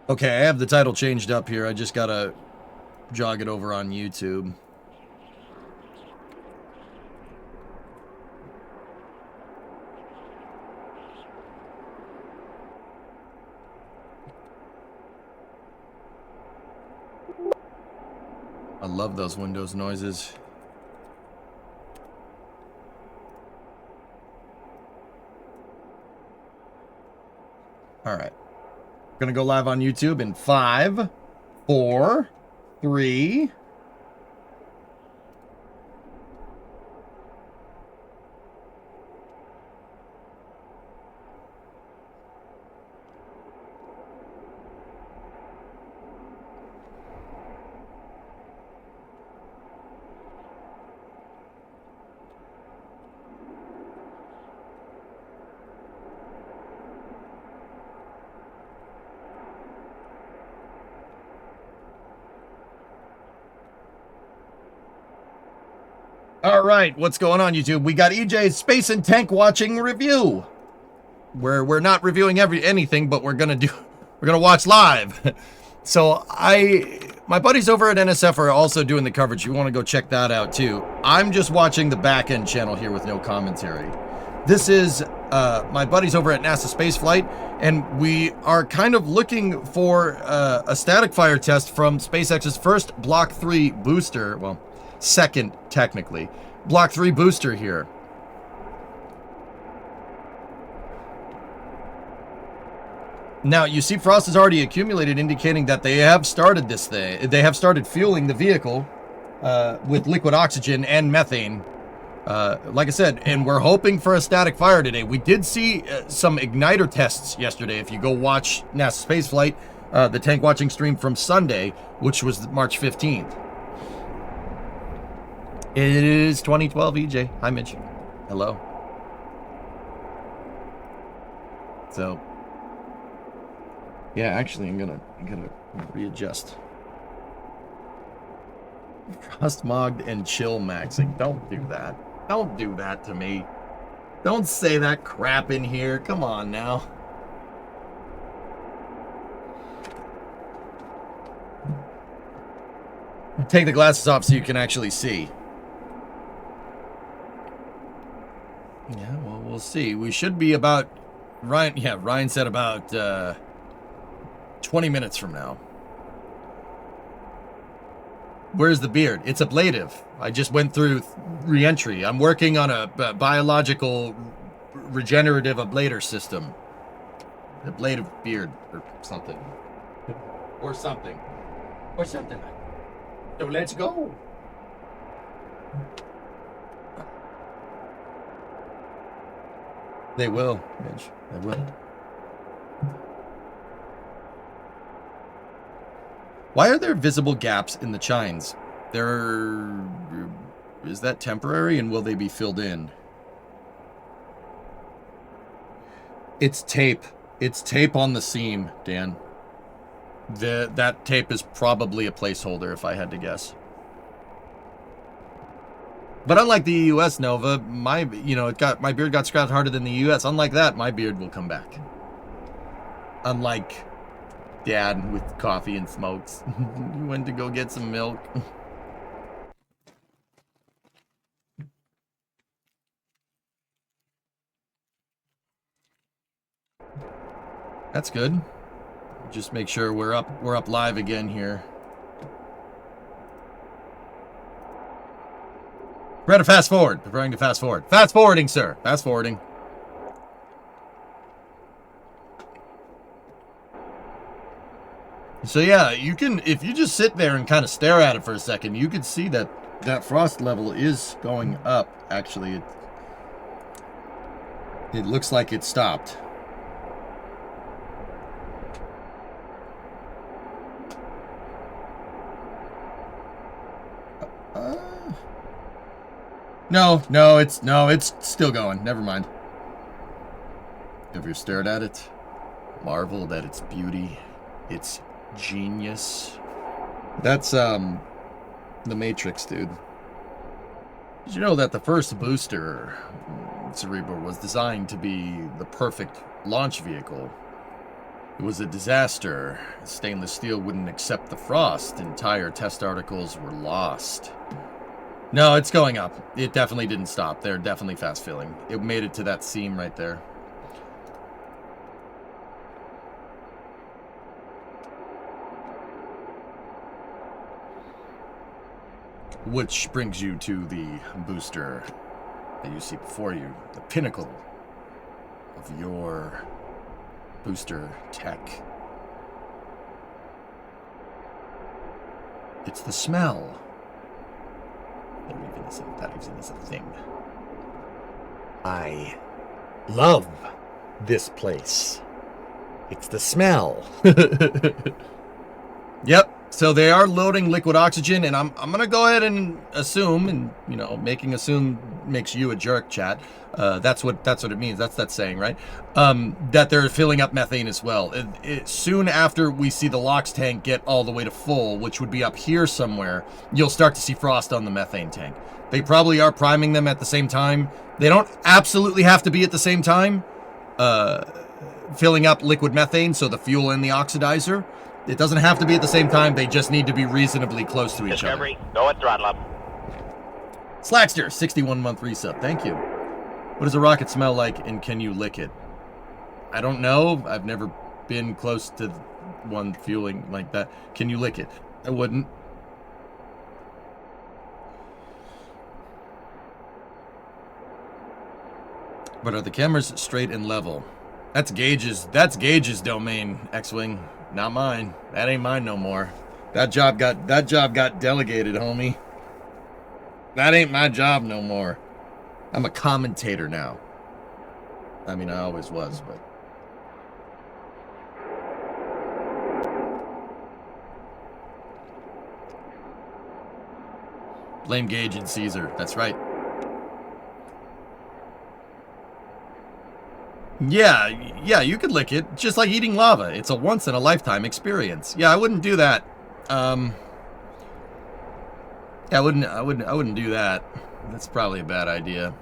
Okay, I have the title changed up here. I just gotta jog it over on YouTube. I love those Windows noises. All right. Gonna go live on YouTube in 5, 4, 3. All right, what's going on, YouTube? We got EJ's Space and Tank Watching review. We're not reviewing anything, but we're gonna watch live. So my buddies over at NSF are also doing the coverage. You want to go check that out too. I'm just watching the back end channel here with no commentary. This is my buddies over at NASA Spaceflight, and we are kind of looking for a static fire test from SpaceX's first Block 3 booster. Well, second technically. Block 3 booster here. Now, you see frost is already accumulated, indicating that they have started this thing. They have started fueling the vehicle with liquid oxygen and methane. Like I said, and we're hoping for a static fire today. We did see some igniter tests yesterday. If you go watch NASA Spaceflight, the tank watching stream from Sunday, which was March 15th. It is 2012, EJ. Hi, Mitch. Hello. So, yeah, actually, I'm gonna readjust. Frost mogged and chill maxing. Don't do that. Don't do that to me. Don't say that crap in here. Come on now. Take the glasses off so you can actually see. Yeah, well, we'll see. We should be about... Ryan said about 20 minutes from now. Where's the beard? It's ablative. I just went through re-entry. I'm working on a biological regenerative ablator system. Ablative beard or something. Or something. Or something. So let's go. They will, Mitch. They will. Why are there visible gaps in the chines? Is that temporary, and will they be filled in? It's tape. It's tape on the seam, Dan. That tape is probably a placeholder, if I had to guess. But unlike the US Nova, my beard got scratched harder than the US. Unlike that, my beard will come back. Unlike Dad with coffee and smokes. He went to go get some milk. That's good. Just make sure we're up live again here. We're at a fast forward. Preparing to fast forward. Fast forwarding, sir. Fast forwarding. So yeah, you can, if you just sit there and kind of stare at it for a second, you can see that that frost level is going up. Actually, it looks like it stopped. No, it's still going. Never mind. Have you stared at it? Marveled at its beauty, its genius. That's the Matrix, dude. Did you know that the first booster, Cerebral, was designed to be the perfect launch vehicle? It was a disaster. Stainless steel wouldn't accept the frost. Entire test articles were lost. No, it's going up. It definitely didn't stop. They're definitely fast filling. It made it to that seam right there. Which brings you to the booster that you see before you. The pinnacle of your booster tech. It's the smell. That even is a thing. I love this place. It's the smell. Yep. So they are loading liquid oxygen, and I'm gonna go ahead and assume, and you know, making assume makes you a jerk, chat. That's what it means. That's that saying, right? That they're filling up methane as well. Soon after we see the LOX tank get all the way to full, which would be up here somewhere, you'll start to see frost on the methane tank. They probably are priming them at the same time. They don't absolutely have to be at the same time, filling up liquid methane, so the fuel and the oxidizer. It doesn't have to be at the same time. They just need to be reasonably close to each other. Go at throttle up. Slackster, 61-month resub. Thank you. What does a rocket smell like, and can you lick it? I don't know. I've never been close to one fueling like that. Can you lick it? I wouldn't. But are the cameras straight and level? That's Gage's domain, X-Wing. Not mine. That ain't mine no more. That job got delegated, homie. That ain't my job no more. I'm a commentator now. I mean, I always was, but... Blame Gage and Caesar. That's right. Yeah, you could lick it, just like eating lava. It's a once-in-a-lifetime experience. Yeah, I wouldn't do that. Yeah, I wouldn't do that. That's probably a bad idea.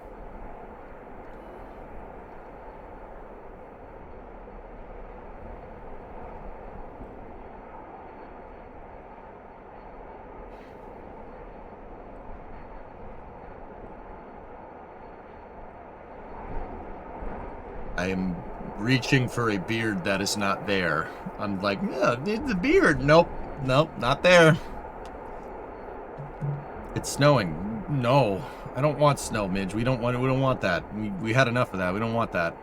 I am reaching for a beard that is not there. I'm like, yeah, the beard. Nope, not there. It's snowing. No, I don't want snow, Midge. We don't want that. We had enough of that. We don't want that.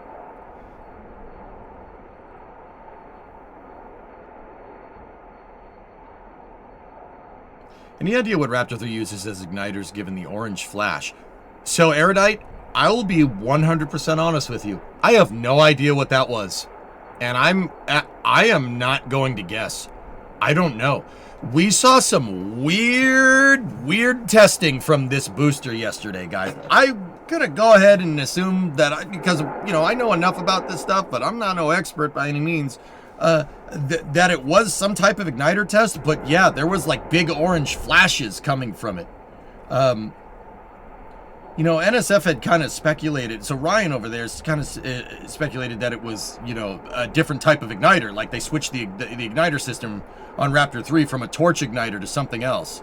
Any idea what Raptor 3 uses as igniters given the orange flash? So, Erudite, I will be 100% honest with you. I have no idea what that was. And I am not going to guess. I don't know. We saw some weird testing from this booster yesterday, guys. I'm gonna go ahead and assume that because, you know, I know enough about this stuff, but I'm not no expert by any means, that it was some type of igniter test. But yeah, there was like big orange flashes coming from it. You know, NSF had kind of speculated, so Ryan over there kind of speculated that it was, you know, a different type of igniter, like they switched the igniter system on Raptor 3 from a torch igniter to something else.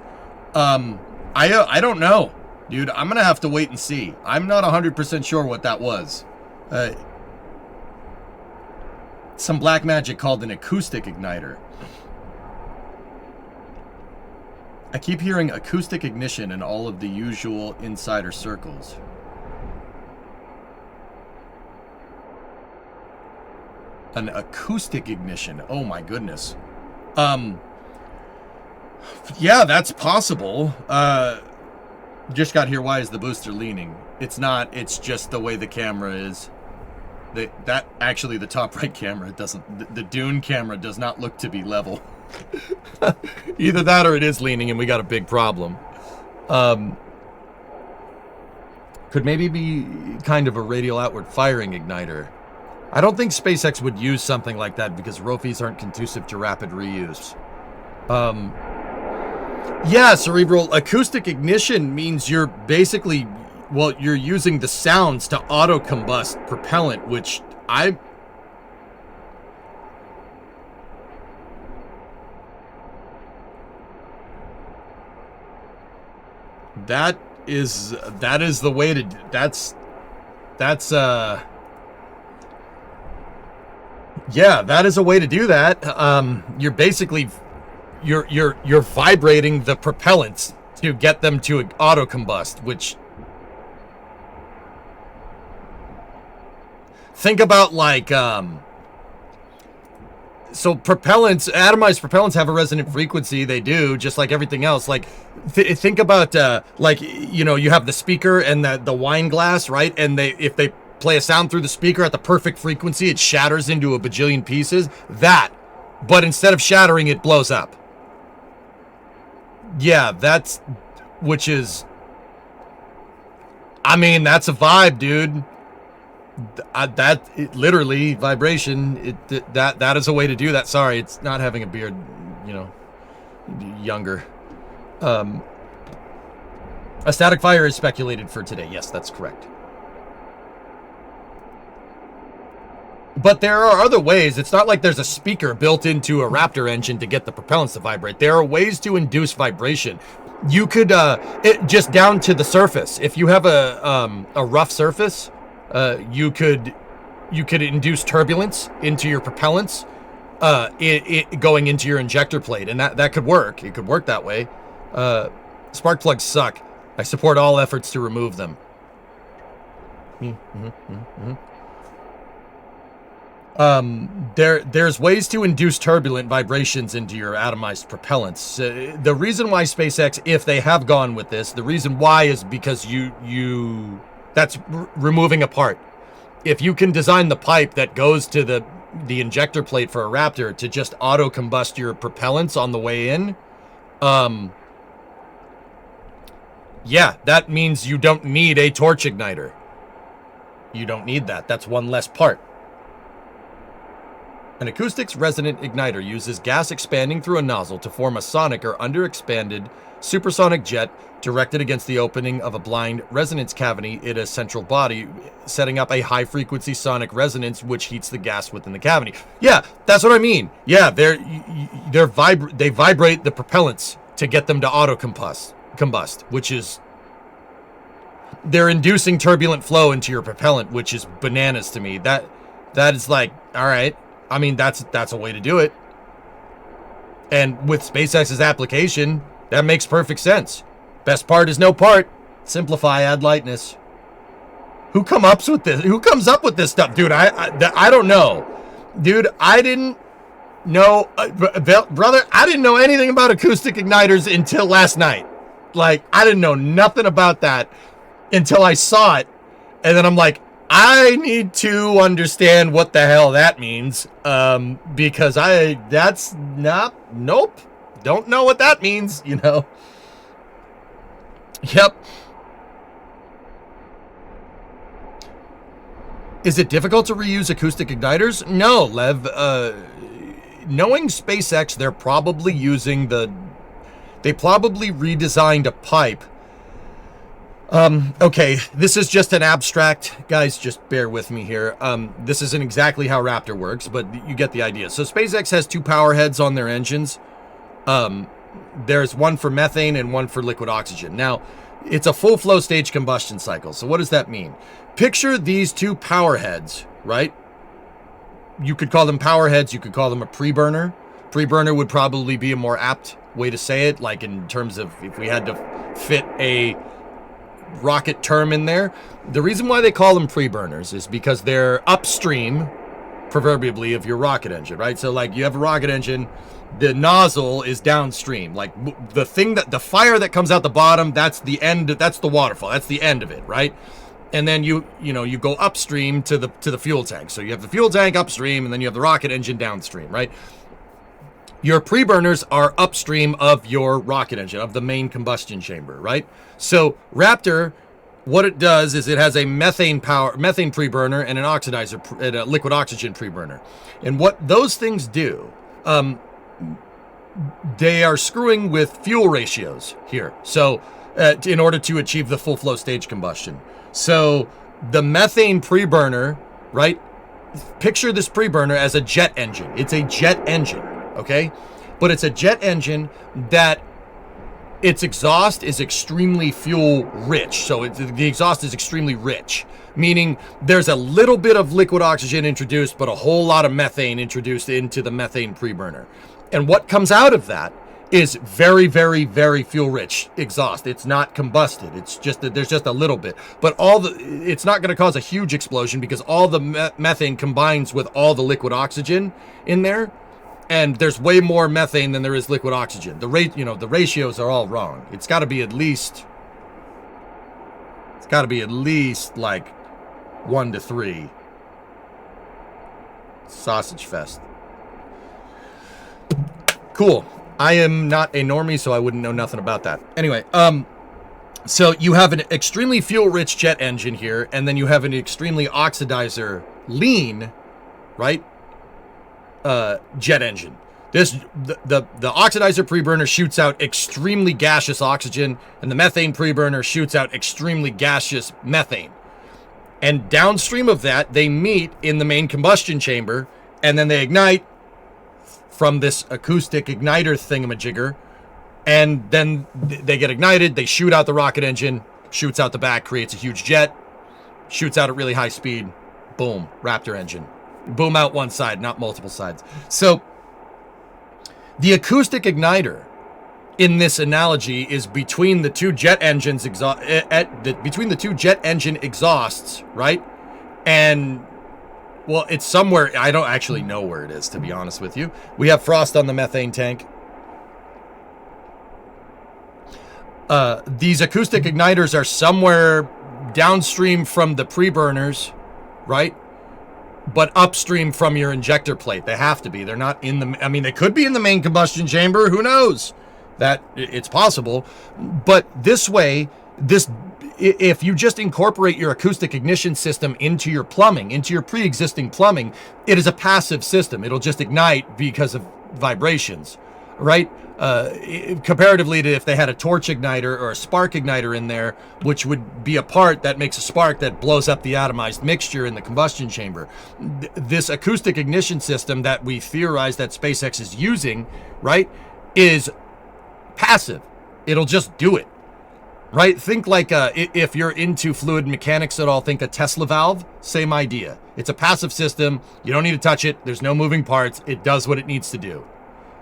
I don't know, dude. I'm going to have to wait and see. I'm not 100% sure what that was. Some black magic called an acoustic igniter. I keep hearing acoustic ignition in all of the usual insider circles. An acoustic ignition. Oh my goodness. Yeah, that's possible. Just got here. Why is the booster leaning? It's not. It's just the way the camera is. That actually, the top right camera doesn't. The Dune camera does not look to be level. Either that or it is leaning and we got a big problem. Could maybe be kind of a radial outward firing igniter. I don't think SpaceX would use something like that because ROFIs aren't conducive to rapid reuse. Yeah, Cerebral, acoustic ignition means you're basically, well, you're using the sounds to auto-combust propellant, which That is the way to, yeah, that is a way to do that. You're basically, you're vibrating the propellants to get them to auto combust, which, think about like, so propellants, atomized propellants have a resonant frequency. They do, just like everything else. Like, think about, like, you know, you have the speaker and the wine glass, right? And if they play a sound through the speaker at the perfect frequency, it shatters into a bajillion pieces. But instead of shattering, it blows up. Yeah, which is, I mean, that's a vibe, dude. Literally vibration. That is a way to do that. Sorry, it's not having a beard, you know, younger. A static fire is speculated for today. Yes, that's correct. But there are other ways. It's not like there's a speaker built into a Raptor engine to get the propellants to vibrate. There are ways to induce vibration. You could, just down to the surface. If you have a rough surface, you could induce turbulence into your propellants, going into your injector plate, and that could work. It could work that way. Spark plugs suck. I support all efforts to remove them. There's ways to induce turbulent vibrations into your atomized propellants. The reason why SpaceX, if they have gone with this, the reason why is because that's removing a part. If you can design the pipe that goes to the injector plate for a Raptor to just auto combust your propellants on the way in, yeah, that means you don't need a torch igniter. You don't need that. That's one less part. An acoustics resonant igniter uses gas expanding through a nozzle to form a sonic or underexpanded supersonic jet directed against the opening of a blind resonance cavity in a central body, setting up a high-frequency sonic resonance which heats the gas within the cavity. Yeah, that's what I mean. Yeah, they vibrate the propellants to get them to auto-combust, which is... They're inducing turbulent flow into your propellant, which is bananas to me. That is like, all right. I mean, that's a way to do it. And with SpaceX's application, that makes perfect sense. Best part is no part. Simplify, add lightness. Who comes up with this? Who comes up with this stuff, dude? I don't know, dude. I didn't know, brother. I didn't know anything about acoustic igniters until last night. Like, I didn't know nothing about that until I saw it, and then I'm like, I need to understand what the hell that means, because nope, don't know what that means, you know. Yep. Is it difficult to reuse acoustic igniters? No, Lev. Knowing SpaceX, they're probably using they probably redesigned a pipe. Okay, this is just an abstract. Guys, just bear with me here. This isn't exactly how Raptor works, but you get the idea. So SpaceX has 2 power heads on their engines. There's one for methane and one for liquid oxygen. Now, it's a full flow stage combustion cycle. So what does that mean? Picture these 2 power heads, right? You could call them power heads. You could call them a pre-burner. Pre-burner would probably be a more apt way to say it, like in terms of if we had to fit a rocket term in there. The reason why they call them pre-burners is because they're upstream, proverbially, of your rocket engine, right? So like you have a rocket engine, the nozzle is downstream. Like the fire that comes out the bottom, that's the end, that's the waterfall, that's the end of it, right? And then you go upstream to the fuel tank. So you have the fuel tank upstream, and then you have the rocket engine downstream, right? Your pre-burners are upstream of your rocket engine, of the main combustion chamber, right? So Raptor, what it does is it has a methane pre-burner and an oxidizer, and a liquid oxygen pre-burner. And what those things do, they are screwing with fuel ratios here. So in order to achieve the full flow stage combustion. So the methane pre-burner, right? Picture this pre-burner as a jet engine. It's a jet engine. Okay, but it's a jet engine that its exhaust is extremely fuel rich. So the exhaust is extremely rich, meaning there's a little bit of liquid oxygen introduced, but a whole lot of methane introduced into the methane preburner. And what comes out of that is very, very, very fuel rich exhaust. It's not combusted. It's just that there's just a little bit, but it's not going to cause a huge explosion because all the methane combines with all the liquid oxygen in there. And there's way more methane than there is liquid oxygen. The ratios are all wrong. It's got to be at least like 1 to 3. Sausage fest. Cool. I am not a normie, so I wouldn't know nothing about that. Anyway, so you have an extremely fuel-rich jet engine here, and then you have an extremely oxidizer lean, right? Jet engine. The oxidizer preburner shoots out extremely gaseous oxygen, and the methane preburner shoots out extremely gaseous methane. And downstream of that, they meet in the main combustion chamber, and then they ignite from this acoustic igniter thingamajigger, and then they get ignited, they shoot out the rocket engine, shoots out the back, creates a huge jet, shoots out at really high speed, boom, Raptor engine. Boom out one side, not multiple sides. So the acoustic igniter in this analogy is between the two jet engines between the two jet engine exhausts, right? And well, it's somewhere, I don't actually know where it is, to be honest with you. We have frost on the methane tank. These acoustic igniters are somewhere downstream from the preburners, right? But upstream from your injector plate. They have to be. They're not in the, I mean, they could be in the main combustion chamber. Who knows? That it's possible. But this way, if you just incorporate your acoustic ignition system into your plumbing, into your pre-existing plumbing, it is a passive system. It'll just ignite because of vibrations, right? Comparatively to if they had a torch igniter or a spark igniter in there, which would be a part that makes a spark that blows up the atomized mixture in the combustion chamber. This acoustic ignition system that we theorize that SpaceX is using, right, is passive. It'll just do it. Right? Think like if you're into fluid mechanics at all, think a Tesla valve, same idea. It's a passive system. You don't need to touch it. There's no moving parts. It does what it needs to do.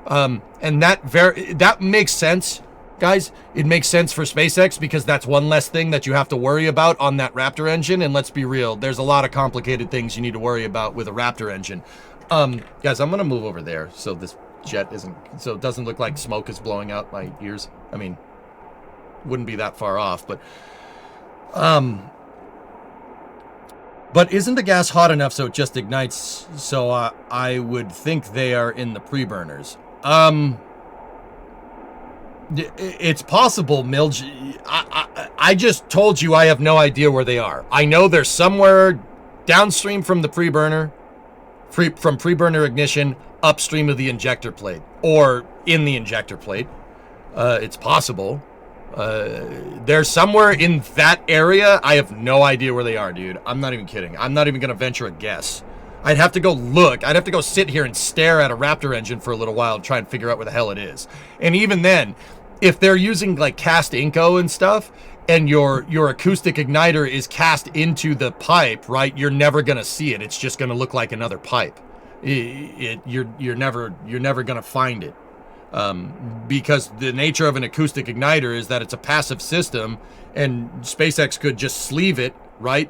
And that makes sense, guys. It makes sense for SpaceX because that's one less thing that you have to worry about on that Raptor engine. And let's be real, there's a lot of complicated things you need to worry about with a Raptor engine. Guys, I'm going to move over there so this jet so it doesn't look like smoke is blowing out my ears. I mean, wouldn't be that far off, but isn't the gas hot enough so it just ignites? So I would think they are in the preburners. It's possible, Milge. I just told you I have no idea where they are. I know they're somewhere downstream from the preburner, from preburner ignition, upstream of the injector plate, or in the injector plate. It's possible. They're somewhere in that area. I have no idea where they are, dude. I'm not even kidding. I'm not even going to venture a guess. I'd have to go look. I'd have to go sit here and stare at a Raptor engine for a little while and try and figure out where the hell it is. And even then, if they're using like cast Inco and stuff, and your acoustic igniter is cast into the pipe, right? You're never going to see it. It's just going to look like another pipe. You're never going to find it. Because the nature of an acoustic igniter is that it's a passive system, and SpaceX could just sleeve it, right?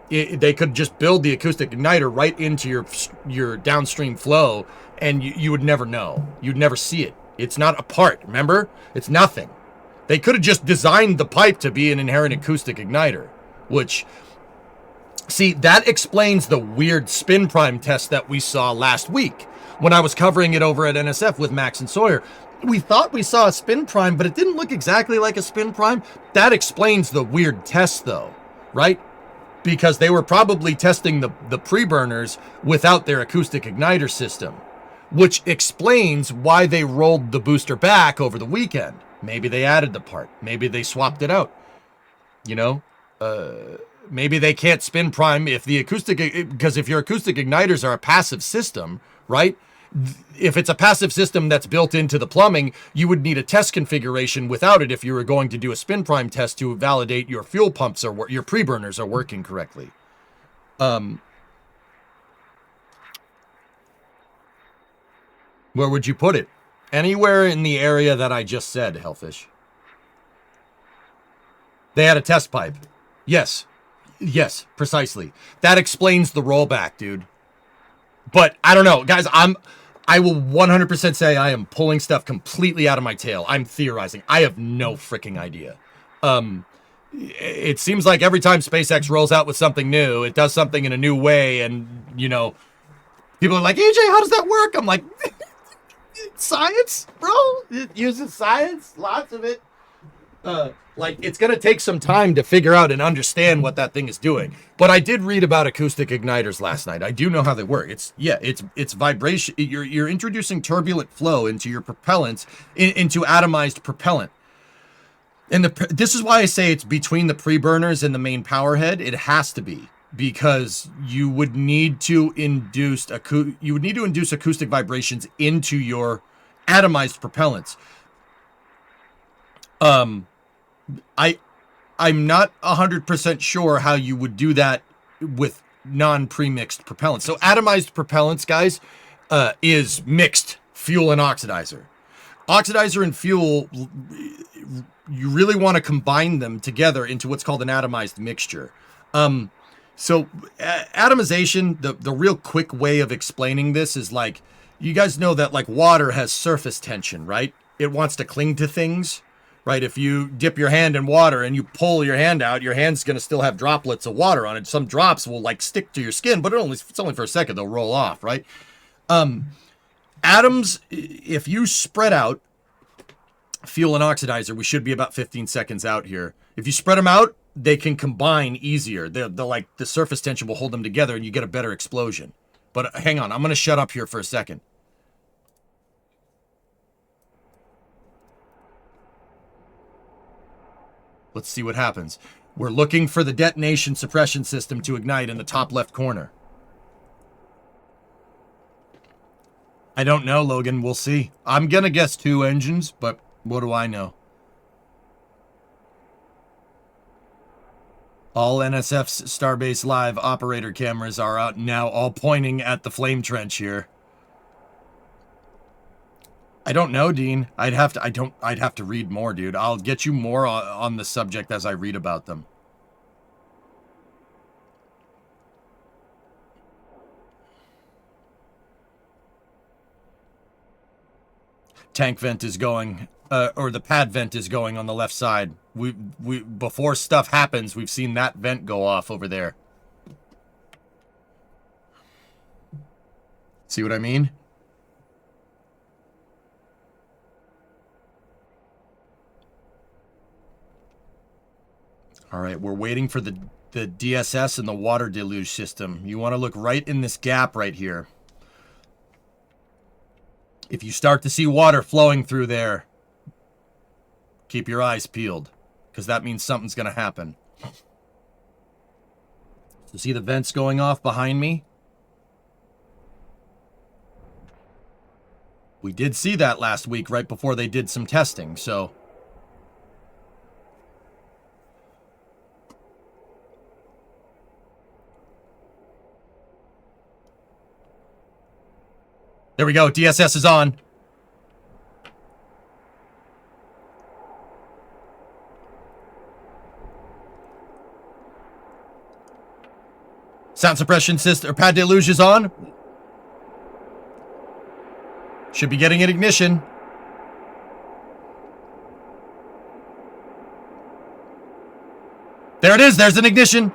They could just build the acoustic igniter right into your downstream flow, and you would never know. You'd never see it. It's not a part, remember? It's nothing. They could have just designed the pipe to be an inherent acoustic igniter, which, see, that explains the weird spin prime test that we saw last week. When I was covering it over at NSF with Max and Sawyer, we thought we saw a spin prime, but it didn't look exactly like a spin prime. That explains the weird test, though, right? Because they were probably testing the preburners without their acoustic igniter system, which explains why they rolled the booster back over the weekend. Maybe they added the part. Maybe they swapped it out. You know? Maybe they can't spin prime if the acoustic, because if your acoustic igniters are a passive system, right? If it's a passive system that's built into the plumbing, you would need a test configuration without it if you were going to do a spin prime test to validate your fuel pumps or your pre-burners are working correctly. Where would you put it? Anywhere in the area that I just said, Hellfish. They had a test pipe. Yes. Yes, precisely. That explains the rollback, dude. But I don't know, guys. I will 100% say I am pulling stuff completely out of my tail. I'm theorizing. I have no freaking idea. It seems like every time SpaceX rolls out with something new, it does something in a new way, and you know, people are like, AJ, how does that work? I'm like, science, bro. It uses science, lots of it. Like, it's gonna take some time to figure out and understand what that thing is doing. But I did read about acoustic igniters last night. I do know how they work. It's vibration. You're introducing turbulent flow into your propellants, into atomized propellant. And this is why I say it's between the pre-burners and the main power head. It has to be, because you would need to induce acoustic vibrations into your atomized propellants. I'm not 100% sure how you would do that with non-premixed propellants. So atomized propellants, guys, is mixed fuel and oxidizer. Oxidizer and fuel, you really want to combine them together into what's called an atomized mixture. So atomization, the real quick way of explaining this is like, you guys know that like water has surface tension, right? It wants to cling to things. Right, if you dip your hand in water and you pull your hand out, your hand's going to still have droplets of water on it. Some drops will like stick to your skin, but it's only for a second. They'll roll off, right? Atoms, if you spread out fuel and oxidizer, we should be about 15 seconds out here. If you spread them out, they can combine easier. They're like the surface tension will hold them together and you get a better explosion. But hang on, I'm going to shut up here for a second. Let's see what happens. We're looking for the detonation suppression system to ignite in the top left corner. I don't know, Logan. We'll see. I'm going to guess 2 engines, but what do I know? All NSF's Starbase Live operator cameras are out now, all pointing at the flame trench here. I don't know, Dean. I'd have to read more, dude. I'll get you more on the subject as I read about them. Tank vent is going, or the pad vent is going on the left side. We before stuff happens, we've seen that vent go off over there. See what I mean? All right, we're waiting for the DSS and the water deluge system. You want to look right in this gap right here. If you start to see water flowing through there, keep your eyes peeled, because that means something's going to happen. So see the vents going off behind me? We did see that last week right before they did some testing, so... There we go. DSS is on. Sound suppression system, or pad deluge is on. Should be getting an ignition. There it is. There's an ignition.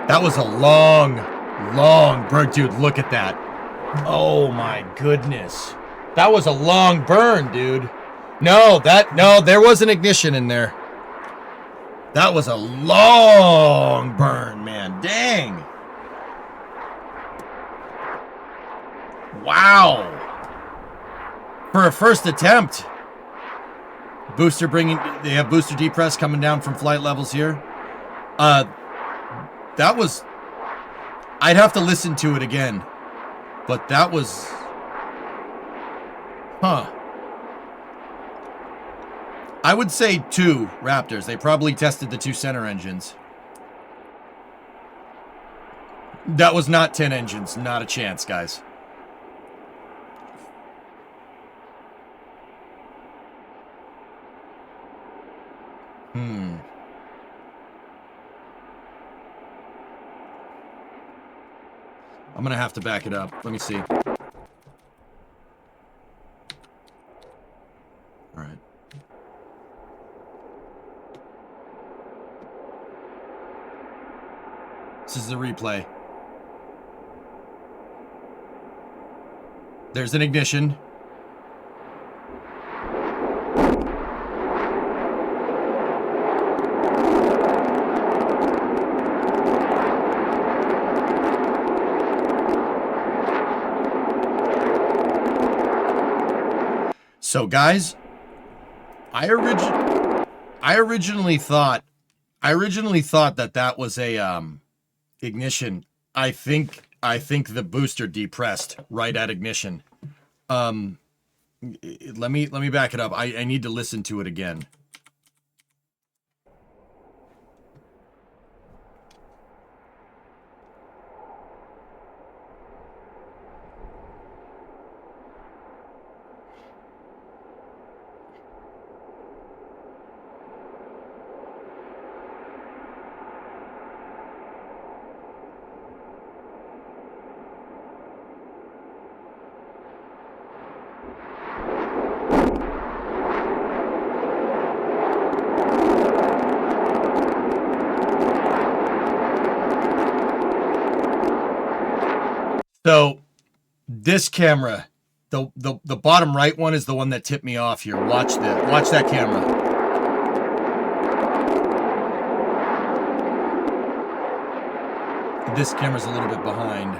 That was a long burn. Dude, look at that. Oh my goodness. That was a long burn, dude. No, there was an ignition in there. That was a long burn, man. Dang. Wow. For a first attempt. Booster bringing, they have booster depress coming down from flight levels here. That was, I'd have to listen to it again. But that was, huh. I would say 2 Raptors. They probably tested the 2 center engines. That was not 10 engines. Not a chance, guys. I'm going to have to back it up. Let me see. All right. This is the replay. There's an ignition. So guys, I originally thought that was a ignition. I think the booster depressed right at ignition. Let me back it up. I need to listen to it again. So this camera, the bottom right one is the one that tipped me off here. Watch that camera. This camera's a little bit behind.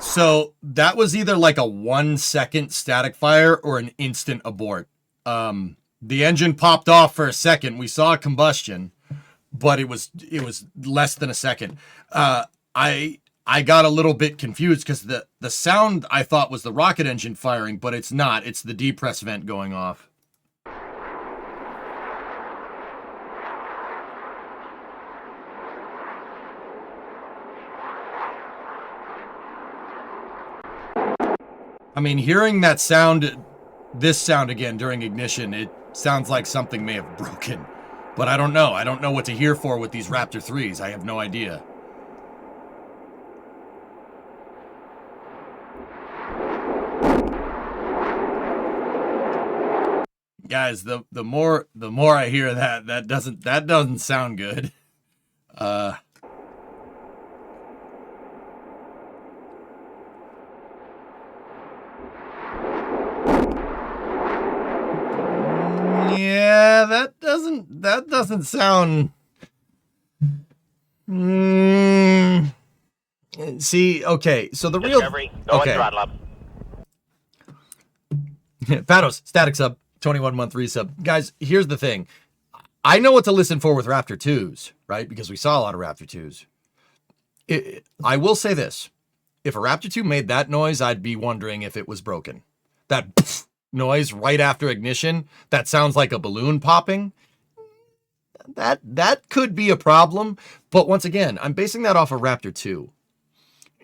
So that was either like a 1-second static fire or an instant abort. The engine popped off for a second. We saw a combustion, but it was less than a second. I got a little bit confused because the sound I thought was the rocket engine firing, but it's not. It's the depress vent going off. I mean, hearing that sound, this sound again during ignition, it sounds like something may have broken. But I don't know. I don't know what to hear for with these Raptor 3s. I have no idea. Guys, the more I hear that doesn't sound good. Yeah, that doesn't sound. See, okay, so the Discovery, real. go Okay. and throttle up. Patos, static sub, 21-month resub. Guys, here's the thing. I know what to listen for with Raptor 2s, right? Because we saw a lot of Raptor 2s. I will say this. If a Raptor 2 made that noise, I'd be wondering if it was broken. That noise right after ignition, that sounds like a balloon popping. That could be a problem. But once again, I'm basing that off of Raptor 2.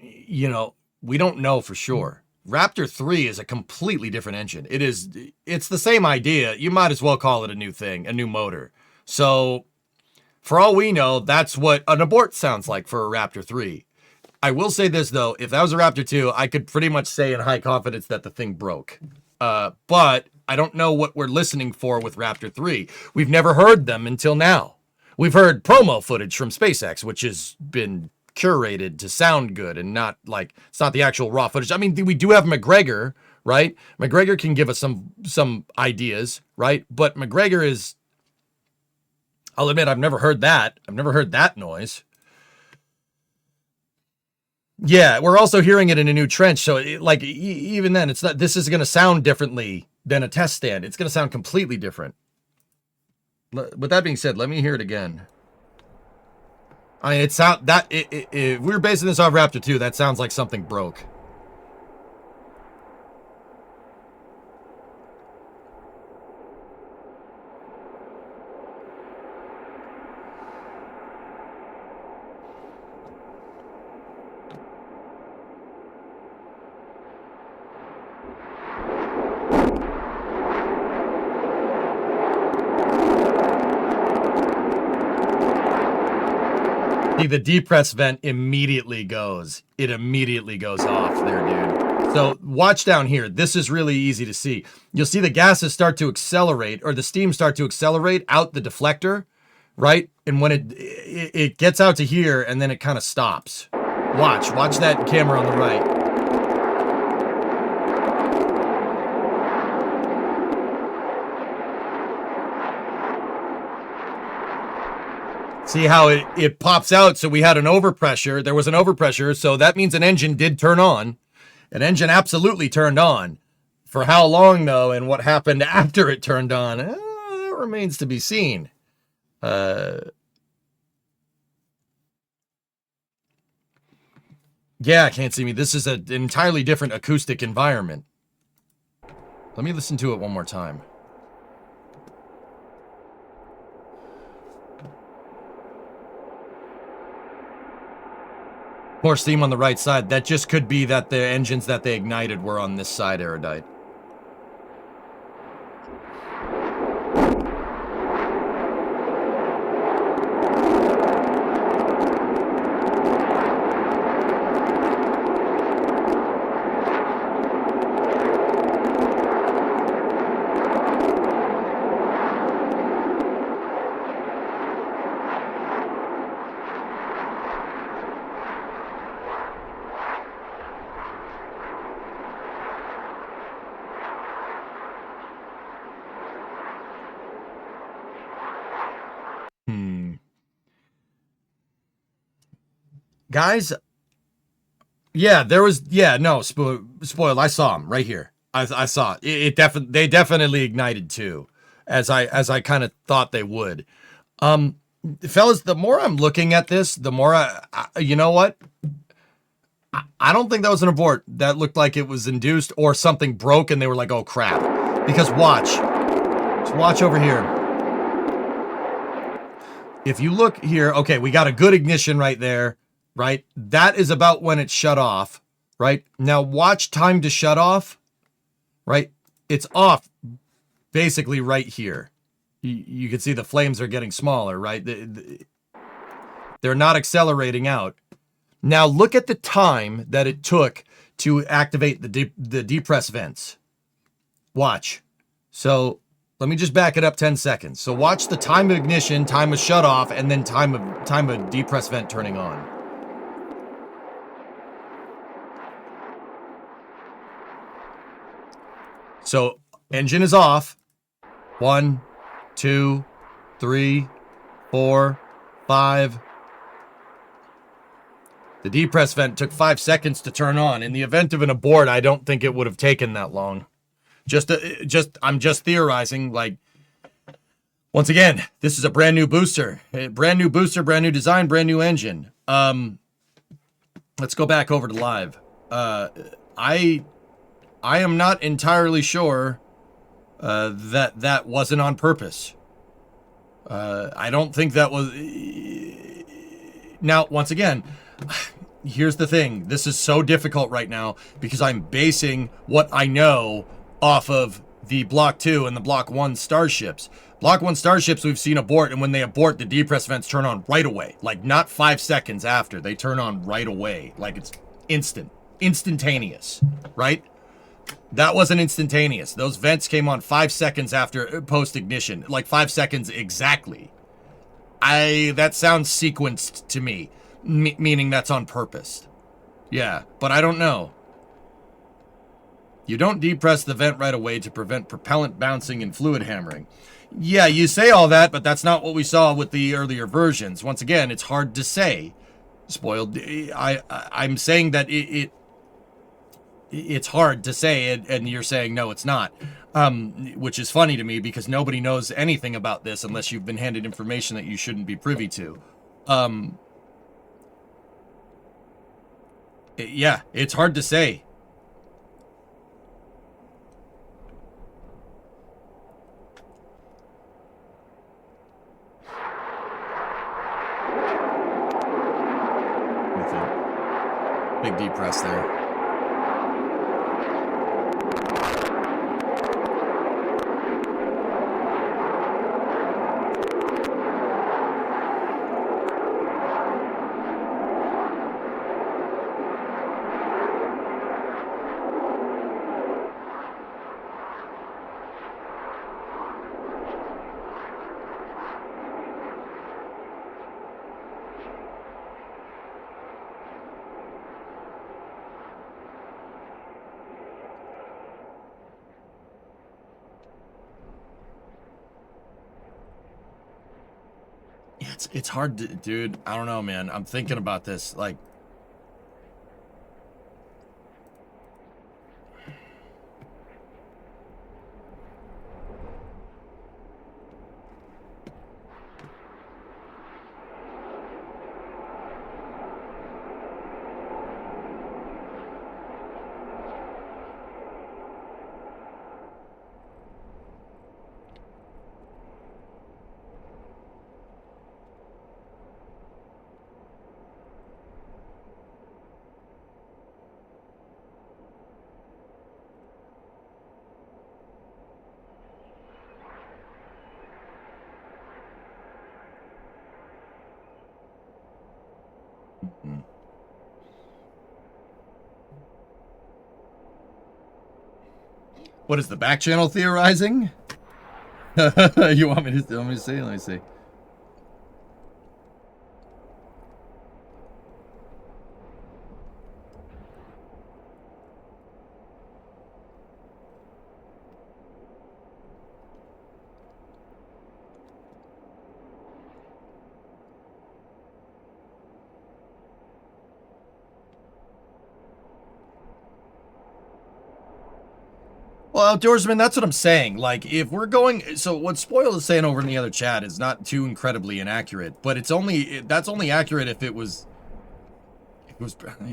You know, we don't know for sure. Raptor 3 is a completely different engine. It's the same idea. You might as well call it a new thing, a new motor. So for all we know, that's what an abort sounds like for a Raptor 3. I will say this though, if that was a Raptor 2, I could pretty much say in high confidence that the thing broke. But I don't know what we're listening for with Raptor 3. We've never heard them until now. We've heard promo footage from SpaceX, which has been curated to sound good and not like, it's not the actual raw footage. I mean, we do have McGregor, right? McGregor can give us some ideas, right? But McGregor is, I'll admit, I've never heard that. I've never heard that noise. Yeah, we're also hearing it in a new trench, so like even then, it's not. This is going to sound differently than a test stand. It's going to sound completely different. With that being said, let me hear it again. I mean, it sound that if we were basing this off Raptor 2, that sounds like something broke. See, the depress vent immediately goes. It immediately goes off there, dude. So watch down here. This is really easy to see. You'll see the gases start to accelerate, or the steam start to accelerate out the deflector, right? And when it gets out to here, and then it kind of stops. Watch that camera on the right. See how it pops out, so we had an overpressure. There was an overpressure, so that means an engine did turn on. An engine absolutely turned on. For how long, though, and what happened after it turned on, that remains to be seen. Yeah, can't see me. This is an entirely different acoustic environment. Let me listen to it one more time. More steam on the right side. That just could be that the engines that they ignited were on this side, Erudite. Guys, yeah, there was, yeah, no, spoiled. I saw him right here. I saw it. They definitely ignited too, as I kind of thought they would. Fellas, the more I'm looking at this, the more you know what? I don't think that was an abort. That looked like it was induced or something broke and they were like, oh crap. Because just watch over here. If you look here, okay, we got a good ignition right there. Right? That is about when it shut off, right? Now watch time to shut off, right? It's off basically right here. You can see the flames are getting smaller, right? They're not accelerating out. Now look at the time that it took to activate the depress vents. Watch. So let me just back it up 10 seconds. So watch the time of ignition, time of shut off, and then time of depress vent turning on. So engine is off. 1, 2, 3, 4, 5. The depress vent took 5 seconds to turn on. In the event of an abort, I don't think it would have taken that long. I'm just theorizing. Like, once again, this is a brand new booster, brand new design, brand new engine. Let's go back over to live. I am not entirely sure that wasn't on purpose. I don't think that was... Now, once again, here's the thing. This is so difficult right now because I'm basing what I know off of the Block 2 and the Block 1 starships. Block 1 starships we've seen abort, and when they abort, the depress vents turn on right away. Like, not 5 seconds after. They turn on right away. Like, it's instantaneous, right? That wasn't instantaneous. Those vents came on 5 seconds after post-ignition. Like 5 seconds exactly. That sounds sequenced to me. Meaning that's on purpose. Yeah, but I don't know. You don't depress the vent right away to prevent propellant bouncing and fluid hammering. Yeah, you say all that, but that's not what we saw with the earlier versions. Once again, it's hard to say. Spoiled. I'm saying that it's hard to say, and you're saying no, it's not. Which is funny to me because nobody knows anything about this unless you've been handed information that you shouldn't be privy to. Yeah, it's hard to say. Big deep press there. It's hard to, dude. I don't know, man. I'm thinking about this. Like, what is the back channel theorizing? You want me to see? Let me see. Well, Outdoorsman, that's what I'm saying. Like, if we're going, so what Spoil is saying over in the other chat is not too incredibly inaccurate, but that's only accurate if it was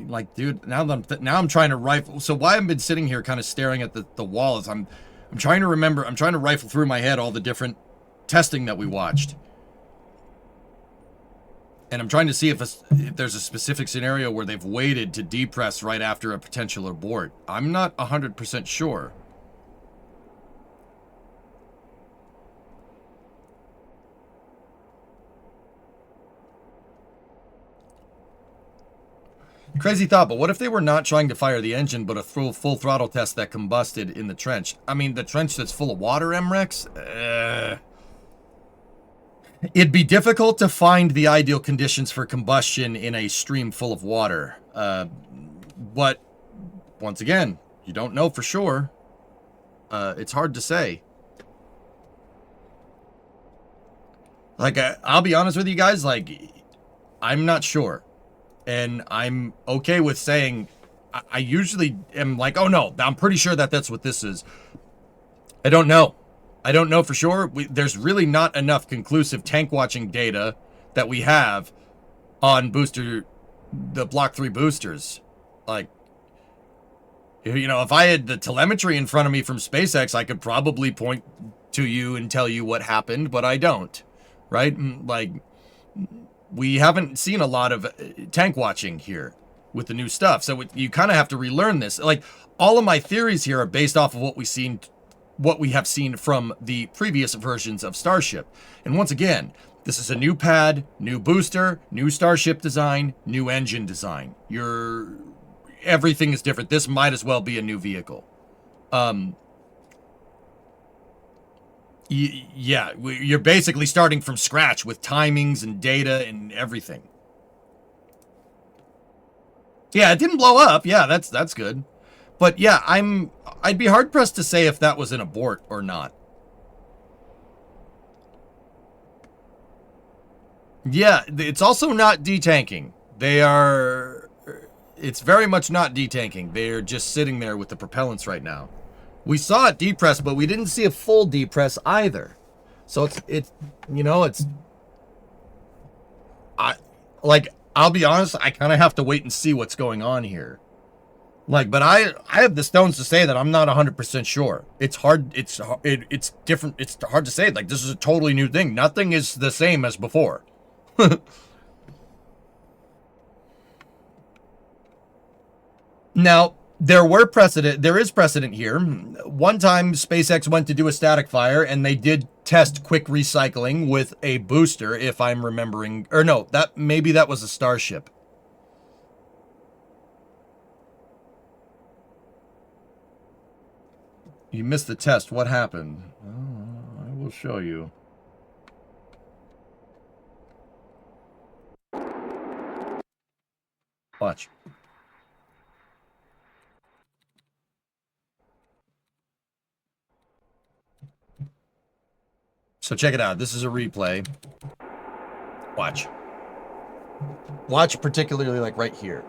like, dude. Now I'm trying to rifle. So why I've been sitting here, kind of staring at the wall, is I'm trying to remember. I'm trying to rifle through my head all the different testing that we watched, and I'm trying to see if there's a specific scenario where they've waited to depress right after a potential abort. I'm not 100% sure. Crazy thought, but what if they were not trying to fire the engine, but a full throttle test that combusted in the trench? I mean, the trench that's full of water, MREX? It'd be difficult to find the ideal conditions for combustion in a stream full of water. But, once again, you don't know for sure. It's hard to say. Like, I'll be honest with you guys, like, I'm not sure. And I'm okay with saying, I usually am like, oh no, I'm pretty sure that's what this is. I don't know. I don't know for sure. There's really not enough conclusive tank watching data that we have on the Block 3 boosters. Like, you know, if I had the telemetry in front of me from SpaceX, I could probably point to you and tell you what happened, but I don't, right? Like, we haven't seen a lot of tank watching here with the new stuff. So you kind of have to relearn this. Like, all of my theories here are based off of what we have seen from the previous versions of Starship. And once again, this is a new pad, new booster, new Starship design, new engine design. Everything is different. This might as well be a new vehicle. Yeah, you're basically starting from scratch with timings and data and everything. Yeah, it didn't blow up. Yeah, that's good. But yeah, I'd be hard pressed to say if that was an abort or not. Yeah, it's also not detanking, They are... It's very much not detanking. They're just sitting there with the propellants right now. We saw it depress, but we didn't see a full depress either. So it's you know, it's... I'll be honest, I kind of have to wait and see what's going on here. Like, but I have the stones to say that I'm not 100% sure. It's hard, it's different, it's hard to say. Like, this is a totally new thing. Nothing is the same as before. Now, there is precedent here. One time, SpaceX went to do a static fire, and they did test quick recycling with a booster, if I'm remembering. Or no, maybe that was a Starship. You missed the test. What happened? Oh, I will show you. Watch. So check it out. This is a replay. Watch. Watch particularly like right here.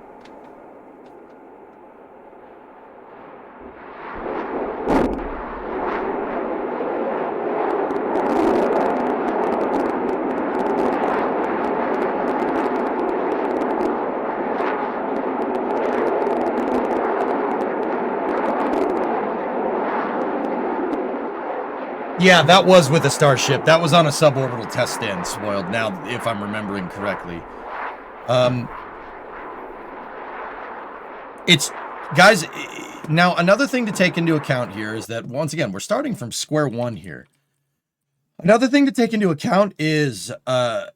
Yeah, that was with a Starship. That was on a suborbital test stand, Spoiled, now, if I'm remembering correctly. Guys, now, another thing to take into account here is that, once again, we're starting from square one here. Another thing to take into account is, I'll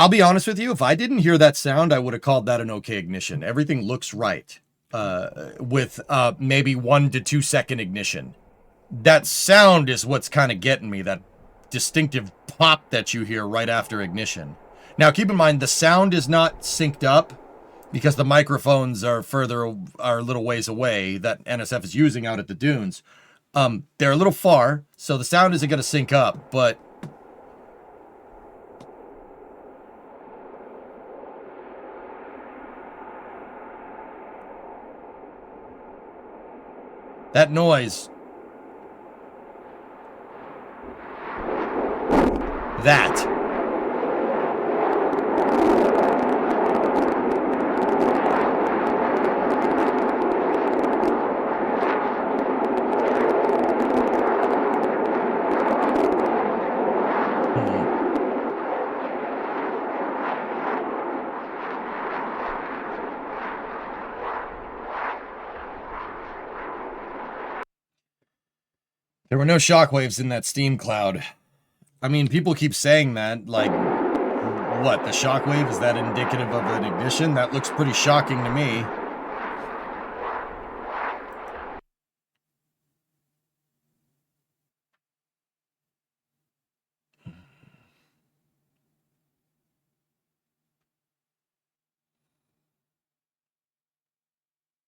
be honest with you, if I didn't hear that sound, I would have called that an okay ignition. Everything looks right, with maybe 1 to 2 second ignition. That sound is what's kind of getting me, that distinctive pop that you hear right after ignition. Now, keep in mind, the sound is not synced up because the microphones are a little ways away that NSF is using out at the dunes. They're a little far, so the sound isn't going to sync up, but that noise, that. There were no shockwaves in that steam cloud. I mean, people keep saying that, like, what, the shockwave, is that indicative of an ignition? That looks pretty shocking to me.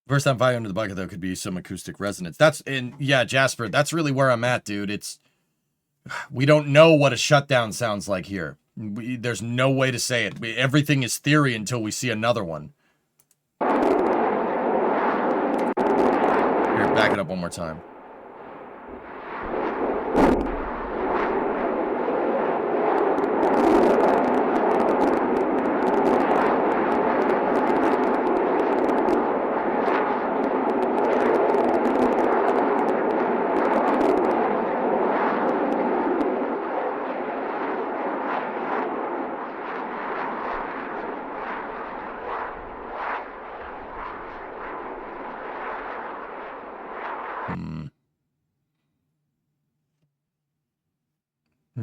First time fire under the bucket, though, could be some acoustic resonance. Yeah, Jasper, that's really where I'm at, dude. We don't know what a shutdown sounds like here. There's no way to say it. Everything is theory until we see another one. Here, back it up one more time.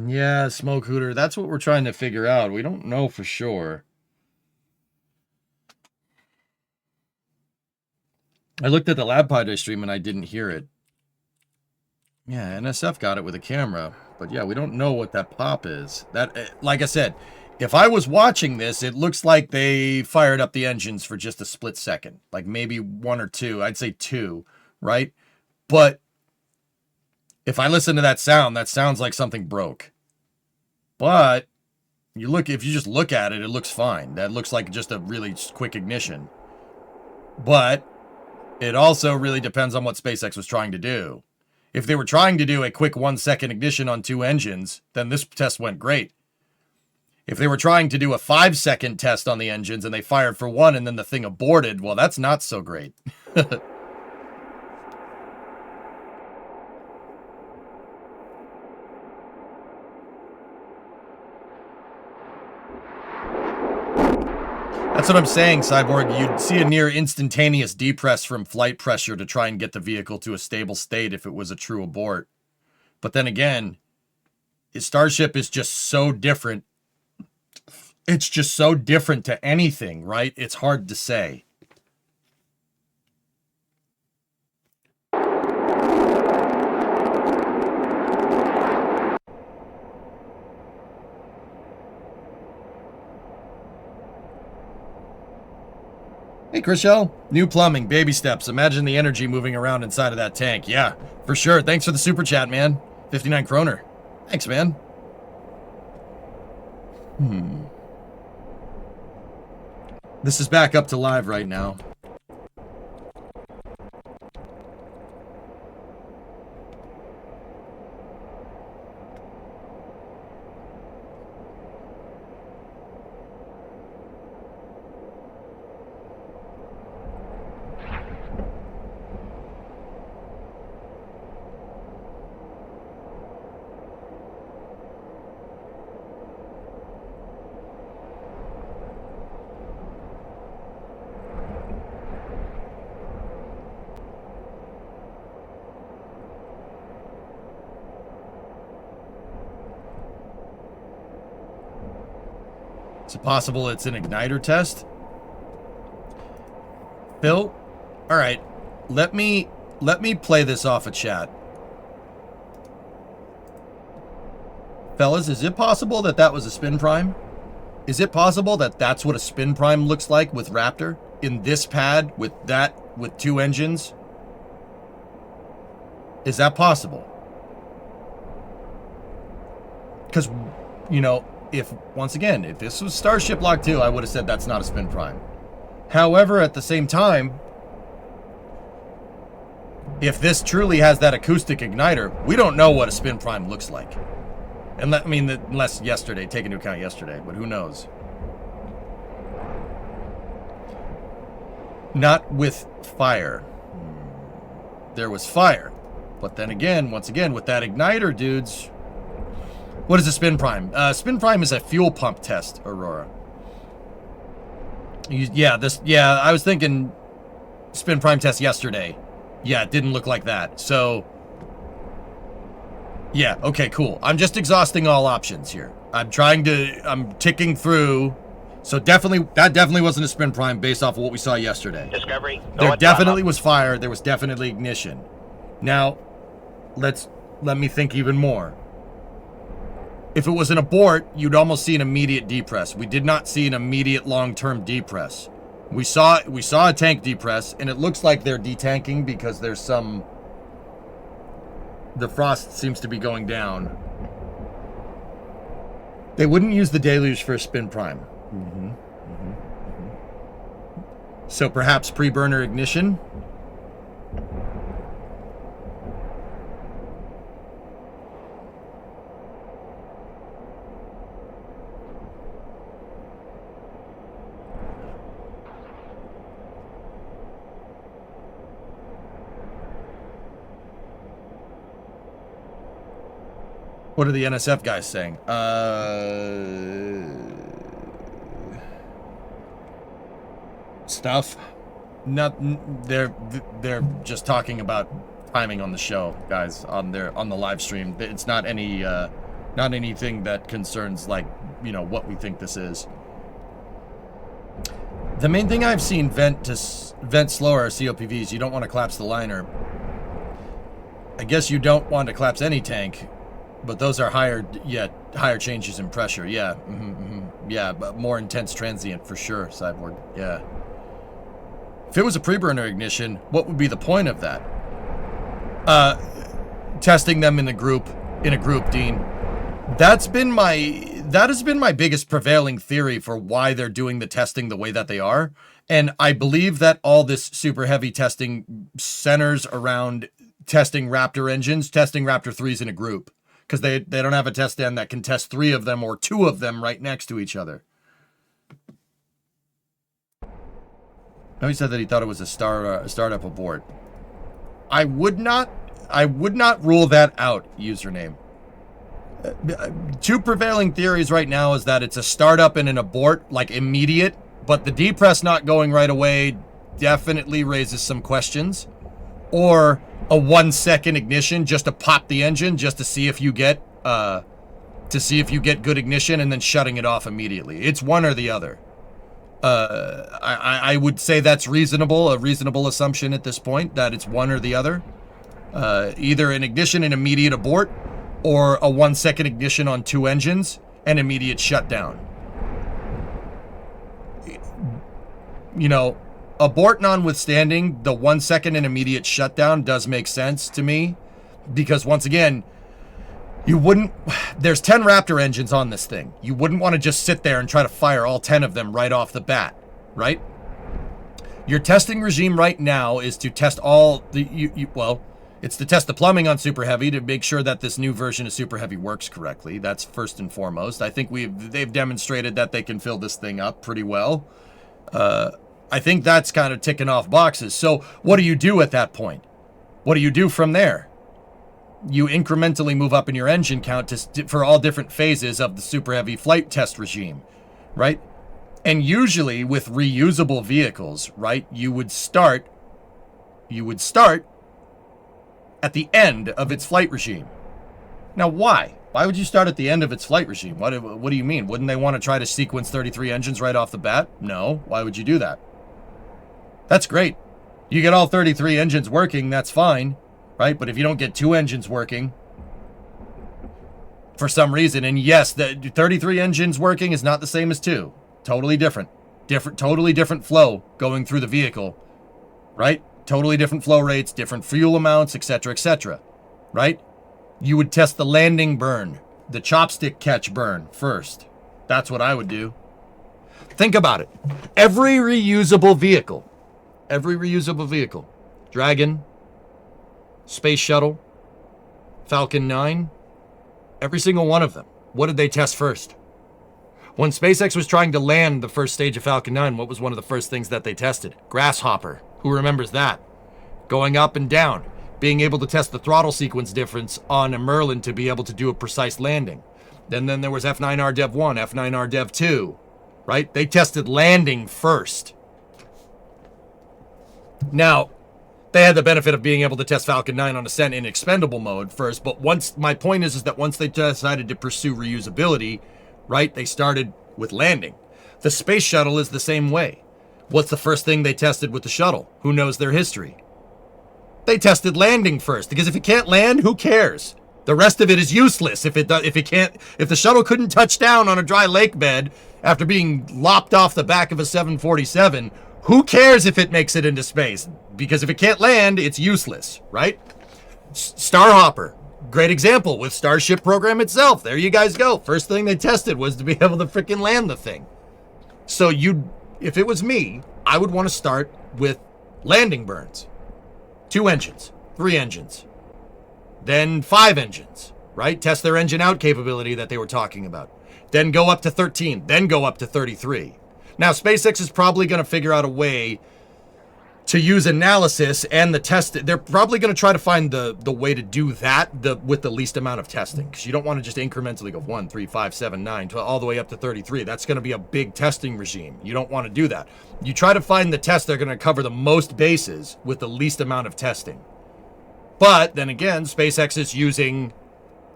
Yeah, smoke hooter. That's what we're trying to figure out. We don't know for sure. I looked at the LabPod stream and I didn't hear it. Yeah, NSF got it with a camera. But yeah, we don't know what that pop is. Like I said, if I was watching this, it looks like they fired up the engines for just a split second. Like maybe 1 or 2. I'd say 2, right? But if I listen to that sounds like something broke. But if you just look at it, it looks fine. That looks like just a really quick ignition. But it also really depends on what SpaceX was trying to do. If they were trying to do a quick 1-second ignition on 2 engines, then this test went great. If they were trying to do a 5-second test on the engines and they fired for 1 and then the thing aborted, well, that's not so great. That's what I'm saying, Cyborg. You'd see a near instantaneous depress from flight pressure to try and get the vehicle to a stable state if it was a true abort. But then again, Starship is just so different. It's just so different to anything, right? It's hard to say. Hey, Chriselle. New plumbing, baby steps. Imagine the energy moving around inside of that tank. Yeah, for sure. Thanks for the super chat, man. 59 kroner. Thanks, man. This is back up to live right now. Is it possible it's an igniter test? Phil? Alright. Let me play this off of chat. Fellas, is it possible that that was a spin prime? Is it possible that that's what a spin prime looks like with Raptor? In this pad, with 2 engines? Is that possible? Because, you know, if this was Starship Block 2, I would have said that's not a spin prime. However, at the same time, if this truly has that acoustic igniter, we don't know what a spin prime looks like. And unless yesterday, take into account yesterday, but who knows? Not with fire. There was fire. But then again, once again, with that igniter, dudes... What is a spin prime? Spin prime is a fuel pump test, Aurora. I was thinking spin prime test yesterday. Yeah, it didn't look like that. So, yeah, okay, cool. I'm just exhausting all options here. I'm ticking through. So that definitely wasn't a spin prime based off of what we saw yesterday. Discovery. There definitely was fire. There was definitely ignition. Now, let me think even more. If it was an abort, you'd almost see an immediate depress. We did not see an immediate long-term depress. We saw a tank depress, and it looks like they're detanking because there's some... The frost seems to be going down. They wouldn't use the deluge for a spin prime. So perhaps pre-burner ignition? What are the NSF guys saying? Stuff. They're just talking about timing on the show, guys, on the live stream. It's not anything that concerns, like, you know, what we think this is. The main thing I've seen vent slower are COPVs. You don't want to collapse the liner. I guess you don't want to collapse any tank. But those are higher changes in pressure. Yeah, yeah, but more intense transient for sure, Cyborg. Yeah. If it was a pre-burner ignition, what would be the point of that? Testing them in a group, Dean. That's been my that has been my biggest prevailing theory for why they're doing the testing the way that they are. And I believe that all this super heavy testing centers around testing Raptor engines, testing Raptor 3s in a group. Because they don't have a test stand that can test 3 of them or 2 of them right next to each other. No, he said that he thought it was a startup abort. I would not rule that out, username. Two prevailing theories right now is that it's a startup and an abort, like immediate, but the depress not going right away definitely raises some questions. Or a 1-second ignition just to pop the engine, just to see if you get good ignition, and then shutting it off immediately. It's one or the other. I would say that's a reasonable assumption at this point, that it's one or the other. Either an ignition and immediate abort, or a 1-second ignition on 2 engines and immediate shutdown. You know, abort notwithstanding, the 1-second and immediate shutdown does make sense to me, because once again, there's 10 Raptor engines on this thing. You wouldn't want to just sit there and try to fire all 10 of them right off the bat, right? Your testing regime right now is to test all it's to test the plumbing on Super Heavy to make sure that this new version of Super Heavy works correctly. That's first and foremost. I think they've demonstrated that they can fill this thing up pretty well. I think that's kind of ticking off boxes. So what do you do at that point? What do you do from there? You incrementally move up in your engine count for all different phases of the Super Heavy flight test regime, right? And usually with reusable vehicles, right, you would start at the end of its flight regime. Now, why? Why would you start at the end of its flight regime? What do you mean? Wouldn't they want to try to sequence 33 engines right off the bat? No. Why would you do that? That's great. You get all 33 engines working, that's fine, right? But if you don't get 2 engines working for some reason, and yes, the 33 engines working is not the same as 2. Totally different. Totally different flow going through the vehicle, right? Totally different flow rates, different fuel amounts, etc., right? You would test the landing burn, the chopstick catch burn first. That's what I would do. Think about it. Every reusable vehicle, Dragon, Space Shuttle, Falcon 9, every single one of them, what did they test first? When SpaceX was trying to land the first stage of Falcon 9, what was one of the first things that they tested? Grasshopper. Who remembers that? Going up and down. Being able to test the throttle sequence difference on a Merlin to be able to do a precise landing. Then there was F9R Dev 1, F9R Dev 2, right? They tested landing first. Now, they had the benefit of being able to test Falcon 9 on Ascent in expendable mode first, but my point is that once they decided to pursue reusability, right, they started with landing. The space shuttle is the same way. What's the first thing they tested with the shuttle? Who knows their history? They tested landing first, because if it can't land, who cares? The rest of it is useless. If the shuttle couldn't touch down on a dry lake bed after being lopped off the back of a 747, who cares if it makes it into space? Because if it can't land, it's useless, right? Starhopper, great example with Starship program itself. There you guys go. First thing they tested was to be able to freaking land the thing. So if it was me, I would want to start with landing burns. 2 engines, 3 engines, then 5 engines, right? Test their engine out capability that they were talking about. Then go up to 13, then go up to 33. Now, SpaceX is probably going to figure out a way to use analysis and the test. They're probably going to try to find the way to do that with the least amount of testing, because you don't want to just incrementally go 1, 3, 5, 7, 9, 12, all the way up to 33. That's going to be a big testing regime. You don't want to do that. You try to find the tests that are going to cover the most bases with the least amount of testing. But then again, SpaceX is using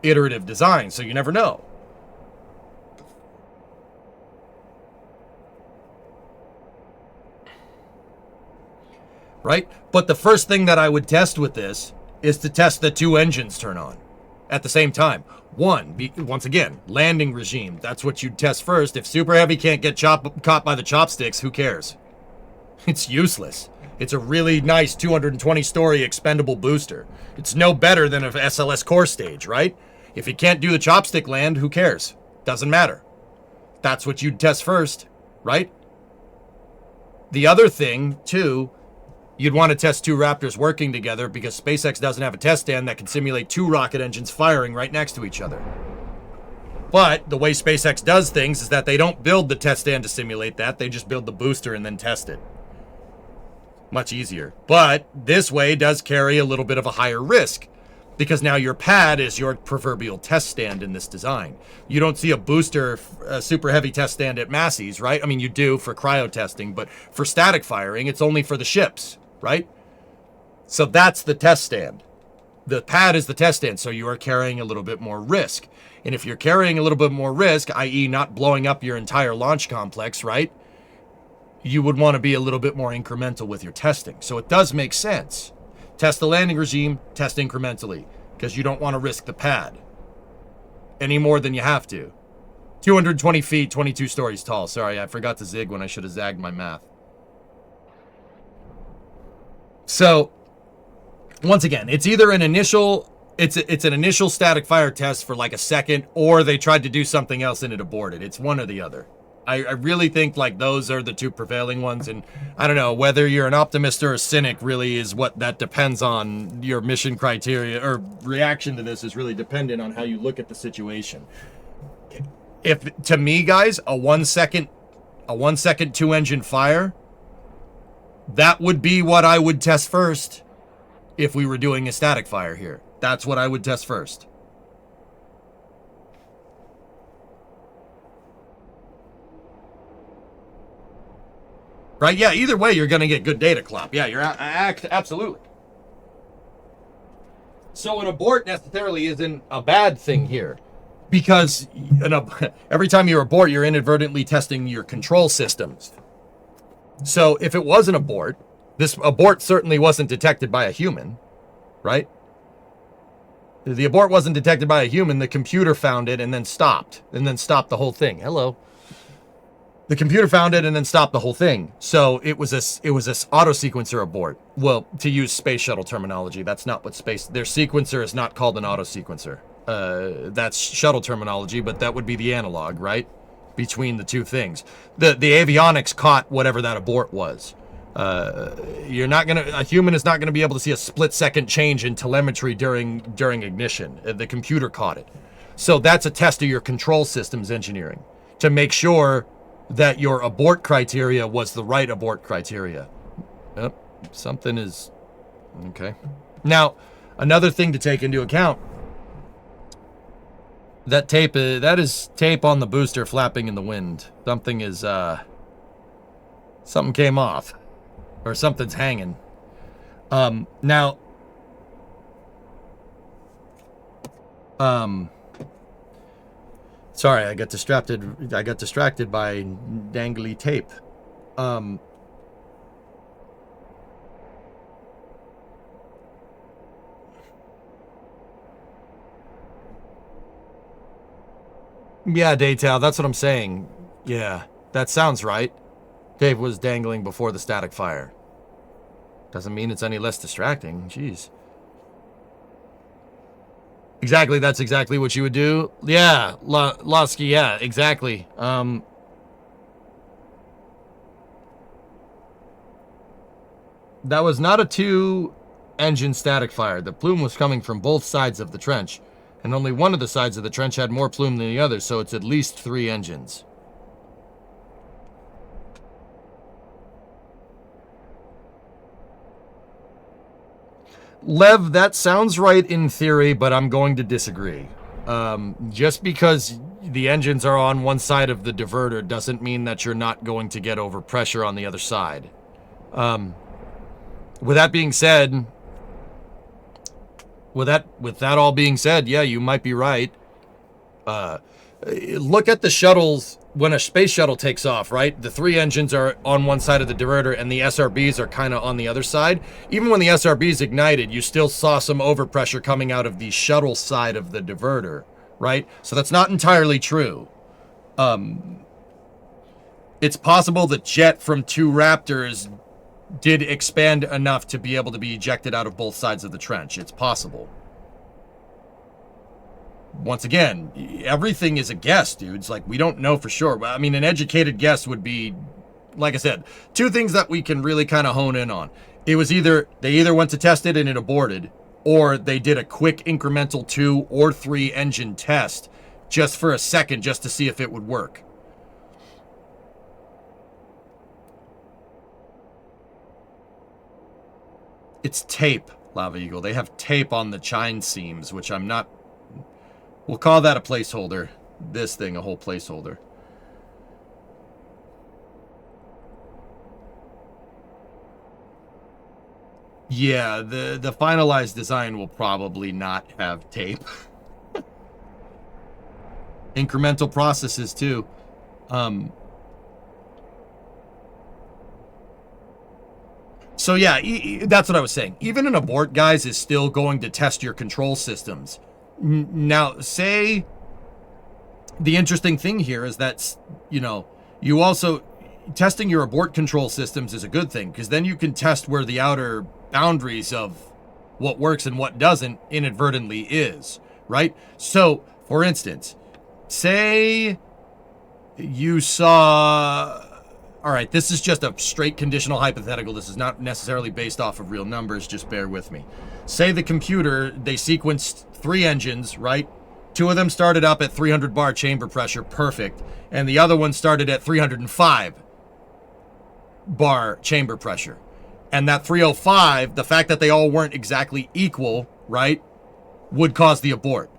iterative design, so you never know. Right? But the first thing that I would test with this is to test the 2 engines turn on at the same time. Once again, landing regime. That's what you'd test first. If Super Heavy can't get caught by the chopsticks, who cares? It's useless. It's a really nice 220-story expendable booster. It's no better than an SLS core stage, right? If it can't do the chopstick land, who cares? Doesn't matter. That's what you'd test first, right? The other thing, too, you'd want to test two Raptors working together because SpaceX doesn't have a test stand that can simulate two rocket engines firing right next to each other. But the way SpaceX does things is that they don't build the test stand to simulate that. They just build the booster and then test it. Much easier. But this way does carry a little bit of a higher risk because now your pad is your proverbial test stand in this design. You don't see a booster, a super heavy test stand at Massey's, right? I mean, you do for cryo testing, but for static firing, it's only for the ships, right? So that's the test stand. The pad is the test stand, so you are carrying a little bit more risk. And if you're carrying a little bit more risk, i.e. not blowing up your entire launch complex, right? You would want to be a little bit more incremental with your testing. So it does make sense. Test the landing regime, test incrementally, because you don't want to risk the pad any more than you have to. 220 feet, 22 stories tall. Sorry, I forgot to zig when I should have zagged my math. So, once again, it's either an initial... It's an initial static fire test for like a second, or they tried to do something else and it aborted. It's one or the other. I really think like those are the two prevailing ones, and I don't know whether you're an optimist or a cynic. Really, is what that depends on. Your mission criteria or reaction to this is really dependent on how you look at the situation. If to me, guys, a 1 second 2-engine fire, that would be what I would test first if we were doing a static fire here. That's what I would test first. Right? Yeah, either way, you're going to get good data, Klopp. Yeah, you're absolutely. So an abort necessarily isn't a bad thing here. Because every time you abort, you're inadvertently testing your control systems. So if it was an abort, this abort certainly wasn't detected by a human, right? The abort wasn't detected by a human. The computer found it and then stopped the whole thing. Hello. The computer found it and then stopped the whole thing. So it was this auto sequencer abort. Well, to use space shuttle terminology, that's not what their sequencer is not called an auto sequencer. That's shuttle terminology, but that would be the analog, right? Between the two things. The avionics caught whatever that abort was. A human is not gonna be able to see a split-second change in telemetry during ignition. The computer caught it. So that's a test of your control systems engineering to make sure that your abort criteria was the right abort criteria. Yep, something is okay. Now, another thing to take into account. That is tape on the booster flapping in the wind. Something came off. Or something's hanging. Now, sorry, I got distracted by dangly tape. Yeah, Daytal, that's what I'm saying. Yeah, that sounds right. Dave was dangling before the static fire. Doesn't mean it's any less distracting. Jeez. Exactly, that's exactly what you would do. Yeah, Losky, yeah, exactly. That was not a 2-engine static fire. The plume was coming from both sides of the trench, and only one of the sides of the trench had more plume than the other, so it's at least 3 engines. Lev, that sounds right in theory, but I'm going to disagree. Just because the engines are on one side of the diverter doesn't mean that you're not going to get overpressure on the other side. With that being said, with that all being said, yeah, you might be right. Look at the shuttles. When a space shuttle takes off, right? The 3 engines are on one side of the diverter and the SRBs are kind of on the other side. Even when the SRBs ignited, you still saw some overpressure coming out of the shuttle side of the diverter, right? So that's not entirely true. It's possible the jet from 2 Raptors did expand enough to be able to be ejected out of both sides of the trench. It's possible. once again, everything is a guess, dudes. Like, we don't know for sure. I mean, an educated guess would be, like I said, two things that we can really kind of hone in on. It was either they either went to test it and it aborted, or they did a quick incremental 2 or 3 engine test just for a second, just to see if it would work. It's tape, Lava Eagle. They have tape on the chine seams, which I'm not... We'll call that a placeholder. This thing, a whole placeholder. Yeah, the finalized design will probably not have tape. Incremental processes, too. So yeah, that's what I was saying. Even an abort, guys, is still going to test your control systems. Now, say the interesting thing here is that, you know, you also testing your abort control systems is a good thing, because then you can test where the outer boundaries of what works and what doesn't inadvertently is, right? So, for instance, say you saw... All right, this is just a straight conditional hypothetical. This is not necessarily based off of real numbers. Just bear with me. Say the computer, they sequenced 3 engines, right? 2 of them started up at 300 bar chamber pressure, perfect. And the other one started at 305 bar chamber pressure. And that 305, the fact that they all weren't exactly equal, right, would cause the abort.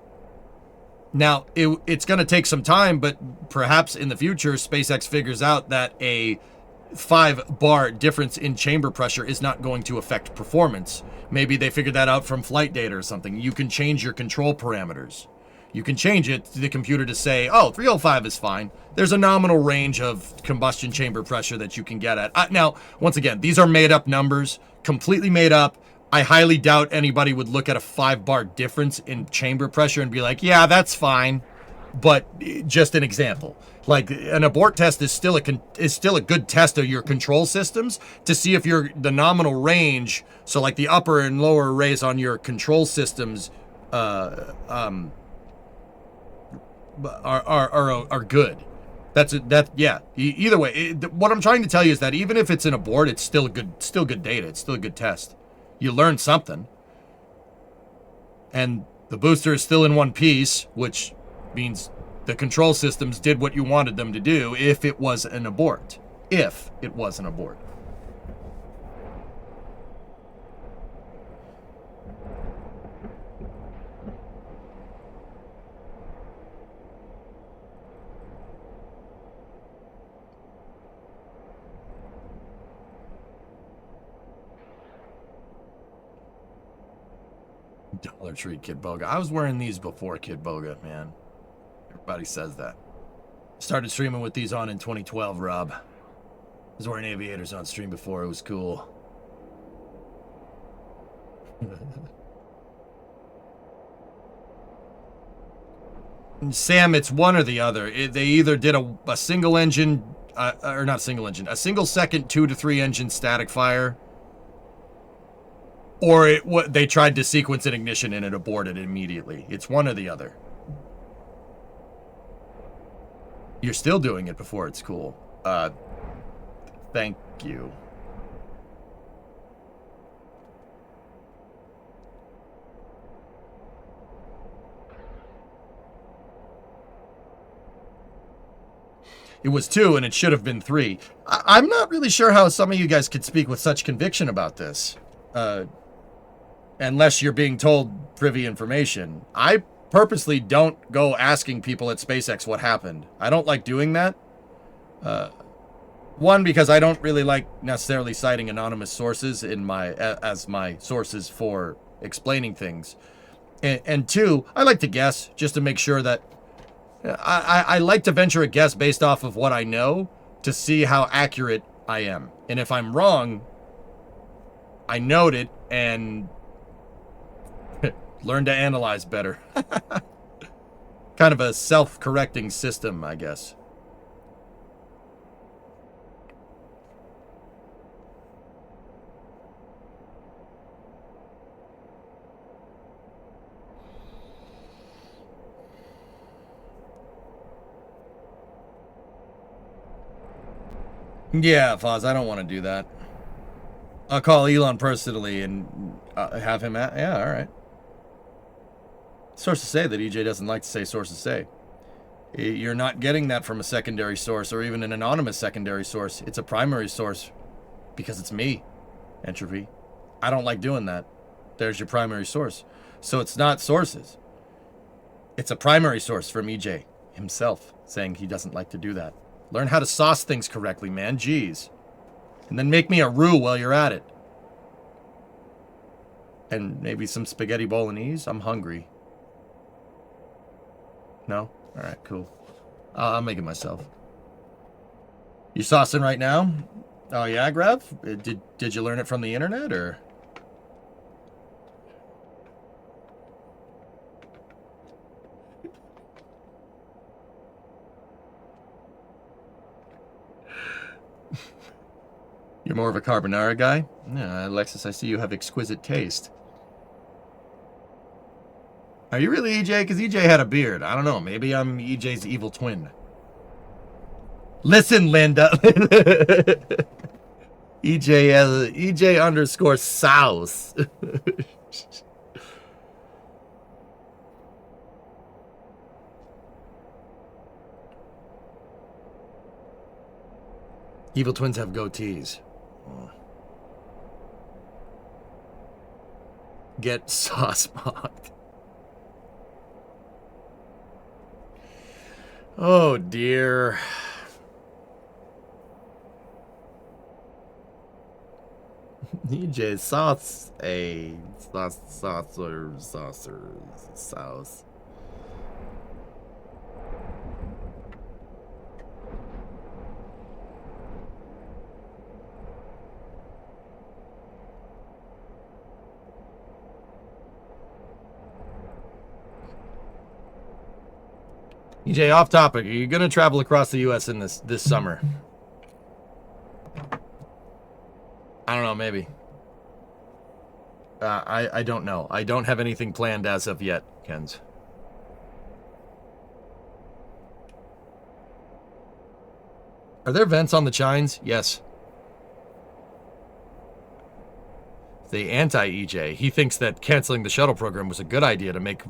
Now, it's going to take some time, but perhaps in the future, SpaceX figures out that a 5-bar difference in chamber pressure is not going to affect performance. Maybe they figured that out from flight data or something. You can change your control parameters. You can change it to the computer to say, oh, 305 is fine. There's a nominal range of combustion chamber pressure that you can get at. Now, once again, these are made-up numbers, completely made up. I highly doubt anybody would look at a 5-bar difference in chamber pressure and be like, yeah, that's fine. But just an example. Like, an abort test is still a good test of your control systems to see if the nominal range, so like the upper and lower arrays on your control systems are good. Yeah. Either way, what I'm trying to tell you is that even if it's an abort, it's still good data. It's still a good test. You learned something. And the booster is still in one piece, which means the control systems did what you wanted them to do if it was an abort. If it was an abort. Dollar Tree Kid Boga. I was wearing these before Kid Boga, man. Everybody says that. Started streaming with these on in 2012, Rob. I was wearing aviators on stream before. It was cool. Sam, it's one or the other. They either did a single engine, or not single engine, a single second 2 to 3 engine static fire, or they tried to sequence an ignition and it aborted immediately. It's one or the other. You're still doing it before it's cool. Thank you. It was 2 and it should have been 3. I'm not really sure how some of you guys could speak with such conviction about this. Unless you're being told privy information. I purposely don't go asking people at SpaceX what happened. I don't like doing that. One, because I don't really like necessarily citing anonymous sources as my sources for explaining things. And 2, I like to guess just to make sure that I like to venture a guess based off of what I know to see how accurate I am. And if I'm wrong, I note it and learn to analyze better. Kind of a self-correcting system, I guess. Yeah, Foz, I don't want to do that. I'll call Elon personally and have him. Yeah, all right. Sources say that EJ doesn't like to say sources say. You're not getting that from a secondary source or even an anonymous secondary source. It's a primary source because it's me, Entropy. I don't like doing that. There's your primary source. So it's not sources. It's a primary source from EJ himself saying he doesn't like to do that. Learn how to sauce things correctly, man. Jeez. And then make me a roux while you're at it. And maybe some spaghetti bolognese. I'm hungry. No? All right, cool. I'll make it myself. You saucing right now? Oh yeah, Grav? Did you learn it from the internet or? You're more of a carbonara guy? Yeah, Alexis, I see you have exquisite taste. Are you really EJ? Because EJ had a beard. I don't know. Maybe I'm EJ's evil twin. Listen, Linda. EJ underscore Souse. Evil twins have goatees. Get sauce mocked. Oh dear. EJ sauce a saucer sauce. EJ, off topic. Are you going to travel across the U.S. in this summer? I don't know, maybe. I don't know. I don't have anything planned as of yet, Kens. Are there vents on the chines? Yes. The anti-EJ. He thinks that canceling the shuttle program was a good idea to make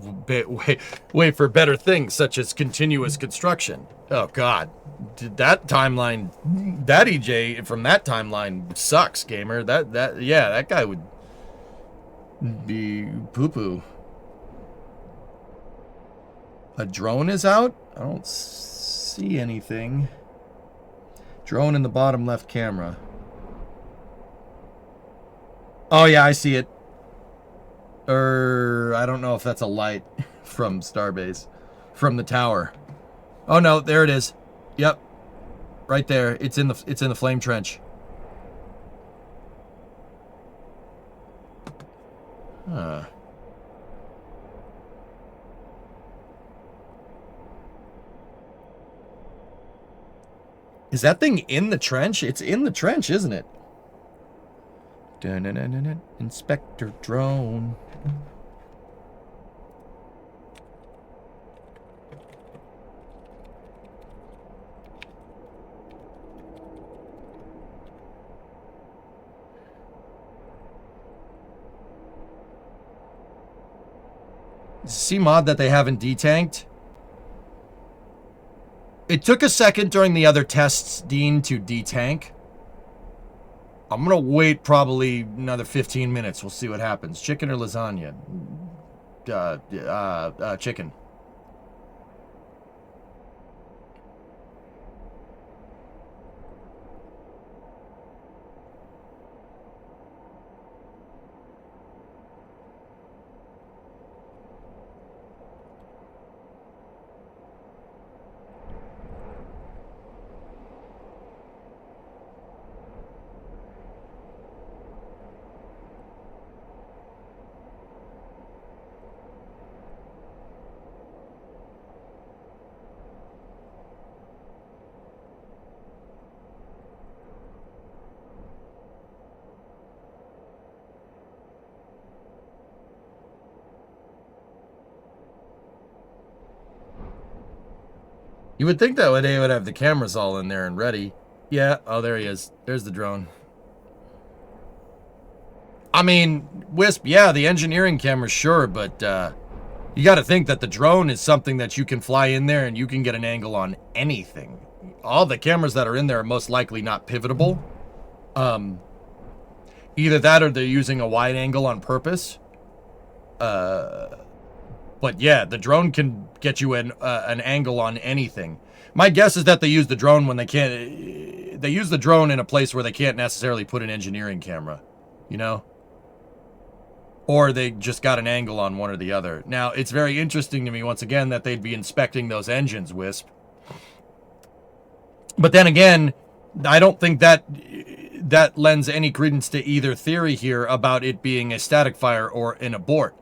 way for better things, such as continuous construction. Oh, God. That timeline, that EJ from that timeline sucks, gamer. Yeah, that guy would be poo-poo. A drone is out? I don't see anything. Drone in the bottom left camera. Oh, yeah, I see it. I don't know if that's a light from Starbase. From the tower. Oh, no, there it is. Yep. Right there. It's in the flame trench. Huh. Is that thing in the trench? It's in the trench, isn't it? Dun-dun-dun-dun-dun. Inspector drone. C-mod that they haven't detanked. It took a second during the other tests, Dean, to detank. I'm going to wait probably another 15 minutes. We'll see what happens. Chicken or lasagna? Chicken. You would think that they would have the cameras all in there and ready. Yeah. Oh, there he is. There's the drone. I mean, Wisp, yeah, the engineering camera, sure, but you got to think that the drone is something that you can fly in there and you can get an angle on anything. All the cameras that are in there are most likely not pivotable. Either that or they're using a wide angle on purpose. But yeah, the drone can get you an angle on anything. My guess is that they use the drone when they can't. They use the drone in a place where they can't necessarily put an engineering camera, you know? Or they just got an angle on one or the other. Now, it's very interesting to me, once again, that they'd be inspecting those engines, Wisp. But then again, I don't think that lends any credence to either theory here about it being a static fire or an abort.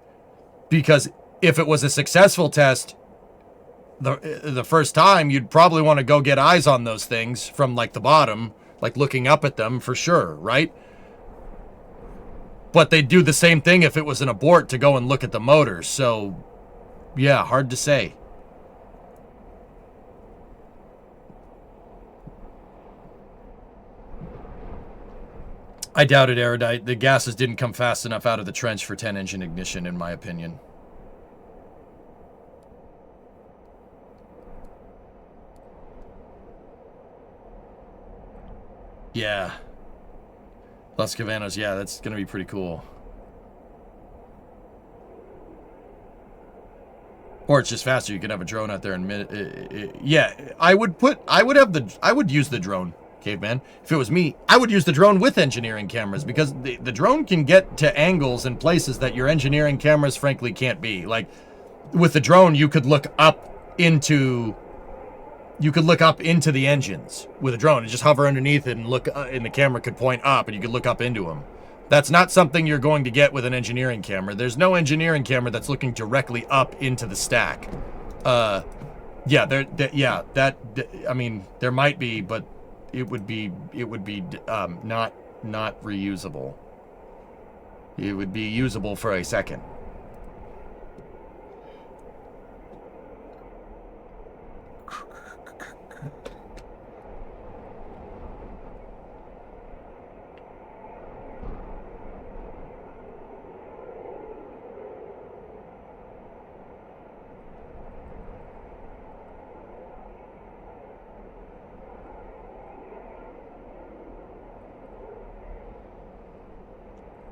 Because if it was a successful test the first time, you'd probably want to go get eyes on those things from, like, the bottom, like looking up at them for sure, right? But they'd do the same thing if it was an abort to go and look at the motors. So, yeah, hard to say. I doubt it, Erudite. The gases didn't come fast enough out of the trench for 10 engine ignition, in my opinion. Yeah. Los Cavanos, yeah, that's going to be pretty cool. Or it's just faster. You can have a drone out there and yeah, I would use the drone, Caveman. If it was me, I would use the drone with engineering cameras, because the drone can get to angles and places that your engineering cameras frankly can't be. Like, with the drone, you could look up into the engines with a drone and just hover underneath it and look, and the camera could point up and you could look up into them. That's not something you're going to get with an engineering camera. There's no engineering camera that's looking directly up into the stack. I mean, there might be, but it would be not reusable. It would be usable for a second.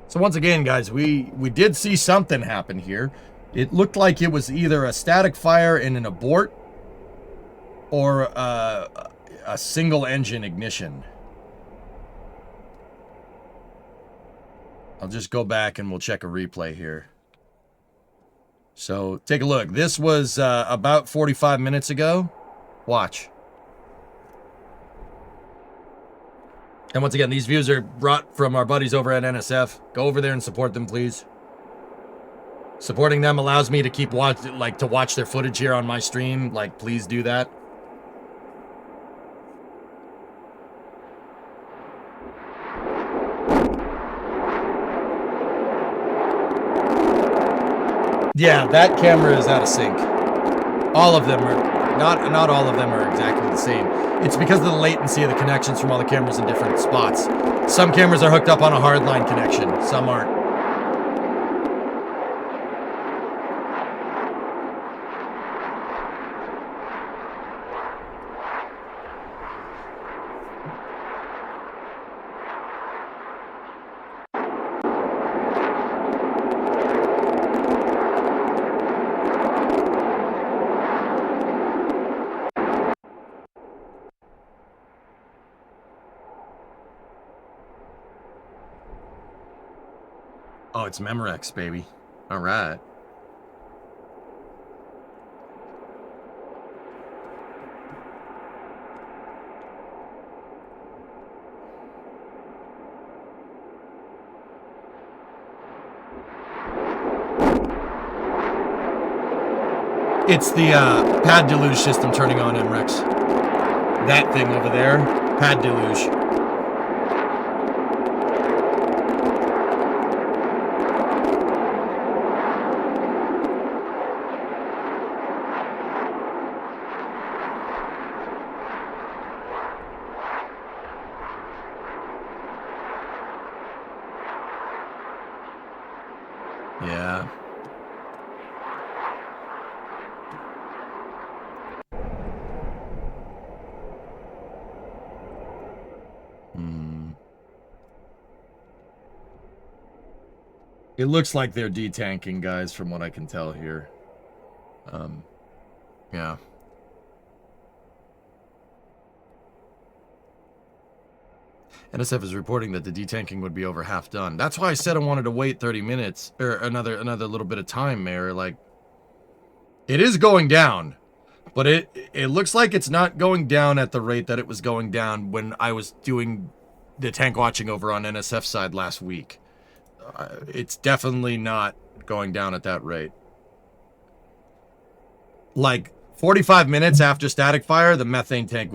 So once again, guys, we did see something happen here. It looked like it was either a static fire in an abort or a single engine ignition. I'll just go back and we'll check a replay here. So take a look. This was about 45 minutes ago. Watch. And once again, these views are brought from our buddies over at NSF. Go over there and support them, please. Supporting them allows me to keep watch their footage here on my stream. Like, please do that. Yeah, that camera is out of sync. All of them are not all of them are exactly the same. It's because of the latency of the connections from all the cameras in different spots. Some cameras are hooked up on a hardline connection, some aren't. Oh, it's Memorex, baby. All right. It's the pad deluge system turning on, MREX. That thing over there, pad deluge. It looks like they're detanking, guys, from what I can tell here. Yeah. NSF is reporting that the detanking would be over half done. That's why I said I wanted to wait 30 minutes, or another little bit of time, Mayor. Like, it is going down, but it looks like it's not going down at the rate that it was going down when I was doing the tank watching over on NSF side last week. It's definitely not going down at that rate. Like, 45 minutes after static fire, the methane tank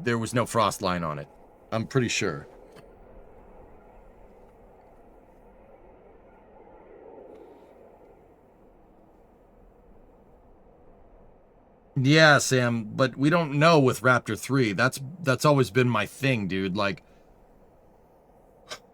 there was no frost line on it. I'm pretty sure. Yeah, Sam, but we don't know with Raptor 3. That's always been my thing, dude. Like,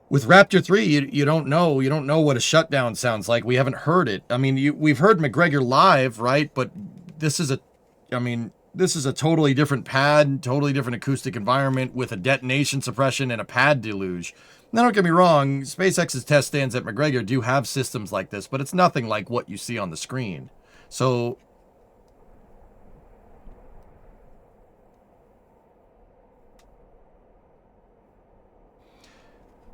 with Raptor 3, you don't know. You don't know what a shutdown sounds like. We haven't heard it. I mean, we've heard McGregor live, right? But this is a totally different pad, totally different acoustic environment with a detonation suppression and a pad deluge. Now, don't get me wrong, SpaceX's test stands at McGregor do have systems like this, but it's nothing like what you see on the screen. So,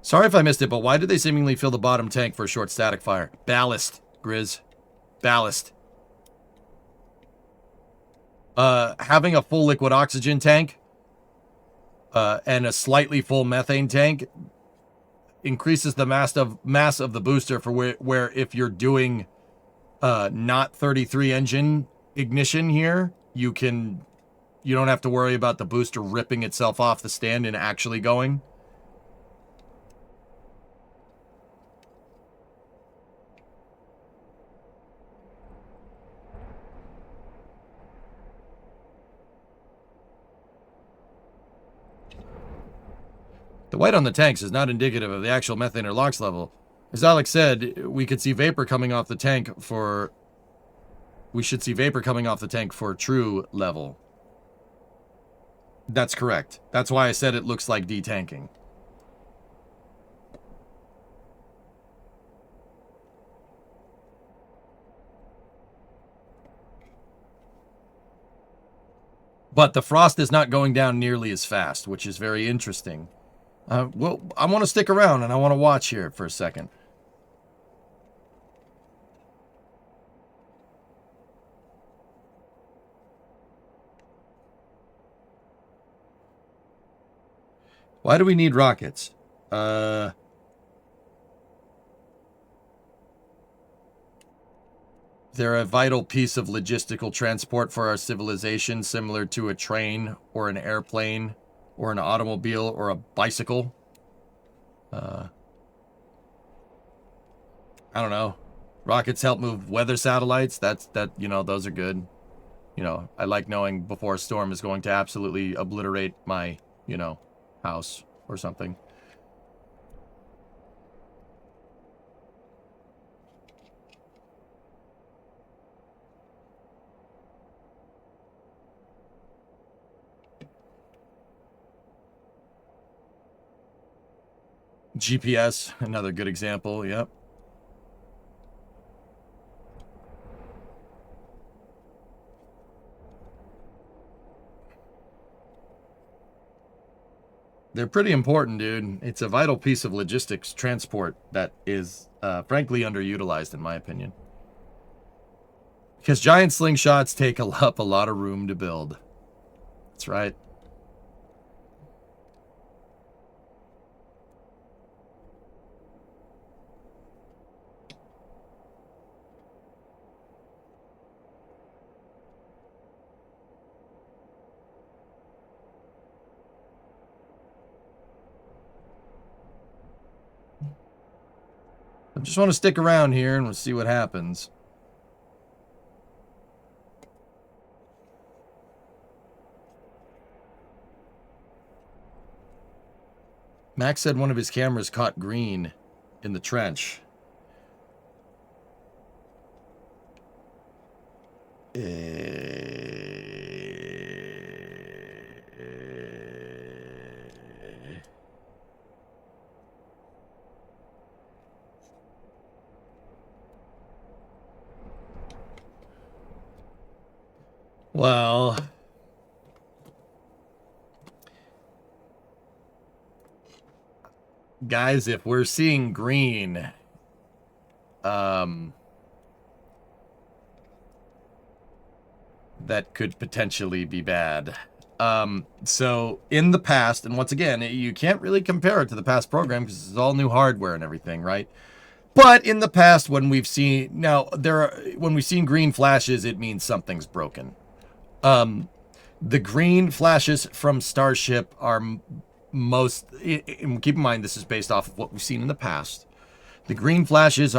sorry if I missed it, but why did they seemingly fill the bottom tank for a short static fire? Ballast, Grizz. Ballast. Having a full liquid oxygen tank and a slightly full methane tank increases the mass of the booster for where if you're doing not 33 engine ignition here, you don't have to worry about the booster ripping itself off the stand and actually going. The white on the tanks is not indicative of the actual methane or LOX level. As Alex said, we should see vapor coming off the tank for true level. That's correct. That's why I said it looks like detanking. But the frost is not going down nearly as fast, which is very interesting. Well, I want to stick around and I want to watch here for a second. Why do we need rockets? They're a vital piece of logistical transport for our civilization, similar to a train or an airplane or an automobile or a bicycle. I don't know. Rockets help move weather satellites. Those are good. I like knowing before a storm is going to absolutely obliterate my, house or something. GPS, another good example, yep. They're pretty important, dude. It's a vital piece of logistics transport that is, frankly, underutilized, in my opinion. Because giant slingshots take up a lot of room to build. That's right. I just want to stick around here and we'll see what happens. Max said one of his cameras caught green in the trench. Well, guys, if we're seeing green, that could potentially be bad. So in the past, and once again, you can't really compare it to the past program because it's all new hardware and everything, right? But in the past, when we've seen when we've seen green flashes, it means something's broken. The green flashes from Starship are most. Keep in mind, this is based off of what we've seen in the past. The green flashes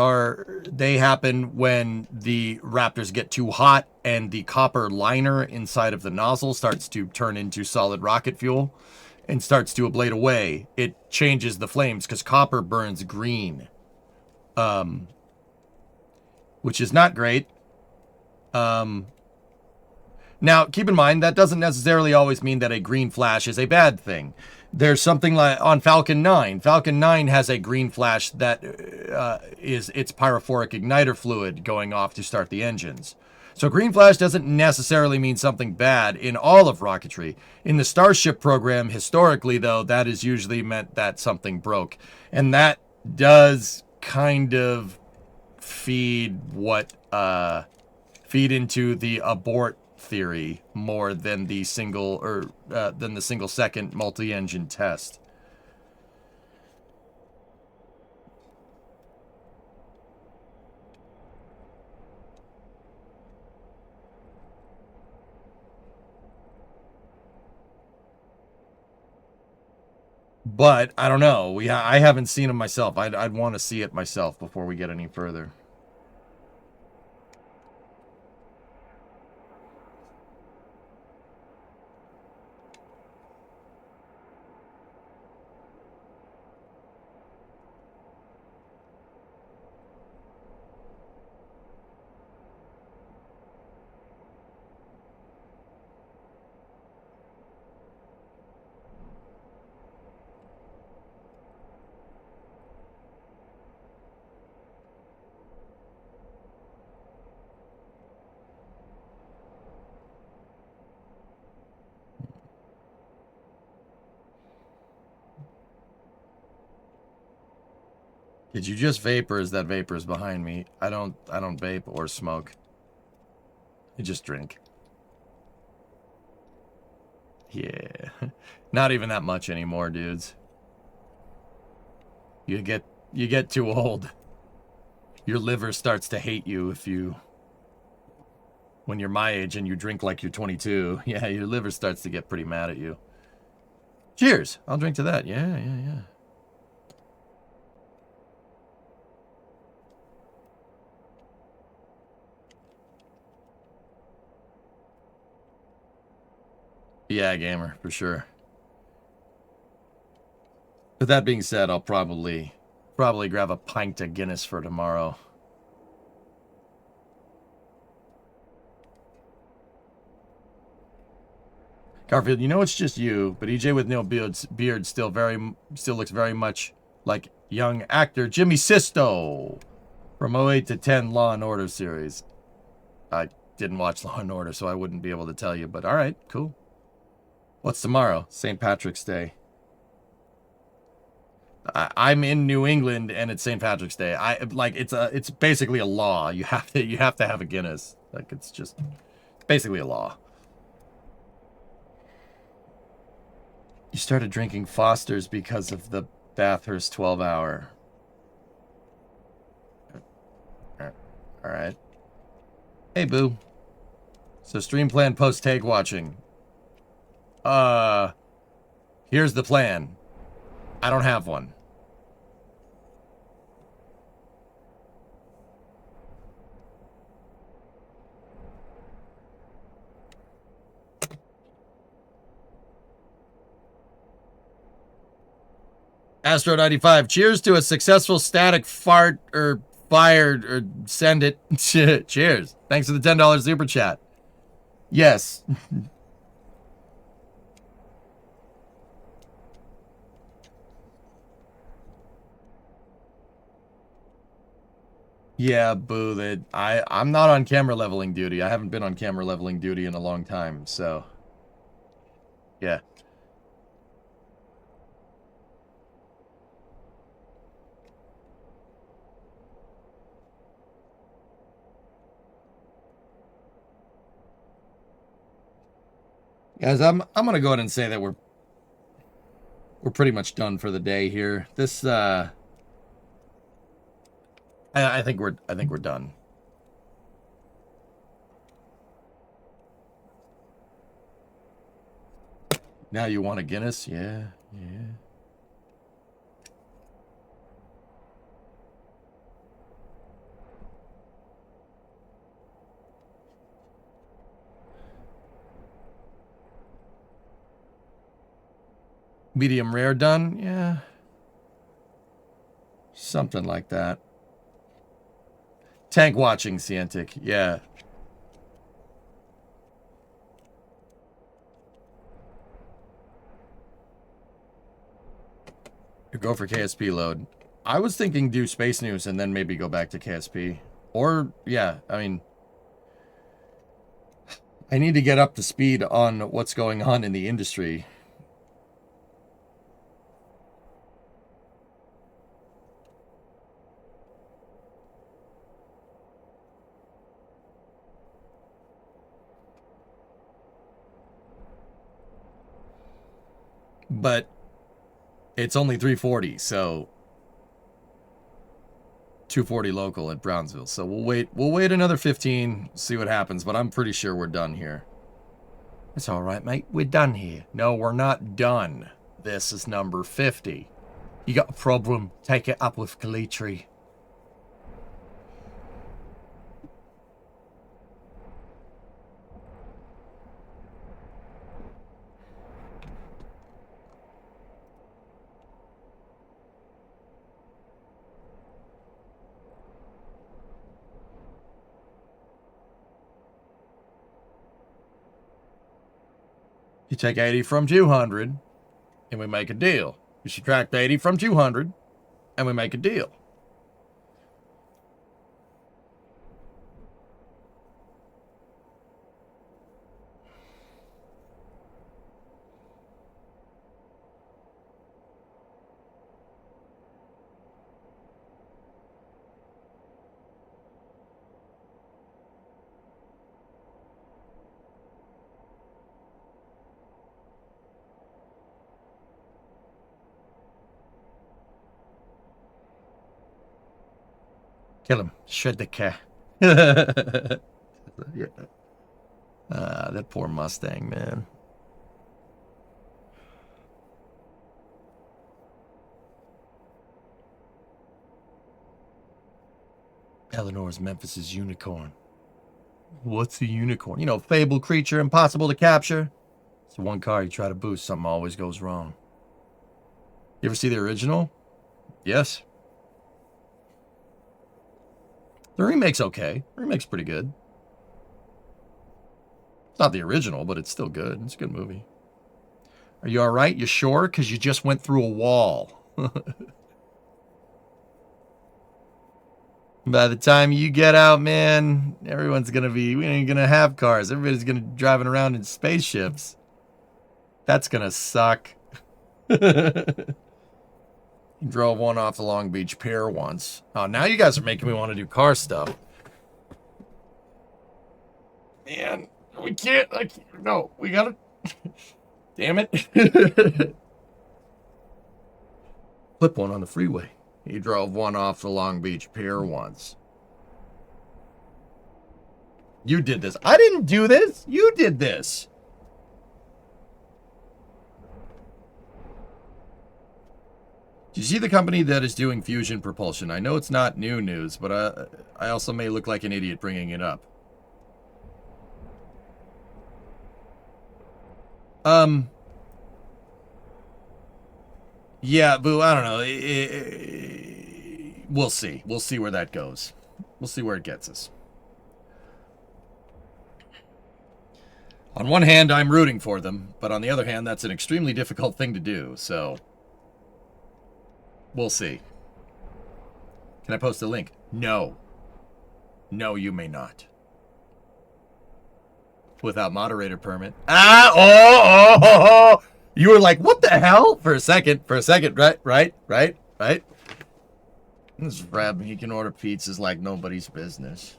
they happen when the Raptors get too hot and the copper liner inside of the nozzle starts to turn into solid rocket fuel and starts to ablate away. It changes the flames because copper burns green, which is not great. Now, keep in mind, that doesn't necessarily always mean that a green flash is a bad thing. There's something like on Falcon 9. Falcon 9 has a green flash that is its pyrophoric igniter fluid going off to start the engines. So green flash doesn't necessarily mean something bad in all of rocketry. In the Starship program, historically, though, that has usually meant that something broke. And that does kind of feed into the abort theory more than the single second multi-engine test. But I don't know. I haven't seen it myself. I'd want to see it myself before we get any further. Did you just vape, or is that vapors behind me? I don't vape or smoke. I just drink. Yeah. Not even that much anymore, dudes. You get too old. Your liver starts to hate you when you're my age and you drink like you're 22. Yeah, your liver starts to get pretty mad at you. Cheers. I'll drink to that. Yeah. Yeah, gamer, for sure. With that being said, I'll probably grab a pint of Guinness for tomorrow. Garfield, you know it's just you, but EJ with no beard still looks very much like young actor Jimmy Sisto from 08 to 10 Law and Order series. I didn't watch Law and Order, so I wouldn't be able to tell you, but all right, cool. What's tomorrow? St. Patrick's Day. I'm in New England and it's St. Patrick's Day. It's basically a law. You have to have a Guinness. Like it's basically a law. You started drinking Foster's because of the Bathurst 12-hour. All right. Hey, boo. So stream plan post take watching. Here's the plan. I don't have one. Astro95, cheers to a successful static fart or fired or send it. Cheers. Thanks for the $10 super chat. Yes. Yeah, boo, that I'm not on camera leveling duty. I haven't been on camera leveling duty in a long time, so yeah. Guys, I'm gonna go ahead and say that we're pretty much done for the day here. This I think we're done. Now you want a Guinness? Yeah, yeah. Medium rare done? Yeah. Something like that. Tank watching, Cientic. Yeah. Go for KSP load. I was thinking do Space News and then maybe go back to KSP. Or, yeah, I mean, I need to get up to speed on what's going on in the industry. But it's only 340, so 240 local at Brownsville. So we'll wait another 15, see what happens, but I'm pretty sure we're done here. It's all right, mate. We're done here. No, we're not done. This is number 50. You got a problem, take it up with Kalitri. You take 80 from 200, and we make a deal. You subtract 80 from 200, and we make a deal. Kill him. Shred the cat. Yeah. That poor Mustang, man. Eleanor's Memphis's unicorn. What's a unicorn? You know, fabled creature, impossible to capture. It's the one car you try to boost, something always goes wrong. You ever see the original? Yes. The remake's okay. The remake's pretty good. It's not the original, but it's still good. It's a good movie. Are you all right? You sure? Because you just went through a wall. By the time you get out, man, everyone's going to be, we ain't going to have cars. Everybody's going to be driving around in spaceships. That's going to suck. Drove one off the Long Beach Pier once. Oh, now you guys are making me want to do car stuff. Man, we can't. No, we gotta. Damn it. Flip one on the freeway. He drove one off the Long Beach Pier once. You did this. I didn't do this. You did this. Do you see the company that is doing fusion propulsion? I know it's not new news, but I also may look like an idiot bringing it up. Yeah, boo, I don't know. We'll see. We'll see where that goes. We'll see where it gets us. On one hand, I'm rooting for them, but on the other hand, that's an extremely difficult thing to do, so we'll see. Can I post a link? No. No, you may not. Without moderator permit. Ah, oh. You were like, what the hell? For a second, right. This Reb, he can order pizzas like nobody's business.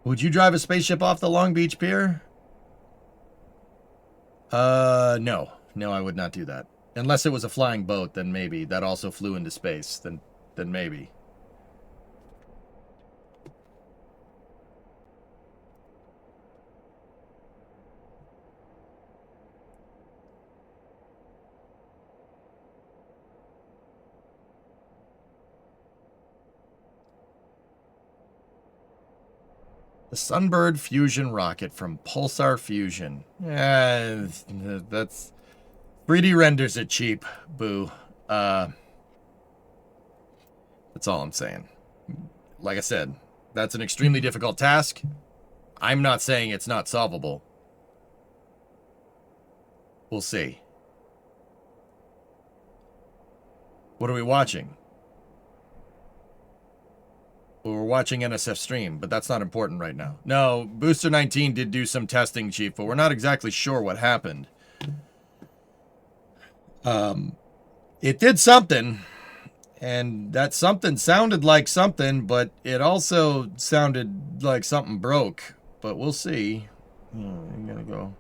Would you drive a spaceship off the Long Beach Pier? No. No, I would not do that. Unless it was a flying boat, then maybe. That also flew into space, then maybe. The Sunbird Fusion rocket from Pulsar Fusion. Yeah, that's... 3D renders are cheap, boo. That's all I'm saying. Like I said, that's an extremely difficult task. I'm not saying it's not solvable. We'll see. What are we watching? Well, we're watching NSF stream, but that's not important right now. No, Booster 19 did do some testing, Chief, but we're not exactly sure what happened. It did something, and that something sounded like something, but it also sounded like something broke. But we'll see. I'm gonna go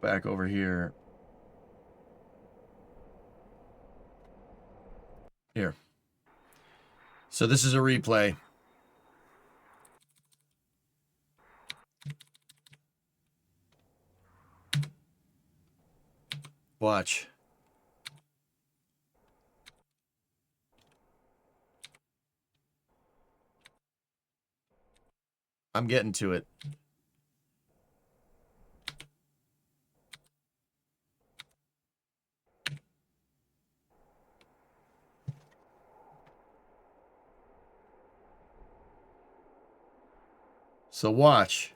back over here. Here. So this is a replay. Watch. I'm getting to it. So watch.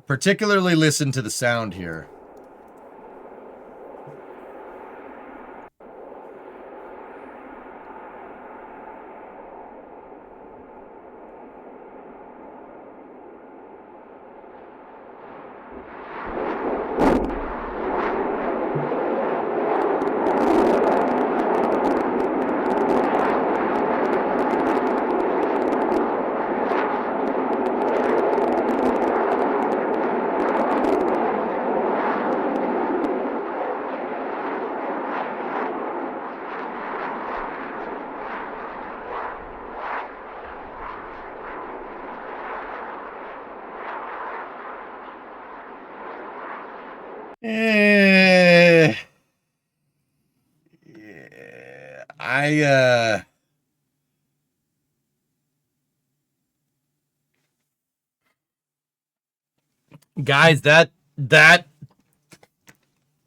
Particularly listen to the sound here. Guys,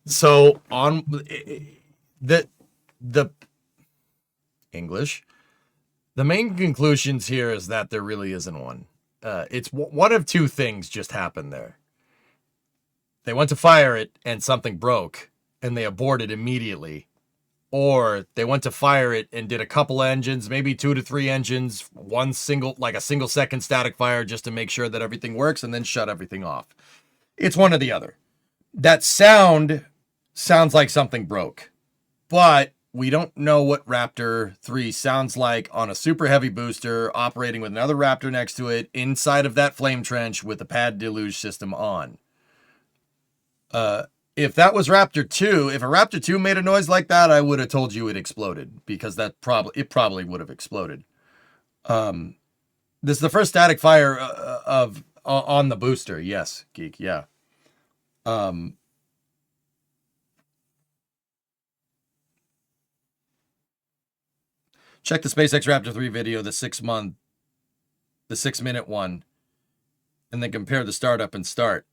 so on the English, the main conclusions here is that there really isn't one. It's one of two things just happened there. They went to fire it and something broke and they aborted immediately. Or they went to fire it and did a couple engines, maybe 2 to 3 engines, like a single second static fire just to make sure that everything works and then shut everything off. It's one or the other. That sounds like something broke, but we don't know what Raptor 3 sounds like on a super heavy booster operating with another Raptor next to it inside of that flame trench with the pad deluge system on. If that was Raptor 2, if a Raptor 2 made a noise like that, I would have told you it exploded because it probably would have exploded. This is the first static fire on the booster. Yes, Geek. Yeah. Check the SpaceX Raptor 3 video, the 6-minute one, and then compare the startup and start.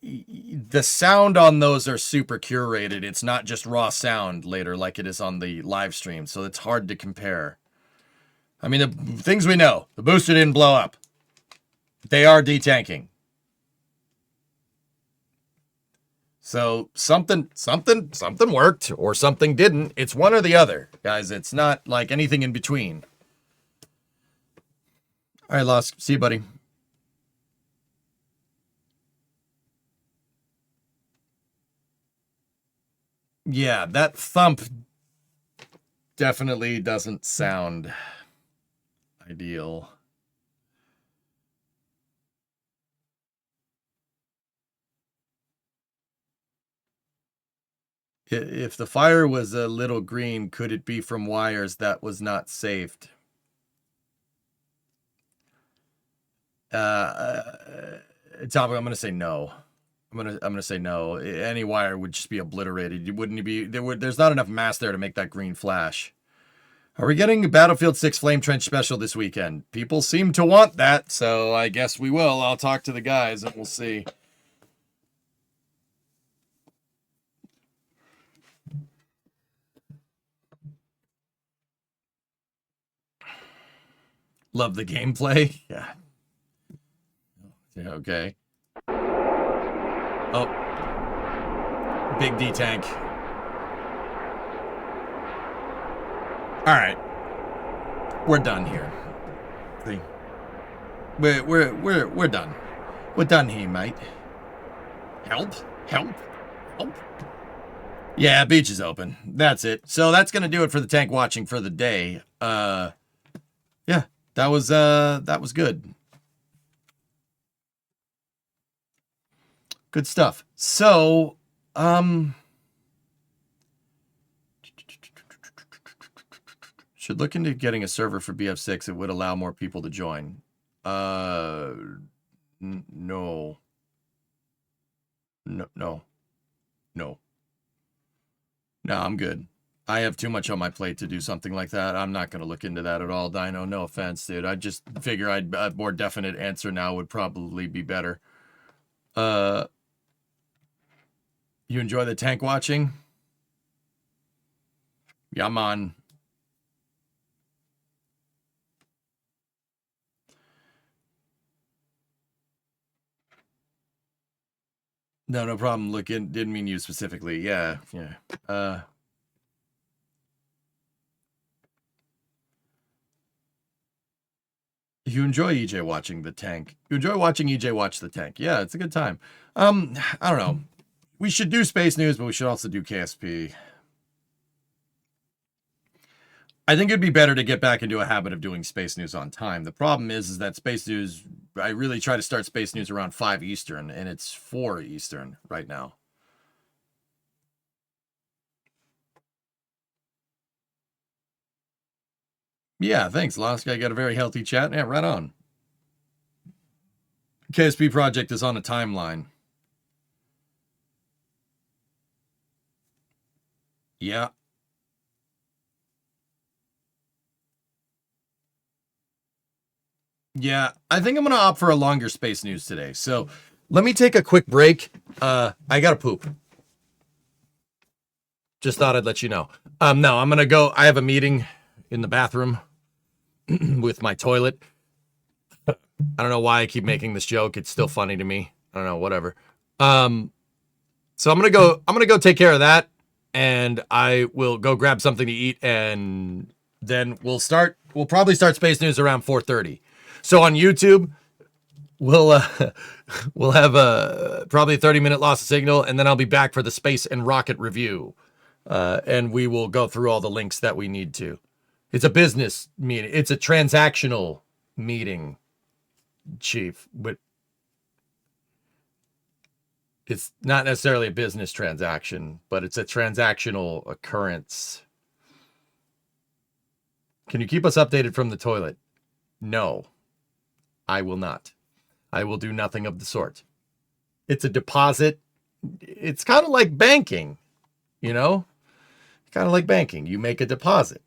The sound on those are super curated. It's not just raw sound later like it is on the live stream, so it's hard to compare. I mean, the things we know. The booster didn't blow up. They are detanking. So something worked or something didn't. It's one or the other, guys. It's not like anything in between. All right, Lost. See you, buddy. Yeah, that thump definitely doesn't sound ideal. If the fire was a little green, could it be from wires that was not saved? Topic, I'm gonna say no. I'm gonna say no. Any wire would just be obliterated. You wouldn't be there's not enough mass there to make that green flash. Are we getting Battlefield 6 Flame Trench Special this weekend? People seem to want that, so I guess we will. I'll talk to the guys and we'll see. Love the gameplay. Yeah. Okay. Oh. Big D tank. All right. We're done here. See? We're done. We're done here, mate. Help? Help? Help? Yeah, beach is open. That's it. So that's gonna do it for the tank watching for the day. Yeah, that was good. Good stuff. So, should look into getting a server for BF6. It would allow more people to join. No. No. No. No. No, I'm good. I have too much on my plate to do something like that. I'm not going to look into that at all, Dino. No offense, dude. I just figure a more definite answer now would probably be better. You enjoy the tank watching? Yeah, man. No problem. Look, it didn't mean you specifically. Yeah. You enjoy EJ watching the tank. You enjoy watching EJ watch the tank. Yeah, it's a good time. I don't know. We should do Space News, but we should also do KSP. I think it'd be better to get back into a habit of doing Space News on time. The problem is that Space News, I really try to start Space News around 5 Eastern, and it's 4 Eastern right now. Yeah, thanks, Lost Guy. Got a very healthy chat. Yeah, right on. KSP project is on a timeline. Yeah. Yeah, I think I'm going to opt for a longer Space News today. So let me take a quick break. I got to poop. Just thought I'd let you know. No, I'm going to go. I have a meeting in the bathroom with my toilet. I don't know why I keep making this joke. It's still funny to me. I don't know, whatever. So I'm going to go take care of that, and I will go grab something to eat, and then we'll probably start Space News around 4:30. So on YouTube, we'll have probably a 30-minute loss of signal, and then I'll be back for the space and rocket review. And we will go through all the links that we need to. It's a business meeting. It's a transactional meeting, Chief. But it's not necessarily a business transaction, but it's a transactional occurrence. Can you keep us updated from the toilet? No, I will not. I will do nothing of the sort. It's a deposit. It's kind of like banking, you know? Kind of like banking. You make a deposit.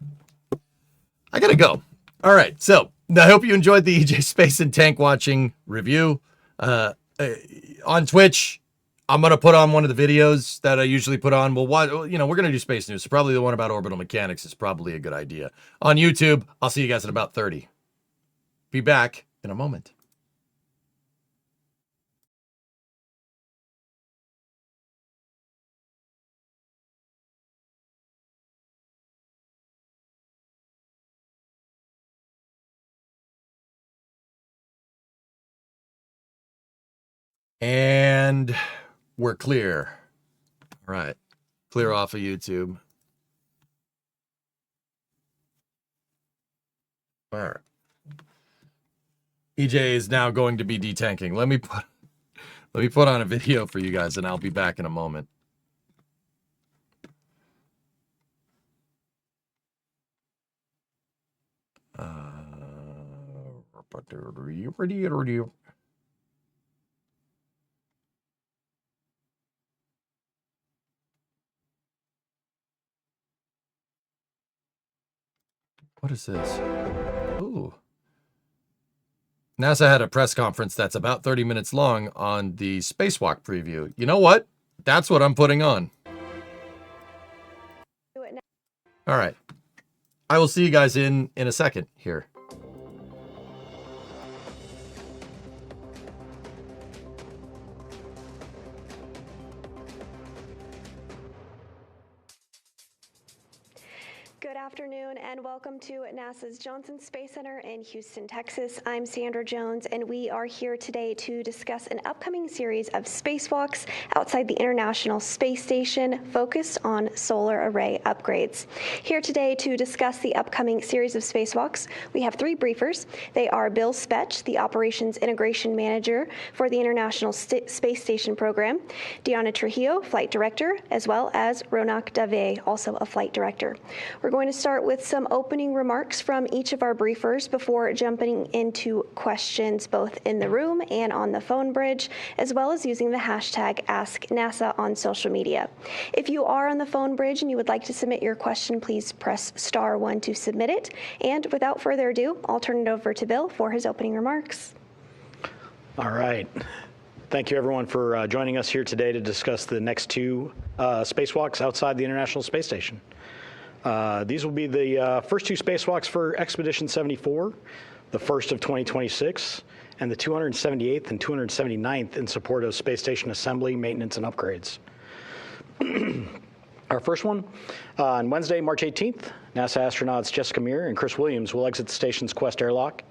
I gotta go. All right. So I hope you enjoyed the EJ Space and Tank watching review. On Twitch, I'm gonna put on one of the videos that I usually put on. We're gonna do Space News. So probably the one about orbital mechanics is probably a good idea. On YouTube, I'll see you guys at about 30. Be back in a moment. And we're clear. All right. Clear off of YouTube. All right. EJ is now going to be detanking. Let me put on a video for you guys, and I'll be back in a moment. What is this? Ooh. NASA had a press conference that's about 30 minutes long on the spacewalk preview. You know what? That's what I'm putting on. All right. I will see you guys in a second here. Good afternoon and welcome to NASA's Johnson Space Center in Houston, Texas. I'm Sandra Jones and we are here today to discuss an upcoming series of spacewalks outside the International Space Station focused on solar array upgrades. Here today to discuss the upcoming series of spacewalks, we have three briefers. They are Bill Spetch, the Operations Integration Manager for the International Space Station Program, Diana Trujillo, Flight Director, as well as Ronak Dave, also a Flight Director. We're going to start with some opening remarks from each of our briefers before jumping into questions both in the room and on the phone bridge, as well as using the hashtag AskNASA on social media. If you are on the phone bridge and you would like to submit your question, please press *1 to submit it. And without further ado, I'll turn it over to Bill for his opening remarks. All right. Thank you, everyone, for joining us here today to discuss the next two spacewalks outside the International Space Station. These will be the first two spacewalks for Expedition 74, the first of 2026, and the 278th and 279th in support of space station assembly, maintenance, and upgrades. Our first one, on Wednesday, March 18th, NASA astronauts Jessica Meir and Chris Williams will exit the station's Quest airlock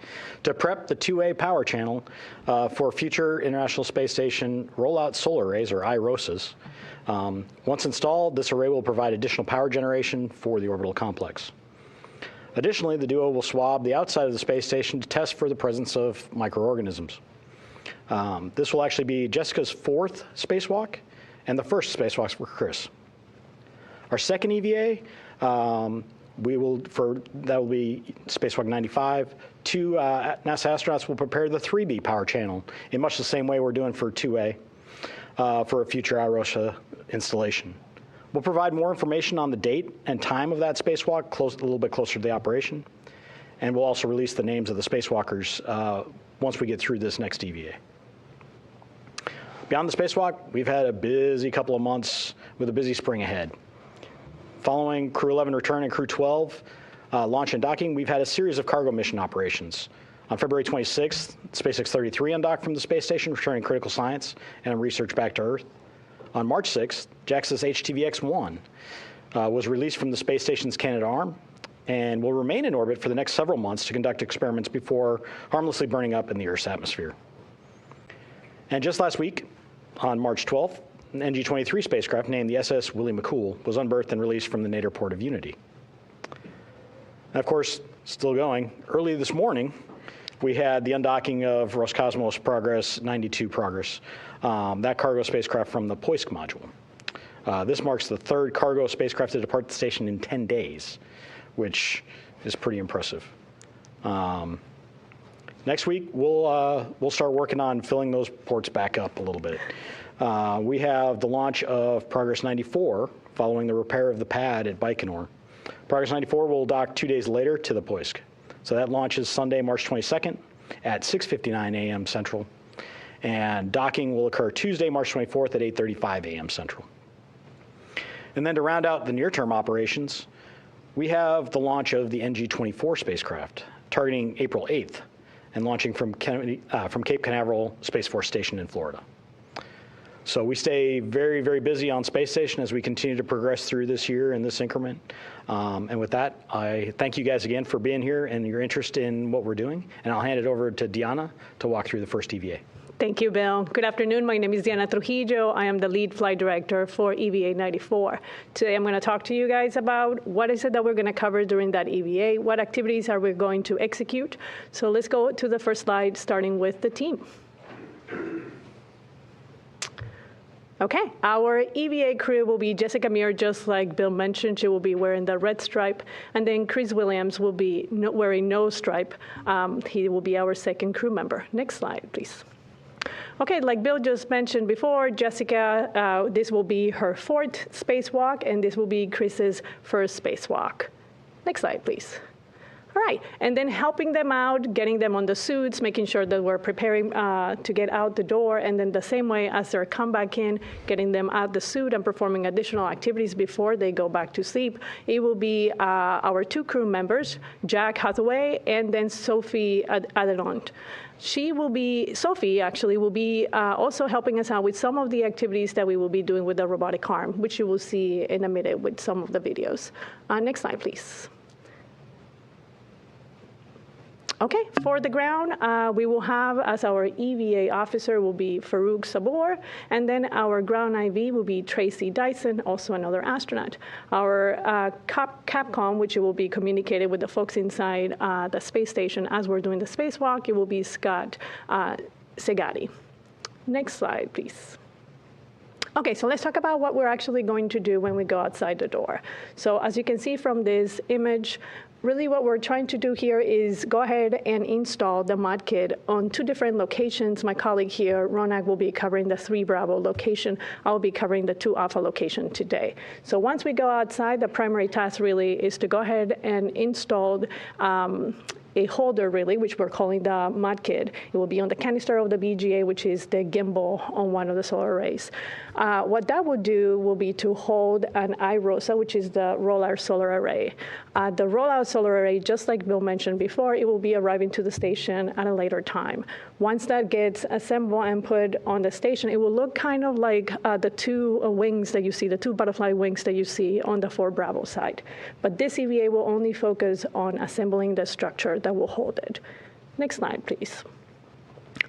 to prep the 2A power channel for future International Space Station rollout solar arrays, or IROSAs. Once installed, this array will provide additional power generation for the orbital complex. Additionally, the duo will swab the outside of the space station to test for the presence of microorganisms. This will actually be Jessica's fourth spacewalk and the first spacewalk for Chris. Our second EVA, that will be Spacewalk 95. Two NASA astronauts will prepare the 3B power channel in much the same way we're doing for 2A for a future IROSA installation. We'll provide more information on the date and time of that spacewalk a little bit closer to the operation, and we'll also release the names of the spacewalkers once we get through this next EVA. Beyond the spacewalk, we've had a busy couple of months with a busy spring ahead. Following Crew 11 return and Crew 12 launch and docking, we've had a series of cargo mission operations. On February 26th, SpaceX 33 undocked from the space station, returning critical science and research back to Earth. On March 6th, JAXA's HTVX-1 was released from the space station's Canadarm and will remain in orbit for the next several months to conduct experiments before harmlessly burning up in the Earth's atmosphere. And just last week, on March 12th, an NG-23 spacecraft named the SS Willie McCool was unberthed and released from the Nadir port of Unity. And of course, still going, early this morning, we had the undocking of Roscosmos Progress 92 Progress, that cargo spacecraft from the Poisk module. This marks the third cargo spacecraft to depart the station in 10 days, which is pretty impressive. Next week, we'll start working on filling those ports back up a little bit. We have the launch of Progress 94 following the repair of the pad at Baikonur. Progress 94 will dock 2 days later to the Poisk. So that launches Sunday, March 22nd at 6:59 a.m. Central. And docking will occur Tuesday, March 24th at 8:35 a.m. Central. And then to round out the near-term operations, we have the launch of the NG-24 spacecraft, targeting April 8th and launching from Cape Canaveral Space Force Station in Florida. So we stay very, very busy on Space Station as we continue to progress through this year in this increment. And with that, I thank you guys again for being here and your interest in what we're doing. And I'll hand it over to Diana to walk through the first EVA. Thank you, Bill. Good afternoon. My name is Diana Trujillo. I am the lead flight director for EVA 94. Today, I'm going to talk to you guys about what is it that we're going to cover during that EVA, what activities are we going to execute. So let's go to the first slide, starting with the team. Okay, our EVA crew will be Jessica Meir, just like Bill mentioned. She will be wearing the red stripe, and then Chris Williams will be wearing no stripe. He will be our second crew member. Next slide, please. Okay, like Bill just mentioned before, Jessica, this will be her fourth spacewalk, and this will be Chris's first spacewalk. Next slide, please. All right, and then helping them out, getting them on the suits, making sure that we're preparing to get out the door, and then the same way as they come back in, getting them out the suit and performing additional activities before they go back to sleep. It will be our two crew members, Jack Hathaway and then Sophie Adelont. Sophie actually will be also helping us out with some of the activities that we will be doing with the robotic arm, which you will see in a minute with some of the videos. Next slide, please. Okay, for the ground, we will have as our EVA officer will be Farouk Sabor, and then our ground IV will be Tracy Dyson, also another astronaut. Our Capcom, which will be communicated with the folks inside the space station as we're doing the spacewalk, it will be Scott Segati. Next slide, please. Okay, so let's talk about what we're actually going to do when we go outside the door. So as you can see from this image, really what we're trying to do here is go ahead and install the mod kit on two different locations. My colleague here, Ronak, will be covering the 3 Bravo location. I'll be covering the 2 Alpha location today. So once we go outside, the primary task really is to go ahead and install a holder, really, which we're calling the mod kit. It will be on the canister of the BGA, which is the gimbal on one of the solar arrays. What that will do will be to hold an iROSA, which is the rollout solar array. The rollout solar array, just like Bill mentioned before, it will be arriving to the station at a later time. Once that gets assembled and put on the station, it will look kind of like the 2 wings that you see, the 2 butterfly wings that you see on the 4 Bravo side. But this EVA will only focus on assembling the structure that will hold it. Next slide, please.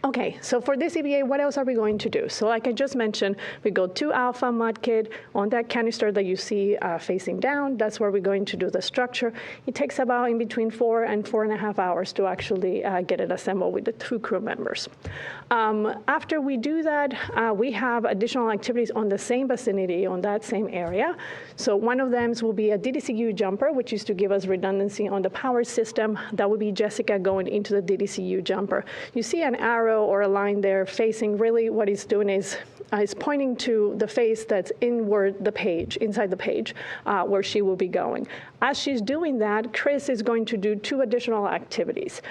Okay, so for this EVA, what else are we going to do? So like I just mentioned, we go to Alpha mod kit on that canister that you see facing down. That's where we're going to do the structure. It takes about in between 4 and 4.5 hours to actually get it assembled with the 2 crew members. After we do that, we have additional activities on the same vicinity, on that same area. So one of them will be a DDCU jumper, which is to give us redundancy on the power system. That would be Jessica going into the DDCU jumper. You see an arrow or a line there facing, really what it's doing is pointing to the face that's inside the page, where she will be going. As she's doing that, Chris is going to do 2 additional activities.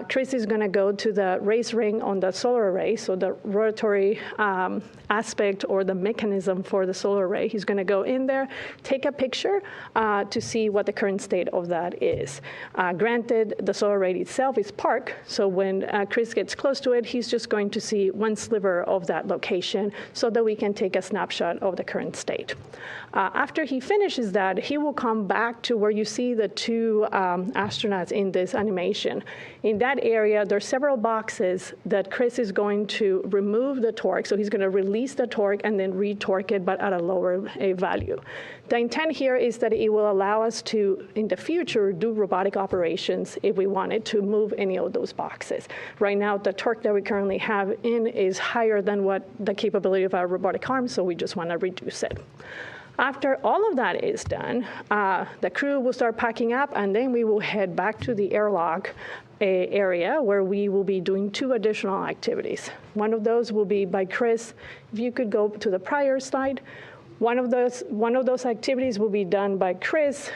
Chris is going to go to the race ring on the solar array, so the rotary aspect or the mechanism for the solar array. He's going to go in there, take a picture to see what the current state of that is. Granted, the solar array itself is parked, so when Chris gets close to it, he's just going to see one sliver of that location so that we can take a snapshot of the current state. After he finishes that, he will come back to where you see the 2 astronauts in this animation. In that area, there are several boxes that Chris is going to remove the torque. So he's going to release the torque and then re-torque it, but at a lower value. The intent here is that it will allow us to, in the future, do robotic operations if we wanted to move any of those boxes. Right now, the torque that we currently have in is higher than what the capability of our robotic arm, so we just want to reduce it. After all of that is done, the crew will start packing up, and then we will head back to the airlock area where we will be doing 2 additional activities. One of those will be by Chris. If you could go to the prior slide. One of those activities will be done by Chris.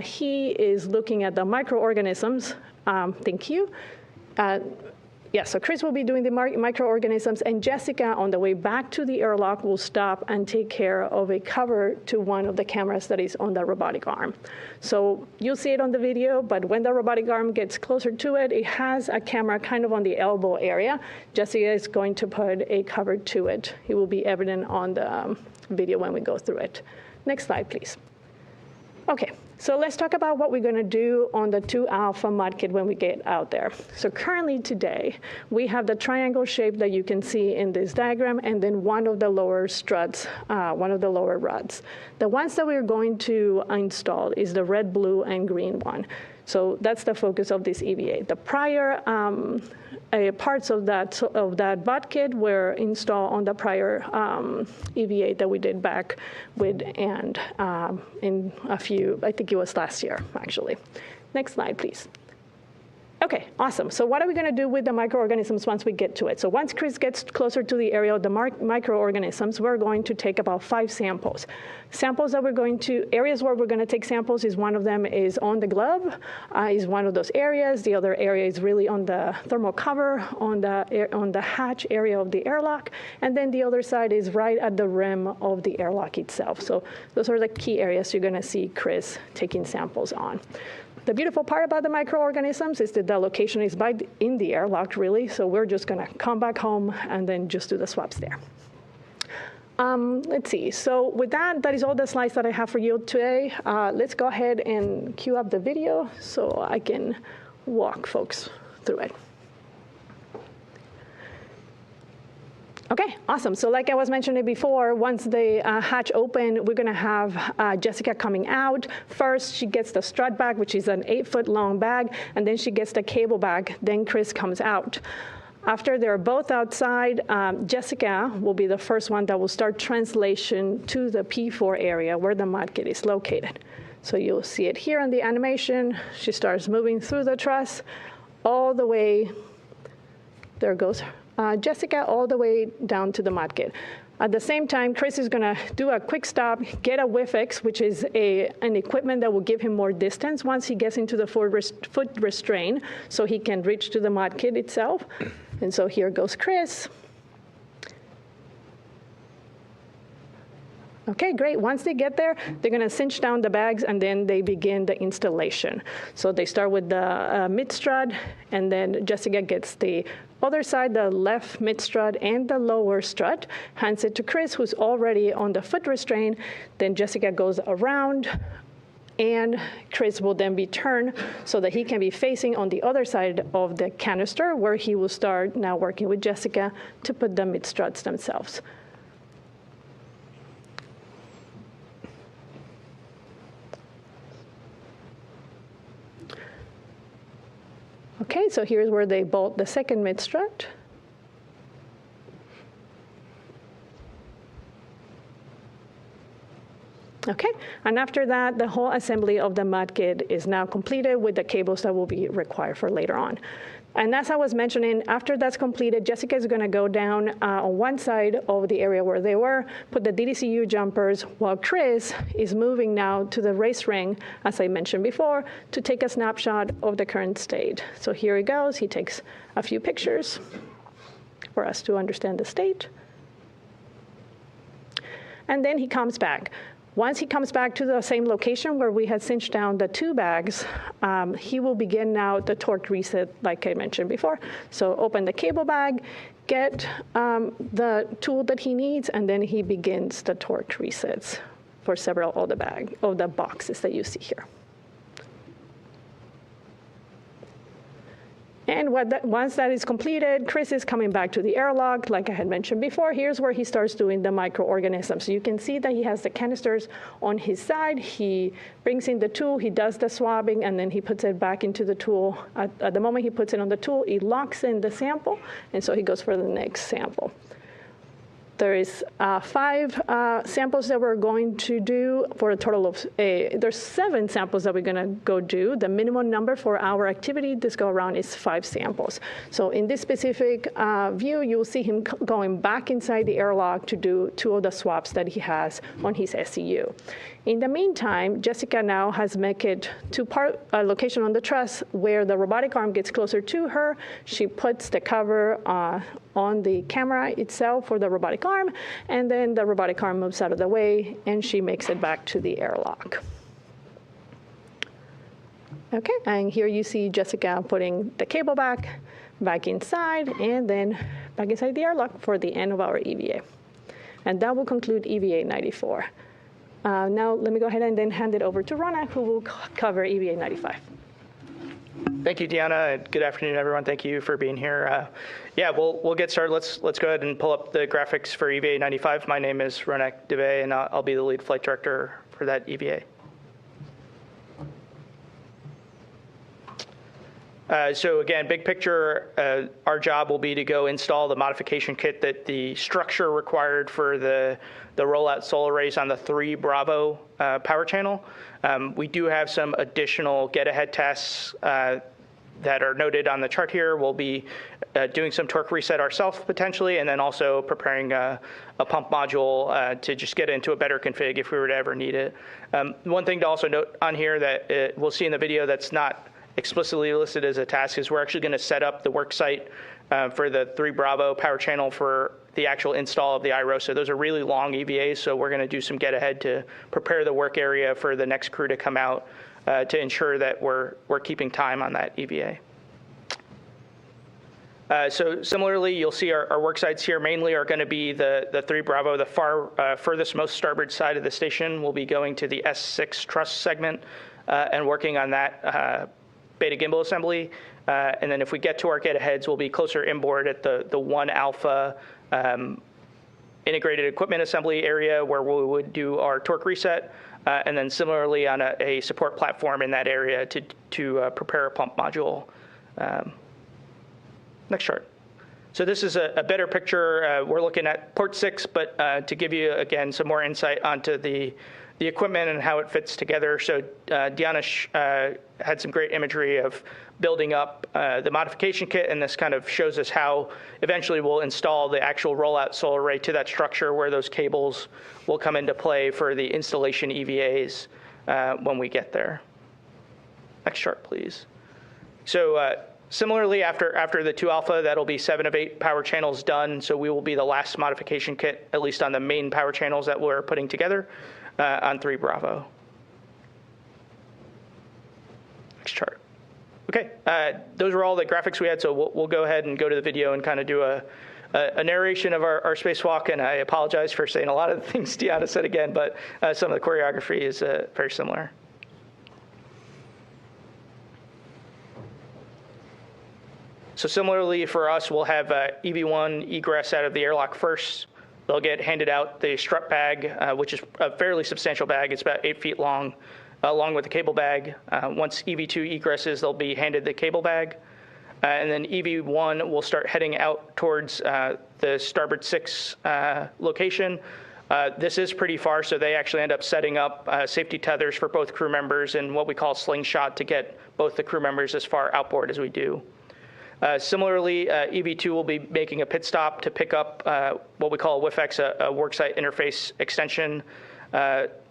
He is looking at the microorganisms. Thank you. So Chris will be doing the microorganisms, and Jessica, on the way back to the airlock, will stop and take care of a cover to one of the cameras that is on the robotic arm. So you'll see it on the video, but when the robotic arm gets closer to it, it has a camera kind of on the elbow area. Jessica is going to put a cover to it. It will be evident on the video when we go through it. Next slide, please. Okay, So let's talk about what we're going to do on the 2 alpha mud kit when we get out there. So currently today, we have the triangle shape that you can see in this diagram, and then one of the lower struts, one of the lower rods. The ones that we're going to install is the red, blue, and green one. So that's the focus of this EVA. The prior parts of that butt kit were installed on the prior EVA that we did back with and in a few, I think it was last year, actually. Next slide, please. Okay, awesome. So what are we going to do with the microorganisms once we get to it? So once Chris gets closer to the area of the microorganisms, we're going to take about 5 samples. Areas where we're going to take samples is one of them is on the glove, is one of those areas. The other area is really on the thermal cover, on the hatch area of the airlock. And then the other side is right at the rim of the airlock itself. So those are the key areas you're going to see Chris taking samples on. The beautiful part about the microorganisms is that the location is in the airlock, really, so we're just going to come back home and then just do the swaps there. Let's see. So with that is all the slides that I have for you today. Let's go ahead and cue up the video so I can walk folks through it. Okay, awesome. So like I was mentioning before, once the hatch open, we're going to have Jessica coming out. First, she gets the strut bag, which is an 8-foot long bag, and then she gets the cable bag. Then Chris comes out. After they're both outside, Jessica will be the first one that will start translation to the P4 area where the mud kit is located. So you'll see it here in the animation. She starts moving through the truss all the way. There goes Jessica all the way down to the mud kit. At the same time, Chris is going to do a quick stop, get a Wifix, which is an equipment that will give him more distance once he gets into the foot restraint, so he can reach to the mud kit itself. And so here goes Chris. Okay, great. Once they get there, they're going to cinch down the bags, and then they begin the installation. So they start with the mid strut, and then Jessica gets the other side, the left mid strut and the lower strut, hands it to Chris, who's already on the foot restraint. Then Jessica goes around, and Chris will then be turned so that he can be facing on the other side of the canister, where he will start now working with Jessica to put the mid struts themselves. Okay, so here's where they bolt the second mid strut. Okay, and after that, the whole assembly of the mud kit is now completed with the cables that will be required for later on. And as I was mentioning, after that's completed, Jessica is going to go down on one side of the area where they were, put the DDCU jumpers, while Chris is moving now to the race ring, as I mentioned before, to take a snapshot of the current state. So here he goes. He takes a few pictures for us to understand the state. And then he comes back. Once he comes back to the same location where we had cinched down the 2 bags, he will begin now the torque reset, like I mentioned before. So open the cable bag, get the tool that he needs, and then he begins the torque resets for several of the boxes that you see here. And once that is completed, Chris is coming back to the airlock. Like I had mentioned before, here's where he starts doing the microorganisms. So you can see that he has the canisters on his side. He brings in the tool, he does the swabbing, and then he puts it back into the tool. At the moment he puts it on the tool, he locks in the sample, and so he goes for the next sample. There is 5 samples that we're going to do for a total of, there's 7 samples that we're going to go do. The minimum number for our activity this go around is 5 samples. So in this specific view, you'll see him going back inside the airlock to do 2 of the swaps that he has on his SCU. In the meantime, Jessica now has made it to a location on the truss where the robotic arm gets closer to her. She puts the cover on the camera itself for the robotic arm, and then the robotic arm moves out of the way, and she makes it back to the airlock. Okay, and here you see Jessica putting the cable back inside, and then back inside the airlock for the end of our EVA. And that will conclude EVA 94. Now let me go ahead and then hand it over to Ronak, who will cover EVA 95. Thank you, Deanna. Good afternoon, everyone. Thank you for being here. Yeah, we'll get started. Let's go ahead and pull up the graphics for EVA 95. My name is Ronak Deve, and I'll be the lead flight director for that EVA. So again, big picture, our job will be to go install the modification kit that the structure required for the rollout solar arrays on the 3 Bravo power channel. We do have some additional get-ahead tests that are noted on the chart here. We'll be doing some torque reset ourselves potentially, and then also preparing a pump module to just get into a better config if we were to ever need it. One thing to also note on here that we'll see in the video that's not explicitly listed as a task is we're actually going to set up the work site for the 3 Bravo power channel for the actual install of the IROSA. Those are really long EVAs, so we're going to do some get ahead to prepare the work area for the next crew to come out to ensure that we're keeping time on that EVA. So similarly, you'll see our work sites here mainly are going to be the 3 Bravo, the furthest most starboard side of the station. We'll be going to the S6 truss segment and working on that beta gimbal assembly. And then if we get to our get-aheads, we'll be closer inboard at the 1 Alpha integrated equipment assembly area where we would do our torque reset. And then similarly on a support platform in that area to prepare a pump module. Next chart. So this is a better picture. We're looking at port 6, but to give you, again, some more insight onto the equipment and how it fits together. So Deanna had some great imagery of building up the modification kit, and this kind of shows us how eventually we'll install the actual rollout solar array to that structure where those cables will come into play for the installation EVAs when we get there. Next chart, please. So similarly, after the 2 Alpha, that'll be 7 of 8 power channels done. So we will be the last modification kit, at least on the main power channels that we're putting together on 3 Bravo. Next chart. Okay, those were all the graphics we had, so we'll go ahead and go to the video and kind of do a narration of our spacewalk, and I apologize for saying a lot of the things Deanna said again, but some of the choreography is very similar. So similarly for us, we'll have EV1 egress out of the airlock first. They'll get handed out the strut bag, which is a fairly substantial bag. It's about 8 feet long, along with the cable bag. Once EV2 egresses, they'll be handed the cable bag. And then EV1 will start heading out towards the starboard 6 location. This is pretty far, so they actually end up setting up safety tethers for both crew members and what we call slingshot to get both the crew members as far outboard as we do. Similarly, EV2 will be making a pit stop to pick up what we call a WIFX, a worksite interface extension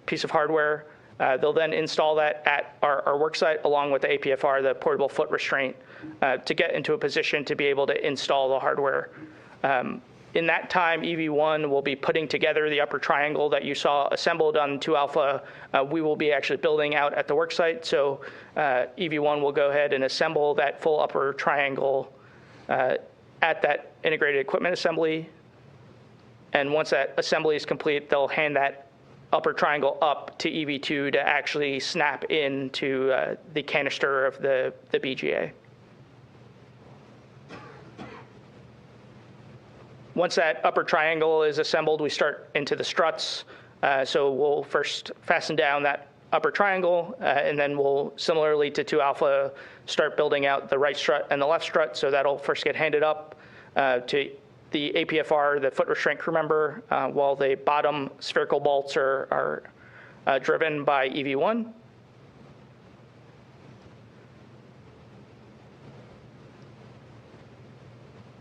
piece of hardware. They'll then install that at our worksite along with the APFR, the portable foot restraint, to get into a position to be able to install the hardware. In that time, EV1 will be putting together the upper triangle that you saw assembled on 2 Alpha. We will be actually building out at the worksite. So EV1 will go ahead and assemble that full upper triangle at that integrated equipment assembly. And once that assembly is complete, they'll hand that upper triangle up to EV2 to actually snap into the canister of the BGA. Once that upper triangle is assembled, we start into the struts. So we'll first fasten down that upper triangle, and then we'll, similarly to 2 Alpha, start building out the right strut and the left strut. So that'll first get handed up to the APFR, the foot restraint crew member, while the bottom spherical bolts are driven by EV1.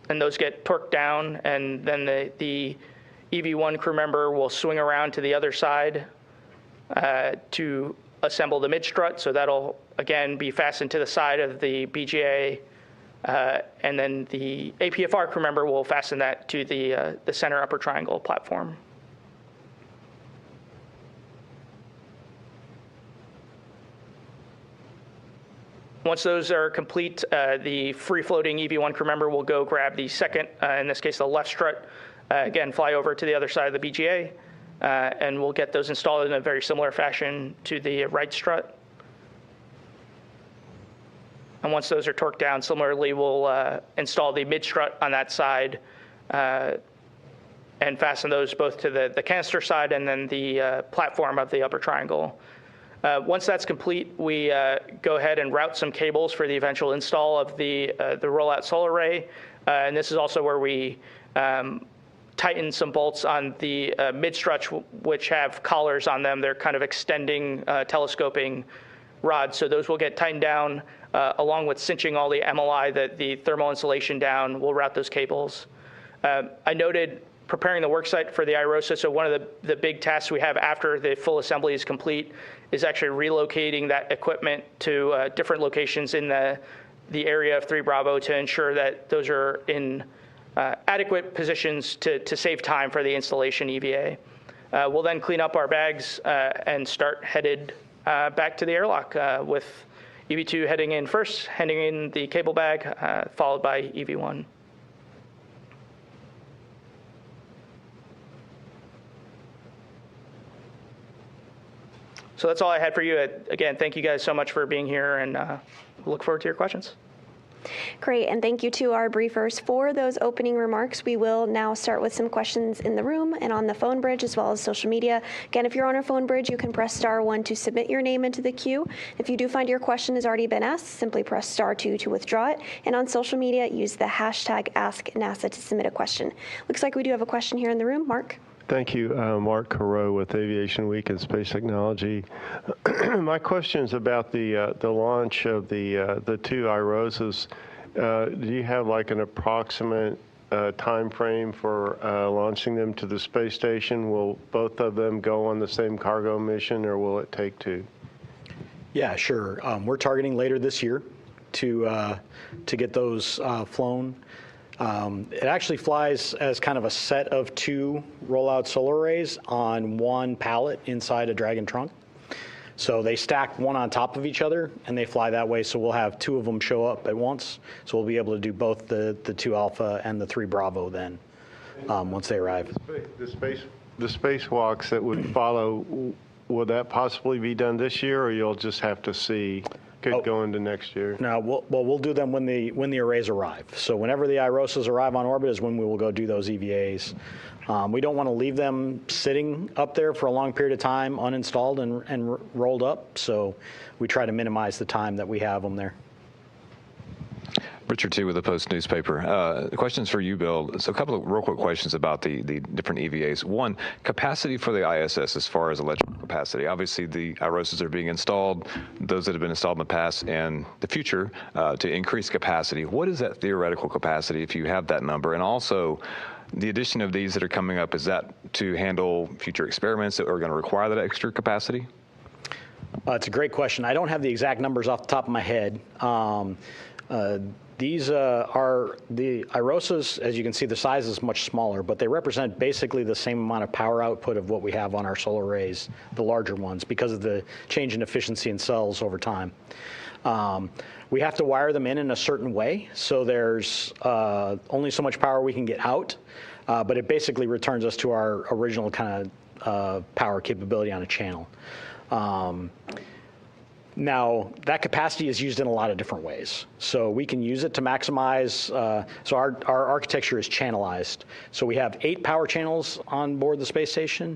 And those get torqued down, and then the EV1 crew member will swing around to the other side to assemble the mid strut. So that'll, again, be fastened to the side of the BGA, and then the APFR crew member will fasten that to the center upper triangle platform. Once those are complete, the free-floating EV1 crew member will go grab the second, in this case the left strut, again fly over to the other side of the BGA, and we'll get those installed in a very similar fashion to the right strut. And once those are torqued down, similarly, we'll install the mid strut on that side and fasten those both to the canister side and then the platform of the upper triangle. Once that's complete, we go ahead and route some cables for the eventual install of the rollout solar array. And this is also where we tighten some bolts on the mid struts, which have collars on them. They're kind of extending, telescoping rods. So those will get tightened down along with cinching all the MLI, the thermal insulation down. We'll route those cables. I noted preparing the worksite for the IROSA. So one of the big tasks we have after the full assembly is complete is actually relocating that equipment to different locations in the area of 3 Bravo to ensure that those are in adequate positions to save time for the installation EVA. We'll then clean up our bags and start headed back to the airlock with EV2 heading in first, heading in the cable bag, followed by EV1. So that's all I had for you. Again, thank you guys so much for being here, and look forward to your questions. Great, and thank you to our briefers for those opening remarks. We will now start with some questions in the room and on the phone bridge as well as social media. Again, if you're on our phone bridge, you can press *1 to submit your name into the queue. If you do find your question has already been asked, simply press *2 to withdraw it. And on social media, use the hashtag #AskNASA to submit a question. Looks like we do have a question here in the room. Mark? Thank you. Mark Carreau with Aviation Week and Space Technology. My question is about the launch of the 2 IROSAs. Do you have like an approximate time frame for launching them to the space station? Will both of them go on the same cargo mission, or will it take 2? Yeah, sure. We're targeting later this year to get those flown. It actually flies as kind of a set of 2 rollout solar arrays on one pallet inside a Dragon trunk. So they stack one on top of each other, and they fly that way. So we'll have 2 of them show up at once. So we'll be able to do both the 2 Alpha and the 3 Bravo then once they arrive. The spacewalks that would follow, will that possibly be done this year, or you'll just have to see? Could go into next year. No, we'll do them when the arrays arrive. So whenever the IROSAs arrive on orbit is when we will go do those EVAs. We don't want to leave them sitting up there for a long period of time, uninstalled and rolled up. So we try to minimize the time that we have them there. Richard T. with the Post newspaper. Questions for you, Bill. So a couple of real quick questions about the different EVAs. One, capacity for the ISS as far as electrical capacity. Obviously, the IROSAs are being installed, those that have been installed in the past and the future, to increase capacity. What is that theoretical capacity, if you have that number? And also, the addition of these that are coming up, is that to handle future experiments that are going to require that extra capacity? It's a great question. I don't have the exact numbers off the top of my head. These are the IROSAs. As you can see, the size is much smaller, but they represent basically the same amount of power output of what we have on our solar arrays, the larger ones, because of the change in efficiency in cells over time. We have to wire them in a certain way, so there's only so much power we can get out, but it basically returns us to our original kind of power capability on a channel. Now, that capacity is used in a lot of different ways. So we can use it to maximize, so our architecture is channelized. So we have 8 power channels on board the space station,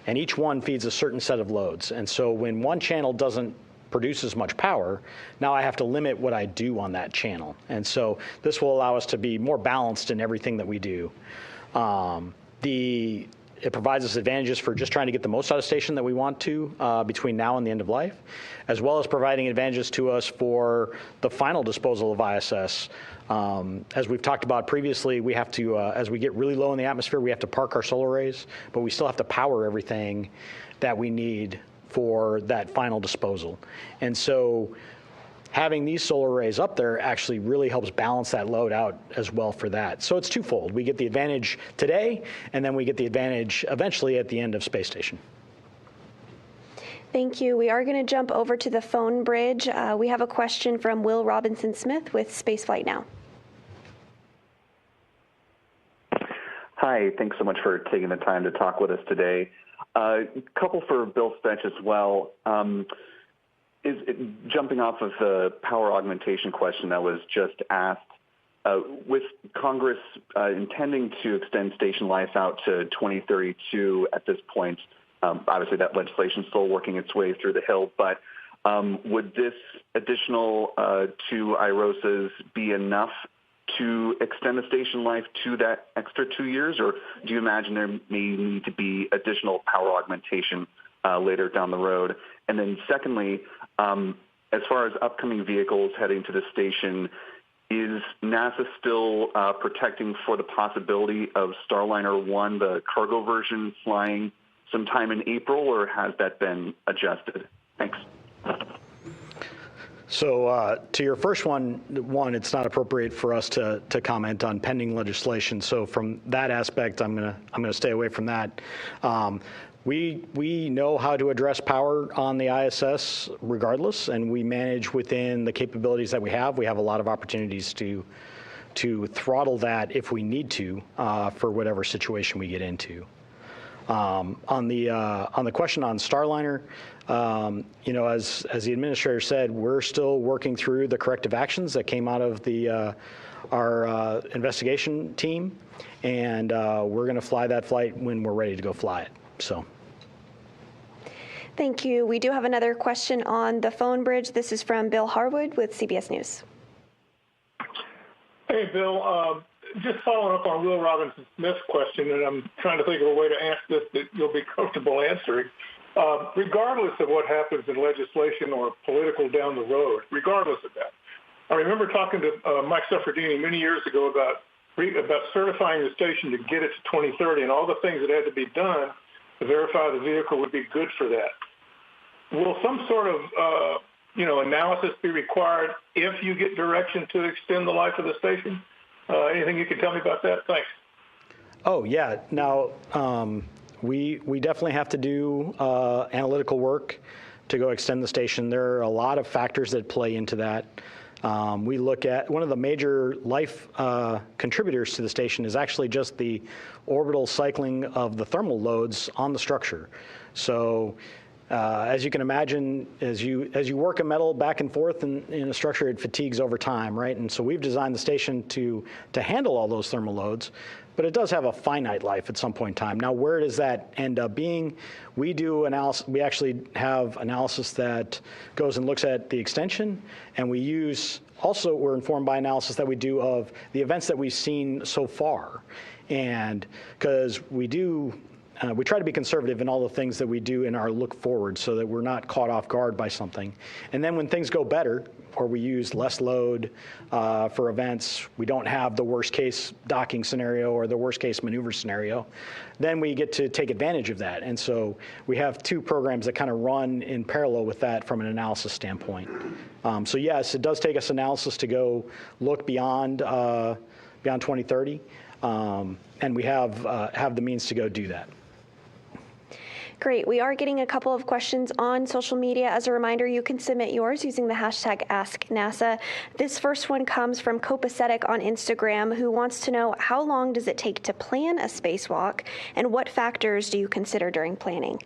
and each one feeds a certain set of loads. And so when one channel doesn't produce as much power, now I have to limit what I do on that channel. And so this will allow us to be more balanced in everything that we do. It provides us advantages for just trying to get the most out of station that we want to between now and the end of life, as well as providing advantages to us for the final disposal of ISS. As we've talked about previously, we have to, as we get really low in the atmosphere, we have to park our solar arrays, but we still have to power everything that we need for that final disposal. And so having these solar arrays up there actually really helps balance that load out as well for that. So it's twofold. We get the advantage today, and then we get the advantage eventually at the end of space station. Thank you. We are going to jump over to the phone bridge. We have a question from Will Robinson-Smith with Spaceflight Now. Hi, thanks so much for taking the time to talk with us today. Couple for Bill Fetch as well. Jumping off of the power augmentation question that was just asked, with Congress intending to extend station life out to 2032 at this point, obviously that legislation is still working its way through the Hill, but would this additional 2 IROSAs be enough to extend the station life to that extra 2 years, or do you imagine there may need to be additional power augmentation later down the road? And then secondly, as far as upcoming vehicles heading to the station, is NASA still protecting for the possibility of Starliner 1, the cargo version, flying sometime in April, or has that been adjusted? Thanks. So to your first one, it's not appropriate for us to comment on pending legislation. So from that aspect, I'm gonna stay away from that. We know how to address power on the ISS regardless, and we manage within the capabilities that we have. We have a lot of opportunities to throttle that if we need to for whatever situation we get into. On the question on Starliner, as the administrator said, we're still working through the corrective actions that came out of our investigation team, and we're going to fly that flight when we're ready to go fly it. So. Thank you. We do have another question on the phone bridge. This is from Bill Harwood with CBS News. Hey, Bill. Just following up on Will Robinson-Smith's question, and I'm trying to think of a way to answer this that you'll be comfortable answering. Regardless of what happens in legislation or political down the road, regardless of that, I remember talking to Mike Suffredini many years ago about certifying the station to get it to 2030 and all the things that had to be done to verify the vehicle would be good for that. Will some sort of analysis be required if you get direction to extend the life of the station? Anything you can tell me about that? Thanks. Oh, yeah. Now, we definitely have to do analytical work to go extend the station. There are a lot of factors that play into that. We look at one of the major life contributors to the station is actually just the orbital cycling of the thermal loads on the structure. So as you can imagine, as you work a metal back and forth in a structure, it fatigues over time, right? And so we've designed the station to handle all those thermal loads, but it does have a finite life at some point in time. Now, where does that end up being? We do analysis. We actually have analysis that goes and looks at the extension, and we're informed by analysis that we do of the events that we've seen so far, and because we try to be conservative in all the things that we do in our look forward so that we're not caught off guard by something. And then when things go better, or we use less load for events, we don't have the worst case docking scenario or the worst case maneuver scenario, then we get to take advantage of that. And so we have 2 programs that kind of run in parallel with that from an analysis standpoint. So yes, it does take us analysis to go look beyond 2030, and we have the means to go do that. Great. We are getting a couple of questions on social media. As a reminder, you can submit yours using the hashtag AskNASA. This first one comes from Copacetic on Instagram, who wants to know, how long does it take to plan a spacewalk, and what factors do you consider during planning?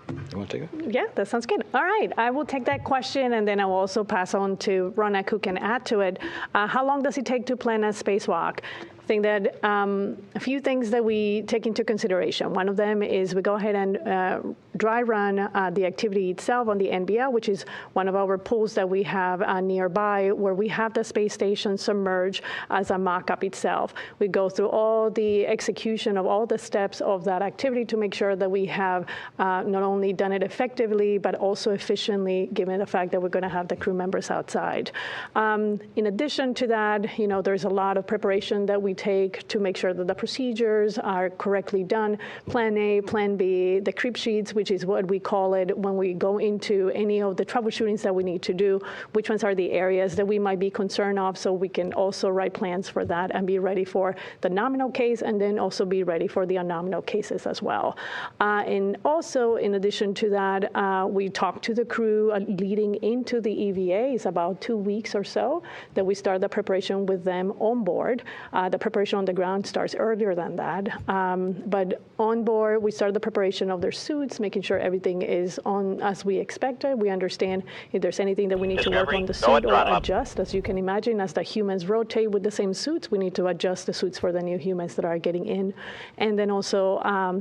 You want to take it? Yeah, that sounds good. All right, I will take that question, and then I will also pass on to Ronak, who can add to it. How long does it take to plan a spacewalk? I think that a few things that we take into consideration. One of them is we go ahead and dry run the activity itself on the NBL, which is one of our pools that we have nearby, where we have the space station submerged as a mock-up itself. We go through all the execution of all the steps of that activity to make sure that we have not only done it effectively, but also efficiently, given the fact that we're going to have the crew members outside. In addition to that, there's a lot of preparation that we take to make sure that the procedures are correctly done. Plan A, Plan B, the creep sheets, which is what we call it when we go into any of the troubleshootings that we need to do, which ones are the areas that we might be concerned of, so we can also write plans for that and be ready for the nominal case, and then also be ready for the unnominal cases as well. And also, in addition to that, we talk to the crew leading into the EVA. It's about 2 weeks or so that we start the preparation with them on board. The preparation on the ground starts earlier than that. But on board, we start the preparation of their suits, making sure everything is on as we expected. We understand if there's anything that we need to work on the suit or adjust. As you can imagine, as the humans rotate with the same suits, we need to adjust the suits for the new humans that are getting in. And then also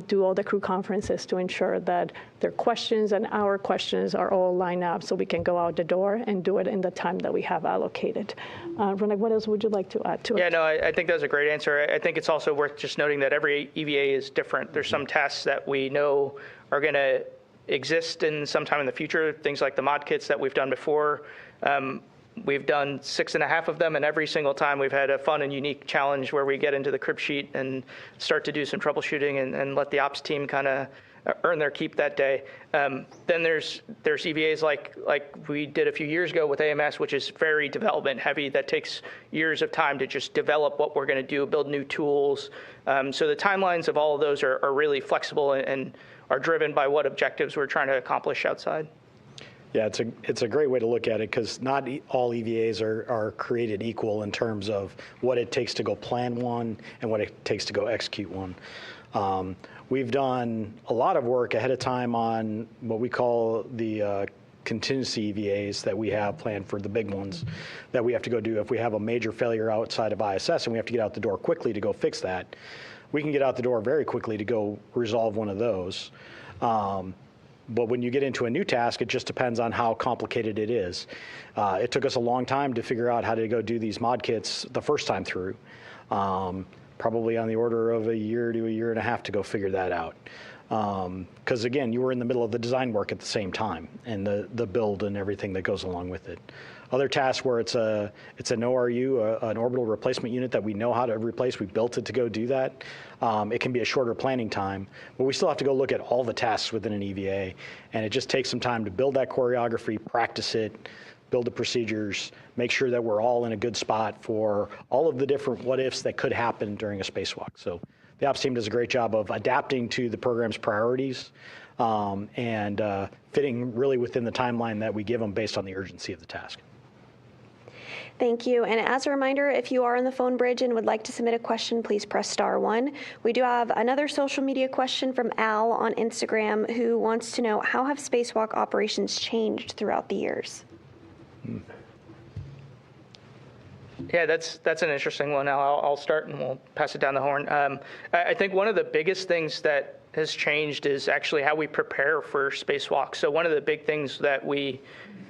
do all the crew conferences to ensure that their questions and our questions are all lined up so we can go out the door and do it in the time that we have allocated. Renee, what else would you like to add to it? Yeah, no, I think that was a great answer. I think it's also worth just noting that every EVA is different. There's some tasks that we know are going to exist in sometime in the future, things like the mod kits that we've done before. We've done 6.5 of them, and every single time we've had a fun and unique challenge where we get into the crib sheet and start to do some troubleshooting and let the ops team kind of earn their keep that day. Then there's EVAs like we did a few years ago with AMS, which is very development heavy. That takes years of time to just develop what we're going to do, build new tools. So the timelines of all of those are really flexible and are driven by what objectives we're trying to accomplish outside. Yeah, it's a great way to look at it because not all EVAs are created equal in terms of what it takes to go plan one and what it takes to go execute one. We've done a lot of work ahead of time on what we call the contingency EVAs that we have planned for the big ones that we have to go do. If we have a major failure outside of ISS and we have to get out the door quickly to go fix that, we can get out the door very quickly to go resolve one of those. But when you get into a new task, it just depends on how complicated it is. It took us a long time to figure out how to go do these mod kits the first time through. Probably on the order of a year to a year and a half to go figure that out. Because again, you were in the middle of the design work at the same time and the build and everything that goes along with it. Other tasks where it's an ORU, an orbital replacement unit that we know how to replace, we built it to go do that. It can be a shorter planning time, but we still have to go look at all the tasks within an EVA, and it just takes some time to build that choreography, practice it, build the procedures, make sure that we're all in a good spot for all of the different what-ifs that could happen during a spacewalk. So the ops team does a great job of adapting to the program's priorities and fitting really within the timeline that we give them based on the urgency of the task. Thank you. And as a reminder, if you are on the phone bridge and would like to submit a question, please press *1. We do have another social media question from Al on Instagram who wants to know, how have spacewalk operations changed throughout the years? Yeah, that's an interesting one. I'll start and we'll pass it down the horn. I think one of the biggest things that has changed is actually how we prepare for spacewalks. So one of the big things that we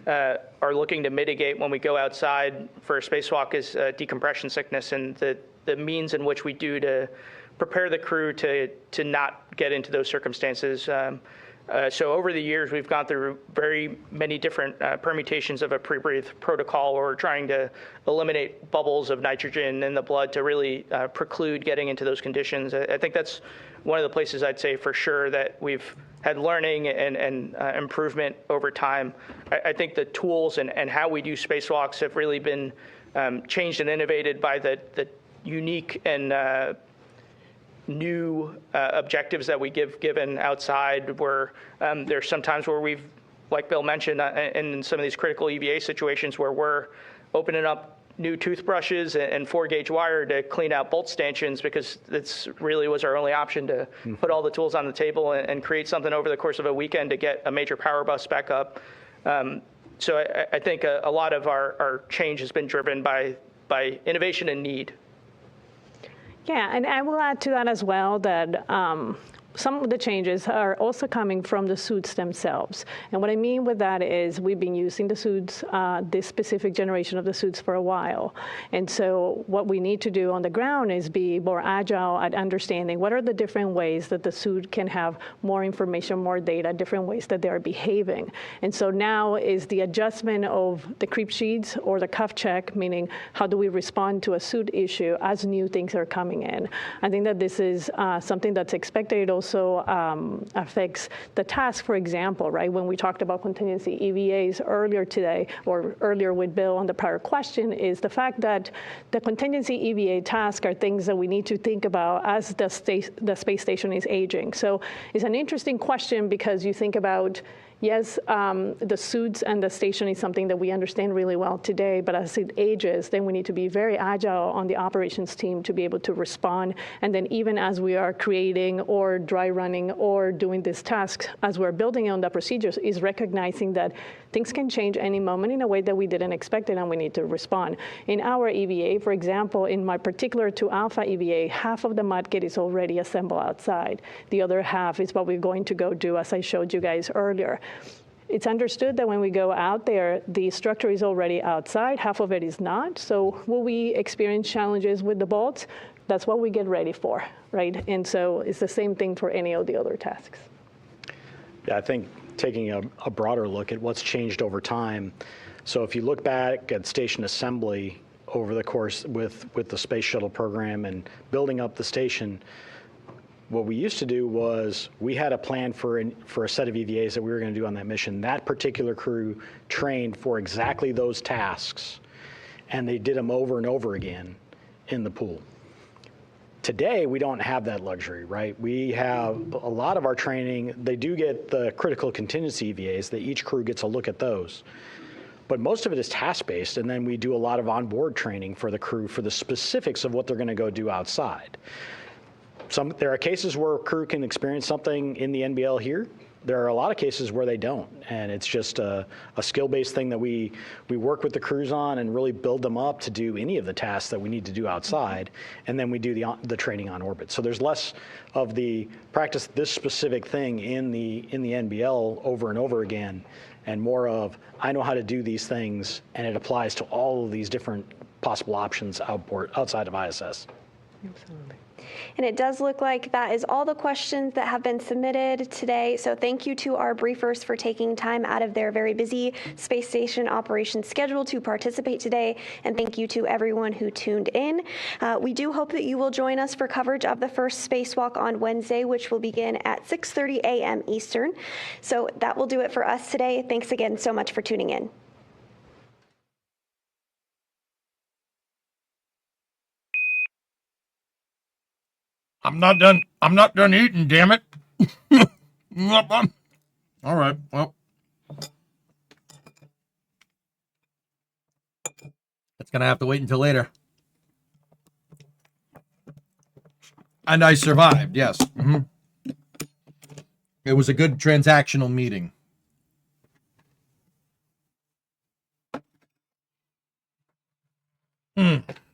are looking to mitigate when we go outside for a spacewalk is decompression sickness and the means in which we do to prepare the crew to not get into those circumstances. So over the years, we've gone through very many different permutations of a pre-breathe protocol. Or trying to eliminate bubbles of nitrogen in the blood to really preclude getting into those conditions. I think that's one of the places I'd say for sure that we've had learning and improvement over time. I think the tools and how we do spacewalks have really been changed and innovated by the unique and new objectives that we given outside, where there's some times where we've, like Bill mentioned, in some of these critical EVA situations where we're opening up new toothbrushes and 4-gauge wire to clean out bolt stanchions because this really was our only option to put all the tools on the table and create something over the course of a weekend to get a major power bus back up. So I think a lot of our change has been driven by innovation and need. Yeah, and I will add to that as well that some of the changes are also coming from the suits themselves. And what I mean with that is we've been using the suits, this specific generation of the suits for a while. And so what we need to do on the ground is be more agile at understanding what are the different ways that the suit can have more information, more data, different ways that they are behaving. And so now is the adjustment of the creep sheets or the cuff check, meaning how do we respond to a suit issue as new things are coming in. I think that this is something that's expected. It also affects the task, for example, right? When we talked about contingency EVAs earlier today, or earlier with Bill on the prior question, is the fact that the contingency EVA tasks are things that we need to think about as the space station is aging. So it's an interesting question because you think about, Yes, the suits and the station is something that we understand really well today, but as it ages, then we need to be very agile on the operations team to be able to respond. And then even as we are creating or dry running or doing these tasks, as we're building on the procedures, is recognizing that things can change any moment in a way that we didn't expect it, and we need to respond. In our EVA, for example, in my particular 2 Alpha EVA, half of the mud kit is already assembled outside. The other half is what we're going to go do, as I showed you guys earlier. It's understood that when we go out there, the structure is already outside, half of it is not. So will we experience challenges with the bolts? That's what we get ready for, right? And so it's the same thing for any of the other tasks. Yeah, I think taking a broader look at what's changed over time. So if you look back at station assembly over the course with the space shuttle program and building up the station, what we used to do was we had a plan for a set of EVAs that we were going to do on that mission. That particular crew trained for exactly those tasks, and they did them over and over again in the pool. Today, we don't have that luxury, right? We have a lot of our training. They do get the critical contingency EVAs, that each crew gets a look at those. But most of it is task-based, and then we do a lot of onboard training for the crew for the specifics of what they're going to go do outside. There are cases where crew can experience something in the NBL here. There are a lot of cases where they don't, and it's just a skill-based thing that we work with the crews on and really build them up to do any of the tasks that we need to do outside, and then we do the training on orbit. So there's less of the practice this specific thing in the NBL over and over again, and more of I know how to do these things, and it applies to all of these different possible options outside of ISS. Absolutely. And it does look like that is all the questions that have been submitted today. So thank you to our briefers for taking time out of their very busy space station operations schedule to participate today. And thank you to everyone who tuned in. We do hope that you will join us for coverage of the first spacewalk on Wednesday, which will begin at 6:30 a.m. Eastern. So that will do it for us today. Thanks again so much for tuning in. I'm not done eating, damn it. All right, well. It's going to have to wait until later. And I survived, yes. Mm-hmm. It was a good transactional meeting.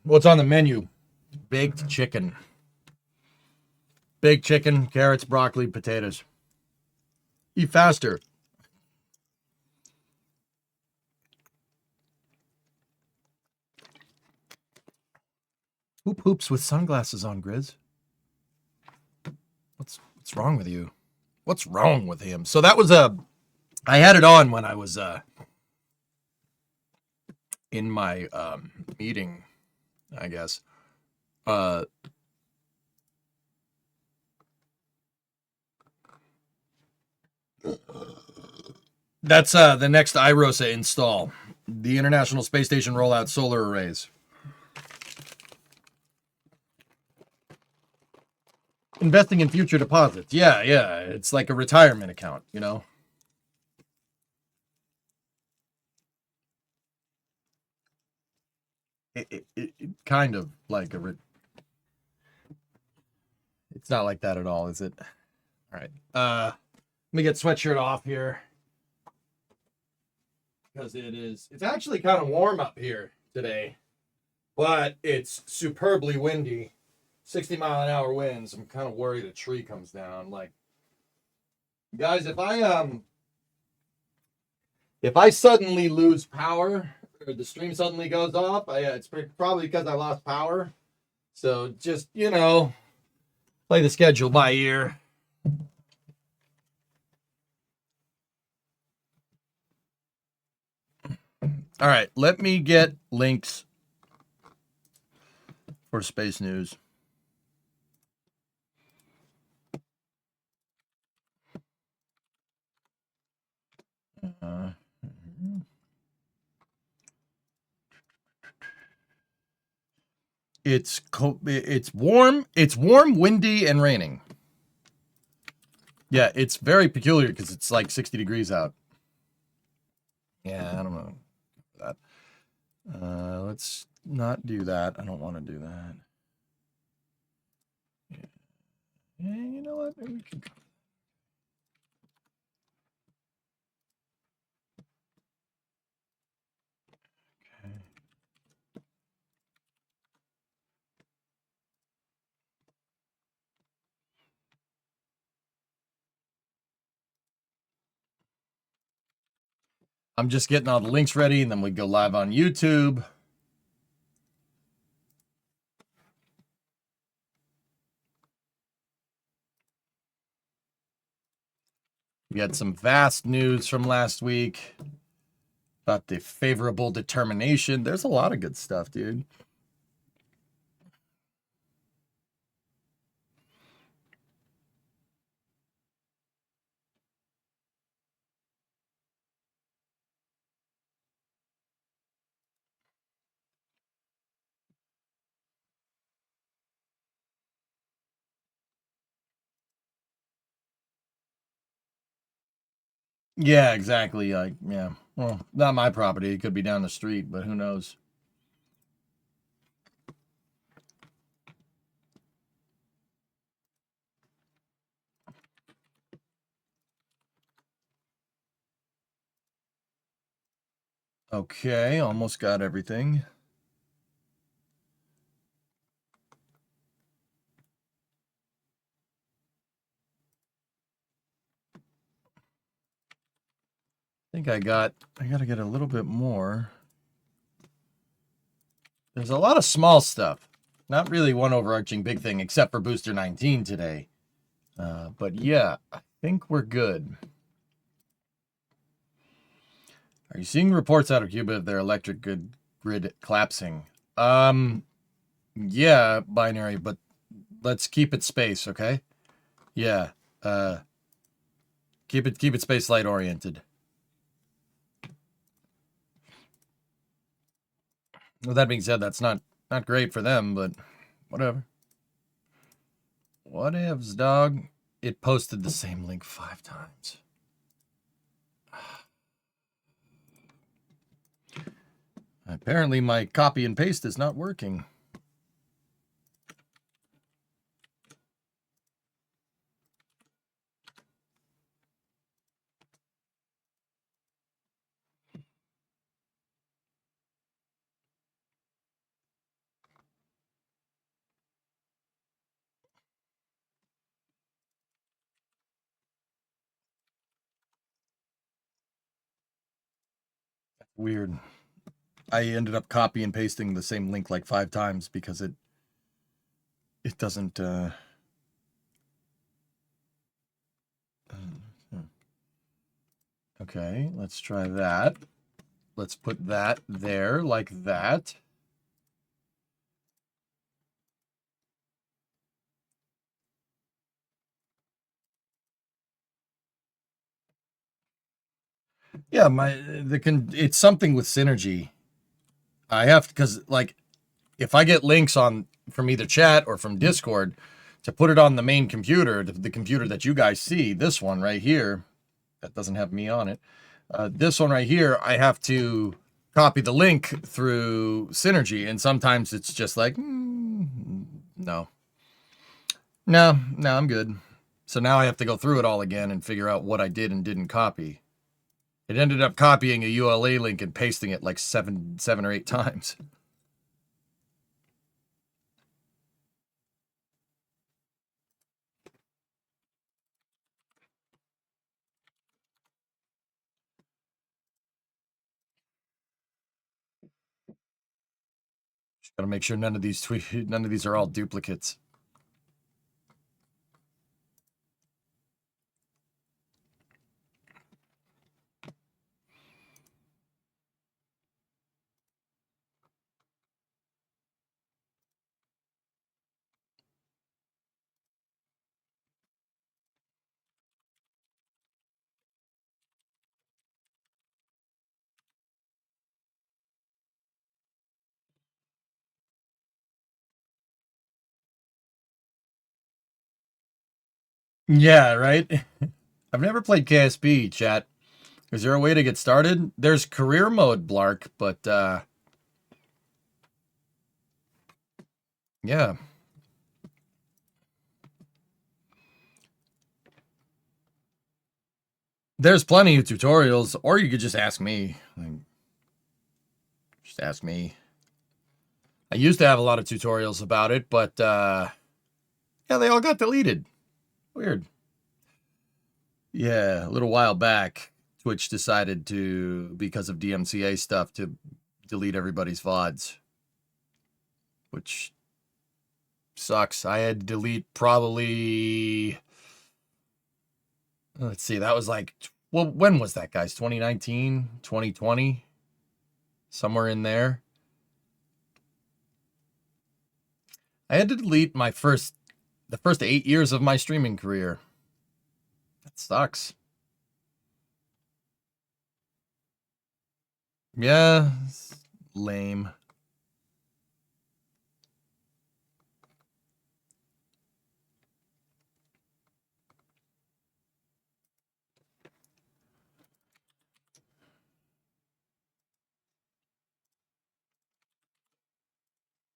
What's on the menu? Baked chicken. Baked chicken, carrots, broccoli, potatoes. Eat faster. Who poops with sunglasses on, Grizz? What's wrong with you? What's wrong with him? So that was I had it on when I was in my meeting, I guess. That's the next IROSA install. The International Space Station rollout solar arrays. Investing in future deposits. Yeah. It's like a retirement account, you know? It kind of like it's not like that at all, is it? All right. Let me get sweatshirt off here. Because it's actually kind of warm up here today, but it's superbly windy. 60-mile-an-hour winds. I'm kind of worried a tree comes down. Like, guys, if I suddenly lose power, or the stream suddenly goes off, it's probably because I lost power. So just, play the schedule by ear. All right, let me get links for space news. It's warm, windy, and raining. Yeah, it's very peculiar because it's like 60 degrees out. Yeah, I don't know that. Let's not do that. I don't want to do that. Yeah, you know what? Maybe we can. Okay. I'm just getting all the links ready, and then we go live on YouTube. We had some vast news from last week about the favorable determination. There's a lot of good stuff, dude. Yeah, exactly. Like, yeah. Well, not my property. It could be down the street, but who knows? Okay, almost got everything. I think I got to get a little bit more. There's a lot of small stuff. Not really one overarching big thing, except for Booster 19 today. But yeah, I think we're good. Are you seeing reports out of Cuba of their electric grid collapsing? Yeah, binary, but let's keep it space, okay? Yeah. Keep it space light oriented. With that being said, that's not great for them, but whatever. Whatevs, dog. It posted the same link 5 times. Apparently my copy and paste is not working. Weird. I ended up copy and pasting the same link like 5 times because it doesn't Okay, let's try that. Let's put that there like that. Yeah, it's something with synergy. I have because like if I get links from either chat or from Discord to put it on the main computer, the computer that you guys see, this one right here, that doesn't have me on it. This one right here, I have to copy the link through Synergy, and sometimes it's just like, no, I'm good. So now I have to go through it all again and figure out what I did and didn't copy. It ended up copying a ULA link and pasting it like seven or 8 times. Just gotta make sure none of these are all duplicates. Yeah, right? I've never played KSP, chat. Is there a way to get started? There's career mode, Blark, but, yeah. There's plenty of tutorials, or you could just ask me. Just ask me. I used to have a lot of tutorials about it, but, yeah, they all got deleted. Weird. Yeah, a little while back, Twitch decided to, because of DMCA stuff, to delete everybody's VODs. Which sucks. I had to delete probably... Let's see, that was like... Well, when was that, guys? 2019? 2020? Somewhere in there. I had to delete the first 8 years of my streaming career. That sucks. Yeah, it's lame.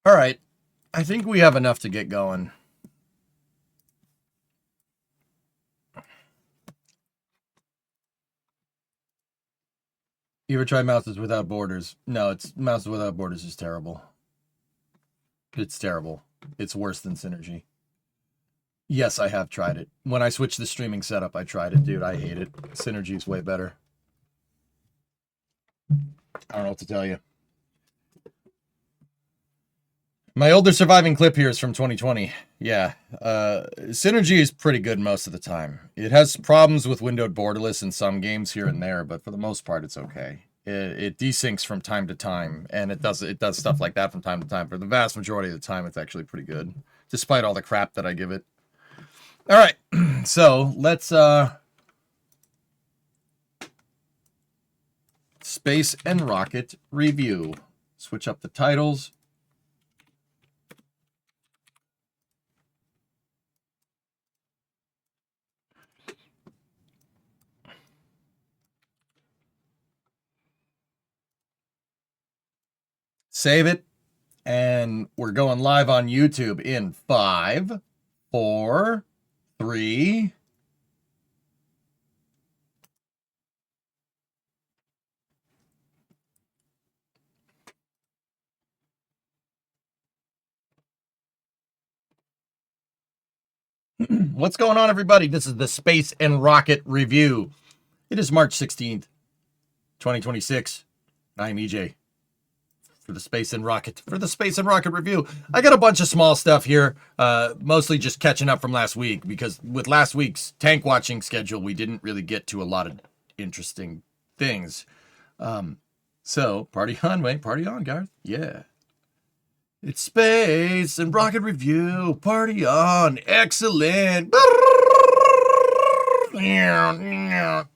All right. I think we have enough to get going. You ever tried Mouses Without Borders? No, Mouses Without Borders is terrible. It's terrible. It's worse than Synergy. Yes, I have tried it. When I switched the streaming setup, I tried it, dude. I hate it. Synergy's way better. I don't know what to tell you. My older surviving clip here is from 2020. Yeah. Synergy is pretty good most of the time. It has problems with windowed borderless in some games here and there, but for the most part, it's okay. It desyncs from time to time, and it does stuff like that from time to time. For the vast majority of the time, it's actually pretty good, despite all the crap that I give it. All right, so let's Space and Rocket review. Switch up the titles. Save it, and we're going live on YouTube in 5, 4, 3. What's going on, everybody? This is the Space and Rocket Review. It is March 16th, 2026. I'm EJ for the Space and Rocket Review. I got a bunch of small stuff here, mostly just catching up from last week, because with last week's tank watching schedule, we didn't really get to a lot of interesting things. So party on, mate. Party on, Garth. Yeah. It's Space and Rocket Review. Party on. Excellent. I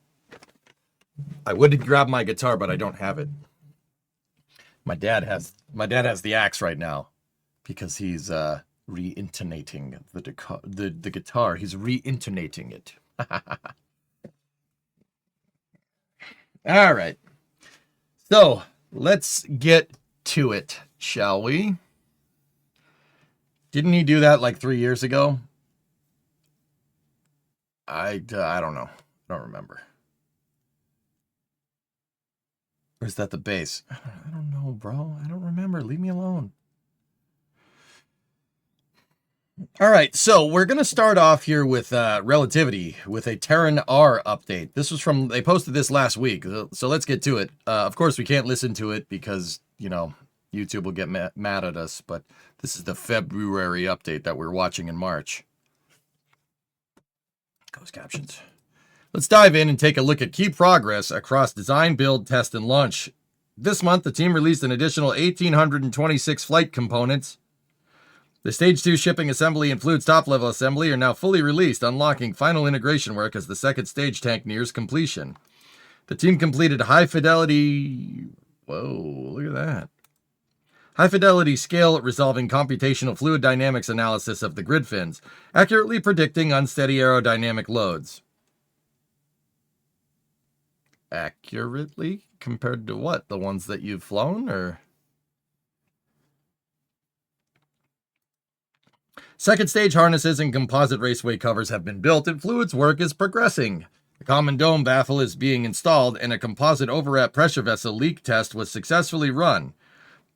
would grab my guitar, but I don't have it. My dad has the axe right now because he's re-intonating the guitar. He's re-intonating it. All right. So let's get to it, shall we? Didn't he do that like 3 years ago? I don't know. I don't remember. Or is that the bass? I don't know, bro. I don't remember. Leave me alone. All right, so we're going to start off here with Relativity, with a Terran R update. This was from, they posted this last week, so let's get to it. Of course, we can't listen to it because, you know, YouTube will get mad at us, but this is the February update that we're watching in March. Closed captions. Let's dive in and take a look at key progress across design, build, test, and launch. This month, the team released an additional 1,826 flight components. The Stage 2 shipping assembly and fluids top-level assembly are now fully released, unlocking final integration work as the second stage tank nears completion. The team completed high-fidelity... Whoa, look at that. high-fidelity scale resolving computational fluid dynamics analysis of the grid fins, accurately predicting unsteady aerodynamic loads. Accurately? Compared to what? The ones that you've flown, or? Second stage harnesses and composite raceway covers have been built, and fluids work is progressing. The common dome baffle is being installed, and a composite overwrap pressure vessel leak test was successfully run.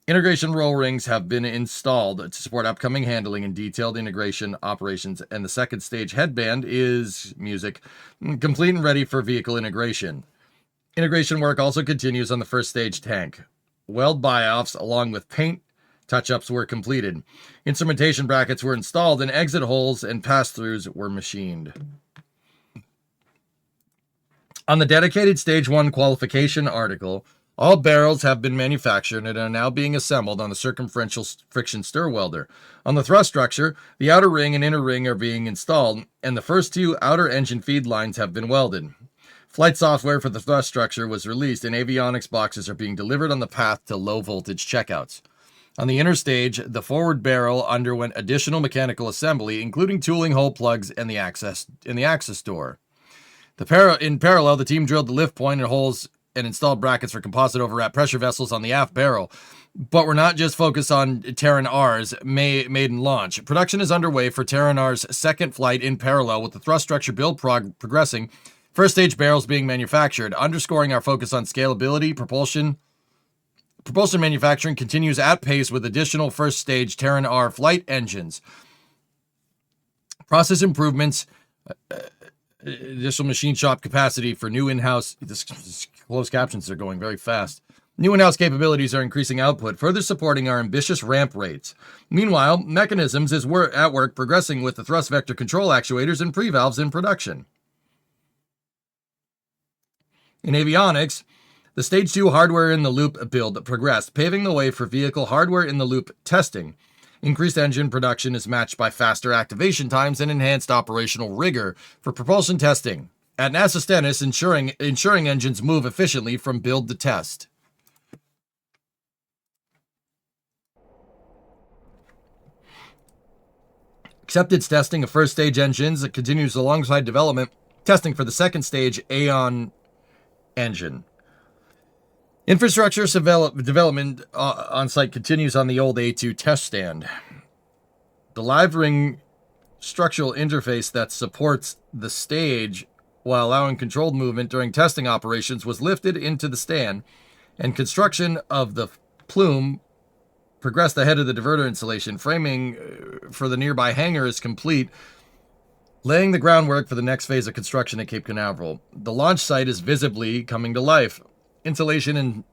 Integration roll rings have been installed to support upcoming handling and detailed integration operations, and the second stage headband is complete and ready for vehicle integration. Integration work also continues on the first stage tank. Weld buy-offs along with paint touch-ups were completed. Instrumentation brackets were installed, and exit holes and pass-throughs were machined. On the dedicated Stage 1 qualification article, all barrels have been manufactured and are now being assembled on the circumferential friction stir welder. On the thrust structure, the outer ring and inner ring are being installed, and the first two outer engine feed lines have been welded. Flight software for the thrust structure was released, and avionics boxes are being delivered on the path to low-voltage checkouts. On the inner stage, the forward barrel underwent additional mechanical assembly, including tooling hole plugs and the access door. In parallel, the team drilled the lift point and holes and installed brackets for composite overwrap pressure vessels on the aft barrel. But we're not just focused on Terran R's maiden launch. Production is underway for Terran R's second flight in parallel, with the thrust structure build progressing, first stage barrels being manufactured, underscoring our focus on scalability. Propulsion manufacturing continues at pace with additional first stage Terran R flight engines. Process improvements, additional machine shop capacity for new in-house, closed captions are going very fast. New in-house capabilities are increasing output, further supporting our ambitious ramp rates. Meanwhile, Mechanisms is at work progressing with the thrust vector control actuators and pre-valves in production. In avionics, the Stage 2 hardware-in-the-loop build progressed, paving the way for vehicle hardware-in-the-loop testing. Increased engine production is matched by faster activation times and enhanced operational rigor for propulsion testing. At NASA Stennis, ensuring engines move efficiently from build to test. Acceptance testing of first-stage engines continues alongside development testing for the second-stage Aeon engine. Infrastructure development on site continues on the old A2 test stand. The live ring structural interface that supports the stage while allowing controlled movement during testing operations was lifted into the stand, and construction of the plume progressed ahead of the diverter installation. Framing for the nearby hangar is complete, laying the groundwork for the next phase of construction at Cape Canaveral. The launch site is visibly coming to life. Insulation and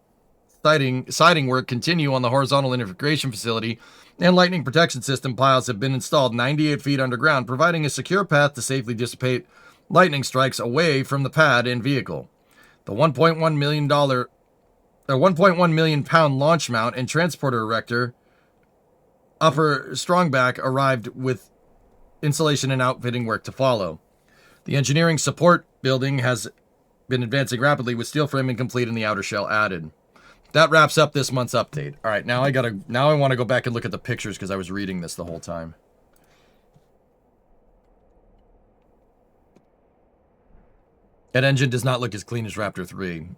siding work continue on the horizontal integration facility, and lightning protection system piles have been installed 98 feet underground, providing a secure path to safely dissipate lightning strikes away from the pad and vehicle. The $1.1 million pound launch mount and transporter erector upper strongback arrived with installation and outfitting work to follow. The engineering support building has been advancing rapidly, with steel framing complete and the outer shell added. That wraps up this month's update. All right, now I want to go back and look at the pictures because I was reading this the whole time. That engine does not look as clean as Raptor 3.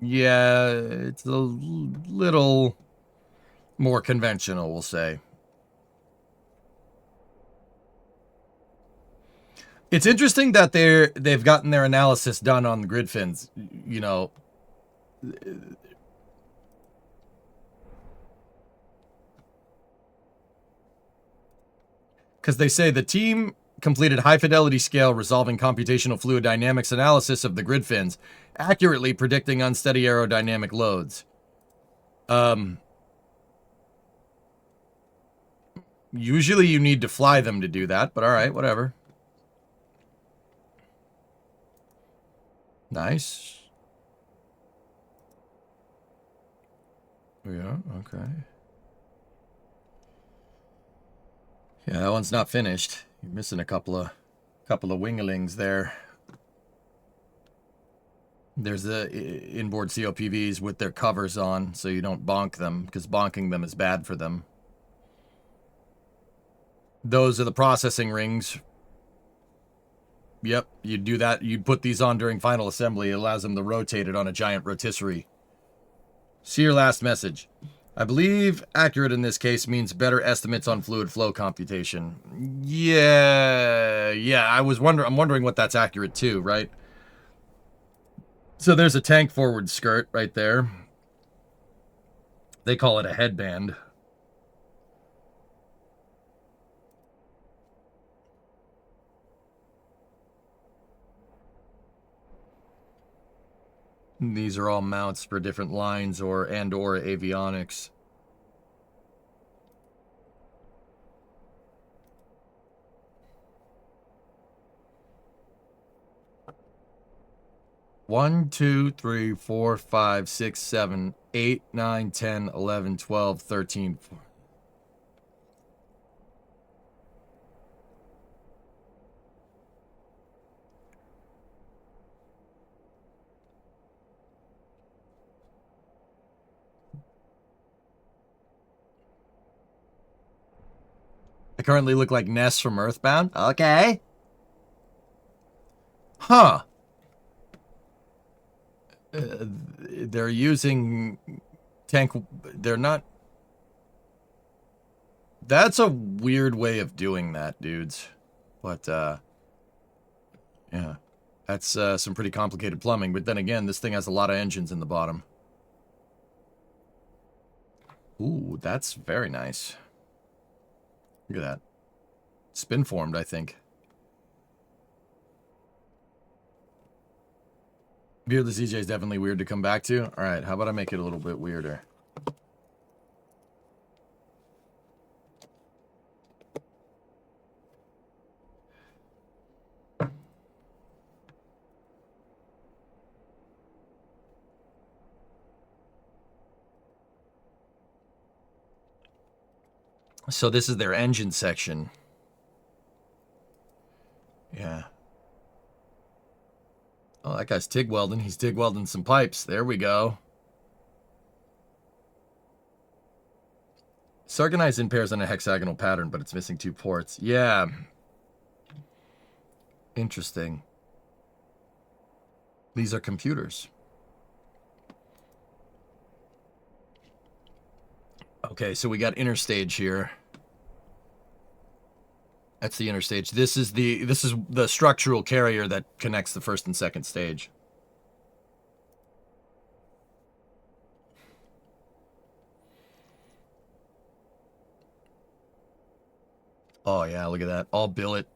Yeah, it's a little more conventional, we'll say. It's interesting that they've gotten their analysis done on the grid fins, you know. Because they say the team completed high-fidelity scale resolving computational fluid dynamics analysis of the grid fins, accurately predicting unsteady aerodynamic loads. Usually you need to fly them to do that, but all right, whatever. Nice. Yeah, okay. Yeah, that one's not finished. You're missing a couple of winglings there. There's the inboard COPVs with their covers on, so you don't bonk them, because bonking them is bad for them. Those are the processing rings. Yep, you do that. You put these on during final assembly. It allows them to rotate it on a giant rotisserie. See your last message. I believe accurate in this case means better estimates on fluid flow computation. Yeah, I'm wondering what that's accurate to, right? So there's a tank forward skirt right there. They call it a headband. These are all mounts for different lines or avionics. One, 2, 3, 4, 5, 6, 7, 8, 9, 10, 11, 12, 13, 14. I currently look like Ness from Earthbound. Okay. Huh. They're using tank. They're not. That's a weird way of doing that, dudes. But, yeah. That's some pretty complicated plumbing. But then again, this thing has a lot of engines in the bottom. Ooh, that's very nice. Look at that. Spin formed, I think. Beardless EJ is definitely weird to come back to. All right, how about I make it a little bit weirder? So this is their engine section. Yeah. Oh, that guy's TIG welding. He's TIG welding some pipes. There we go. Sargonized in pairs on a hexagonal pattern, but it's missing 2 ports. Yeah. Interesting. These are computers. Okay, so we got interstage here. That's the interstage. This is the structural carrier that connects the first and second stage. Oh yeah, look at that. All billet.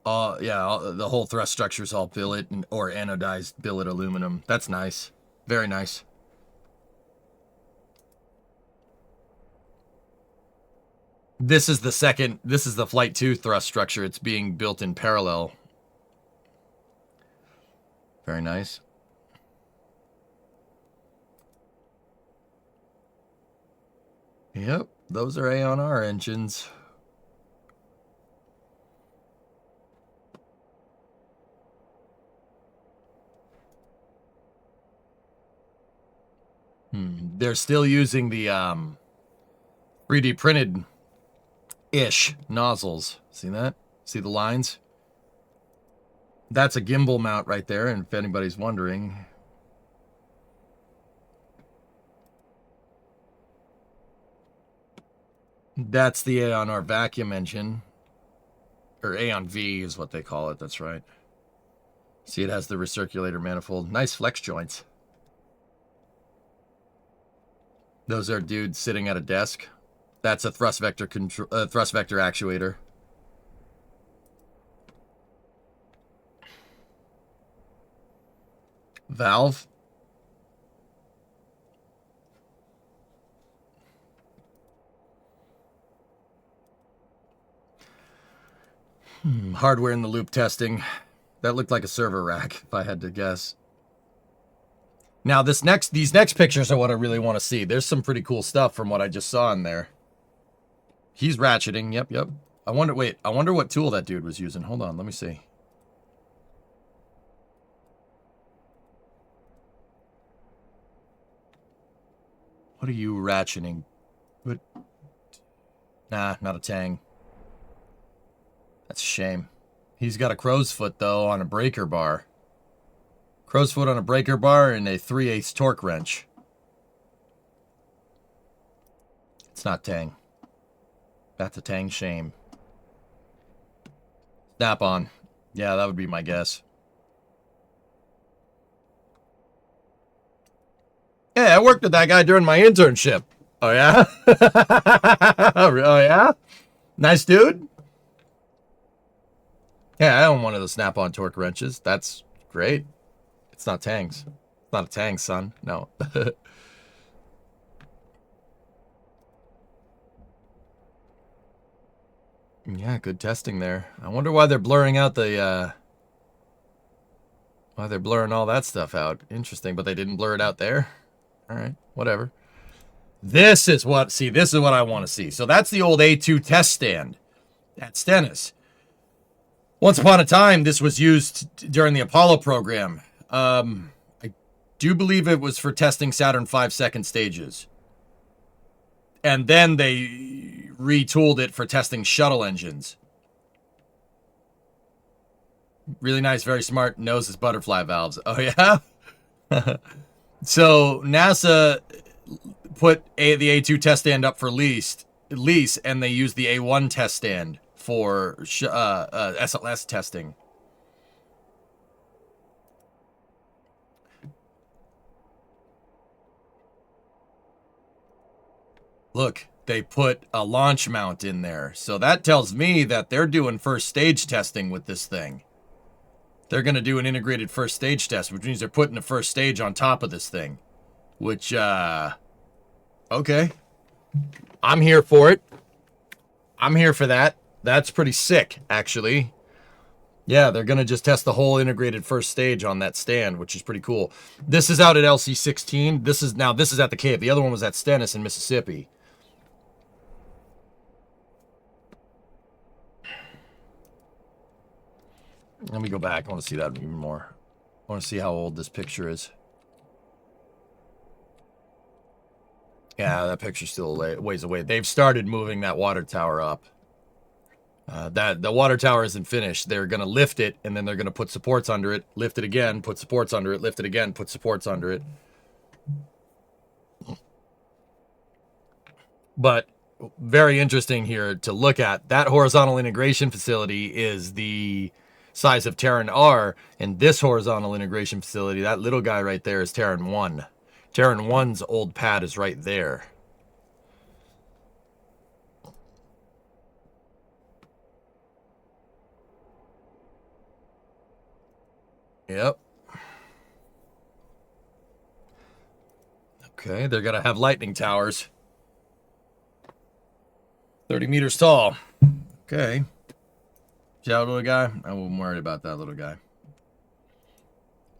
Yeah, the whole thrust structure is all billet or anodized billet aluminum. That's nice. Very nice. This is the Flight 2 thrust structure. It's being built in parallel. Very nice. Yep, those are A&R engines. They're still using the 3D printed-ish nozzles. See that? See the lines? That's a gimbal mount right there, and if anybody's wondering. That's the A&R vacuum engine. Or A-on V is what they call it, that's right. See, it has the recirculator manifold. Nice flex joints. Those are dudes sitting at a desk. That's a thrust vector actuator. Valve. Hardware in the loop testing. That looked like a server rack, if I had to guess. Now, these next pictures are what I really want to see. There's some pretty cool stuff from what I just saw in there. He's ratcheting. Yep. I wonder what tool that dude was using. Hold on, let me see. What are you ratcheting? What? Nah, not a Tang. That's a shame. He's got a crow's foot, though, on a breaker bar. Crow's foot on a breaker bar and a 3/8 torque wrench. It's not Tang. That's a Tang shame. Snap on. Yeah, that would be my guess. Yeah, I worked with that guy during my internship. Oh, yeah? Oh, yeah? Nice dude? Yeah, I own one of the snap-on torque wrenches. That's great. It's not Tang's. It's not a Tang, son. No. Yeah, good testing there. I wonder why they're blurring out the, why they're blurring all that stuff out. Interesting, but they didn't blur it out there. All right, whatever. This is what, see, this is what I want to see. So that's the old A2 test stand at Stennis. Once upon a time, this was used during the Apollo program. I do believe it was for testing Saturn V second stages. And then they retooled it for testing shuttle engines. Really nice, very smart, knows his butterfly valves. Oh, yeah? So NASA put the A2 test stand up for lease, and they used the A1 test stand for SLS testing. Look, they put a launch mount in there. So that tells me that they're doing first stage testing with this thing. They're going to do an integrated first stage test, which means they're putting the first stage on top of this thing. Which, okay. I'm here for it. I'm here for that. That's pretty sick, actually. Yeah, they're going to just test the whole integrated first stage on that stand, which is pretty cool. This is out at LC16. This is at the Cave. The other one was at Stennis in Mississippi. Let me go back. I want to see that even more. I want to see how old this picture is. Yeah, that picture's still a ways away. They've started moving that water tower up. The water tower isn't finished. They're going to lift it, and then they're going to put supports under it, lift it again, put supports under it, lift it again, put supports under it. But very interesting here to look at. That horizontal integration facility is the size of Terran R, and this horizontal integration facility, that little guy right there, is Terran 1. Terran 1's old pad is right there. Yep. Okay, they're going to have lightning towers. 30 meters tall. Okay. See that little guy? I wasn't worried about that little guy.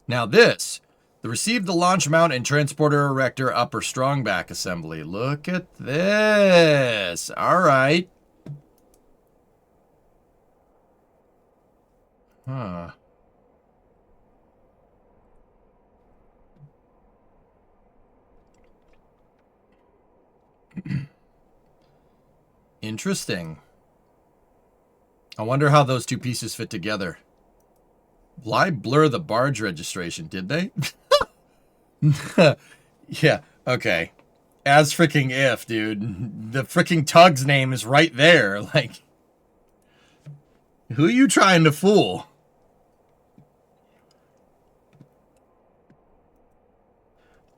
Now this, the receive the launch mount and transporter erector upper strong back assembly. Look at this. All right. Huh. Interesting. I wonder how those two pieces fit together. Why blur the barge registration? Did they? Yeah, okay. As freaking if, dude. The freaking tug's name is right there. Like, who are you trying to fool?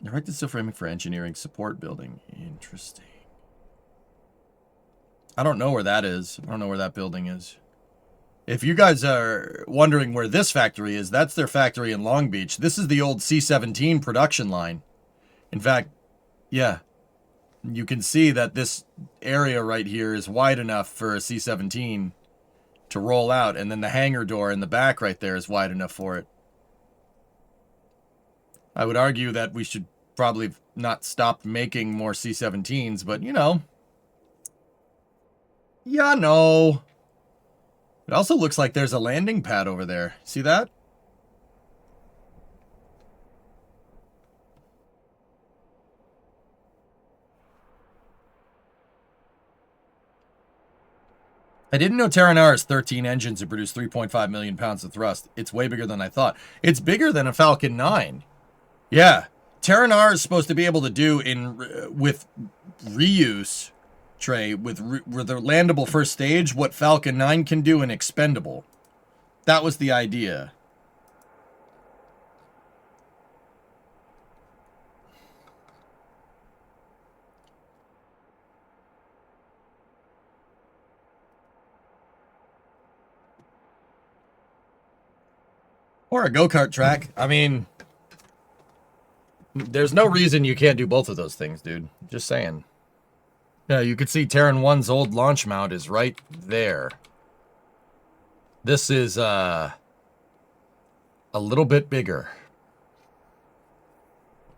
Erected steel framing for engineering support building. Interesting. I don't know where that is. I don't know where that building is. If you guys are wondering where this factory is, that's their factory in Long Beach. This is the old C-17 production line. In fact, yeah, you can see that this area right here is wide enough for a C-17 to roll out, and then the hangar door in the back right there is wide enough for it. I would argue that we should probably not stop making more C-17s, but, you know. Yeah, no. It also looks like there's a landing pad over there. See that? I didn't know Terranar has 13 engines and produce 3.5 million pounds of thrust. It's way bigger than I thought. It's bigger than a Falcon 9. Yeah. Terranar is supposed to be able to do with reuse, Trey, with the landable first stage, what Falcon 9 can do in expendable. That was the idea. Or a go-kart track. I mean, there's no reason you can't do both of those things, dude. Just saying. Yeah, you could see Terran 1's old launch mount is right there. This is a little bit bigger.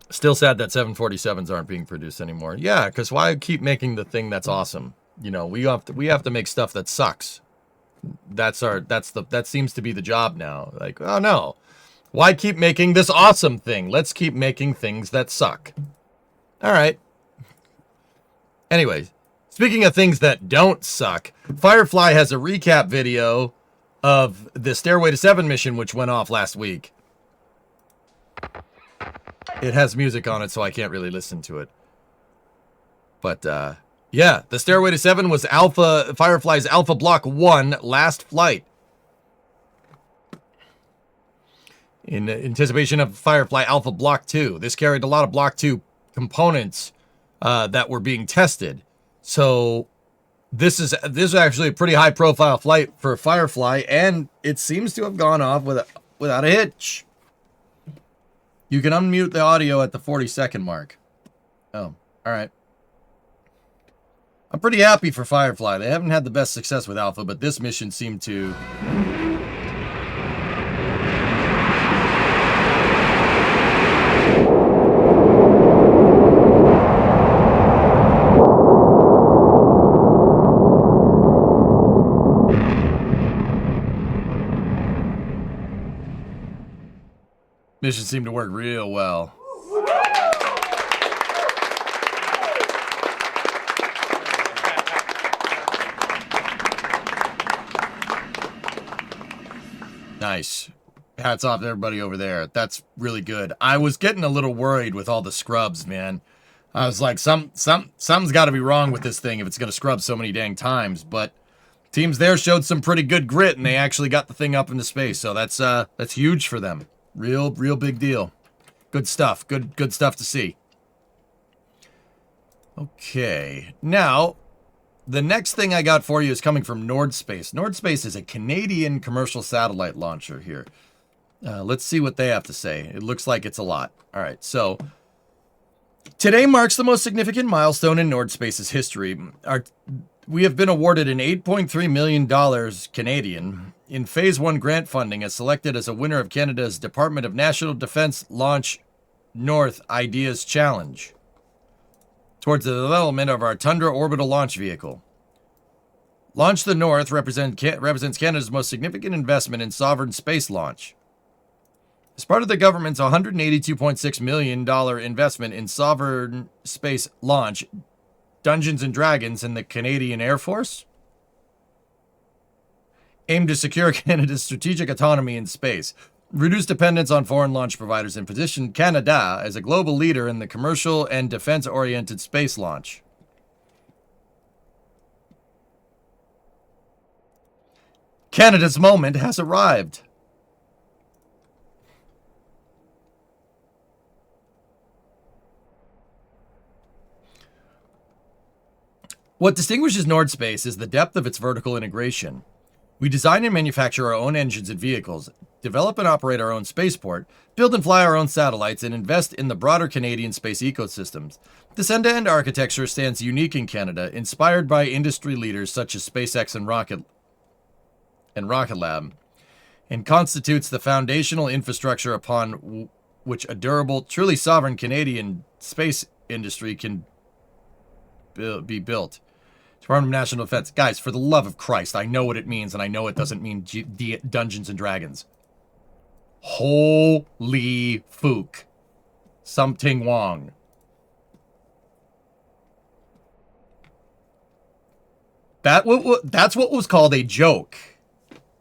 Still sad that 747s aren't being produced anymore. Yeah, because why keep making the thing that's awesome? You know, we have to make stuff that sucks. That seems to be the job now. Like, oh no, why keep making this awesome thing? Let's keep making things that suck. All right. Anyway, speaking of things that don't suck, Firefly has a recap video of the Stairway to 7 mission, which went off last week. It has music on it, so I can't really listen to it. But, yeah, the Stairway to 7 was Firefly's Alpha Block 1 last flight. In anticipation of Firefly Alpha Block 2. This carried a lot of Block 2 components that were being tested. So this is actually a pretty high profile flight for Firefly, and it seems to have gone off without a hitch. You can unmute the audio at the 40-second mark. Oh, all right. I'm pretty happy for Firefly. They haven't had the best success with Alpha, but this mission seemed to... Mission seemed to work real well. Nice. Hats off to everybody over there. That's really good. I was getting a little worried with all the scrubs, man. I was like, something's got to be wrong with this thing if it's going to scrub so many dang times. But teams there showed some pretty good grit, and they actually got the thing up into space. So that's huge for them. Real big deal. Good stuff. Good stuff to see. Okay. Now, the next thing I got for you is coming from Nordspace. Nordspace is a Canadian commercial satellite launcher here. Let's see what they have to say. It looks like it's a lot. All right. So, today marks the most significant milestone in Nordspace's history. We have been awarded an $8.3 million Canadian in Phase 1 grant funding as selected as a winner of Canada's Department of National Defence Launch North Ideas Challenge towards the development of our Tundra orbital launch vehicle. Launch the North represents Canada's most significant investment in sovereign space launch. As part of the government's $182.6 million investment in sovereign space launch, Dungeons and Dragons and the Canadian Air Force aim to secure Canada's strategic autonomy in space, reduce dependence on foreign launch providers, and position Canada as a global leader in the commercial and defense-oriented space launch. Canada's moment has arrived. What distinguishes Nordspace is the depth of its vertical integration. We design and manufacture our own engines and vehicles, develop and operate our own spaceport, build and fly our own satellites, and invest in the broader Canadian space ecosystems. This end-to-end architecture stands unique in Canada, inspired by industry leaders such as SpaceX and Rocket Lab, and constitutes the foundational infrastructure upon which a durable, truly sovereign Canadian space industry can be built. Department of National Defense. Guys, for the love of Christ, I know what it means, and I know it doesn't mean Dungeons and Dragons. Holy fook. Something wrong. That's what was called a joke.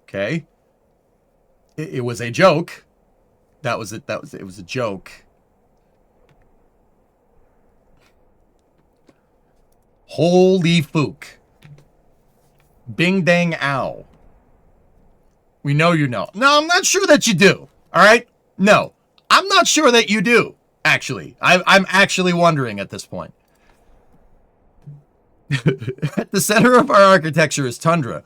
Okay? It was a joke. It was a joke. Holy fook. Bing dang ow. We know you know. No, I'm not sure that you do. All right? No. I'm not sure that you do, actually. I'm actually wondering at this point. At the center of our architecture is Tundra,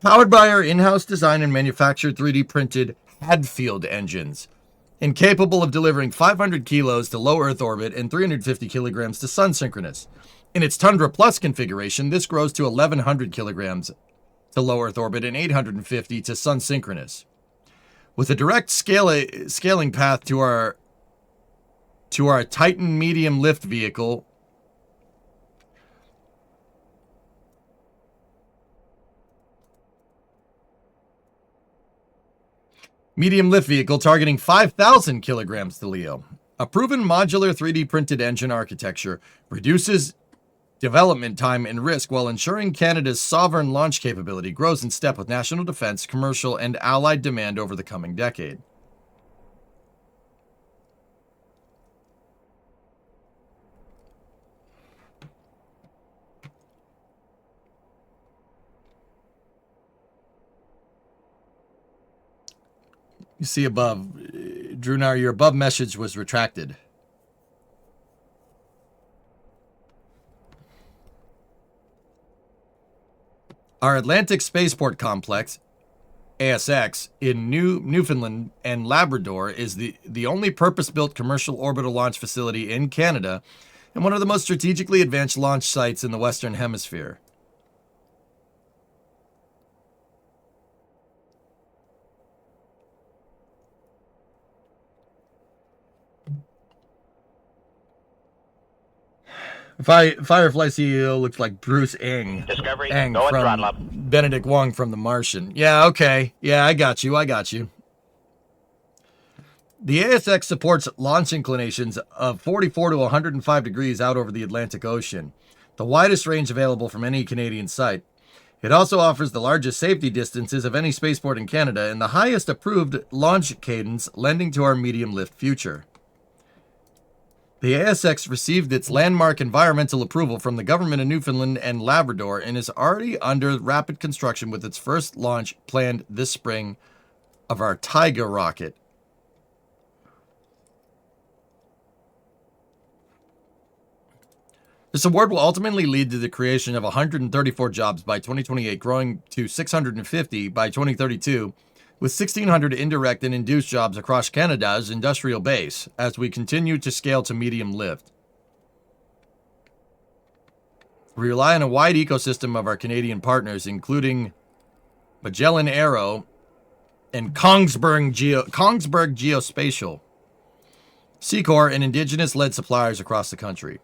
powered by our in-house design and manufactured 3D printed Hadfield engines, and capable of delivering 500 kilos to low Earth orbit and 350 kilograms to sun synchronous. In its Tundra Plus configuration, this grows to 1,100 kilograms to low Earth orbit and 850 to sun synchronous. With a direct scaling path to our Titan medium lift vehicle, targeting 5,000 kilograms to LEO. A proven modular 3D printed engine architecture reduces development time and risk while ensuring Canada's sovereign launch capability grows in step with national defense, commercial, and allied demand over the coming decade. You see above, Drunar, your above message was retracted. Our Atlantic Spaceport Complex, ASX, in Newfoundland and Labrador is the only purpose-built commercial orbital launch facility in Canada and one of the most strategically advanced launch sites in the Western Hemisphere. Firefly CEO looks like Bruce Eng. Discovery, Eng go and from throttle up. Benedict Wong from The Martian. Yeah, okay. Yeah, I got you. The ASX supports launch inclinations of 44 to 105 degrees out over the Atlantic Ocean, the widest range available from any Canadian site. It also offers the largest safety distances of any spaceport in Canada and the highest approved launch cadence, lending to our medium lift future. The ASX received its landmark environmental approval from the government of Newfoundland and Labrador and is already under rapid construction with its first launch planned this spring of our Tiger rocket. This award will ultimately lead to the creation of 134 jobs by 2028, growing to 650 by 2032, with 1,600 indirect and induced jobs across Canada's industrial base as we continue to scale to medium lift. We rely on a wide ecosystem of our Canadian partners, including Magellan Aero and Kongsberg Geospatial, Secor, and Indigenous-led suppliers across the country.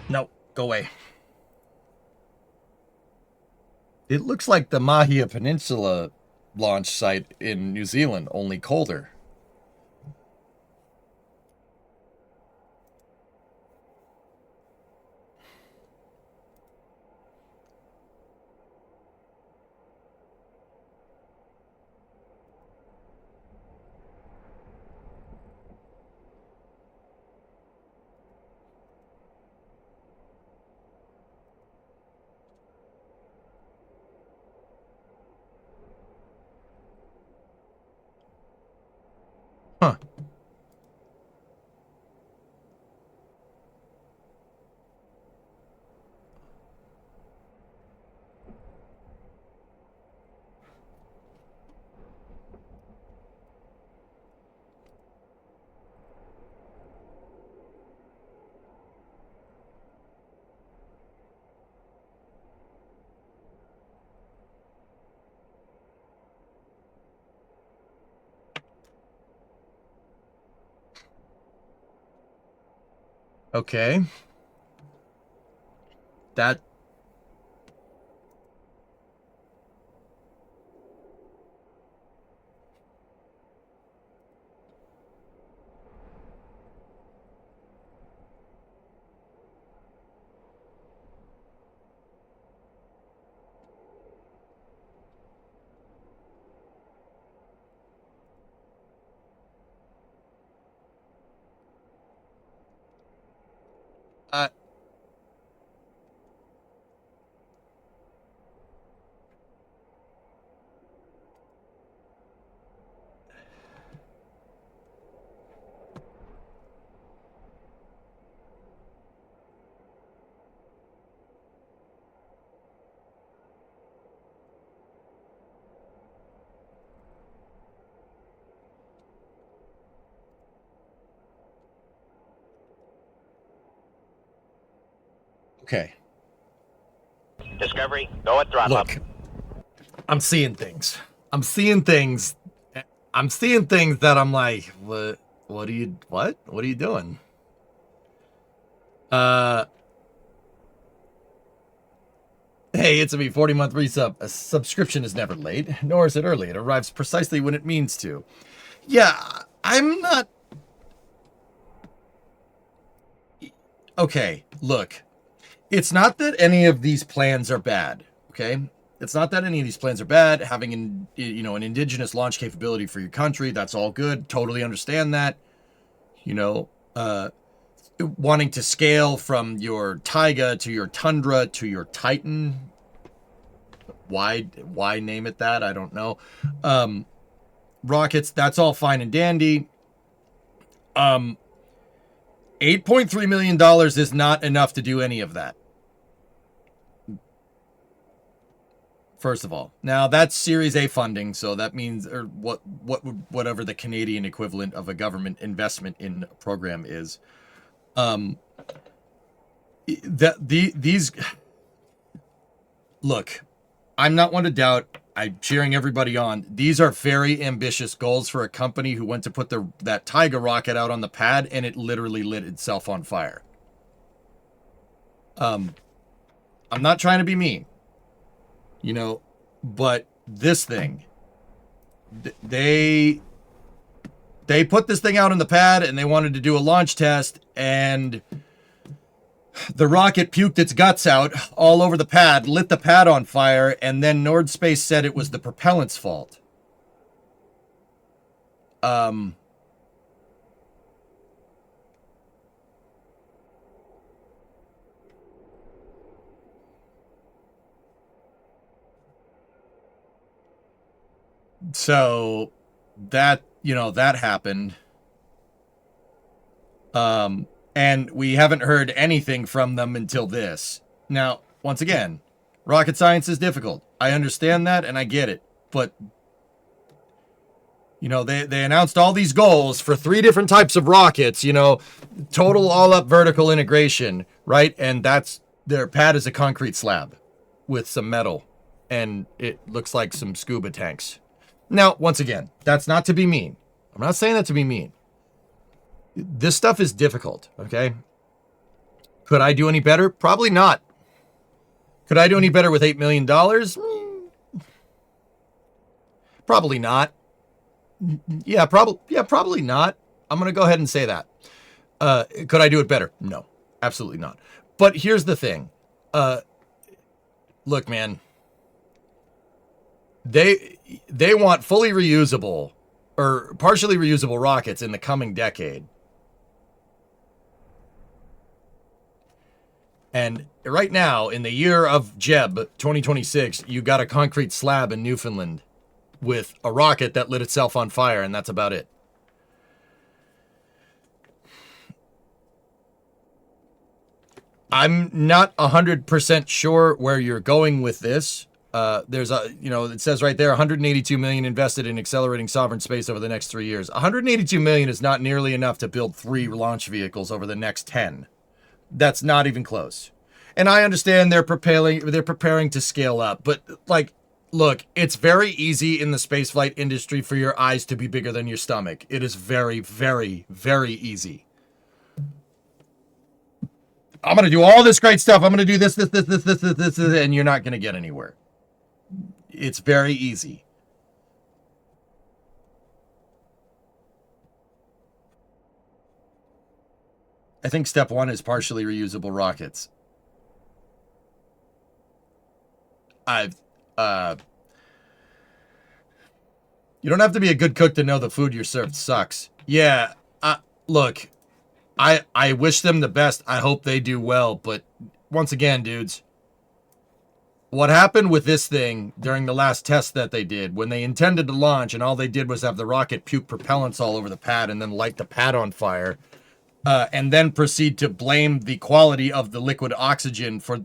No, go away. It looks like the Mahia Peninsula launch site in New Zealand, only colder. Okay. That... Okay. Discovery, go at throttle up. Look, I'm seeing things. I'm seeing things. I'm seeing things that I'm like, what are you doing? Hey, it's a 40-month resub. A subscription is never late, nor is it early. It arrives precisely when it means to. Yeah, I'm not... Okay, look. It's not that any of these plans are bad, okay? It's not that any of these plans are bad. Having an indigenous launch capability for your country, that's all good. Totally understand that. Wanting to scale from your Taiga to your Tundra to your Titan. Why name it that? I don't know. Rockets, that's all fine and dandy. $8.3 million is not enough to do any of that. First of all. Now, that's Series A funding, so that means whatever the Canadian equivalent of a government investment in a program is. Look, I'm not one to doubt. I'm cheering everybody on. These are very ambitious goals for a company who went to put that Taiga rocket out on the pad and it literally lit itself on fire. I'm not trying to be mean, but this thing, they put this thing out on the pad and they wanted to do a launch test, and the rocket puked its guts out all over the pad, lit the pad on fire, and then Nord Space said it was the propellant's fault. So that happened. And we haven't heard anything from them until this. Now, once again, rocket science is difficult. I understand that and I get it. But, they announced all these goals for 3 different types of rockets, total all-up vertical integration, right? And their pad is a concrete slab with some metal. And it looks like some scuba tanks. Now, once again, that's not to be mean. I'm not saying that to be mean. This stuff is difficult, okay? Could I do any better? Probably not. Could I do any better with $8 million? Probably not. Yeah, probably not. I'm going to go ahead and say that. Could I do it better? No, absolutely not. But here's the thing. Look, man. They want fully reusable or partially reusable rockets in the coming decade. And right now, in the year of Jeb 2026, you got a concrete slab in Newfoundland with a rocket that lit itself on fire, and that's about it. I'm not 100% sure where you're going with this. There's it says right there, 182 million invested in accelerating sovereign space over the next 3 years. 182 million is not nearly enough to build 3 launch vehicles over the next 10. That's not even close. And I understand they're preparing to scale up, but look, it's very easy in the spaceflight industry for your eyes to be bigger than your stomach. It is very, very, very easy. I'm going to do all this great stuff. I'm going to do this, and you're not going to get anywhere. It's very easy. I think step one is partially reusable rockets. You don't have to be a good cook to know the food you're served sucks. Yeah, look, I wish them the best. I hope they do well. But once again, dudes, what happened with this thing during the last test that they did, when they intended to launch and all they did was have the rocket puke propellants all over the pad and then light the pad on fire, and then proceed to blame the quality of the liquid oxygen for,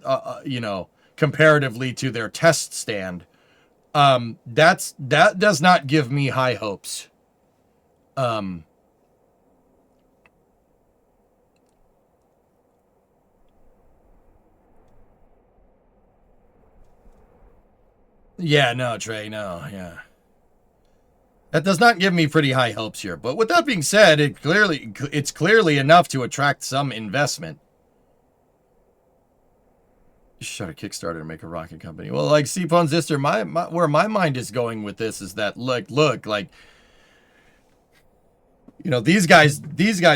comparatively to their test stand. That does not give me high hopes. Yeah, no, Trey, no, yeah. That does not give me pretty high hopes here. But with that being said, it's clearly enough to attract some investment. Shut a Kickstarter and make a rocket company. Well, like Cpon's sister, where my mind is going with this is that look, these guys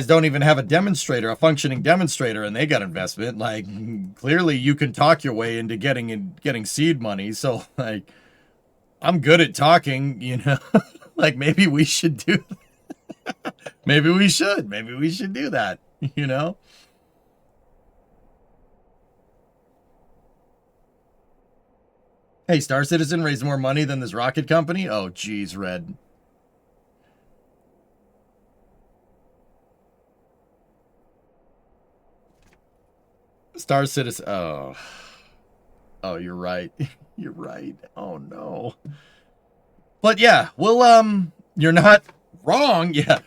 don't even have a functioning demonstrator, and they got investment. Like, clearly you can talk your way into getting seed money. So, like, I'm good at talking, like, maybe we should do maybe we should do that, Hey, Star Citizen raised more money than this rocket company? Oh, geez, Red. Star Citizen. Oh, you're right. You're right. Oh, no. But yeah, well, you're not wrong. Yeah.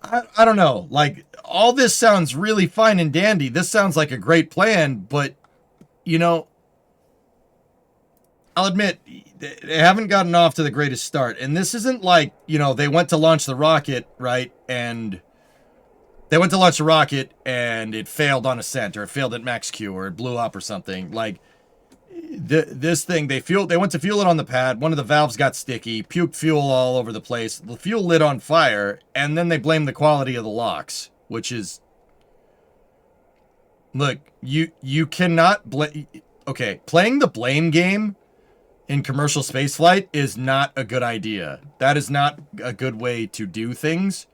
I don't know. Like, all this sounds really fine and dandy. This sounds like a great plan, but, I'll admit, they haven't gotten off to the greatest start. And this isn't like, they went to launch the rocket, right? And they went to launch the rocket and it failed on ascent, or it failed at max Q, or it blew up or something. Like, this thing, they went to fuel it on the pad. One of the valves got sticky, puked fuel all over the place. The fuel lit on fire, and then they blamed the quality of the locks, which is... Look, you cannot blame... Okay, playing the blame game in commercial spaceflight is not a good idea. That is not a good way to do things.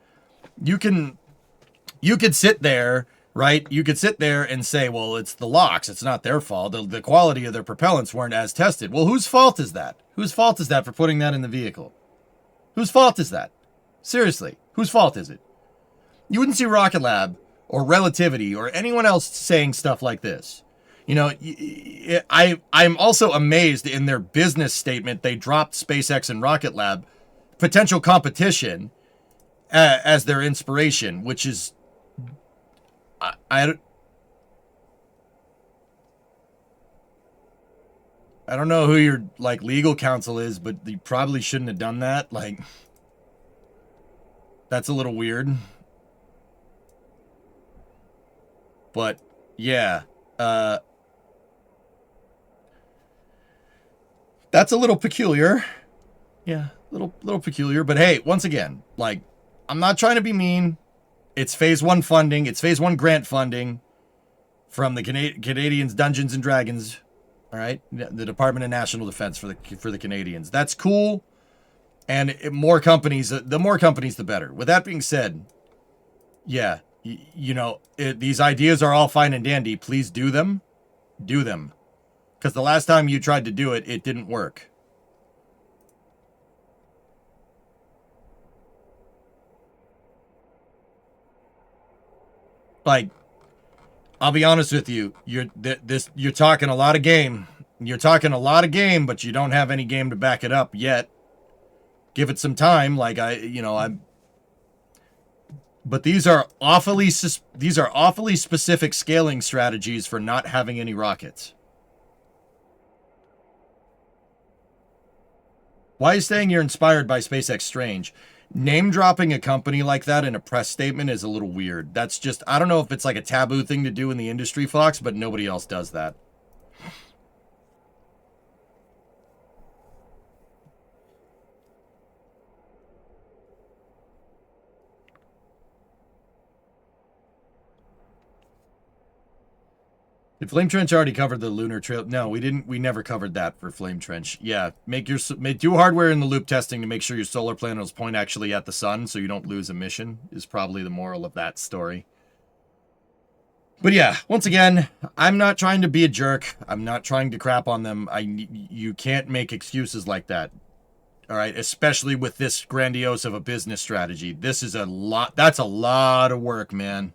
You could sit there, right? You could sit there and say, well, it's the locks. It's not their fault. The quality of their propellants weren't as tested. Well, whose fault is that? Whose fault is that for putting that in the vehicle? Whose fault is that? Seriously, whose fault is it? You wouldn't see Rocket Lab or Relativity or anyone else saying stuff like this. I'm also amazed in their business statement. They dropped SpaceX and Rocket Lab potential competition as their inspiration, which is, I don't know who your legal counsel is, but you probably shouldn't have done that. Like, that's a little weird. But yeah, that's a little peculiar. Yeah, little peculiar. But hey, once again, I'm not trying to be mean. It's phase 1 funding. It's phase 1 grant funding from the Canadians Dungeons and Dragons. All right, the Department of National Defense for the Canadians. That's cool. And the more companies, the better. With that being said, yeah, these ideas are all fine and dandy. Please do them. Do them. Because the last time you tried to do it, it didn't work. I'll be honest with you. You're talking a lot of game. You're talking a lot of game, but you don't have any game to back it up yet. Give it some time. But these are awfully specific scaling strategies for not having any rockets. Why are you saying you're inspired by SpaceX Strange? Name dropping a company like that in a press statement is a little weird. That's just, I don't know if it's like a taboo thing to do in the industry, Fox, but nobody else does that. Did Flame Trench already cover the lunar trail? No, we didn't. We never covered that for Flame Trench. Yeah, do hardware in the loop testing to make sure your solar panels point actually at the sun, so you don't lose emission. Is probably the moral of that story. But yeah, once again, I'm not trying to be a jerk. I'm not trying to crap on them. You can't make excuses like that. All right, especially with this grandiose of a business strategy. This is a lot. That's a lot of work, man.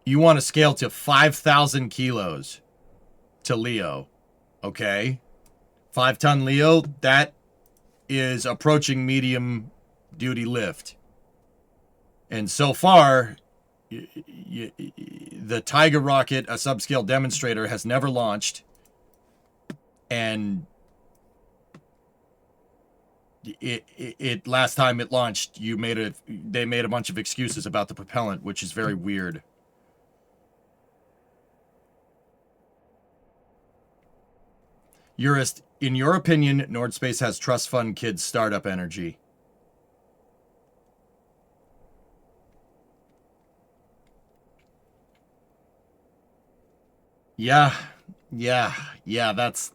You want to scale to 5,000 kilos to Leo, okay? 5-ton Leo, that is approaching medium duty lift. And so far, the Tiger rocket, a subscale demonstrator, has never launched. And it last time it launched, they made a bunch of excuses about the propellant, which is very weird. Urist, in your opinion, Nordspace has trust fund kids startup energy. Yeah. That's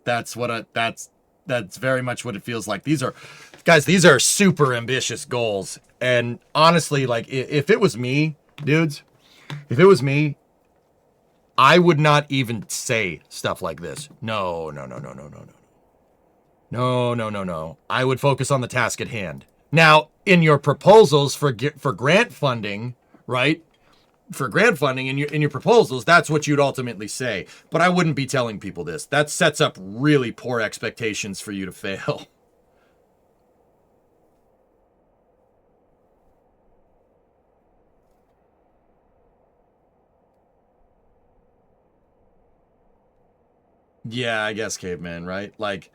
very much what it feels like. These are super ambitious goals. And honestly, like if it was me, dudes, if it was me, I would not even say stuff like this. No. I would focus on the task at hand. Now, in your proposals for grant funding, right? For grant funding in your proposals, that's what you'd ultimately say. But I wouldn't be telling people this. That sets up really poor expectations for you to fail. Yeah, I guess caveman, right? Like,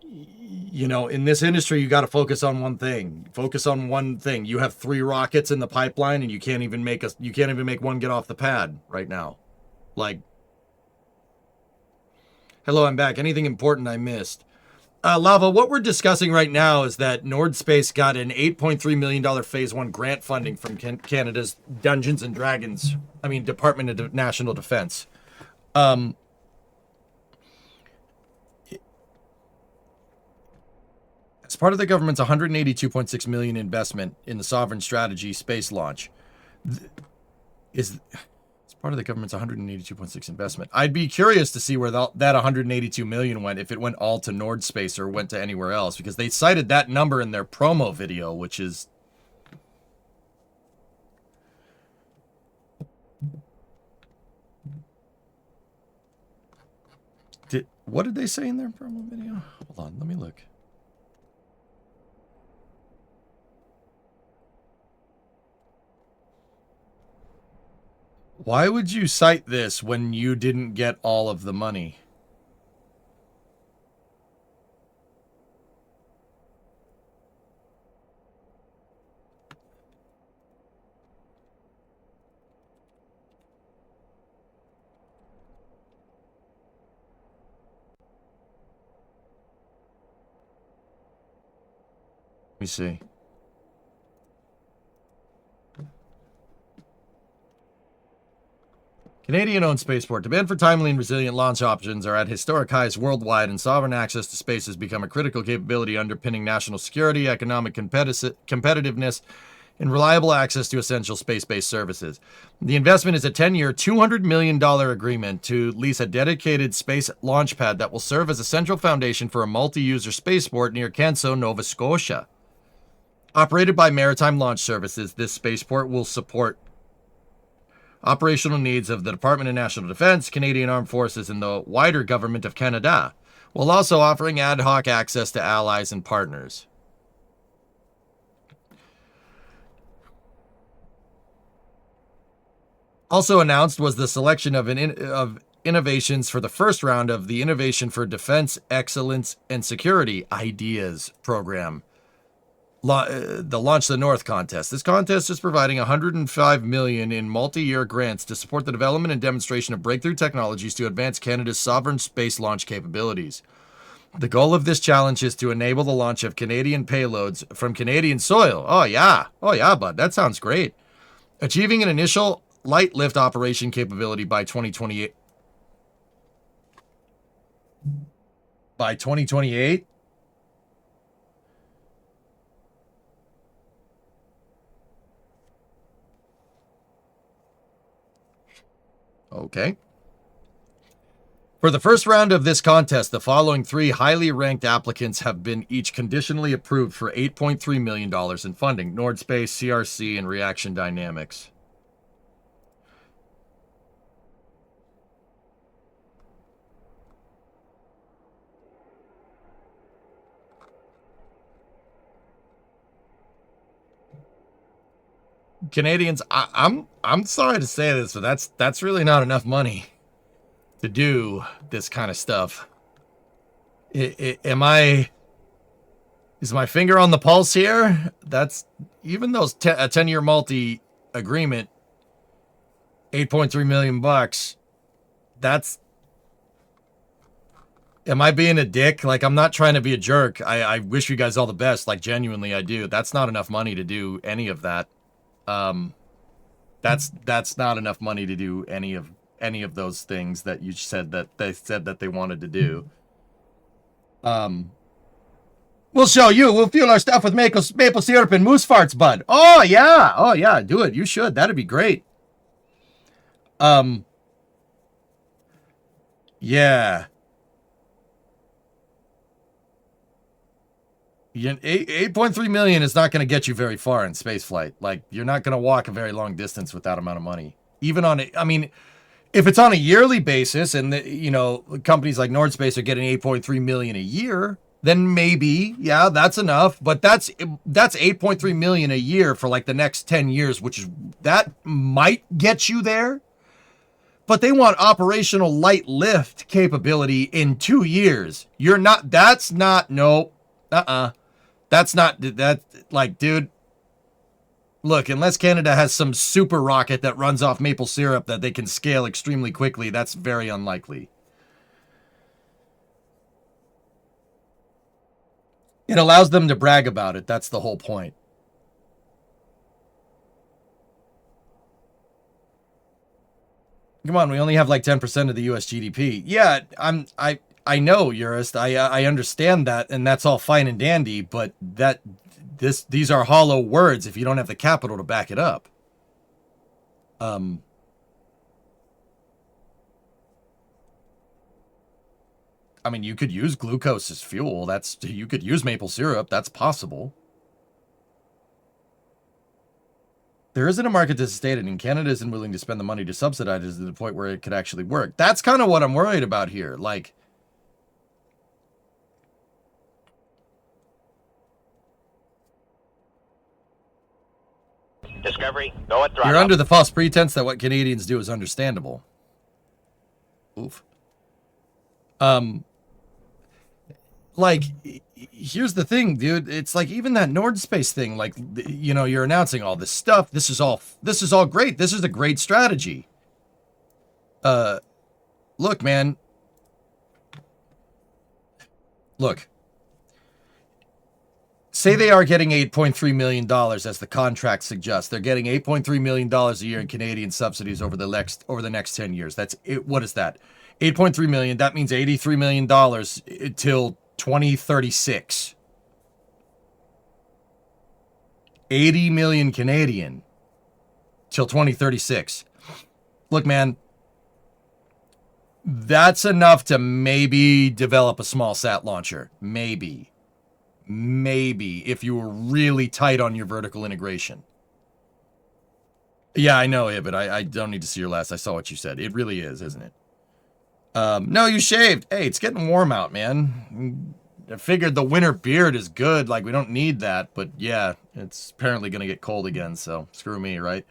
you know, in this industry, you got to focus on one thing. Focus on one thing. You have 3 rockets in the pipeline, and you can't even make one get off the pad right now. Like, hello, I'm back. Anything important I missed? Lava, what we're discussing right now is that Nordspace got an $8.3 million Phase 1 grant funding from Canada's Dungeons and Dragons, Department of National Defense. As part of the government's $182.6 million investment in the Sovereign Strategy space launch, as part of the government's $182.6 investment. I'd be curious to see where that $182 million went, if it went all to Nordspace or went to anywhere else, because they cited that number in their promo video, which is... What did they say in their promo video? Hold on, let me look. Why would you cite this when you didn't get all of the money? Let me see. Canadian-owned spaceport. Demand for timely and resilient launch options are at historic highs worldwide, and sovereign access to space has become a critical capability underpinning national security, economic competitiveness, and reliable access to essential space-based services. The investment is a 10-year, $200 million agreement to lease a dedicated space launch pad that will serve as a central foundation for a multi-user spaceport near Canso, Nova Scotia. Operated by Maritime Launch Services, this spaceport will support operational needs of the Department of National Defense, Canadian Armed Forces, and the wider government of Canada, while also offering ad hoc access to allies and partners. Also announced was the selection of innovations for the first round of the Innovation for Defense, Excellence, and Security Ideas program. The Launch the North contest. This contest is providing $105 million in multi-year grants to support the development and demonstration of breakthrough technologies to advance Canada's sovereign space launch capabilities. The goal of this challenge is to enable the launch of Canadian payloads from Canadian soil. Oh yeah, bud, that sounds great. Achieving an initial light lift operation capability by 2028. By 2028? Okay. For the first round of this contest, the following 3 highly ranked applicants have been each conditionally approved for $8.3 million in funding: Nordspace, CRC, and Reaction Dynamics. Canadians, I'm sorry to say this, but that's really not enough money to do this kind of stuff. Is my finger on the pulse here? That's even those a 10-year multi agreement, $8.3 million bucks. That's, am I being a dick? Like, I'm not trying to be a jerk. I wish you guys all the best. Like, genuinely, I do. That's not enough money to do any of that. That's not enough money to do any of those things that you said that they wanted to do. We'll show you. We'll fuel our stuff with maple syrup and moose farts, bud. Oh yeah, do it. You should. That'd be great. Yeah. 8.3 million is not going to get you very far in spaceflight. Like, you're not going to walk a very long distance with that amount of money. Even on I mean, if it's on a yearly basis and companies like Nordspace are getting 8.3 million a year, then maybe, yeah, that's enough. But that's 8.3 million a year for like the next 10 years, that might get you there. But they want operational light lift capability in 2 years. Nope. That's not that, like, dude, look, unless Canada has some super rocket that runs off maple syrup that they can scale extremely quickly, that's very unlikely. It allows them to brag about it. That's the whole point. Come on, we only have like 10% of the US GDP. Yeah, I know, Urist. I understand that, and that's all fine and dandy, but these are hollow words if you don't have the capital to back it up. I mean, you could use glucose as fuel. You could use maple syrup. That's possible. There isn't a market to sustain it, and Canada isn't willing to spend the money to subsidize it to the point where it could actually work. That's kind of what I'm worried about here. Like, Discovery, go at throttle. You're under the false pretense that what Canadians do is understandable. Oof. Like, here's the thing, dude. It's like even that Nordspace thing, like, you're announcing all this stuff. This is all great. This is a great strategy. Look, man. Look. Say they are getting $8.3 million, as the contract suggests. They're getting $8.3 million a year in Canadian subsidies over the next 10 years. That's it. What is that? 8.3 million. That means $83 million till 2036. 80 million Canadian till 2036. Look, man, that's enough to maybe develop a small sat launcher. Maybe if you were really tight on your vertical integration. Yeah, I know, but I don't need to see your last. I saw what you said. It really is, isn't it? No, you shaved. Hey, it's getting warm out, man. I figured the winter beard is good. Like, we don't need that. But yeah, it's apparently going to get cold again. So screw me, right?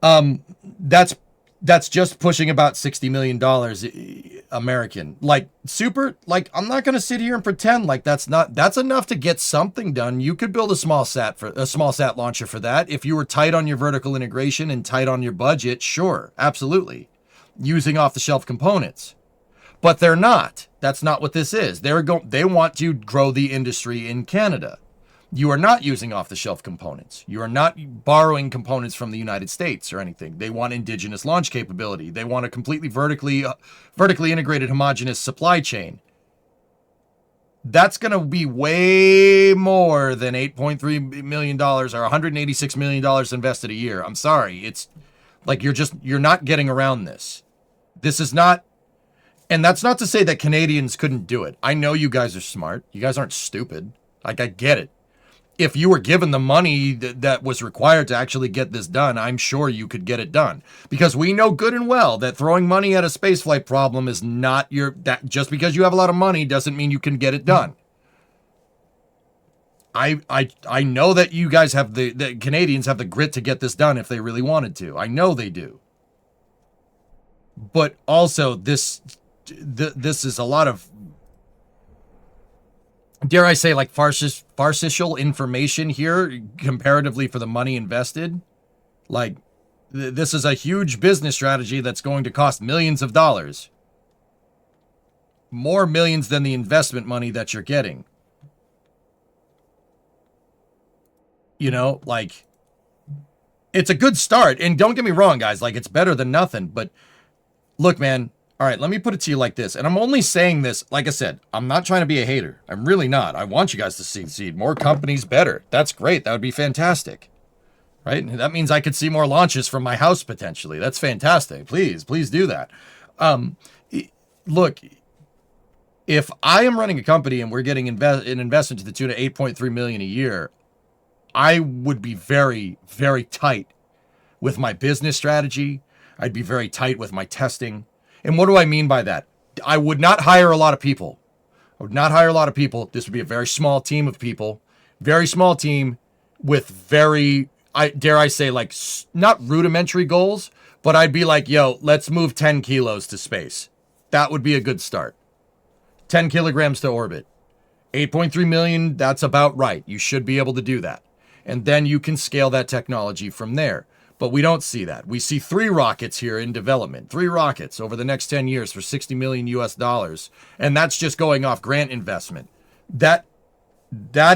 That's That's just pushing about $60 million American. Like, super, like, I'm not going to sit here and pretend like that's enough to get something done. You could build a small sat launcher for that. If you were tight on your vertical integration and tight on your budget, sure, absolutely. Using off-the-shelf components. But they're not. That's not what this is. They want to grow the industry in Canada. You are not using off-the-shelf components. You are not borrowing components from the United States or anything. They want indigenous launch capability. They want a completely vertically integrated homogeneous supply chain. That's going to be way more than $8.3 million or $186 million invested a year. I'm sorry. It's like you're not getting around this. This is not, and that's not to say that Canadians couldn't do it. I know you guys are smart. You guys aren't stupid. Like, I get it. If you were given the money that was required to actually get this done, I'm sure you could get it done. Because we know good and well that throwing money at a spaceflight problem is not that just because you have a lot of money doesn't mean you can get it done. I know that you guys have the Canadians have the grit to get this done if they really wanted to. I know they do. But also this is a lot of, dare I say, like farcical information here comparatively for the money invested. Like, this is a huge business strategy that's going to cost millions of dollars. More millions than the investment money that you're getting. You know, like, it's a good start. And don't get me wrong, guys, like, it's better than nothing. But look, man, all right, let me put it to you like this. And I'm only saying this, like I said, I'm not trying to be a hater. I'm really not. I want you guys to succeed. More companies, better. That's great. That would be fantastic. Right? That means I could see more launches from my house potentially. That's fantastic. Please do that. Look, if I am running a company and we're getting an investment to the tune of $8.3 million a year, I would be very, very tight with my business strategy. I'd be very tight with my testing. And what do I mean by that? I would not hire a lot of people. I would not hire a lot of people. This would be a very small team of people. Very small team with very, dare I say, like, not rudimentary goals, but I'd be like, yo, let's move 10 kilos to space. That would be a good start. 10 kilograms to orbit. 8.3 million, that's about right. You should be able to do that. And then you can scale that technology from there. But we don't see that. We see 3 rockets here in development. 3 rockets over the next 10 years for $60 million US. And that's just going off grant investment. That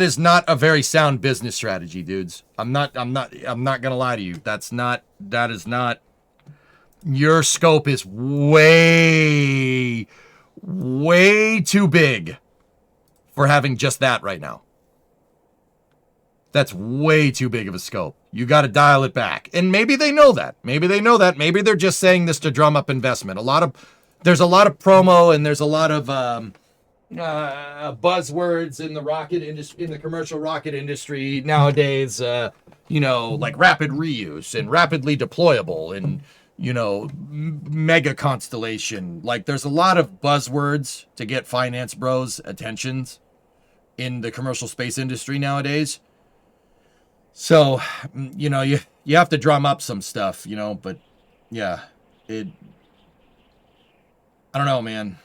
is not a very sound business strategy, dudes. I'm not gonna lie to you. That is not. Your scope is way, way too big for having just that right now. That's way too big of a scope. You got to dial it back. And maybe they know that. Maybe they're just saying this to drum up investment. There's a lot of promo and there's a lot of buzzwords in the rocket industry, in the commercial rocket industry nowadays. Like rapid reuse and rapidly deployable and mega constellation. Like, there's a lot of buzzwords to get finance bros' attentions in the commercial space industry nowadays. So, you have to drum up some stuff, but yeah, I don't know, man.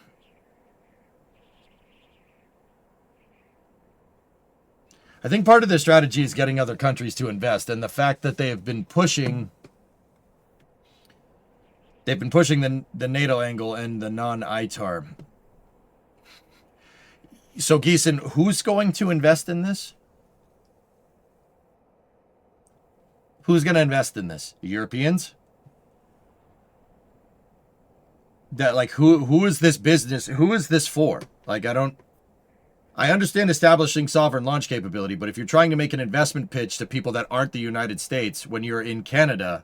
I think part of the strategy is getting other countries to invest, and the fact that they have been pushing the NATO angle and the non-ITAR. So, Geeson, who's going to invest in this? Who's going to invest in this? The Europeans? That, like, who is this business? Who is this for? Like, I understand establishing sovereign launch capability, but if you're trying to make an investment pitch to people that aren't the United States when you're in Canada,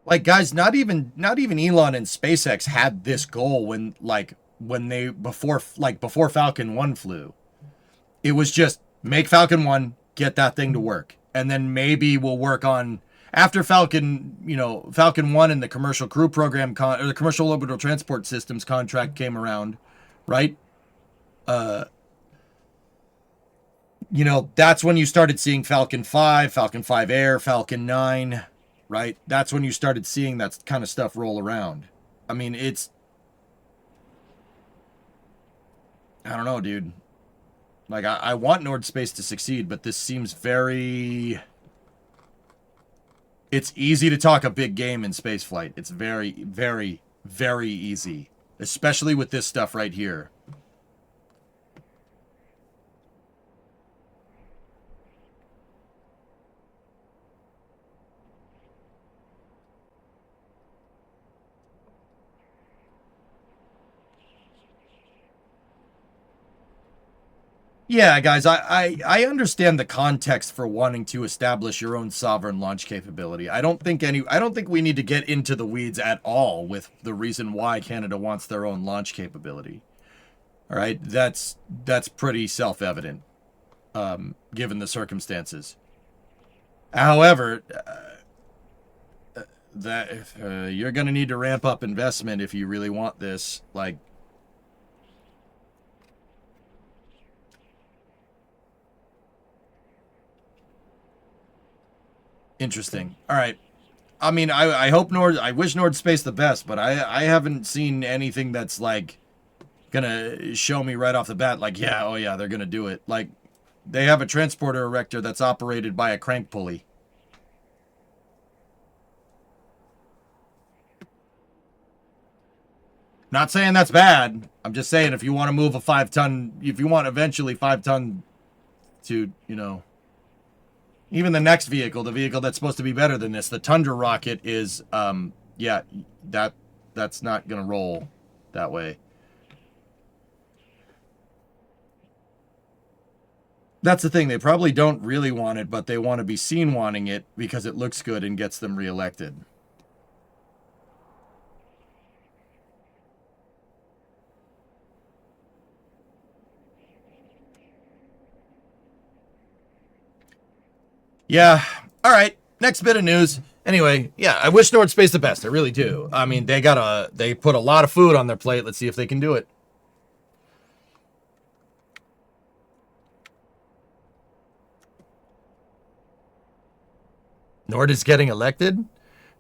like, guys, not even Elon and SpaceX had this goal before Falcon 1 flew. It was just make Falcon 1, get that thing to work. And then maybe we'll work on after Falcon, Falcon 1 and the commercial crew program or the commercial orbital transport systems contract came around, right? That's when you started seeing Falcon 5, Falcon 5 Air, Falcon 9, right? That's when you started seeing that kind of stuff roll around. I mean, I don't know, dude. Like, I want Nord Space to succeed, but this seems very... It's easy to talk a big game in spaceflight. It's very, very, very easy. Especially with this stuff right here. Yeah, guys, I understand the context for wanting to establish your own sovereign launch capability. I don't think we need to get into the weeds at all with the reason why Canada wants their own launch capability. All right, that's pretty self-evident, given the circumstances. However, you're going to need to ramp up investment if you really want this. Like, interesting. All right. I mean, I wish Nord Space the best, but I haven't seen anything that's like gonna show me right off the bat, like, yeah, oh yeah, they're gonna do it. Like, they have a transporter erector that's operated by a crank pulley. Not saying that's bad. I'm just saying if you want to move a 5-ton, if you want eventually 5-ton to, even the next vehicle, the vehicle that's supposed to be better than this, the Tundra rocket is, yeah, that's not going to roll that way. That's the thing. They probably don't really want it, but they want to be seen wanting it because it looks good and gets them reelected. Yeah. All right. Next bit of news. Anyway, yeah, I wish Nord Space the best. I really do. I mean, they put a lot of food on their plate. Let's see if they can do it. Nord is getting elected?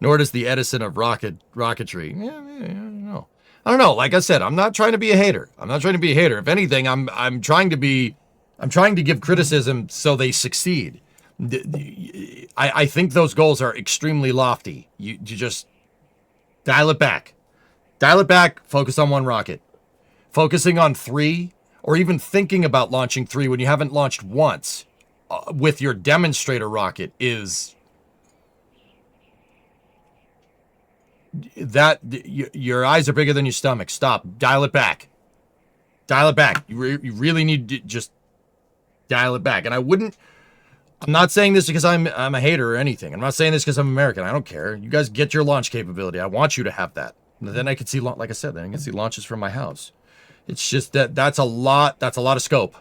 Nord is the Edison of rocketry. Yeah, I don't know. I don't know. Like I said, I'm not trying to be a hater. If anything, I'm trying to give criticism so they succeed. I think those goals are extremely lofty. You just dial it back. Focus on one rocket. Focusing on 3, or even thinking about launching 3 when you haven't launched once with your demonstrator rocket is... your eyes are bigger than your stomach. Stop. Dial it back. You really need to just dial it back. And I'm not saying this because I'm a hater or anything. I'm not saying this because I'm American. I don't care. You guys get your launch capability. I want you to have that. And then I can see, like I said, then I can see launches from my house. It's just that's a lot of scope.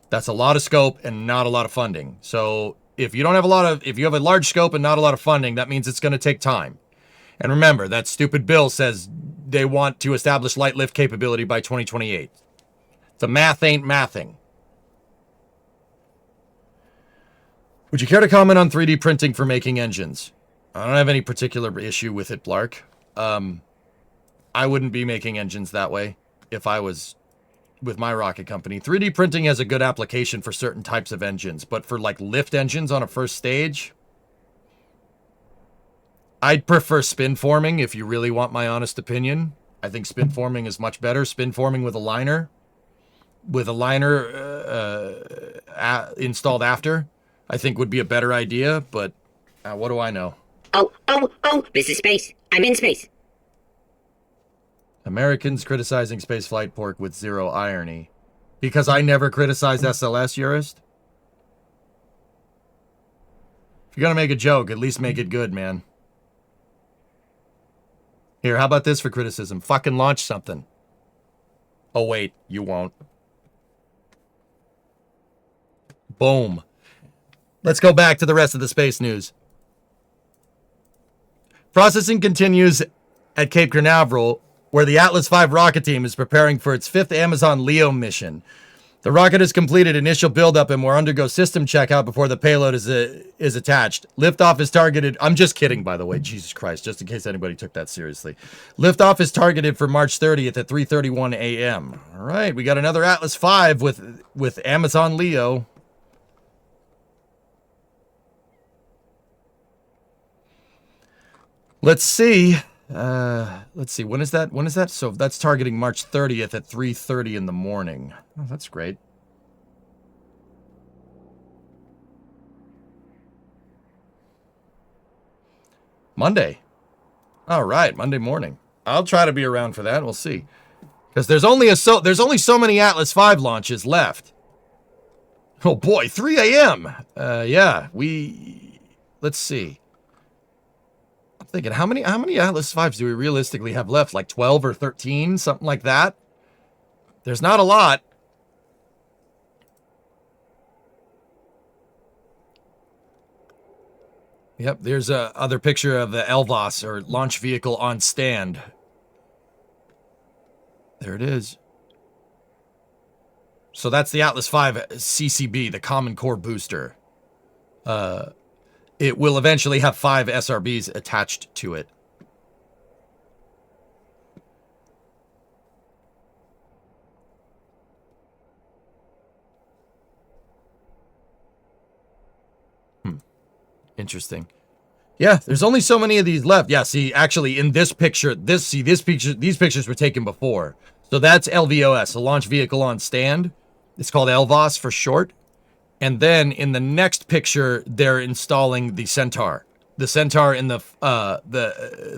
That's a lot of scope and not a lot of funding. So if you have a large scope and not a lot of funding, that means it's going to take time. And remember, that stupid bill says they want to establish light lift capability by 2028. The math ain't mathing. Would you care to comment on 3D printing for making engines? I don't have any particular issue with it, Blark. I wouldn't be making engines that way if I was with my rocket company. 3D printing has a good application for certain types of engines, but for like lift engines on a first stage, I'd prefer spin forming if you really want my honest opinion. I think spin forming is much better. Spin forming with a liner. Installed after, I think would be a better idea, but what do I know? Oh, this is space. I'm in space. Americans criticizing spaceflight pork with zero irony. Because I never criticized SLS, Jurist? If you're gonna make a joke, at least make it good, man. Here, how about this for criticism? Fucking launch something. Oh, wait, you won't. Boom. Let's go back to the rest of the space news. Processing continues at Cape Canaveral, where the Atlas V rocket team is preparing for its 5th Amazon LEO mission. The rocket has completed initial buildup and will undergo system checkout before the payload is attached. Liftoff is targeted... I'm just kidding, by the way. Jesus Christ, just in case anybody took that seriously. Liftoff is targeted for March 30th at 3:31 a.m. All right, we got another Atlas V with Amazon LEO. Let's see. When is that? So that's targeting March 30th at 3:30 in the morning. Oh, that's great. Monday. All right, Monday morning. I'll try to be around for that. We'll see. Because there's only so many Atlas V launches left. Oh boy, 3 a.m. Yeah, let's see. I'm thinking, how many Atlas Vs do we realistically have left? Like 12 or 13, something like that. There's not a lot. Yep, there's a other picture of the Elvas, or launch vehicle on stand. There it is. So that's the Atlas V CCB, the Common Core Booster. It will eventually have 5 SRBs attached to it. Interesting. Yeah, there's only so many of these left. Yeah, see, actually, in this picture, these pictures were taken before. So that's LVOS, a launch vehicle on stand. It's called LVOS for short. And then in the next picture, they're installing the Centaur. The Centaur in the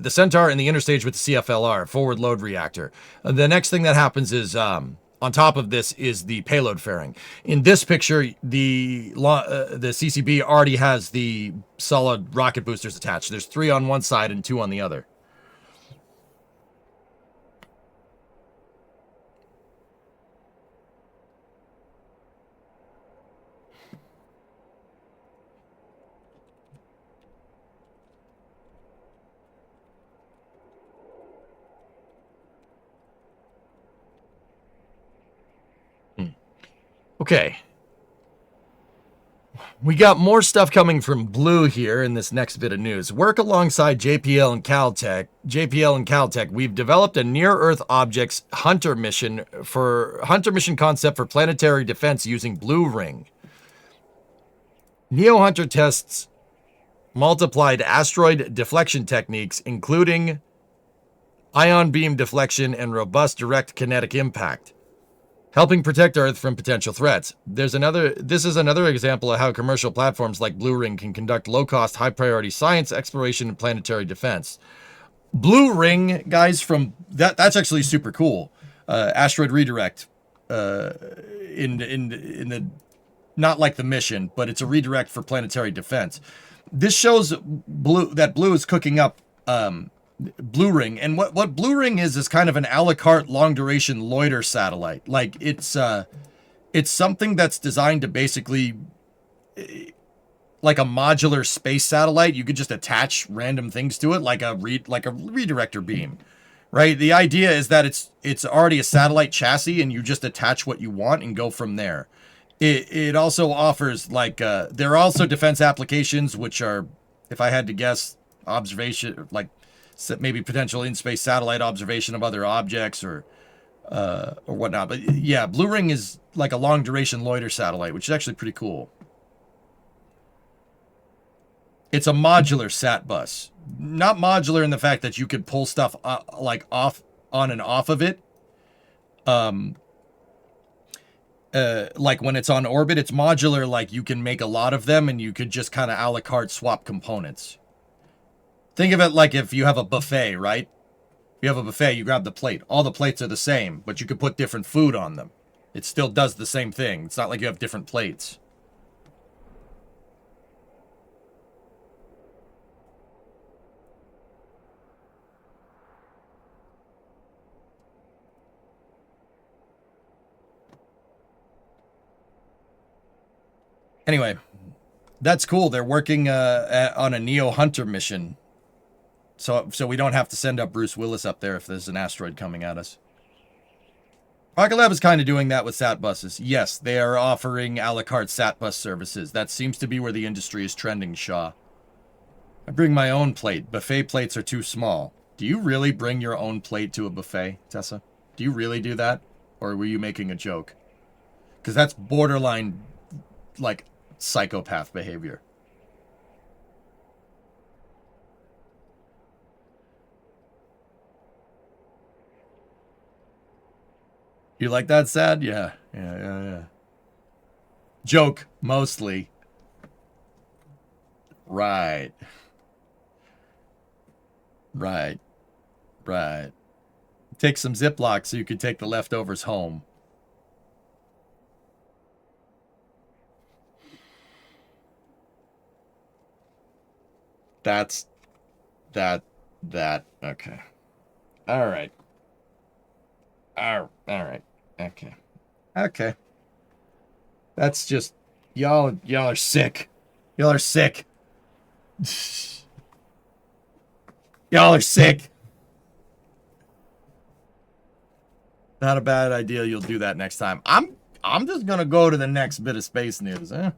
Centaur in the interstage with the CFLR, forward load reactor. The next thing that happens is on top of this is the payload fairing. In this picture, the CCB already has the solid rocket boosters attached. There's 3 on one side and 2 on the other. Okay. We got more stuff coming from Blue here in this next bit of news. Work alongside JPL and Caltech, we've developed a near-Earth objects hunter mission concept for planetary defense using Blue Ring. Neo Hunter tests multiplied asteroid deflection techniques, including ion beam deflection and robust direct kinetic impact, helping protect Earth from potential threats. This is another example of how commercial platforms like Blue Ring can conduct low-cost, high-priority science, exploration, and planetary defense. Blue Ring, guys, that's actually super cool. Asteroid redirect. In the not like the mission, but it's a redirect for planetary defense. This shows that Blue is cooking up Blue Ring, and what Blue Ring is kind of an a la carte long duration loiter satellite. Like it's something that's designed to basically like a modular space satellite. You could just attach random things to it, like a redirector beam, right? The idea is that it's already a satellite chassis, and you just attach what you want and go from there. It also offers there are also defense applications, which are, if I had to guess, observation, like maybe potential in-space satellite observation of other objects or whatnot. But yeah, Blue Ring is like a long-duration loiter satellite, which is actually pretty cool. It's a modular sat bus. Not modular in the fact that you could pull stuff like off on and off of it. Like when it's on orbit, it's modular, like you can make a lot of them and you could just kind of a la carte swap components. Think of it like if you have a buffet, right? If you have a buffet, you grab the plate. All the plates are the same, but you could put different food on them. It still does the same thing. It's not like you have different plates. Anyway, that's cool. They're working on a Neo Hunter mission. So we don't have to send up Bruce Willis up there if there's an asteroid coming at us. Rocket Lab is kind of doing that with sat buses. Yes, they are offering a la carte sat bus services. That seems to be where the industry is trending, Shaw. I bring my own plate. Buffet plates are too small. Do you really bring your own plate to a buffet, Tessa? Do you really do that? Or were you making a joke? Because that's borderline, like, psychopath behavior. You like that, Sad? Yeah. Joke, mostly. Right. Take some Ziploc so you can take the leftovers home. That's that. Okay. All right. All right. Okay. That's just y'all are sick. Y'all are sick. Y'all are sick. Not a bad idea. You'll do that next time. I'm just gonna go to the next bit of space news, huh?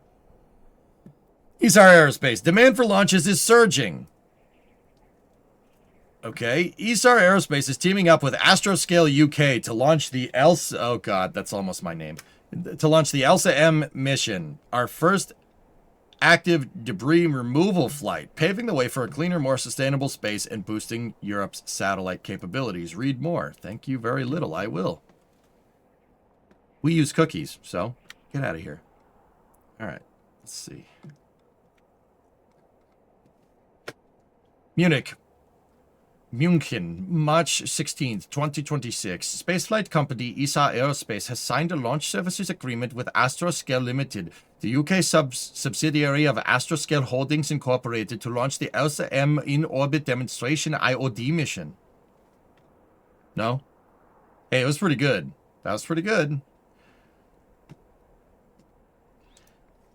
ESAR Aerospace. Demand for launches is surging. Okay. ESAR Aerospace is teaming up with Astroscale UK to launch the ELSA... Oh, God. That's almost my name. To launch the ELSA-M mission. Our first active debris removal flight, paving the way for a cleaner, more sustainable space and boosting Europe's satellite capabilities. Read more. Thank you very little. I will. We use cookies, so get out of here. All right. Let's see. München, March 16th, 2026. Spaceflight company ESA Aerospace has signed a launch services agreement with Astroscale Limited, the UK subsidiary of Astroscale Holdings Incorporated, to launch the ELSA-M in-orbit demonstration IOD mission. No? Hey, it was pretty good. That was pretty good.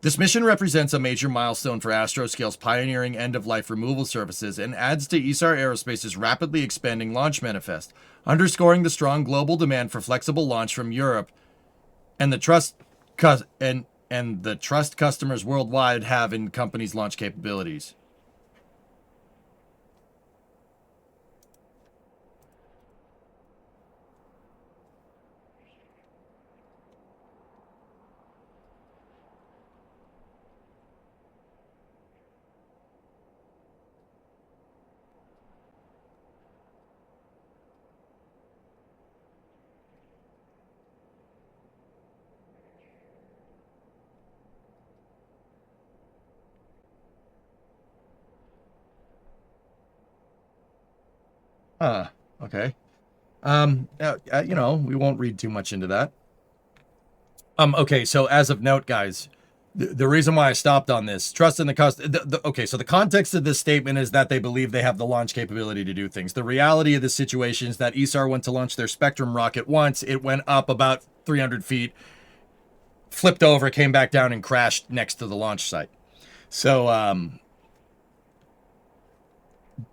This mission represents a major milestone for Astroscale's pioneering end-of-life removal services and adds to ESAR Aerospace's rapidly expanding launch manifest, underscoring the strong global demand for flexible launch from Europe and the trust customers worldwide have in companies' launch capabilities. Okay. You know, we won't read too much into that. Okay, so as of note, guys, the reason why I stopped on this, trust in the okay, so the context of this statement is that they believe they have the launch capability to do things. The reality of the situation is that ESAR went to launch their Spectrum rocket once. It went up about 300 feet, flipped over, came back down, and crashed next to the launch site. So,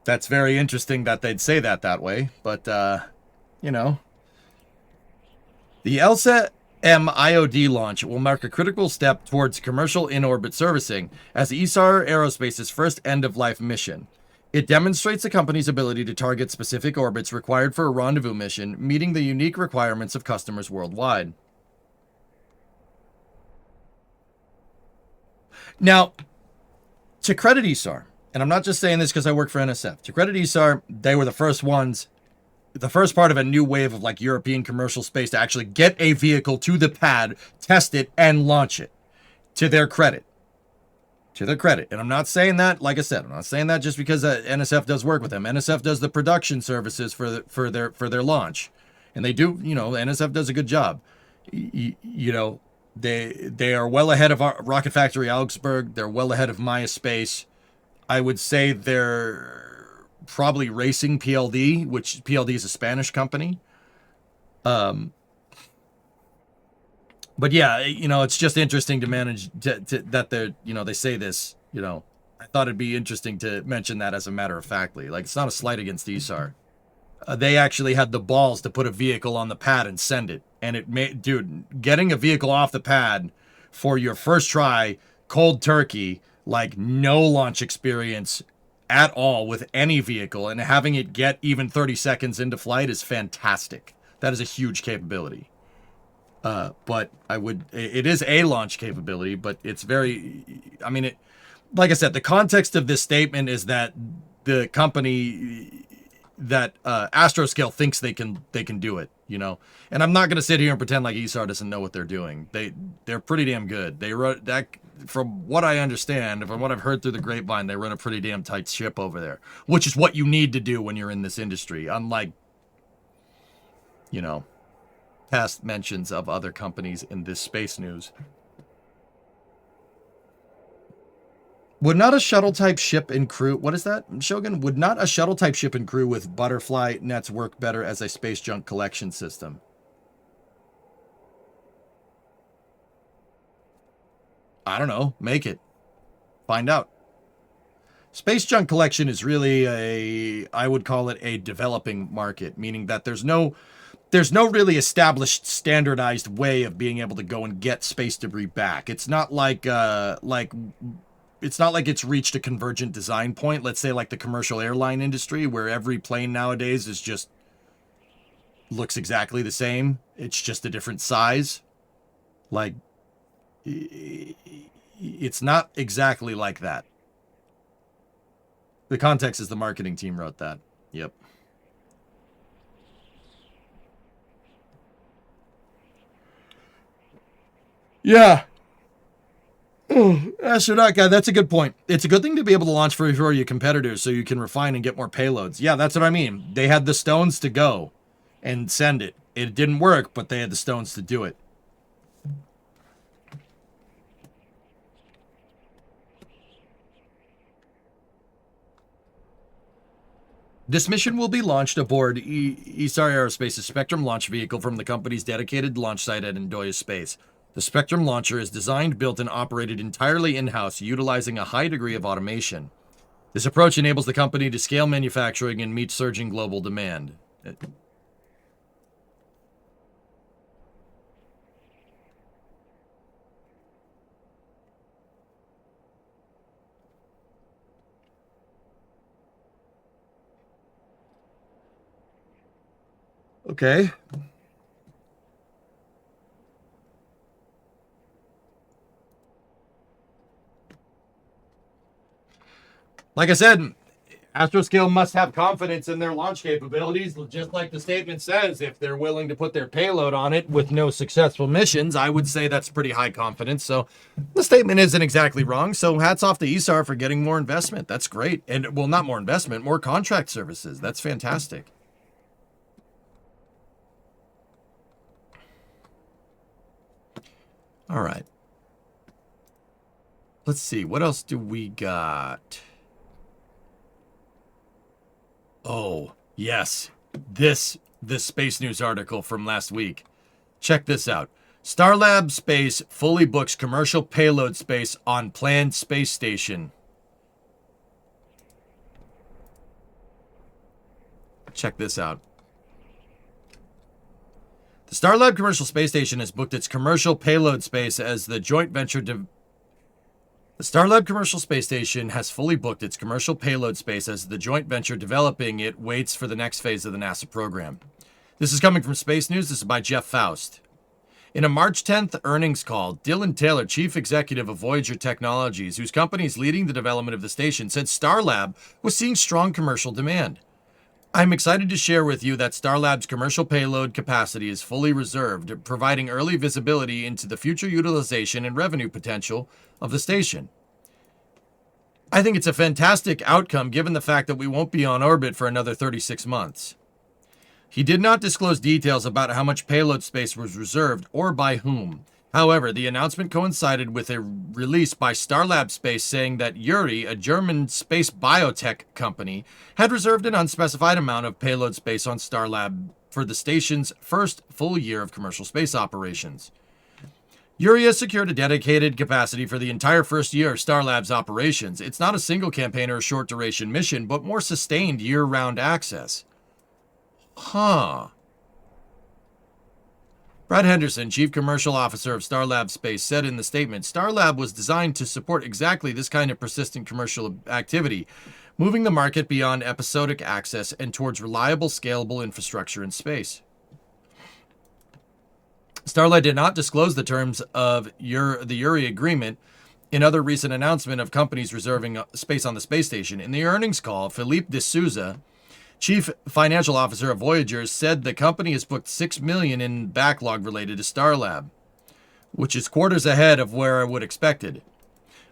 that's very interesting that they'd say that way, but, you know. The ELSA-M IOD launch will mark a critical step towards commercial in-orbit servicing as ESAR Aerospace's first end-of-life mission. It demonstrates the company's ability to target specific orbits required for a rendezvous mission, meeting the unique requirements of customers worldwide. Now, to credit ESAR, and I'm not just saying this because I work for NSF, to credit ESAR, they were the first ones, the first part of a new wave of like European commercial space to actually get a vehicle to the pad, test it, and launch it. To their credit. To their credit. And I'm not saying that, like I said, I'm not saying that just because NSF does work with them. NSF does the production services for their launch. And they do, you know, NSF does a good job. You know, they are well ahead of our Rocket Factory Augsburg. They're well ahead of Maya Space. I would say they're probably racing PLD, which PLD is a Spanish company. But yeah, you know, it's just interesting to manage that they're, you know, they say this, you know, I thought it'd be interesting to mention that as a matter of factly. Like, it's not a slight against ESAR. They actually had the balls to put a vehicle on the pad and send it. And it made, dude, getting a vehicle off the pad for your first try, cold turkey, like no launch experience at all with any vehicle, and having it get even 30 seconds into flight is fantastic. That is a huge capability. But it is a launch capability, but it's very, I mean, like I said, the context of this statement is that the company, that Astroscale thinks they can do it, you know. And I'm not going to sit here and pretend like ESAR doesn't know what they're doing. They're pretty damn good. They run that, from what I understand, from what I've heard through the grapevine, they run a pretty damn tight ship over there, which is what you need to do when you're in this industry. Unlike, you know, past mentions of other companies in this space news. Would not a shuttle-type ship and crew... What is that, Shogun? Would not a shuttle-type ship and crew with butterfly nets work better as a space junk collection system? I don't know. Make it. Find out. Space junk collection is really I would call it a developing market, meaning that there's no really established standardized way of being able to go and get space debris back. It's not like it's not like it's reached a convergent design point, let's say like the commercial airline industry, where every plane nowadays is just looks exactly the same. It's just a different size. Like, it's not exactly like that. The context is the marketing team wrote that. Yep. Yeah. Astronaut guy, that's a good point. It's a good thing to be able to launch for your competitors so you can refine and get more payloads. Yeah, that's what I mean. They had the stones to go and send it. It didn't work, but they had the stones to do it. This mission will be launched aboard ESAR Aerospace's Spectrum launch vehicle from the company's dedicated launch site at Endoya Space. The Spectrum launcher is designed, built, and operated entirely in-house, utilizing a high degree of automation. This approach enables the company to scale manufacturing and meet surging global demand. Okay. Like I said, Astroscale must have confidence in their launch capabilities, just like the statement says. If they're willing to put their payload on it with no successful missions, I would say that's pretty high confidence. So the statement isn't exactly wrong. So hats off to ESAR for getting more investment. That's great. And, well, not more investment, more contract services. That's fantastic. All right. Let's see. What else do we got? Oh, yes. This space news article from last week. Check this out. Starlab Space fully books commercial payload space on planned space station. Check this out. The Starlab Commercial Space Station has booked its commercial payload space as the joint venture... The Starlab Commercial Space Station has fully booked its commercial payload space as the joint venture developing it waits for the next phase of the NASA program. This is coming from Space News. This is by Jeff Faust. In a March 10th earnings call, Dylan Taylor, chief executive of Voyager Technologies, whose company is leading the development of the station, said Starlab was seeing strong commercial demand. I'm excited to share with you that Starlab's commercial payload capacity is fully reserved, providing early visibility into the future utilization and revenue potential of the station. I think it's a fantastic outcome given the fact that we won't be on orbit for another 36 months. He did not disclose details about how much payload space was reserved or by whom. However, the announcement coincided with a release by Starlab Space saying that Yuri, a German space biotech company, had reserved an unspecified amount of payload space on Starlab for the station's first full year of commercial space operations. Yuri has secured a dedicated capacity for the entire first year of Star Labs operations. It's not a single campaign or a short duration mission, but more sustained year-round access. Huh. Brad Henderson, Chief Commercial Officer of Starlab Space, said in the statement, Starlab was designed to support exactly this kind of persistent commercial activity, moving the market beyond episodic access and towards reliable, scalable infrastructure in space. Starlab did not disclose the terms of the Yuri agreement in other recent announcement of companies reserving space on the space station. In the earnings call, Philippe de Souza, Chief Financial Officer of Voyager, said the company has booked $6 million in backlog related to Starlab, which is quarters ahead of where I would expected.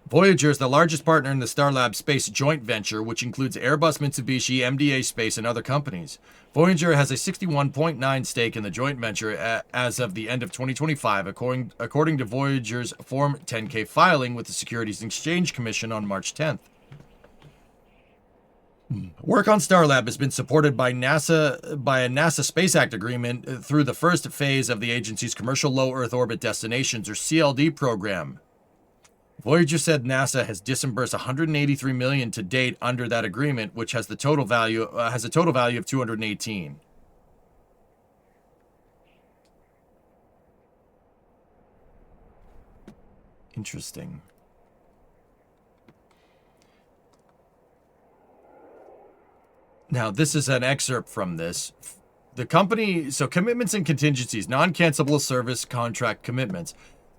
Voyager is the largest partner in the Starlab Space joint venture, which includes Airbus, Mitsubishi, MDA Space, and other companies. Voyager has a 61.9% stake in the joint venture as of the end of 2025, according to Voyager's Form 10-K filing with the Securities and Exchange Commission on March 10th. Work on Starlab has been supported by a NASA Space Act agreement through the first phase of the agency's Commercial Low Earth Orbit Destinations, or CLD, program. Voyager said NASA has disbursed $183 million to date under that agreement, which has a total value of $218. Interesting. Now, this is an excerpt from this. The company, so commitments and contingencies, non-cancelable service contract commitments.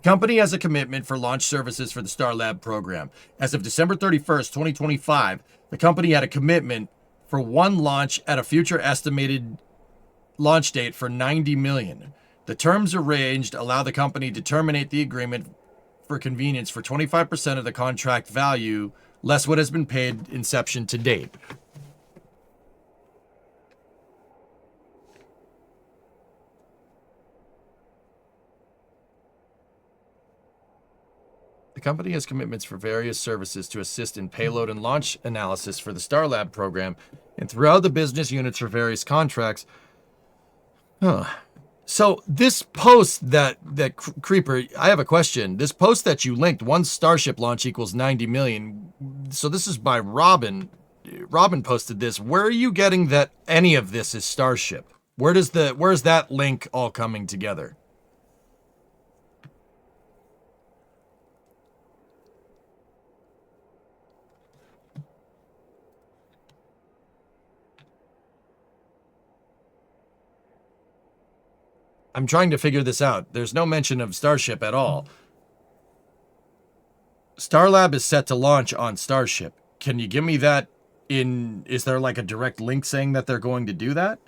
Company has a commitment for launch services for the Starlab program. As of December 31st, 2025, the company had a commitment for one launch at a future estimated launch date for $90 million. The terms arranged allow the company to terminate the agreement for convenience for 25% of the contract value, less what has been paid inception to date. The company has commitments for various services to assist in payload and launch analysis for the Starlab program and throughout the business units for various contracts. So this post that Creeper, I have a question. This post that you linked, one Starship launch equals 90 million. So this is by Robin. Robin posted this. Where are you getting that any of this is Starship? Where's that link all coming together? I'm trying to figure this out. There's no mention of Starship at all. Starlab is set to launch on Starship. Can you give me that is there like a direct link saying that they're going to do that?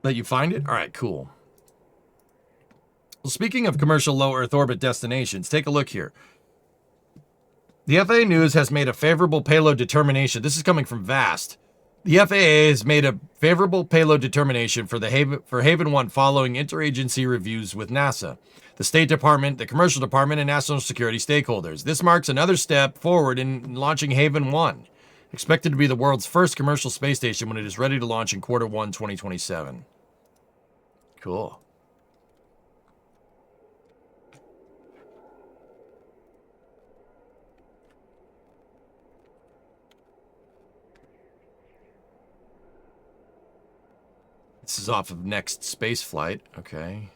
That you find it? All right, cool. Well, speaking of commercial low Earth orbit destinations, take a look here. The FAA News has made a favorable payload determination. This is coming from VAST. The FAA has made a favorable payload determination for Haven 1 following interagency reviews with NASA, the State Department, the Commercial Department, and national security stakeholders. This marks another step forward in launching Haven 1, expected to be the world's first commercial space station when it is ready to launch in Q1 2027. Cool. This is off of Next Space Flight. Okay.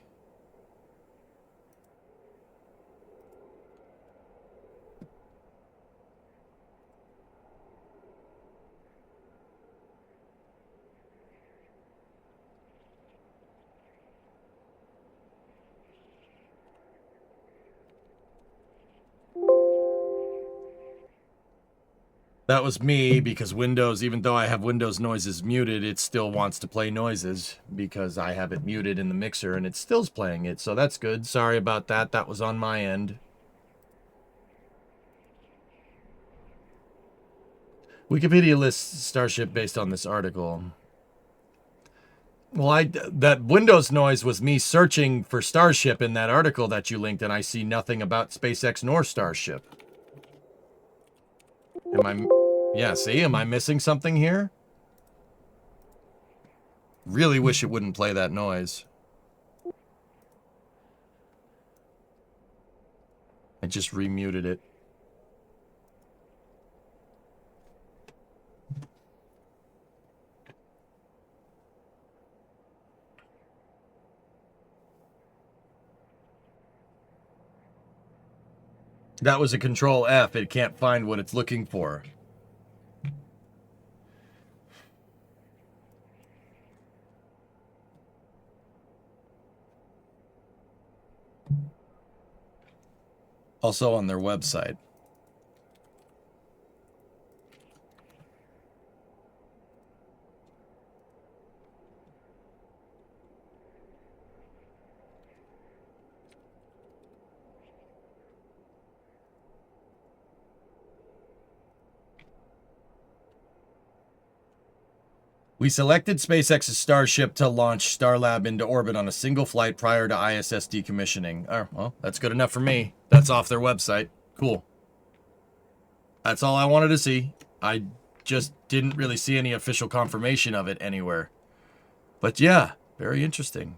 That was me because Windows, even though I have Windows noises muted, it still wants to play noises because I have it muted in the mixer and it still's playing it. So that's good. Sorry about that. That was on my end. Wikipedia lists Starship based on this article. Well, that Windows noise was me searching for Starship in that article that you linked, and I see nothing about SpaceX nor Starship. Yeah, see, am I missing something here? Really wish it wouldn't play that noise. I just remuted it. That was a Control F. It can't find what it's looking for. Also on their website. We selected SpaceX's Starship to launch Starlab into orbit on a single flight prior to ISS decommissioning. Oh, well, that's good enough for me. That's off their website. Cool. That's all I wanted to see. I just didn't really see any official confirmation of it anywhere. But yeah, very interesting.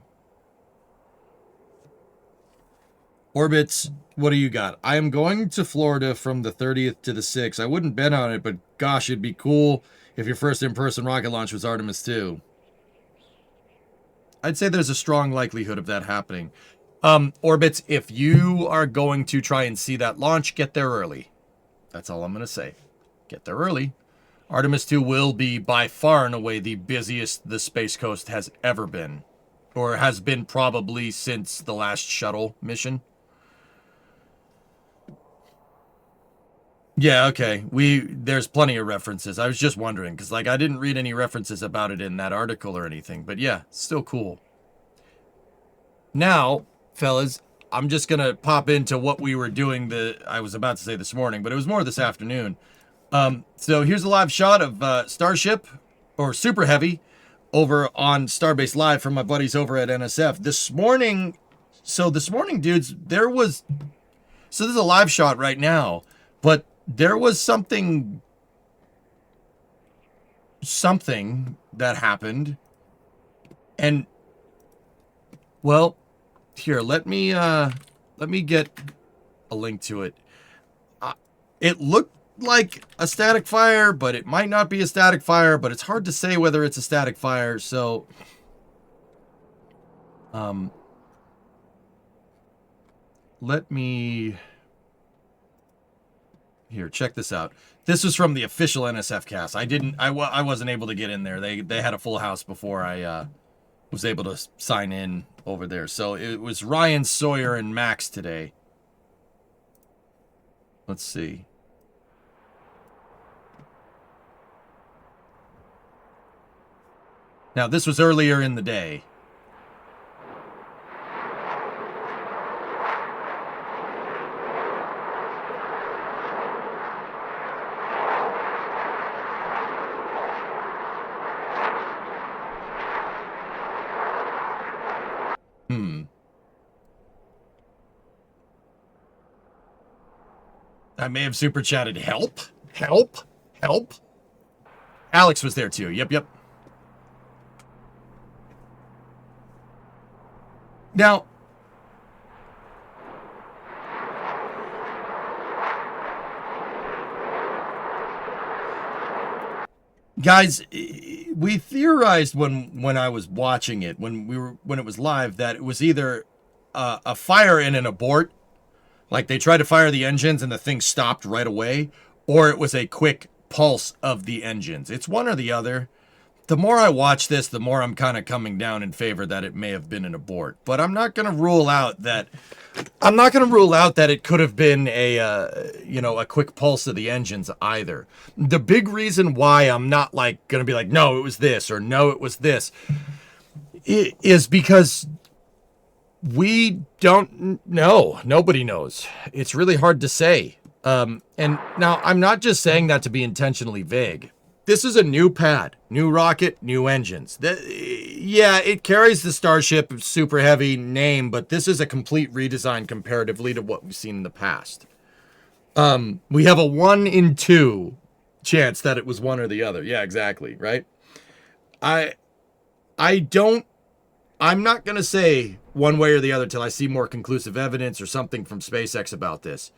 Orbits, what do you got? I am going to Florida from the 30th to the 6th. I wouldn't bet on it, but gosh, it'd be cool if your first in-person rocket launch was Artemis 2. I'd say there's a strong likelihood of that happening. Orbits, if you are going to try and see that launch, get there early. That's all I'm going to say. Get there early. Artemis 2 will be by far and away the busiest the Space Coast has ever been. Or has been probably since the last shuttle mission. Yeah, okay. There's plenty of references. I was just wondering, because like I didn't read any references about it in that article or anything. But yeah, still cool. Now, fellas, I'm just going to pop into what we were doing I was about to say this morning, but it was more this afternoon. So here's a live shot of Starship, or Super Heavy, over on Starbase Live from my buddies over at NSF. This morning, dudes, this is a live shot right now, but there was something that happened, and well, here, let me get a link to it. It looked like a static fire, but it might not be a static fire, but it's hard to say whether it's a static fire, so let me here, check this out. This was from the official NSF cast. I wasn't able to get in there. They had a full house before I was able to sign in over there. So it was Ryan, Sawyer, and Max today. Let's see. Now, this was earlier in the day. I may have super chatted, help, help, help. Alex was there too. Yep. Now, guys, we theorized when I was watching it, when it was live, that it was either a fire and an abort, like they tried to fire the engines and the thing stopped right away, or it was a quick pulse of the engines. It's one or the other. The more I watch this, the more I'm kind of coming down in favor that it may have been an abort. But I'm not going to rule out that it could have been a quick pulse of the engines either. The big reason why I'm not going to be like, no, it was this, or no, it was this, is because we don't know. Nobody knows. It's really hard to say. And now I'm not just saying that to be intentionally vague. This is a new pad, new rocket, new engines. Yeah, it carries the Starship Super Heavy name, but this is a complete redesign comparatively to what we've seen in the past. We have a 1 in 2 chance that it was one or the other. Yeah, exactly, right? I'm not going to say one way or the other till I see more conclusive evidence or something from SpaceX about this.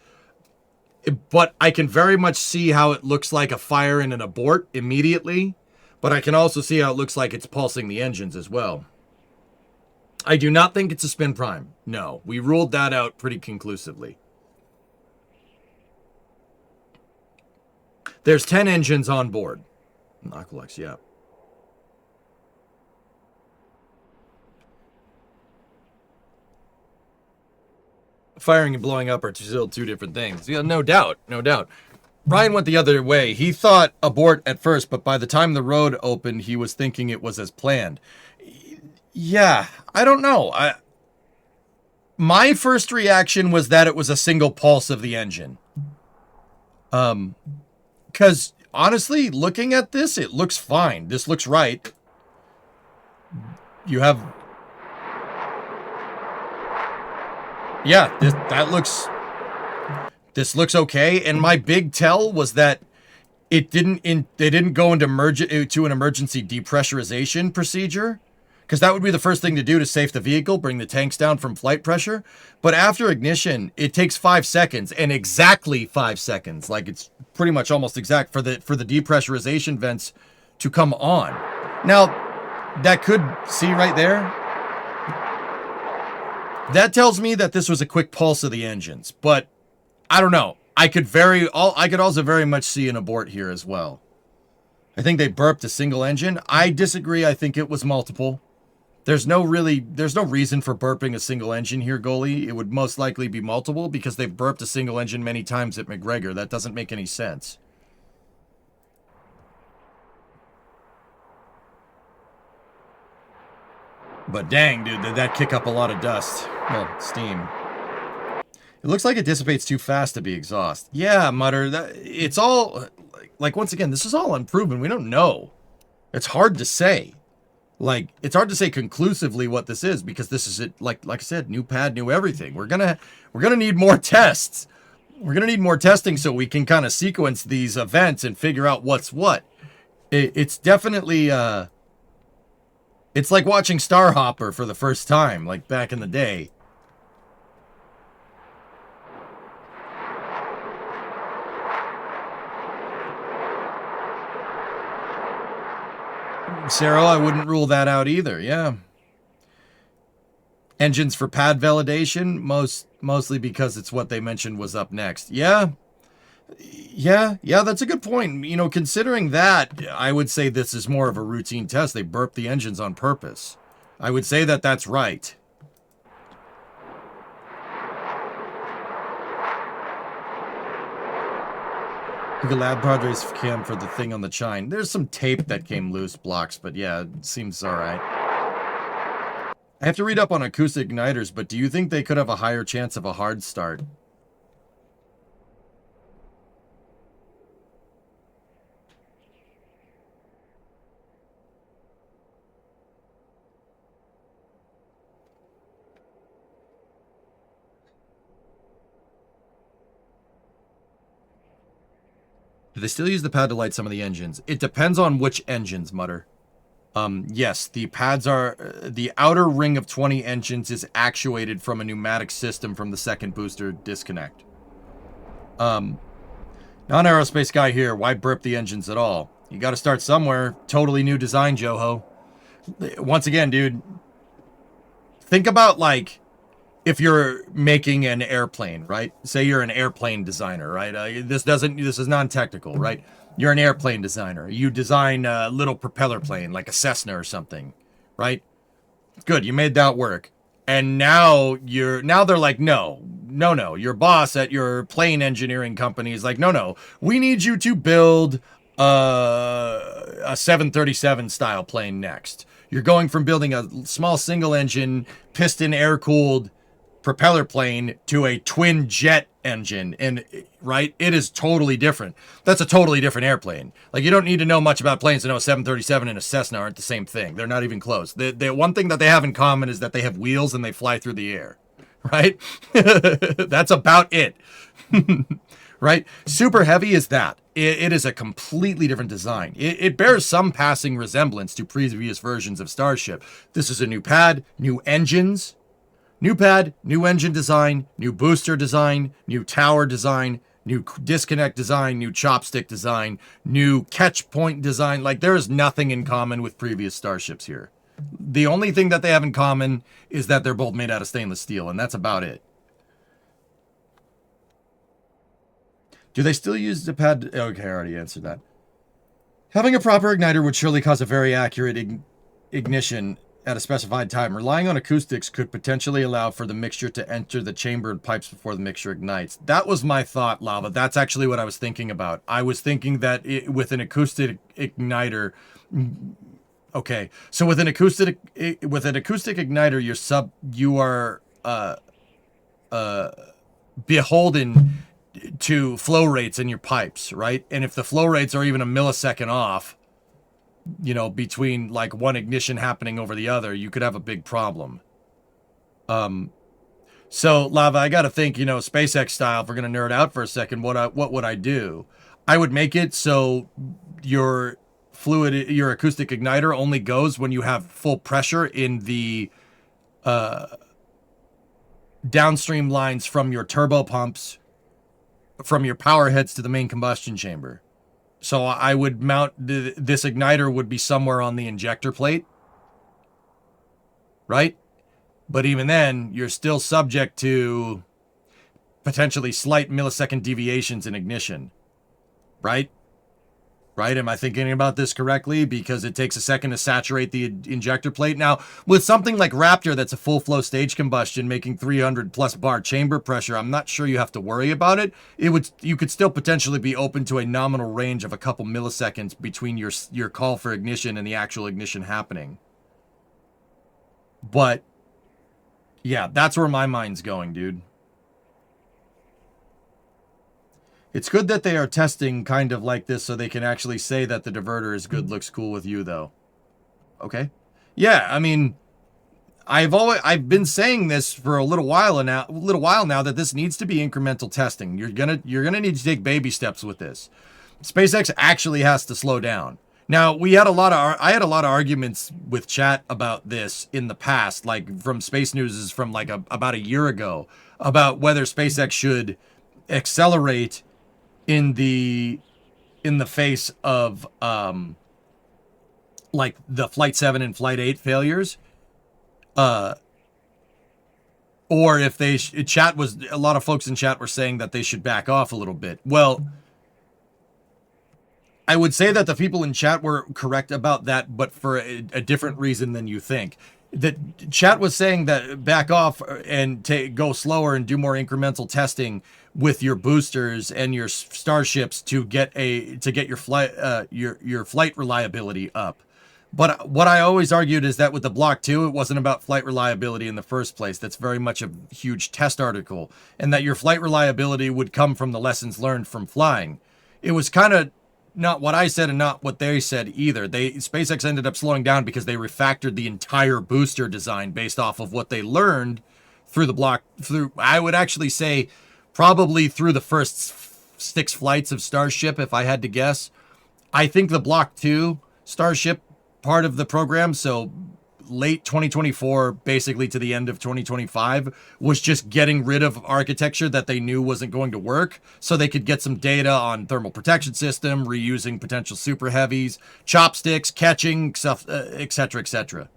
But I can very much see how it looks like a fire in an abort immediately, but I can also see how it looks like it's pulsing the engines as well. I do not think it's a spin prime. No, we ruled that out pretty conclusively. There's 10 engines on board. Aqualex, yeah. Firing and blowing up are still two different things. Yeah, no doubt, no doubt. Brian went the other way. He thought abort at first, but by the time the road opened, he was thinking it was as planned. Yeah, I don't know. My first reaction was that it was a single pulse of the engine. Because honestly, looking at this, it looks fine. This looks right. You have... Yeah, this looks okay. And my big tell was that they didn't go into an emergency depressurization procedure, because that would be the first thing to do to safe the vehicle, bring the tanks down from flight pressure. But after ignition, it takes 5 seconds, and exactly 5 seconds, like it's pretty much almost exact for the depressurization vents to come on. Now, that could see right there. That tells me that this was a quick pulse of the engines, but I don't know. I could also very much see an abort here as well. I think they burped a single engine. I disagree. I think it was multiple. There's no reason for burping a single engine here, goalie. It would most likely be multiple because they've burped a single engine many times at McGregor. That doesn't make any sense. But dang, dude, did that kick up a lot of dust. Well, steam. It looks like it dissipates too fast to be exhaust. Yeah, Mutter, it's all... Like, once again, this is all unproven. We don't know. It's hard to say. Like, it's hard to say conclusively what this is, because this is, like I said, new pad, new everything. We're gonna need more tests. We're gonna need more testing so we can kind of sequence these events and figure out what's what. It's definitely... It's like watching Starhopper for the first time, like back in the day. Sarah, I wouldn't rule that out either, yeah. Engines for pad validation, mostly because it's what they mentioned was up next. Yeah, that's a good point. You know, considering that, I would say this is more of a routine test. They burped the engines on purpose. I would say that that's right. Google Lab Padres cam for the thing on the chine. There's some tape that came loose, blocks, but yeah, it seems alright. I have to read up on acoustic igniters, but do you think they could have a higher chance of a hard start? Do they still use the pad to light some of the engines? It depends on which engines, Mutter. Yes, the pads are... the outer ring of 20 engines is actuated from a pneumatic system from the second booster disconnect. Non-aerospace guy here, why burp the engines at all? You gotta start somewhere. Totally new design, Joho. Once again, dude, think about, like... if you're making an airplane, right? Say you're an airplane designer, right? This is non-technical, right? You're an airplane designer. You design a little propeller plane, like a Cessna or something, right? Good, you made that work. And now they're like, no. Your boss at your plane engineering company is like, no. We need you to build a 737 style plane next. You're going from building a small single engine, piston air-cooled propeller plane to a twin jet engine, and right, it is totally different. That's a totally different airplane. Like, you don't need to know much about planes to know a 737 and a Cessna aren't the same thing. They're not even close. The one thing that they have in common is that they have wheels and they fly through the air, right? That's about it. Right? Super heavy is that. it is a completely different design. It bears some passing resemblance to previous versions of Starship. This is a new pad, new engines, new pad, new engine design, new booster design, new tower design, new disconnect design, new chopstick design, new catch point design. Like, there is nothing in common with previous Starships here. The only thing that they have in common is that they're both made out of stainless steel, and that's about it. Do they still use the pad? Okay, I already answered that. Having a proper igniter would surely cause a very accurate ignition at a specified time. Relying on acoustics could potentially allow for the mixture to enter the chamber and pipes before the mixture ignites. That was my thought, Lava. That's actually what I was thinking about. I was thinking that with an acoustic igniter... Okay, so with an acoustic igniter, you are beholden to flow rates in your pipes, right? And if the flow rates are even a millisecond off, you know, between like one ignition happening over the other, you could have a big problem. So Lava, I got to think, you know, SpaceX style, if we're going to nerd out for a second, what would I do? I would make it so your acoustic igniter only goes when you have full pressure in the downstream lines from your turbo pumps, from your power heads to the main combustion chamber. So I would mount this igniter would be somewhere on the injector plate, right? But even then, you're still subject to potentially slight millisecond deviations in ignition, right? Right? Am I thinking about this correctly? Because it takes a second to saturate the injector plate. Now, with something like Raptor that's a full flow stage combustion making 300 plus bar chamber pressure, I'm not sure you have to worry about it. You could still potentially be open to a nominal range of a couple milliseconds between your call for ignition and the actual ignition happening. But yeah, that's where my mind's going, dude. It's good that they are testing kind of like this so they can actually say that the diverter is good, looks cool with you, though. Okay. Yeah, I mean, I've been saying this for a little while now that this needs to be incremental testing. You're gonna need to take baby steps with this. SpaceX actually has to slow down. Now, I had a lot of arguments with chat about this in the past, like from Space News is from like about a year ago, about whether SpaceX should accelerate in the face of like the Flight 7 and Flight 8 failures, or if they a lot of folks in chat were saying that they should back off a little bit. Well, I would say that the people in chat were correct about that, but for a different reason than you think. That chat was saying that back off and go slower and do more incremental testing with your boosters and your starships to get your flight reliability up. But what I always argued is that with the Block 2, it wasn't about flight reliability in the first place. That's very much a huge test article, and that your flight reliability would come from the lessons learned from flying. It was kind of not what I said and not what they said either. SpaceX ended up slowing down because they refactored the entire booster design based off of what they learned through I would actually say probably through the first 6 flights of Starship, if I had to guess. I think the Block 2 Starship part of the program, so late 2024, basically to the end of 2025, was just getting rid of architecture that they knew wasn't going to work, so they could get some data on thermal protection system, reusing potential super heavies, chopsticks, catching stuff, etc., etc.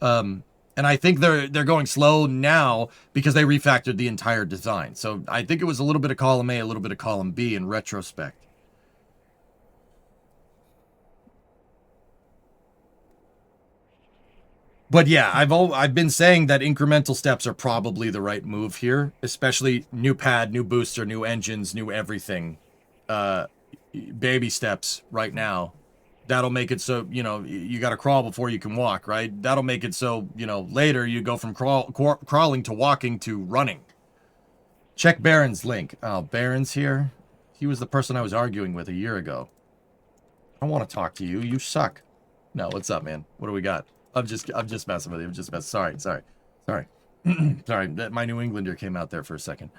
And I think they're going slow now because they refactored the entire design. So I think it was a little bit of column A, a little bit of column B in retrospect. But yeah, I've been saying that incremental steps are probably the right move here, especially new pad, new booster, new engines, new everything. Baby steps right now. That'll make it so, you know, you got to crawl before you can walk, right? That'll make it so, you know, later you go from crawling to walking to running. Check Baron's link. Oh, Baron's here? He was the person I was arguing with a year ago. I want to talk to you. You suck. No, what's up, man? What do we got? I'm just messing with you. I'm just messing. Sorry. Sorry. My New Englander came out there for a second.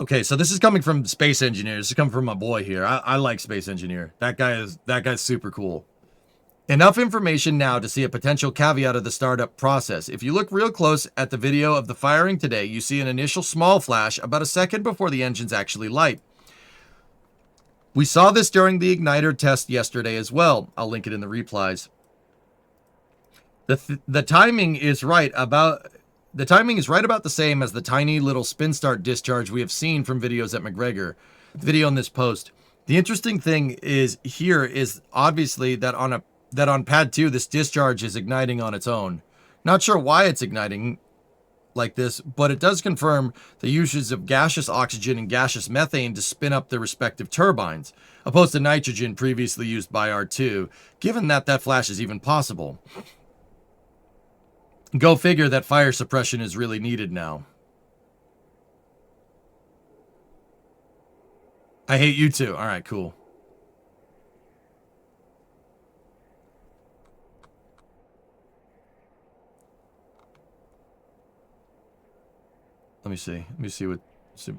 Okay, so this is coming from Space Engineer. This is coming from my boy here. I like Space Engineer. That guy's super cool. Enough information now to see a potential caveat of the startup process. If you look real close at the video of the firing today, you see an initial small flash about a second before the engines actually light. We saw this during the igniter test yesterday as well. I'll link it in the replies. The timing is right about the same as the tiny little spin start discharge we have seen from videos at McGregor. The video in this post. The interesting thing is here is obviously that on pad 2 this discharge is igniting on its own. Not sure why it's igniting like this, but it does confirm the usage of gaseous oxygen and gaseous methane to spin up their respective turbines, opposed to nitrogen previously used by R2, given that flash is even possible. Go figure that fire suppression is really needed now. I hate you too. All right, cool. Let me see. Let me see what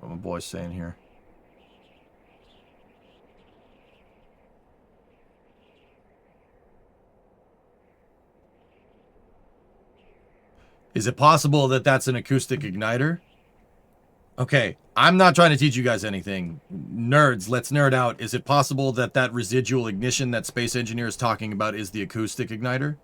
my boy's saying here. Is it possible that that's an acoustic igniter? Okay, I'm not trying to teach you guys anything. Nerds, let's nerd out. Is it possible that that residual ignition that Space Engineer is talking about is the acoustic igniter?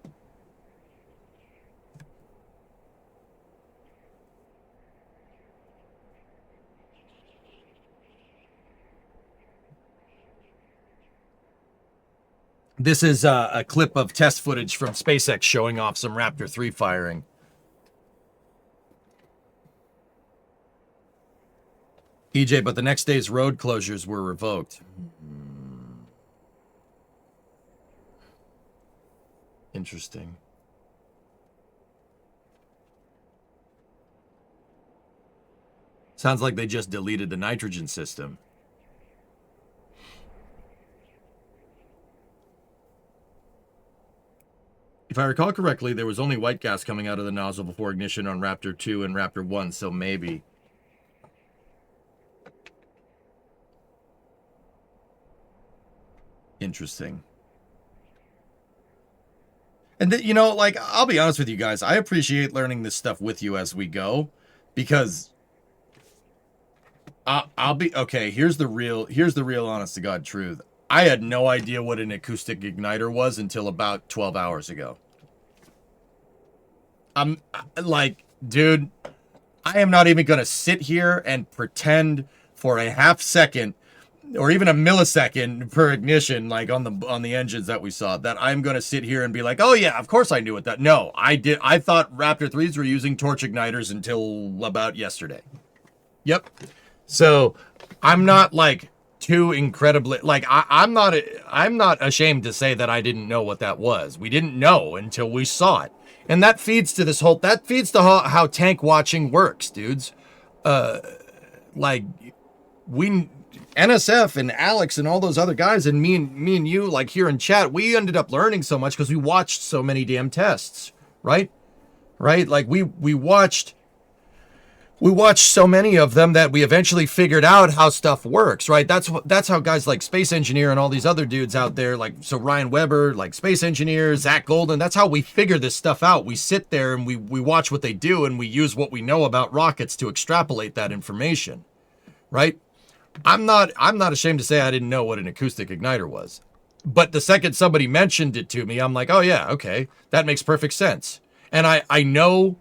This is a clip of test footage from SpaceX showing off some Raptor 3 firing. EJ, but the next day's road closures were revoked. Interesting. Sounds like they just deleted the nitrogen system. If I recall correctly, there was only white gas coming out of the nozzle before ignition on Raptor 2 and Raptor 1, so maybe. Interesting. And, you know, like, I'll be honest with you guys. I appreciate learning this stuff with you as we go. Because I'll be... Okay, here's the real honest to God truth. I had no idea what an acoustic igniter was until about 12 hours ago. I'm like, dude, I am not even going to sit here and pretend for a half second or even a millisecond per ignition, like on the engines that we saw, that I'm going to sit here and be like, oh yeah, of course I knew what that. No, I thought Raptor 3s were using torch igniters until about yesterday. Yep. So I'm not like too incredibly, like I'm not ashamed to say that I didn't know what that was. We didn't know until we saw it. And that feeds to how tank watching works, dudes. Like NSF and Alex and all those other guys and me and you, like here in chat, we ended up learning so much because we watched so many damn tests, right? Like we watched so many of them that we eventually figured out how stuff works, right? That's how guys like Space Engineer and all these other dudes out there, like, so Ryan Weber, like Space Engineer, Zach Golden, that's how we figure this stuff out. We sit there and we watch what they do and we use what we know about rockets to extrapolate that information, right? I'm not ashamed to say I didn't know what an acoustic igniter was. But the second somebody mentioned it to me, I'm like, oh yeah, okay, that makes perfect sense. And I know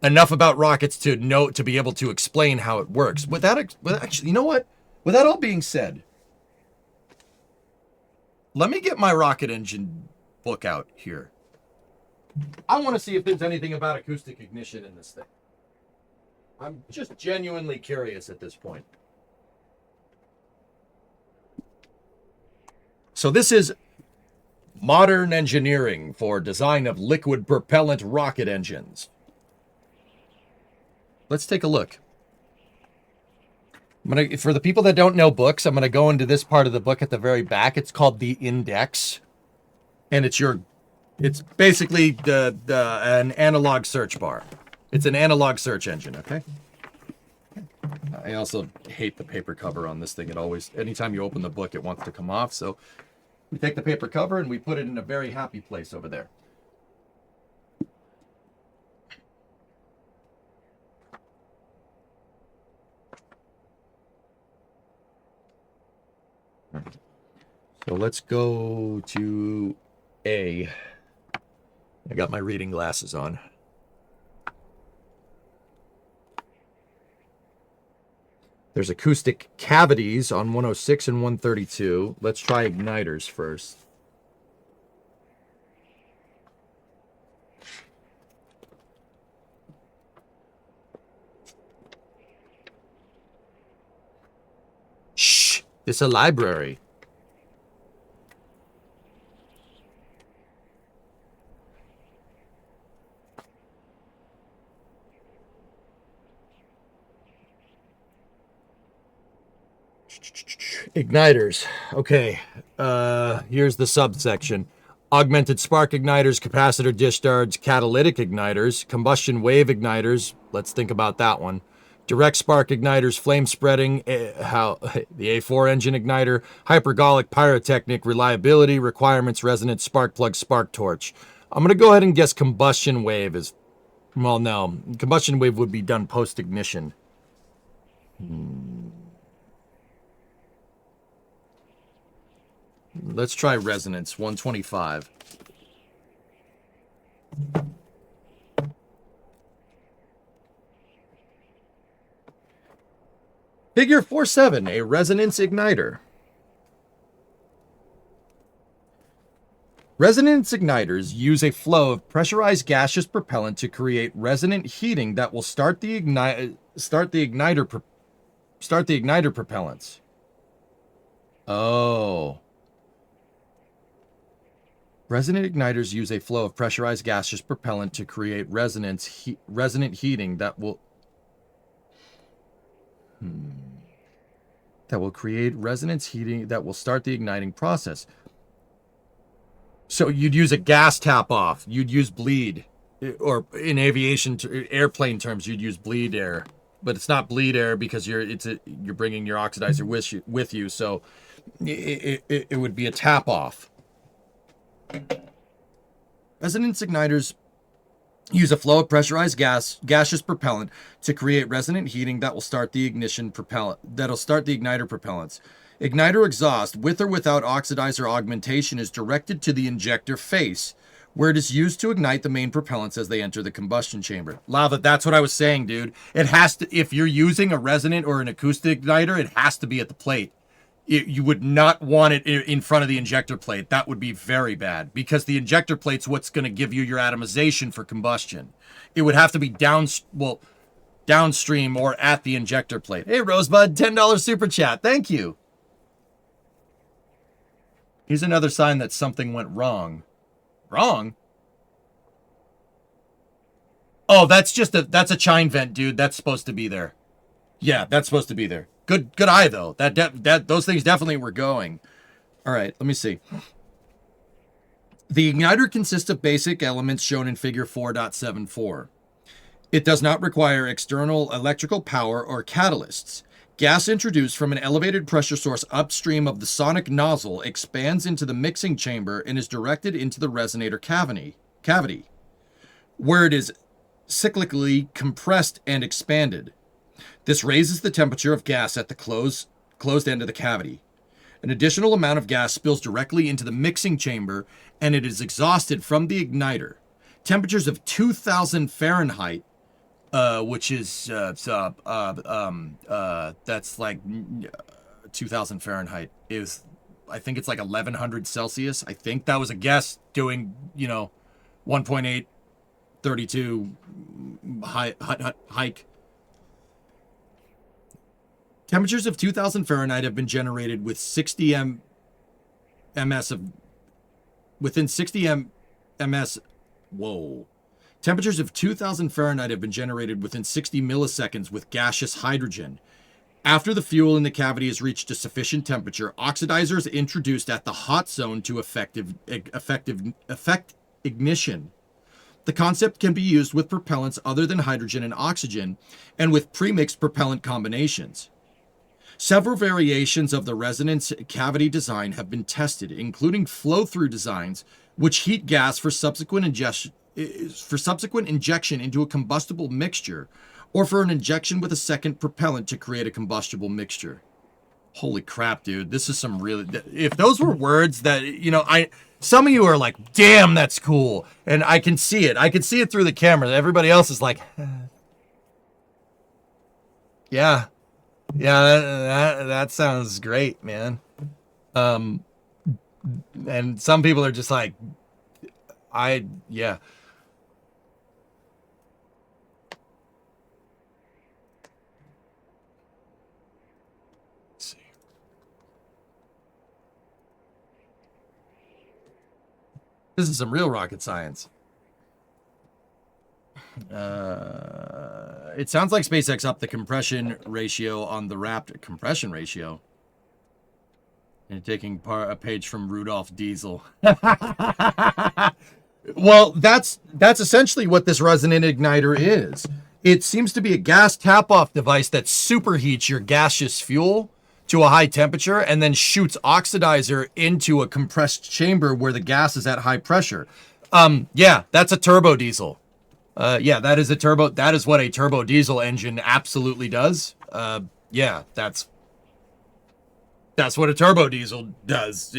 enough about rockets to be able to explain how it works. Actually, you know what? With that all being said, let me get my rocket engine book out here. I want to see if there's anything about acoustic ignition in this thing. I'm just genuinely curious at this point. So this is modern engineering for design of liquid propellant rocket engines. Let's take a look. For the people that don't know books, I'm going to go into this part of the book at the very back. It's called the index. And it's basically an analog search bar. It's an analog search engine, okay? I also hate the paper cover on this thing. It always, anytime you open the book, it wants to come off. So we take the paper cover and we put it in a very happy place over there. So let's go to A. I got my reading glasses on. There's acoustic cavities on 106 and 132. Let's try igniters first. Shh! It's a library. Igniters. Okay. Here's the subsection. Augmented spark igniters, capacitor discharge, catalytic igniters, combustion wave igniters. Let's think about that one. Direct spark igniters, flame spreading, the A4 engine igniter, hypergolic pyrotechnic, reliability, requirements, resonance, spark plug, spark torch. I'm going to go ahead and guess combustion wave is, well, no. Combustion wave would be done post-ignition. Let's try resonance, 125. Figure 4.7, a resonance igniter. Resonance igniters use a flow of pressurized gaseous propellant to create resonant heating that will start the igniter propellants. Oh. Resonant igniters use a flow of pressurized gaseous propellant to create resonant heating that will create resonance heating that will start the igniting process. So you'd use a gas tap off. You'd use bleed, or in aviation airplane terms, you'd use bleed air. But it's not bleed air because you're bringing your oxidizer with you. So it would be a tap off. Resonance igniters use a flow of pressurized gaseous propellant to create resonant heating that will start the igniter propellants. Igniter exhaust, with or without oxidizer augmentation, is directed to the injector face, where it is used to ignite the main propellants as they enter the combustion chamber. Lava, that's what I was saying, dude. It has to, if you're using a resonant or an acoustic igniter, it has to be at the plate. You would not want it in front of the injector plate. That would be very bad, because the injector plate's what's going to give you your atomization for combustion. It would have to be downstream or at the injector plate. Hey, Rosebud, $10 super chat. Thank you. Here's another sign that something went wrong. Wrong? Oh, that's a chine vent, dude. That's supposed to be there. Yeah, that's supposed to be there. Good eye, though. Those things definitely were going. All right, let me see. The igniter consists of basic elements shown in figure 4.74. It does not require external electrical power or catalysts. Gas introduced from an elevated pressure source upstream of the sonic nozzle expands into the mixing chamber and is directed into the resonator cavity, where it is cyclically compressed and expanded. This raises the temperature of gas at the closed end of the cavity. An additional amount of gas spills directly into the mixing chamber, and it is exhausted from the igniter. Temperatures of 2,000 Fahrenheit, which is that's like 2,000 Fahrenheit is, I think it's like 1,100 Celsius. I think that was a guess doing 1.8, 32 hike. Temperatures of 2,000 Fahrenheit have been generated with 60 ms of, within 60 ms, whoa. Temperatures of 2,000 Fahrenheit have been generated within 60 milliseconds with gaseous hydrogen. After the fuel in the cavity has reached a sufficient temperature, oxidizer is introduced at the hot zone to effect ignition. the concept can be used with propellants other than hydrogen and oxygen, and with premixed propellant combinations. Several variations of the resonance cavity design have been tested, including flow-through designs, which heat gas for subsequent injection into a combustible mixture, or for an injection with a second propellant to create a combustible mixture. Holy crap, dude. This is some really... If those were words that, you know, some of you are like, damn, that's cool. And I can see it. I can see it through the camera. Everybody else is like, yeah. Yeah, that sounds great, man. And some people are just like, yeah. This is some real rocket science. It sounds like SpaceX upped the compression ratio on the Raptor. Compression ratio? And taking a page from Rudolph Diesel. Well, that's essentially what this resonant igniter is. It seems to be a gas tap-off device that superheats your gaseous fuel to a high temperature and then shoots oxidizer into a compressed chamber where the gas is at high pressure. Yeah, that's a turbo diesel. Yeah, that is what a turbo diesel engine absolutely does. Yeah, that's what a turbo diesel does.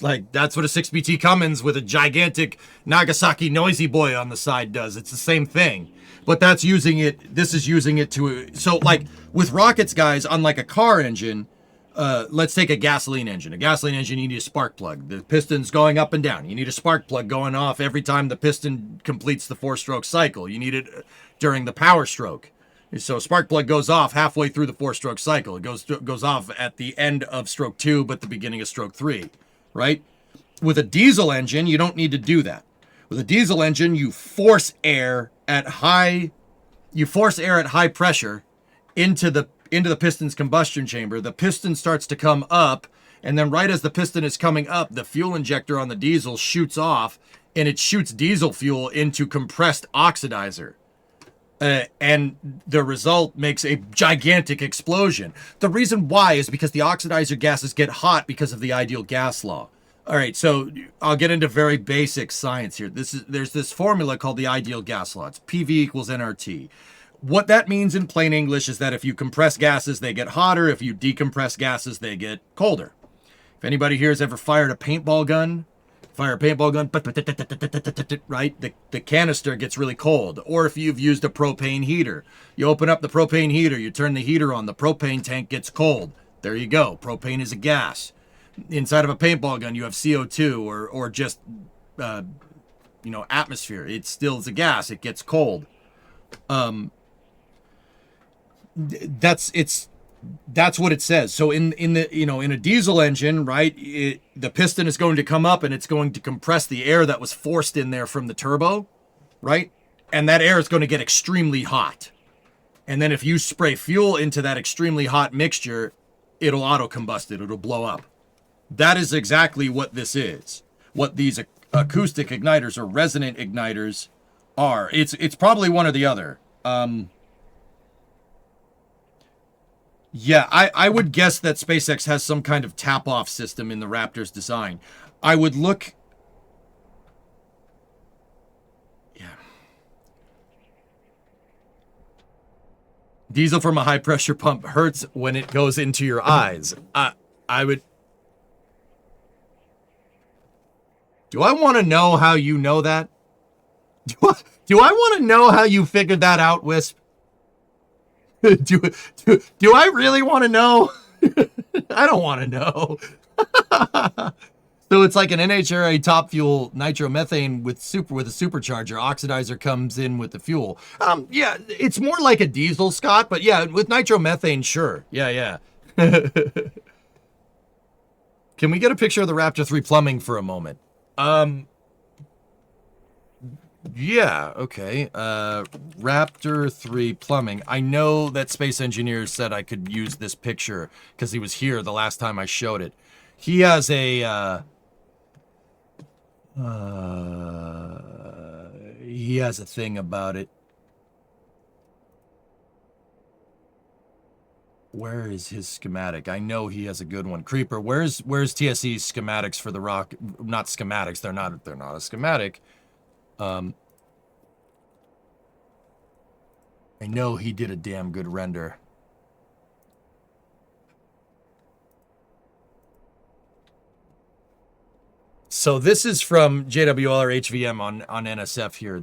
Like, that's what a 6BT Cummins with a gigantic Nagasaki noisy boy on the side does. It's the same thing. But this is using it to, so like with rockets, guys, unlike a car engine, let's take a gasoline engine. A gasoline engine, you need a spark plug. The piston's going up and down. You need a spark plug going off every time the piston completes the 4-stroke cycle. You need it during the power stroke. So spark plug goes off halfway through the 4-stroke cycle. It goes off at the end of stroke 2, but the beginning of stroke 3, right? With a diesel engine, you don't need to do that. With a diesel engine, you force air at high pressure into the piston's combustion chamber. The piston starts to come up, and then right as the piston is coming up, the fuel injector on the diesel shoots off, and it shoots diesel fuel into compressed oxidizer. And the result makes a gigantic explosion. The reason why is because the oxidizer gases get hot because of the ideal gas law. All right, so I'll get into very basic science here. There's this formula called the ideal gas law. It's PV equals nRT. What that means in plain English is that if you compress gases, they get hotter. If you decompress gases, they get colder. If anybody here has ever fired a paintball gun, right? The canister gets really cold. Or if you've used a propane heater, you open up the propane heater, you turn the heater on, the propane tank gets cold. There you go. Propane is a gas. Inside of a paintball gun, you have CO2 or just, atmosphere. It still is a gas. It gets cold. That's what it says. So in a diesel engine, right, the piston is going to come up and it's going to compress the air that was forced in there from the turbo, right? And that air is going to get extremely hot. And then if you spray fuel into that extremely hot mixture, it'll auto-combust it. It'll blow up. That is exactly what this is. What these acoustic igniters or resonant igniters are. It's probably one or the other. Yeah, I would guess that SpaceX has some kind of tap-off system in the Raptor's design. I would look... Yeah. Diesel from a high-pressure pump hurts when it goes into your eyes. I would... Do I want to know how you know that? Do I want to know how you figured that out, Wisp? Do I really want to know? I don't want to know. So it's like an NHRA top fuel nitromethane with a supercharger. Oxidizer comes in with the fuel. Yeah, it's more like a diesel, Scott, but yeah, with nitromethane, sure. Yeah. Can we get a picture of the Raptor 3 plumbing for a moment? Yeah, okay. Raptor 3 plumbing. I know that Space Engineers said I could use this picture because he was here the last time I showed it. He has a has a thing about it. Where is his schematic? I know he has a good one. Creeper, where's TSE's schematics for the rock? Not schematics. They're not a schematic. I know he did a damn good render. So this is from JWL or HVM on NSF here.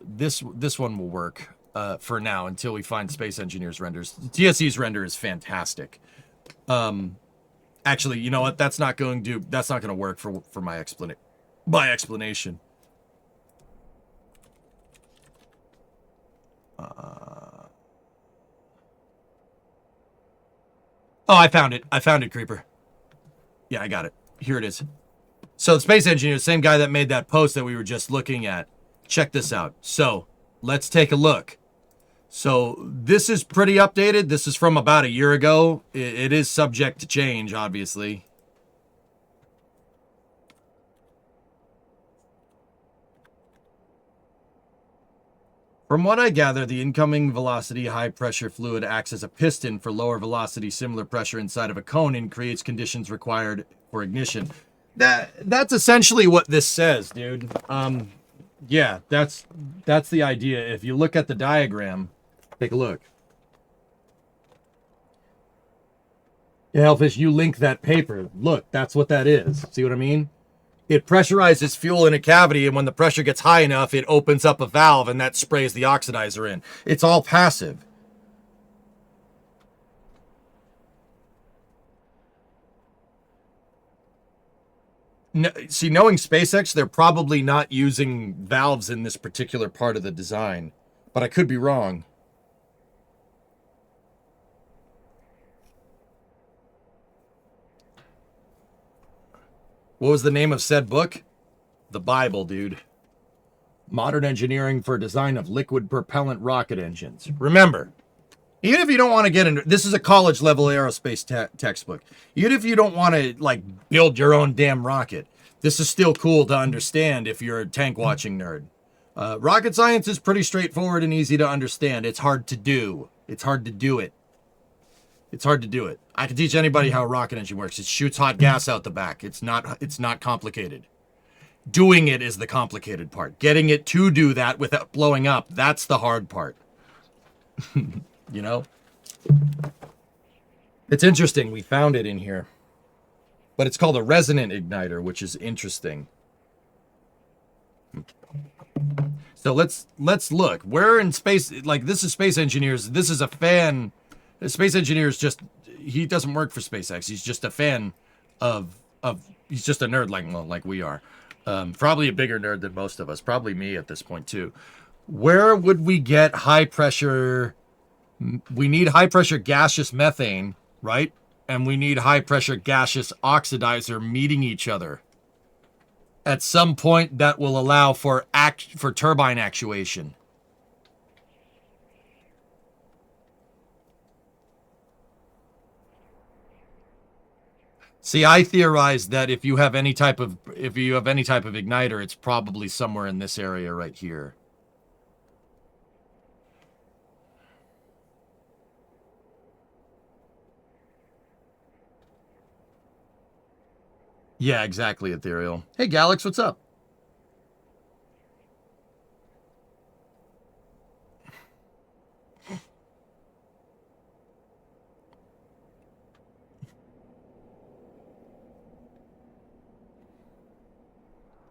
This one will work for now until we find Space Engineers renders. TSE's render is fantastic. Actually, you know what? That's not going to work for my explanation. Oh, I found it, Creeper. Yeah, I got it. Here it is. So the Space Engineer, the same guy that made that post that we were just looking at. Check this out. So let's take a look. So this is pretty updated. This is from about a year ago. It is subject to change, obviously. From what I gather, the incoming velocity high pressure fluid acts as a piston for lower velocity similar pressure inside of a cone and creates conditions required for ignition. That's essentially what this says, dude. Yeah, that's the idea. If you look at the diagram, take a look. Yeah, Hellfish, you link that paper. Look, that's what that is. See what I mean? It pressurizes fuel in a cavity, and when the pressure gets high enough, it opens up a valve, and that sprays the oxidizer in. It's all passive. No, see, knowing SpaceX, they're probably not using valves in this particular part of the design. But I could be wrong. What was the name of said book? The Bible, dude. Modern Engineering for Design of Liquid Propellant Rocket Engines. Remember, even if you don't want to get into... This is a college-level aerospace textbook. Even if you don't want to, like, build your own damn rocket, this is still cool to understand if you're a tank-watching nerd. Rocket science is pretty straightforward and easy to understand. It's hard to do. It's hard to do it. It's hard to do it. I can teach anybody how a rocket engine works. It shoots hot gas out the back. It's not complicated. Doing it is the complicated part. Getting it to do that without blowing up, that's the hard part. You know? It's interesting. We found it in here. But it's called a resonant igniter, which is interesting. So let's look. We're in space. Like, this is Space Engineers. This is a fan. Space Engineers just... He doesn't work for SpaceX. He's just a fan of he's just a nerd like we are. Probably a bigger nerd than most of us. Probably me at this point, too. Where would we get high pressure... We need high pressure gaseous methane, right? And we need high pressure gaseous oxidizer meeting each other. At some point, that will allow for turbine actuation. See, I theorized that if you have any type of igniter, it's probably somewhere in this area right here. Yeah, exactly, Ethereal. Hey, Galax, what's up?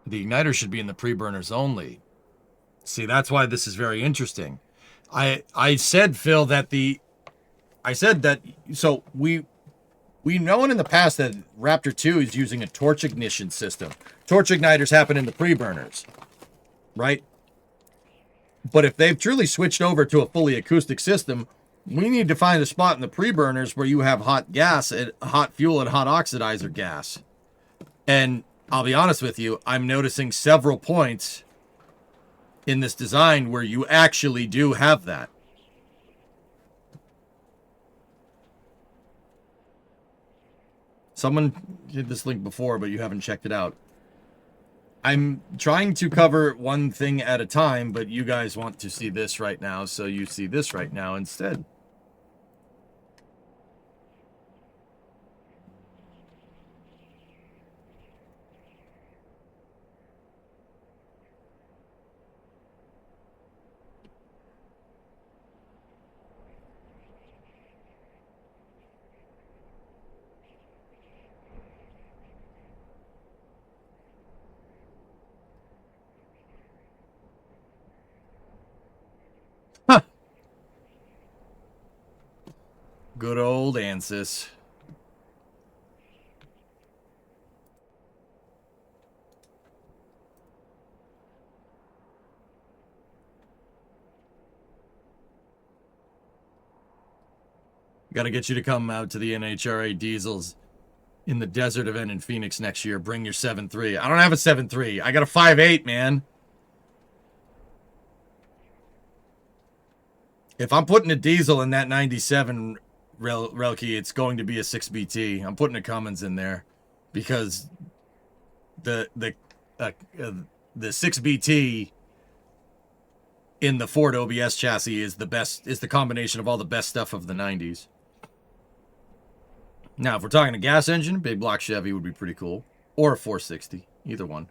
The igniter should be in the pre-burners only. See, that's why this is very interesting. I said, Phil, that so we've known in the past that Raptor 2 is using a torch ignition system. Torch igniters happen in the pre-burners, right? But if they've truly switched over to a fully acoustic system, we need to find a spot in the pre-burners where you have hot gas, and hot fuel, and hot oxidizer gas. And I'll be honest with you, I'm noticing several points in this design where you actually do have that. Someone did this link before, but you haven't checked it out. I'm trying to cover one thing at a time, but you guys want to see this right now, so you see this right now instead. Huh. Good old ANSYS. Got to get you to come out to the NHRA Diesels in the desert event in Phoenix next year. Bring your 7.3. I don't have a 7.3. I got a 5.8, man. If I'm putting a diesel in that 97 Relke, it's going to be a 6BT. I'm putting a Cummins in there because the 6BT in the Ford OBS chassis is the best, is the combination of all the best stuff of the 90s. Now, if we're talking a gas engine, big block Chevy would be pretty cool. Or a 460, either one.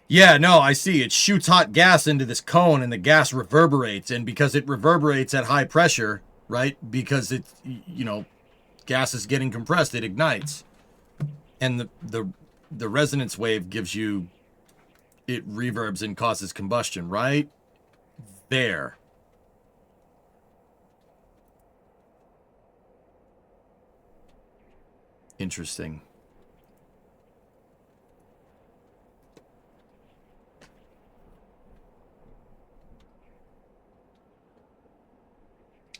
Yeah, no, I see. It shoots hot gas into this cone and the gas reverberates. And because it reverberates at high pressure, right? Because it's, you know, gas is getting compressed, it ignites. And the resonance wave gives you, it reverbs and causes combustion, right? There. Interesting.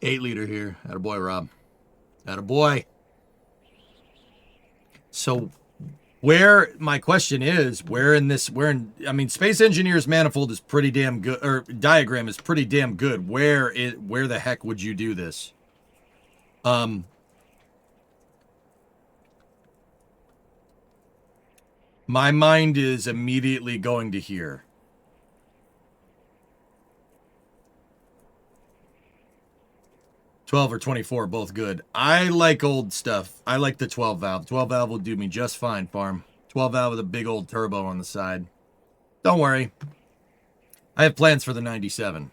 $8 here. Attaboy, Rob. Attaboy. So my question is, I mean, Space Engineer's manifold is pretty damn good, or diagram is pretty damn good. Where the heck would you do this? My mind is immediately going to here. $12 or $24, both good. I like old stuff. I like the 12 valve. 12 valve will do me just fine, farm. 12 valve with a big old turbo on the side. Don't worry. I have plans for the 97.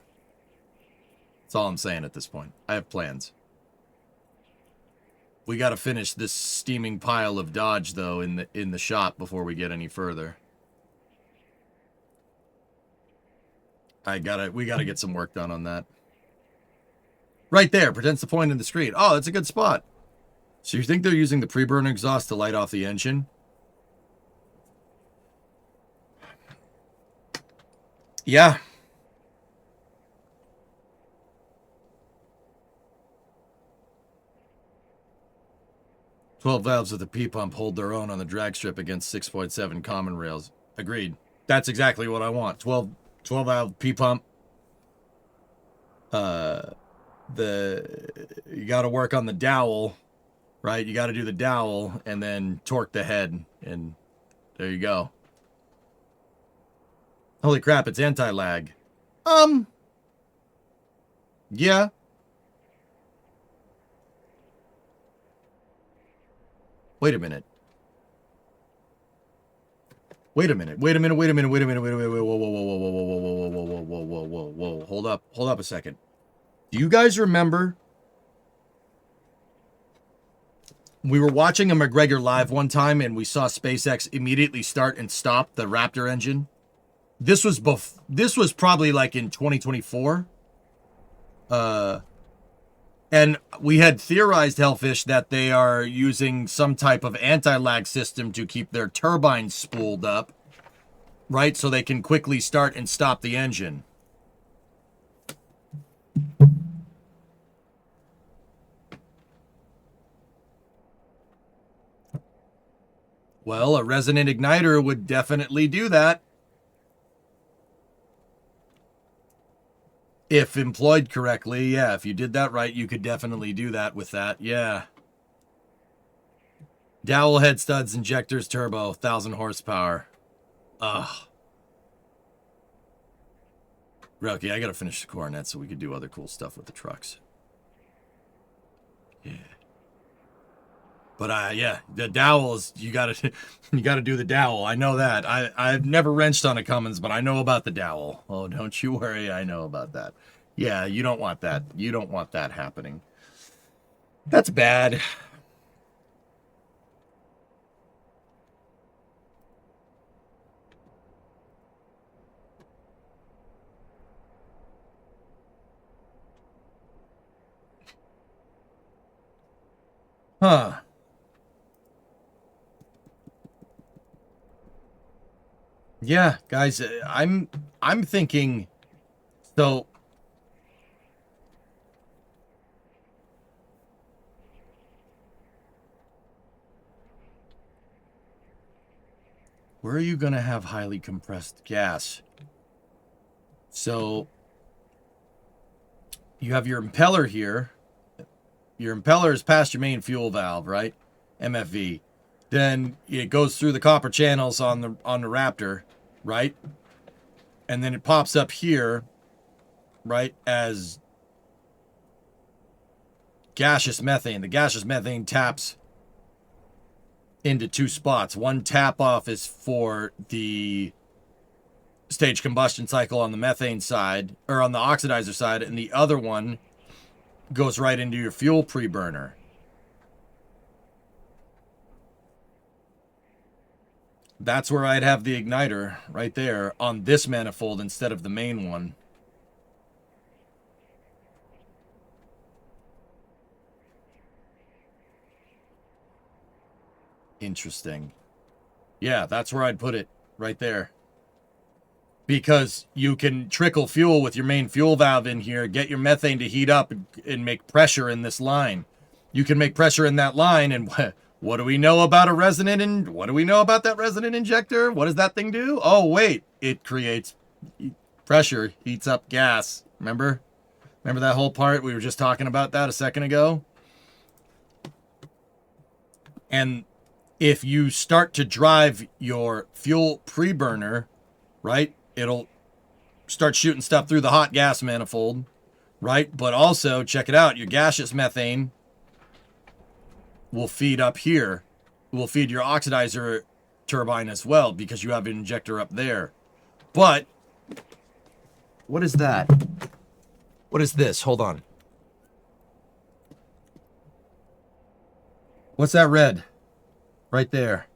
That's all I'm saying at this point. I have plans. We got to finish this steaming pile of Dodge, though, in the shop before we get any further. We gotta get some work done on that. Right there, pretends to point in the screen. Oh, that's a good spot. So you think they're using the pre-burn exhaust to light off the engine? Yeah. "12 valves with a P-pump hold their own on the drag strip against 6.7 common rails." Agreed. That's exactly what I want. 12 valve P-pump. You got to work on the dowel, right? You got to do the dowel and then torque the head, and there you go. Holy crap, it's anti-lag. Yeah. Wait a minute. Whoa, hold up a second. Do you guys remember? We were watching a McGregor live one time and we saw SpaceX immediately start and stop the Raptor engine. This was probably like in 2024. And we had theorized, Hellfish, that they are using some type of anti-lag system to keep their turbines spooled up, right? So they can quickly start and stop the engine. Well, a resonant igniter would definitely do that. If employed correctly, yeah. If you did that right, you could definitely do that with that, yeah. Dowel head studs, injectors, turbo, 1,000 horsepower. Ugh. Okay, I gotta finish the Coronet so we could do other cool stuff with the trucks. Yeah. But yeah, the dowels, you gotta you gotta do the dowel. I know that. I've never wrenched on a Cummins, but I know about the dowel. Oh, don't you worry, I know about that. Yeah, you don't want that. You don't want that happening. That's bad. Huh. Yeah, guys, I'm thinking so where are you going to have highly compressed gas? So you have your impeller here. Your impeller is past your main fuel valve, right? MFV. Then it goes through the copper channels on the Raptor, right? And then it pops up here, right, as gaseous methane. The gaseous methane taps into two spots. One tap off is for the stage combustion cycle on the methane side, or on the oxidizer side, and the other one goes right into your fuel pre-burner. That's where I'd have the igniter, right there, on this manifold instead of the main one. Interesting. Yeah, that's where I'd put it, right there. Because you can trickle fuel with your main fuel valve in here, get your methane to heat up and make pressure in this line. You can make pressure in that line, and what do we know about a resonant, and what do we know about that resonant injector? What does that thing do? Oh, wait, it creates pressure, heats up gas. Remember? Remember that whole part? We were just talking about that a second ago. And if you start to drive your fuel pre-burner, right, it'll start shooting stuff through the hot gas manifold, right? But also, check it out, your gaseous methane will feed up here. Will feed your oxidizer turbine as well, because you have an injector up there. But what is that? What is this? Hold on. What's that red? Right there.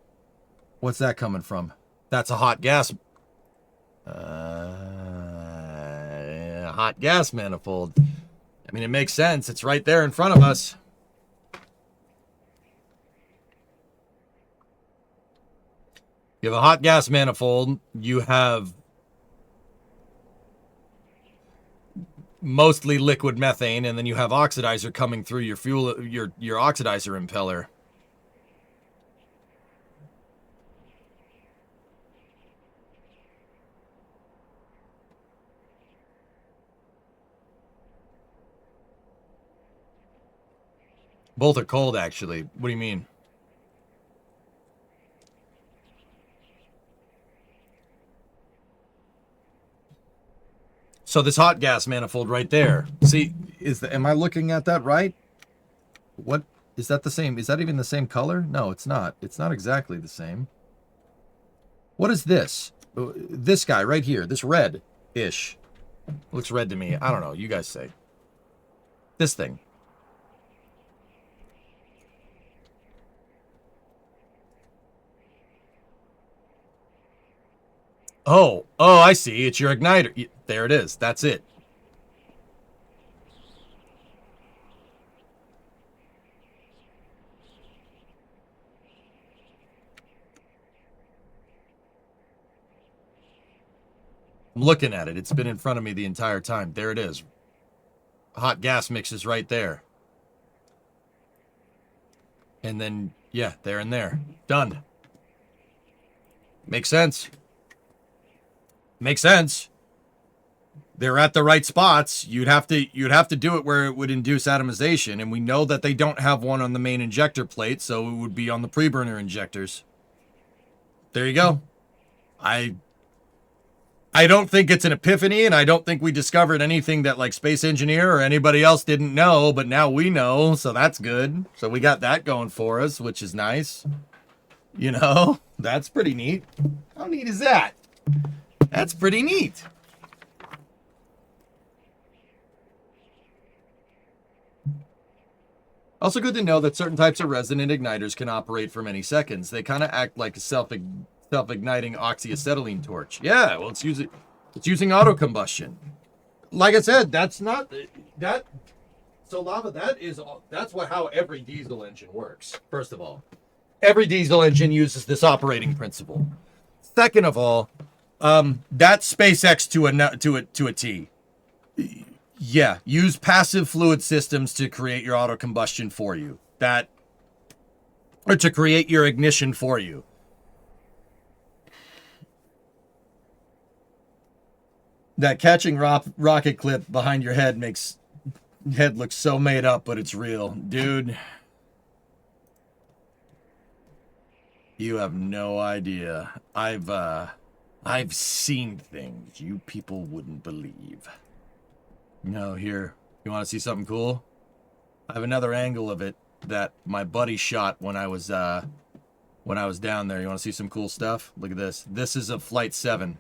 What's that coming from? That's a hot gas. Hot gas manifold. I mean, it makes sense. It's right there in front of us. You have a hot gas manifold. You have mostly liquid methane, and then you have oxidizer coming through your fuel, your oxidizer impeller. Both are cold, actually. What do you mean? So this hot gas manifold right there. See, am I looking at that right? What is that the same? Is that even the same color? No, it's not. It's not exactly the same. What is this? This guy right here, this red-ish. Looks red to me. I don't know. You guys say. This thing. Oh, I see. It's your igniter. There it is. That's it. I'm looking at it. It's been in front of me the entire time. There it is. Hot gas mix is right there. And then, yeah, there and there. Done. Makes sense. Makes sense. they're at the right spots. You'd have to do it where it would induce atomization, and we know that they don't have one on the main injector plate, so it would be on the preburner injectors. There you go. I don't think it's an epiphany, and I don't think we discovered anything that like Space Engineer or anybody else didn't know, but now we know, so that's good. So we got that going for us, which is nice. You know, that's pretty neat. How neat is that? That's pretty neat. Also good to know that certain types of resonant igniters can operate for many seconds. They kind of act like a self-igniting oxyacetylene torch. Yeah, well, it's using auto combustion. Like I said, that's not that. So lava, that's how every diesel engine works. First of all, every diesel engine uses this operating principle. Second of all, that's SpaceX to a T. Yeah, use passive fluid systems to create your auto combustion for you. Or to create your ignition for you. That catching rocket clip behind your head makes head look so made up, but it's real. Dude, you have no idea. I've seen things you people wouldn't believe. No, here. You want to see something cool? I have another angle of it that my buddy shot when I was down there. You want to see some cool stuff? Look at this. This is a Flight 7.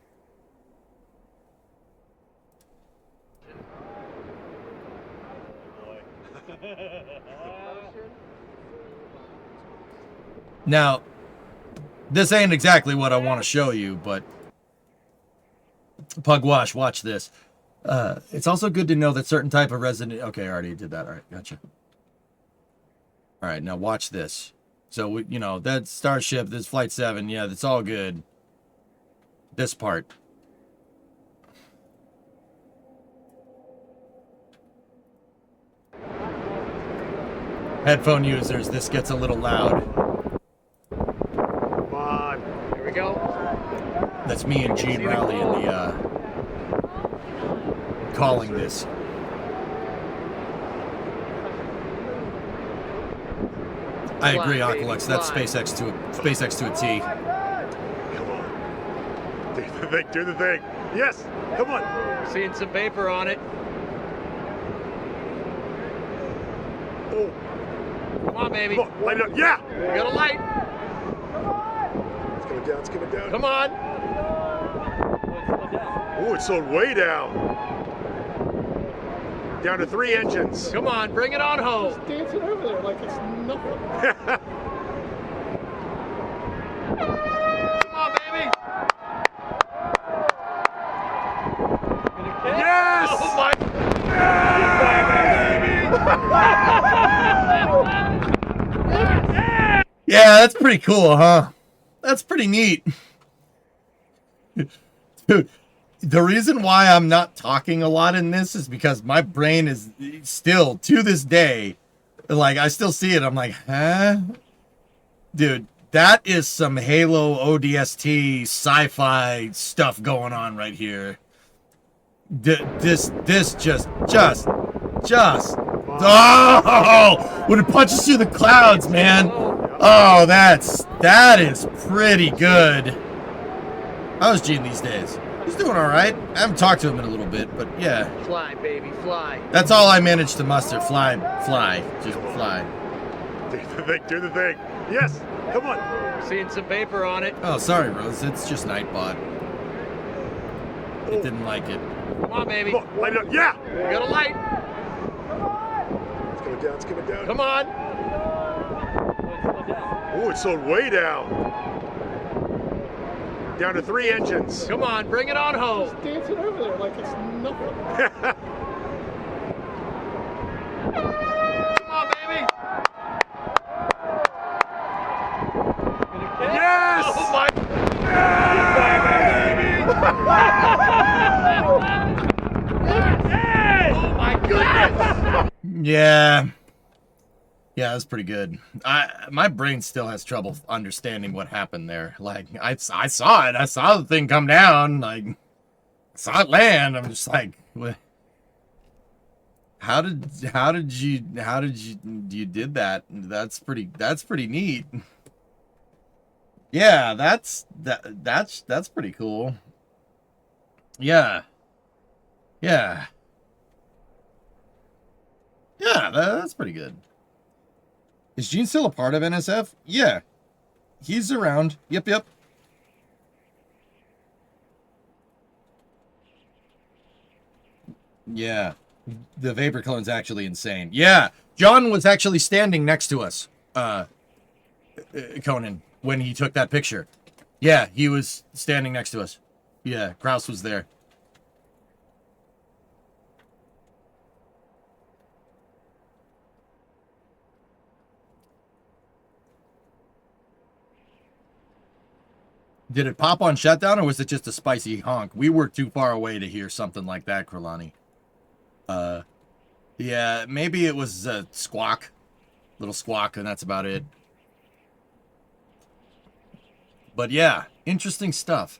Now, this ain't exactly what I want to show you, but Pugwash, watch this. It's also good to know that certain type of resonant... Okay, I already did that. All right, gotcha. All right, now watch this. So, you know, that's Starship, this Flight 7. Yeah, that's all good. This part. Headphone users, this gets a little loud. Come on. Here we go. That's me and Gene Rowley in the... calling this. I agree, Aqualux. That's SpaceX to a T. Come on. Do the thing. Do the thing. Yes. Come on. Seeing some vapor on it. Oh. Come on, baby. Come on. Light it up. Yeah. We got a light. It's coming down. It's coming down. Come on. Oh, it's slowed way down. Down to 3 engines. Come on, bring it on home. Just dancing over there like it's nothing. Come on, baby. Yes! Oh my! Yeah, that's pretty cool, huh? That's pretty neat. Dude, the reason why I'm not talking a lot in this is because my brain is still, to this day, like, I still see it. I'm like, huh? Dude, that is some Halo ODST sci-fi stuff going on right here. This just. Oh! When it punches through the clouds, man. Oh, that is pretty good. How's Gene these days? He's doing all right. I haven't talked to him in a little bit, but yeah. Fly, baby, fly. That's all I managed to muster. Fly. Just fly. Do the thing. Do the thing. Yes. Come on. Seeing some vapor on it. Oh, sorry, Rose. It's just Nightbot. It didn't like it. Come on, baby. Come on. Light it up. Yeah. We got a light. It's coming down. It's coming down. Come on. Oh, it's slowed way down. Down to 3 engines. Come on, bring it on home. Just dancing over there like it's nothing. Come on, baby. Yes! Oh my! Oh my goodness! Yeah. Yeah, that's pretty good. My brain still has trouble understanding what happened there. Like, I saw it. I saw the thing come down. Like, saw it land. I'm just like, What? How did you did that? That's pretty neat. Yeah, that's pretty cool. Yeah. Yeah. Yeah, that's pretty good. Is Gene still a part of NSF? Yeah. He's around. Yep. Yeah. The vapor clone's actually insane. Yeah. John was actually standing next to us, Conan, when he took that picture. Yeah, he was standing next to us. Yeah, Kraus was there. Did it pop on shutdown, or was it just a spicy honk? We were too far away to hear something like that, Kralani. Yeah, maybe it was a squawk. Little squawk, and that's about it. But yeah, interesting stuff.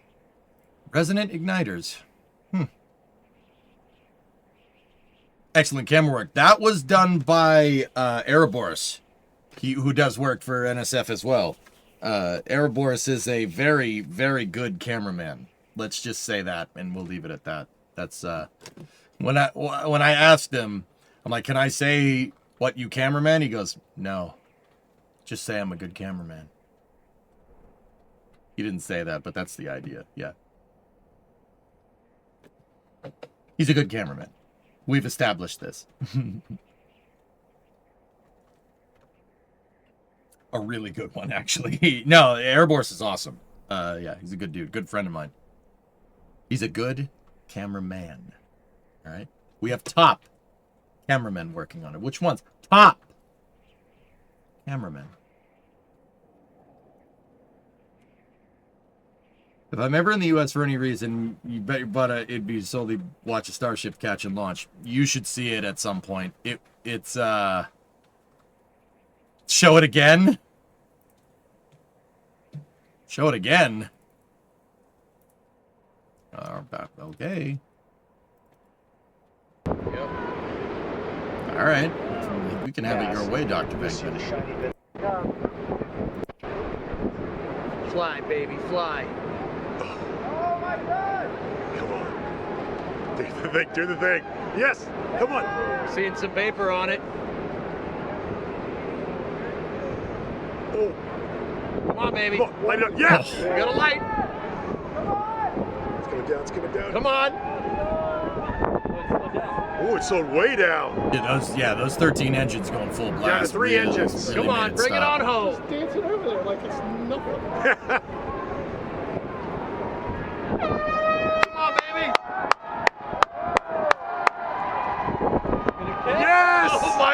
Resonant igniters. Excellent camera work. That was done by Erebors, who does work for NSF as well. Erebors is a very, very good cameraman. Let's just say that, and we'll leave it at that. That's when I asked him, I'm like, "Can I say what you cameraman?" He goes, "No, just say I'm a good cameraman." He didn't say that, but that's the idea. Yeah, he's a good cameraman. We've established this. A really good one, actually. No, Erebors is awesome. Yeah, he's a good dude. Good friend of mine. He's a good cameraman. All right? We have top cameramen working on it. Which ones? Top cameramen. If I'm ever in the U.S. for any reason, you bet your butt it'd be solely watch a Starship catch and launch. You should see it at some point. It's show it again. Show it again. Okay. Yep. All right. We can have it your way, Dr. Venkman. Fly, baby, fly. Oh my God! Come on. Do the thing. Yes! Come on! Seeing some vapor on it. Oh! Come on, baby. Come on, light it up. Yes! You got a light. It's coming down, it's coming down. Come on. Oh, it's slowed way down. Those 13 engines going full blast. Down to 3 engines. Really Come on, bring it on home. Just dancing over there like it's nothing. Come on, baby. Yes! Oh my.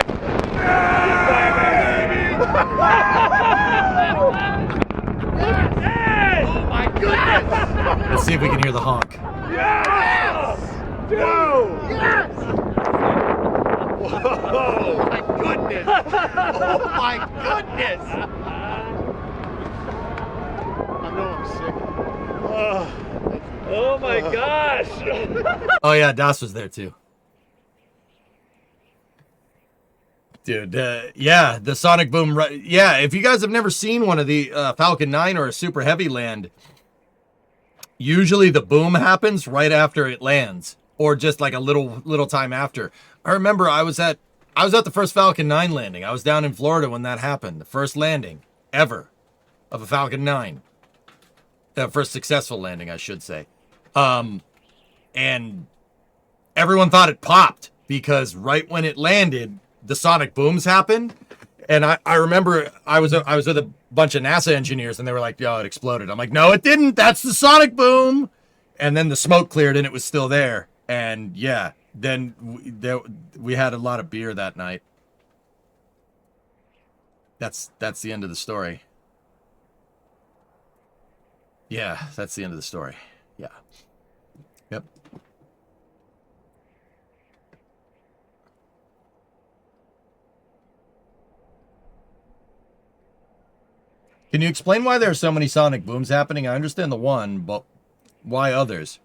Oh my goodness! Let's see if we can hear the honk. Yes! Whoa! Yes! Whoa! Oh my goodness! Oh my goodness! I know I'm sick. Oh my gosh! Oh yeah, Das was there too. Dude, yeah, the sonic boom. Yeah, if you guys have never seen one of the Falcon 9 or a Super Heavy land, usually the boom happens right after it lands, or just like a little time after. I remember I was at the first Falcon 9 landing. I was down in Florida when that happened. The first landing ever of a Falcon 9. The first successful landing, I should say. And everyone thought it popped because right when it landed, the sonic booms happened. And I remember I was with a bunch of NASA engineers and they were like, "Yo, it exploded." I'm like, "No, it didn't. That's the sonic boom." And then the smoke cleared and it was still there. And yeah, then we had a lot of beer that night. That's the end of the story. Yeah, that's the end of the story. Yeah. Yep. Can you explain why there are so many sonic booms happening? I understand the one, but why others?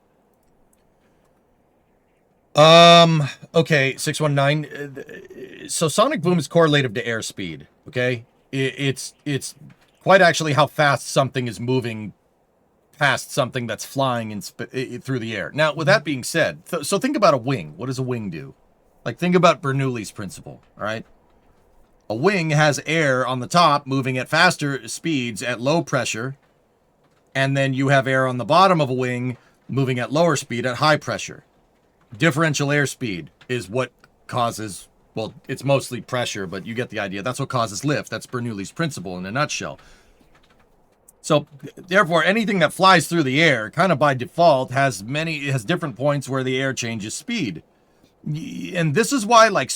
Okay, 619. So sonic boom is correlative to airspeed, okay? It's quite actually how fast something is moving past something that's flying through the air. Now, with that being said, so think about a wing. What does a wing do? Like, think about Bernoulli's principle, all right? A wing has air on the top moving at faster speeds at low pressure, and then you have air on the bottom of a wing moving at lower speed at high pressure. Differential airspeed is what causes, well, it's mostly pressure, but you get the idea. That's what causes lift. That's Bernoulli's principle in a nutshell. So, therefore, anything that flies through the air, kind of by default, has different points where the air changes speed. And this is why, like,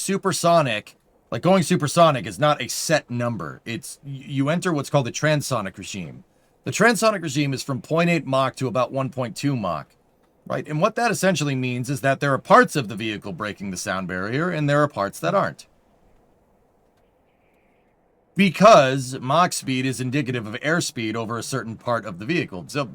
going supersonic is not a set number. You enter what's called the transonic regime. The transonic regime is from 0.8 Mach to about 1.2 Mach, right? And what that essentially means is that there are parts of the vehicle breaking the sound barrier, and there are parts that aren't. Because Mach speed is indicative of airspeed over a certain part of the vehicle. So,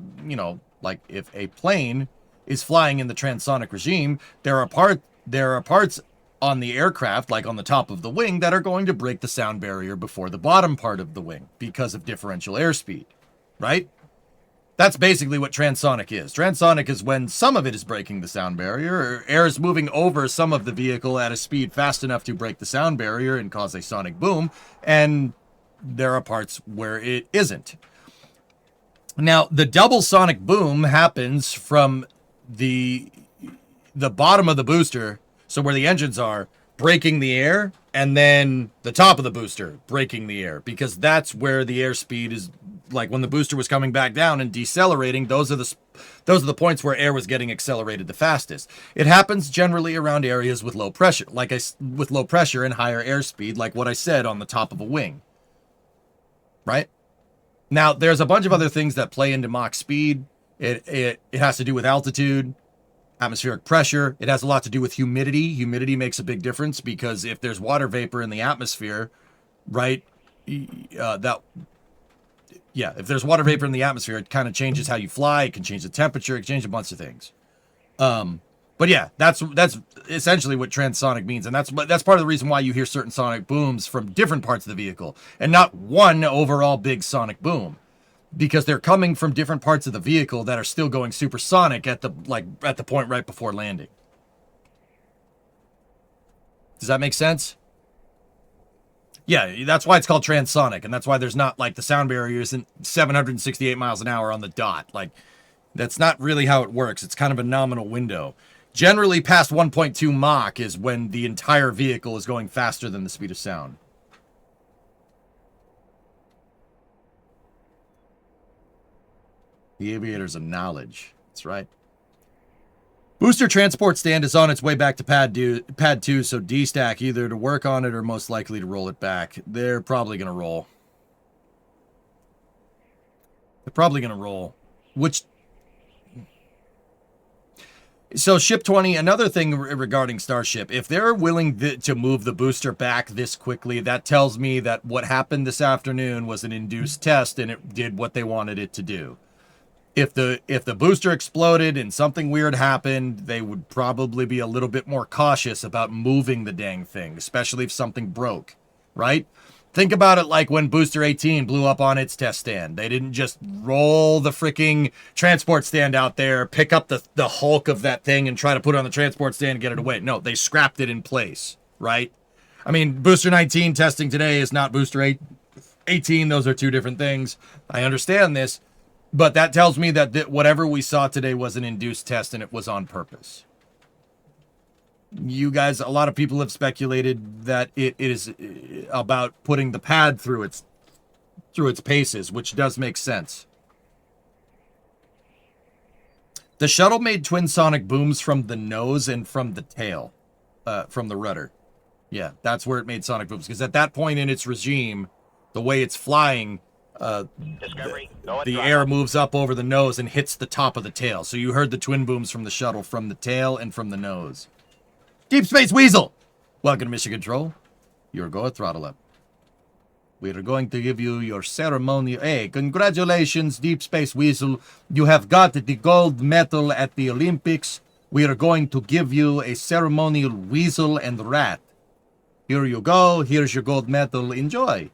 like if a plane is flying in the transonic regime, there are parts on the aircraft, like on the top of the wing, that are going to break the sound barrier before the bottom part of the wing because of differential airspeed, right? That's basically what transonic is. Transonic is when some of it is breaking the sound barrier, or air is moving over some of the vehicle at a speed fast enough to break the sound barrier and cause a sonic boom, and there are parts where it isn't. Now, the double sonic boom happens from the bottom of the booster, so where the engines are, breaking the air, and then the top of the booster breaking the air, because that's where the airspeed is. Like when the booster was coming back down and decelerating, those are the points where air was getting accelerated the fastest. It happens generally around areas with low pressure, with low pressure and higher airspeed, like what I said on the top of a wing. Right? Now, there's a bunch of other things that play into Mach speed. It has to do with altitude, atmospheric pressure. It has a lot to do with humidity. Humidity makes a big difference because if there's water vapor in the atmosphere, right, if there's water vapor in the atmosphere, it kind of changes how you fly. It can change the temperature. It can change a bunch of things. But yeah, that's essentially what transonic means, and that's part of the reason why you hear certain sonic booms from different parts of the vehicle, and not one overall big sonic boom, because they're coming from different parts of the vehicle that are still going supersonic at the point right before landing. Does that make sense? Yeah, that's why it's called transonic, and that's why there's not, like, the sound barrier isn't 768 miles an hour on the dot. Like, that's not really how it works. It's kind of a nominal window. Generally, past 1.2 Mach is when the entire vehicle is going faster than the speed of sound. The aviators of knowledge. That's right. Booster transport stand is on its way back to pad 2, so D-stack either to work on it or most likely to roll it back. They're probably going to roll. So Ship 20, another thing regarding Starship, if they're willing to move the booster back this quickly, that tells me that what happened this afternoon was an induced test and it did what they wanted it to do. If the booster exploded and something weird happened, they would probably be a little bit more cautious about moving the dang thing, especially if something broke, right? Think about it like when Booster 18 blew up on its test stand. They didn't just roll the freaking transport stand out there, pick up the hulk of that thing and try to put it on the transport stand and get it away. No, they scrapped it in place, right? I mean, Booster 19 testing today is not Booster 18. Those are two different things. I understand this. But that tells me that whatever we saw today was an induced test and it was on purpose. You guys, a lot of people have speculated that it is about putting the pad through its paces, which does make sense. The shuttle made twin sonic booms from the nose and from the tail, from the rudder. Yeah, that's where it made sonic booms. Because at that point in its regime, the way it's flying, the air moves up over the nose and hits the top of the tail. So you heard the twin booms from the shuttle, from the tail and from the nose. Deep Space Weasel! Welcome to Mission Control. You're going to throttle up. We're going to give you your ceremonial... Hey, congratulations, Deep Space Weasel. You have got the gold medal at the Olympics. We are going to give you a ceremonial weasel and rat. Here you go. Here's your gold medal. Enjoy.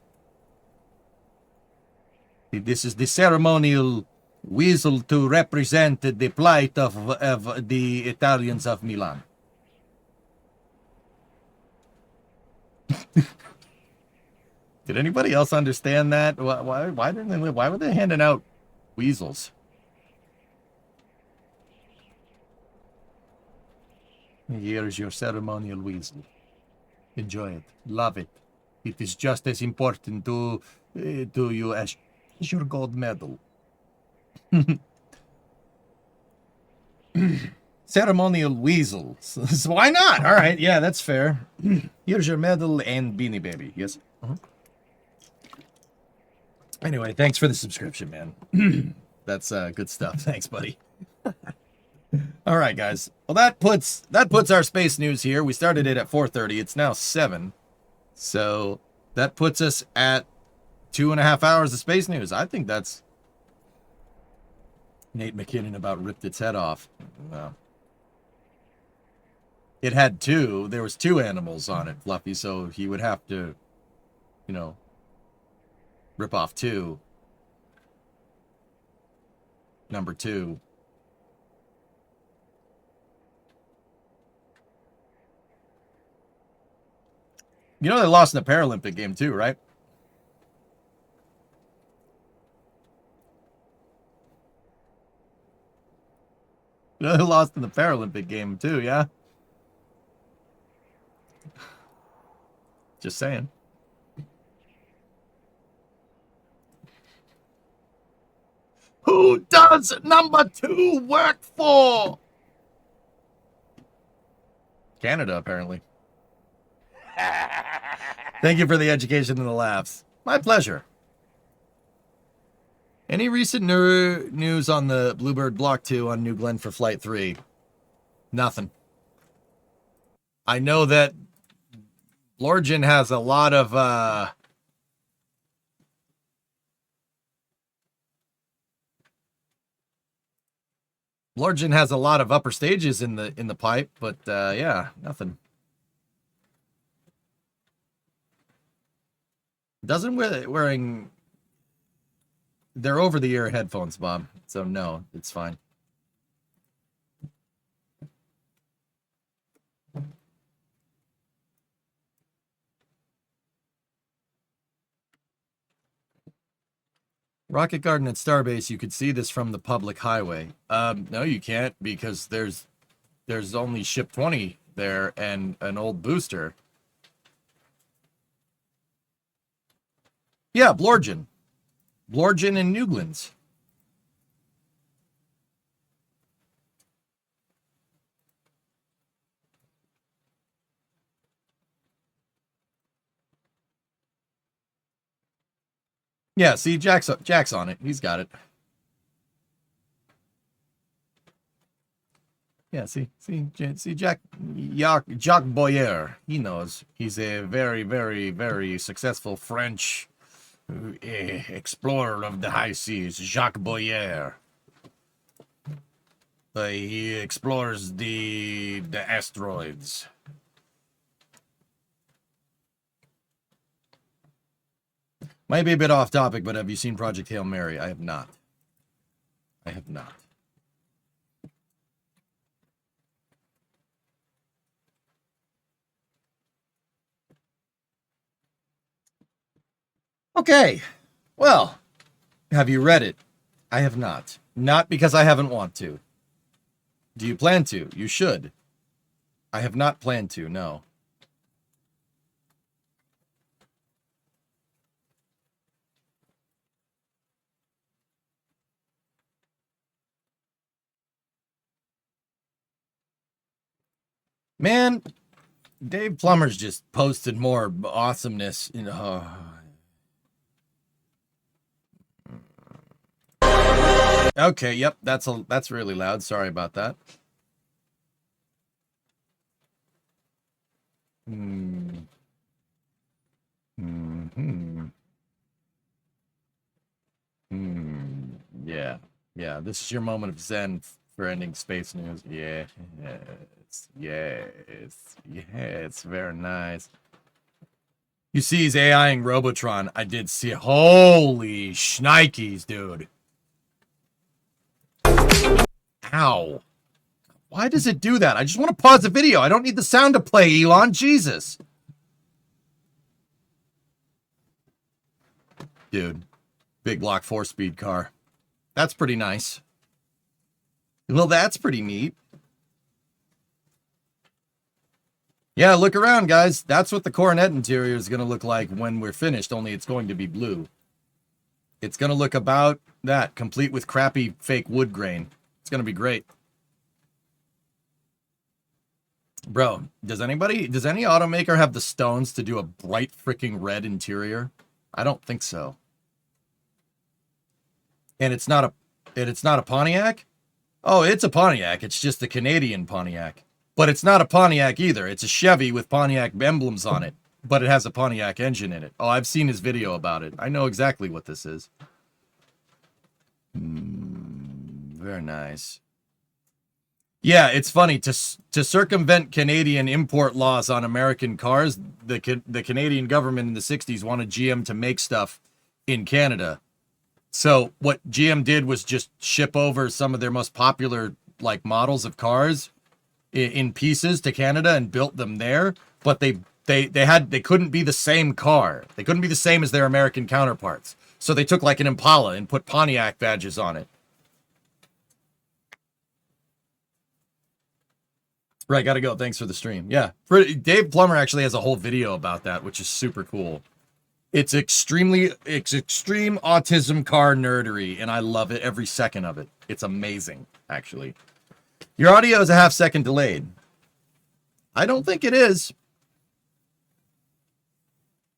This is the ceremonial weasel to represent the plight of the Italians of Milan. Did anybody else understand that? Why were they handing out weasels? Here's your ceremonial weasel. Enjoy it. Love it. It is just as important to you as your gold medal. Ceremonial weasel. So why not? All right. Yeah, that's fair. Here's your medal and Beanie Baby. Yes. Anyway, thanks for the subscription, man. That's good stuff. Thanks, buddy. All right, guys. Well, that puts our space news here. We started it at 4:30. It's now 7. So that puts us at 2.5 hours of space news. I think that's Nate McKinnon about ripped its head off. No. It had 2. There was 2 animals on it, Fluffy, so he would have to, you know, rip off 2. Number 2. You know they lost in the Paralympic game too, right? You know they lost in the Paralympic game too, yeah? Just saying. Who does number 2 work for? Canada, apparently. Thank you for the education and the laughs. My pleasure. Any recent news on the Bluebird Block 2 on New Glenn for Flight 3? Nothing. I know that Blorgen has a lot of upper stages in the pipe, but yeah, nothing. Doesn't wearing they're over-the-ear headphones, Bob. So no, it's fine. Rocket Garden at Starbase, you could see this from the public highway. No, you can't, because there's only Ship 20 there and an old booster. Yeah, Blorgen. Blorgen and Newglands. Yeah, see, Jack's on it. He's got it. Yeah, see, Jacques Boyer. He knows. He's a very, very, very successful French explorer of the high seas, Jacques Boyer. He explores the asteroids. Might be a bit off topic, but have you seen Project Hail Mary? I have not. I have not. Okay. Well, have you read it? I have not. Not because I haven't want to. Do you plan to? You should. I have not planned to, no. Man, Dave Plummer's just posted more awesomeness. You know. Okay, yep, that's really loud. Sorry about that. Yeah. This is your moment of zen, for ending space news. Yes, yes, yes, very nice. You see he's AIing Robotron. I did see it. Holy shnikes, dude. Ow. Why does it do that? I just want to pause the video. I don't need the sound to play, Elon. Jesus. Dude. Big block 4-speed car. That's pretty nice. Well, that's pretty neat. Yeah, look around, guys. That's what the Coronet interior is going to look like when we're finished, only it's going to be blue. It's going to look about that, complete with crappy fake wood grain. It's going to be great. Bro, does any automaker have the stones to do a bright freaking red interior? I don't think so. And it's not a Pontiac? Oh, it's a Pontiac. It's just the Canadian Pontiac. But it's not a Pontiac either. It's a Chevy with Pontiac emblems on it. But it has a Pontiac engine in it. Oh, I've seen his video about it. I know exactly what this is. Very nice. Yeah, it's funny. To circumvent Canadian import laws on American cars, the Canadian government in the 60s wanted GM to make stuff in Canada. So what GM did was just ship over some of their most popular like models of cars in pieces to Canada and built them there. But they couldn't be the same car. They couldn't be the same as their American counterparts. So they took like an Impala and put Pontiac badges on it. Right, gotta go. Thanks for the stream. Yeah, Dave Plummer actually has a whole video about that, which is super cool. It's extreme autism car nerdery, and I love it every second of it. It's amazing, actually. Your audio is a half-second delayed. I don't think it is.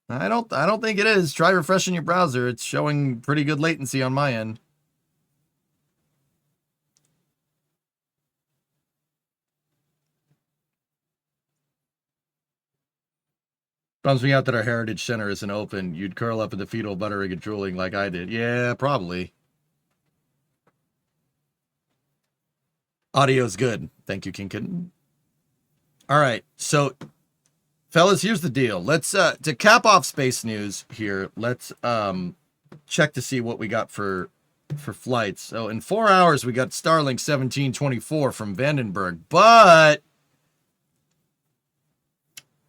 I don't think it is. Try refreshing your browser. It's showing pretty good latency on my end. Bums me out that our Heritage Center isn't open. You'd curl up in the fetal buttering and drooling like I did. Yeah, probably. Audio's good. Thank you, Kinkin. All right, so, fellas, here's the deal. Let's, to cap off space news here, let's check to see what we got for flights. So, in 4 hours, we got Starlink 1724 from Vandenberg, but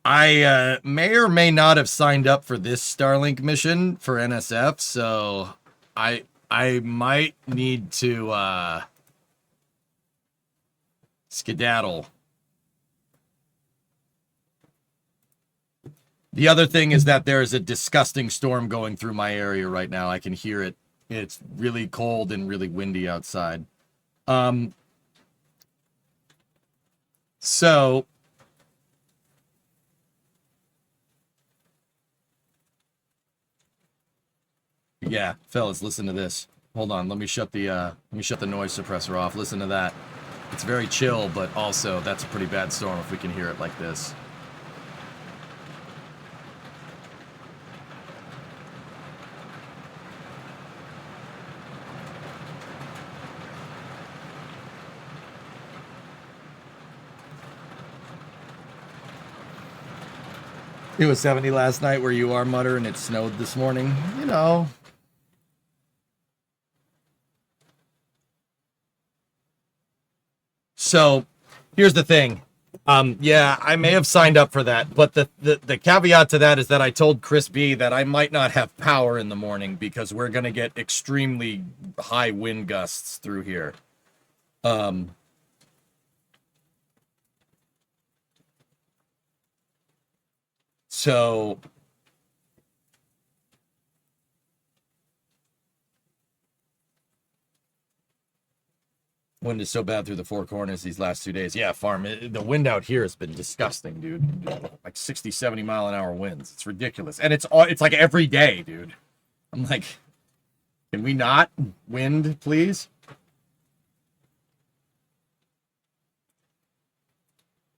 I may or may not have signed up for this Starlink mission for NSF, so I might need to skedaddle. The other thing is that there is a disgusting storm going through my area right now. I can hear it. It's really cold and really windy outside. So yeah, fellas, listen to this. Hold on, let me shut the noise suppressor off. Listen to that. It's very chill, but also that's a pretty bad storm if we can hear it like this. It was 70 last night where you are, Mutter, and it snowed this morning. You know. So, here's the thing. Yeah, I may have signed up for that, but the caveat to that is that I told Chris B that I might not have power in the morning because we're going to get extremely high wind gusts through here. So wind is so bad through the Four Corners these last 2 days. Yeah, farm. The wind out here has been disgusting, dude. Like 60, 70 mile an hour winds. It's ridiculous. And it's like every day, dude. I'm like, can we not wind, please?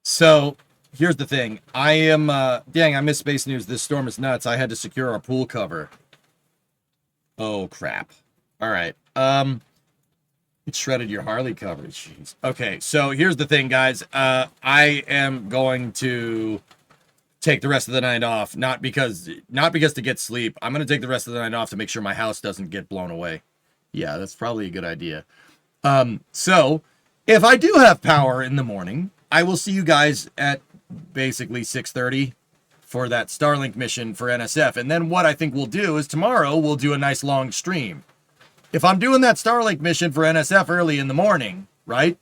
So here's the thing. I am, dang, I missed space news. This storm is nuts. I had to secure our pool cover. Oh, crap. All right. It shredded your Harley coverage. Jeez. Okay, so here's the thing, guys. I am going to take the rest of the night off, not because to get sleep. I'm going to take the rest of the night off to make sure my house doesn't get blown away. Yeah, that's probably a good idea. So if I do have power in the morning, I will see you guys at basically 6:30 for that Starlink mission for NSF. And then what I think we'll do is tomorrow we'll do a nice long stream. If I'm doing that Starlink mission for NSF early in the morning, right?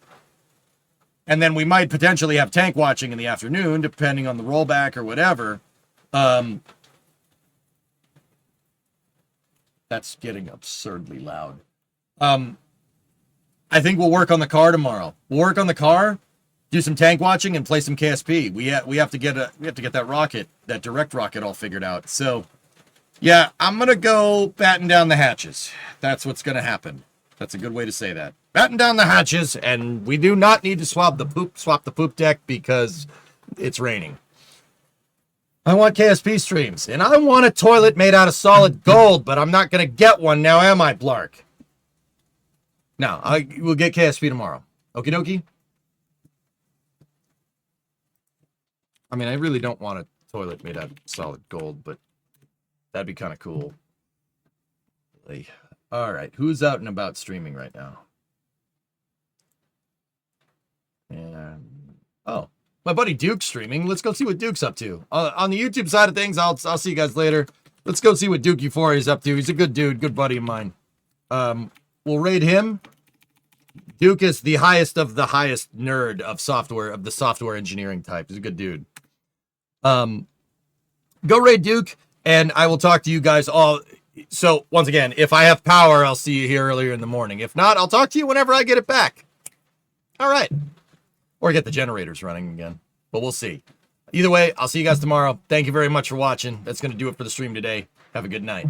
And then we might potentially have tank watching in the afternoon, depending on the rollback or whatever. That's getting absurdly loud. I think we'll work on the car tomorrow. We'll work on the car, do some tank watching, and play some KSP. We have to get that rocket, that direct rocket, all figured out. So, yeah, I'm gonna go batten down the hatches. That's what's gonna happen. That's a good way to say that. Batten down the hatches, and we do not need to swap the poop deck because it's raining. I want KSP streams, and I want a toilet made out of solid gold, but I'm not gonna get one now, am I, Blark? No, we'll get KSP tomorrow. Okie dokie? I mean, I really don't want a toilet made out of solid gold, but that'd be kind of cool. All right, who's out and about streaming right now? And oh, my buddy Duke's streaming. Let's go see what Duke's up to. On the YouTube side of things, I'll see you guys later. Let's go see what Duke Euphoria is up to. He's a good dude, good buddy of mine. We'll raid him. Duke is the highest of the highest nerd of software, of the software engineering type. He's a good dude. Go raid Duke, and I will talk to you guys all. So, once again, if I have power, I'll see you here earlier in the morning. If not, I'll talk to you whenever I get it back. All right. Or get the generators running again. But we'll see. Either way, I'll see you guys tomorrow. Thank you very much for watching. That's going to do it for the stream today. Have a good night.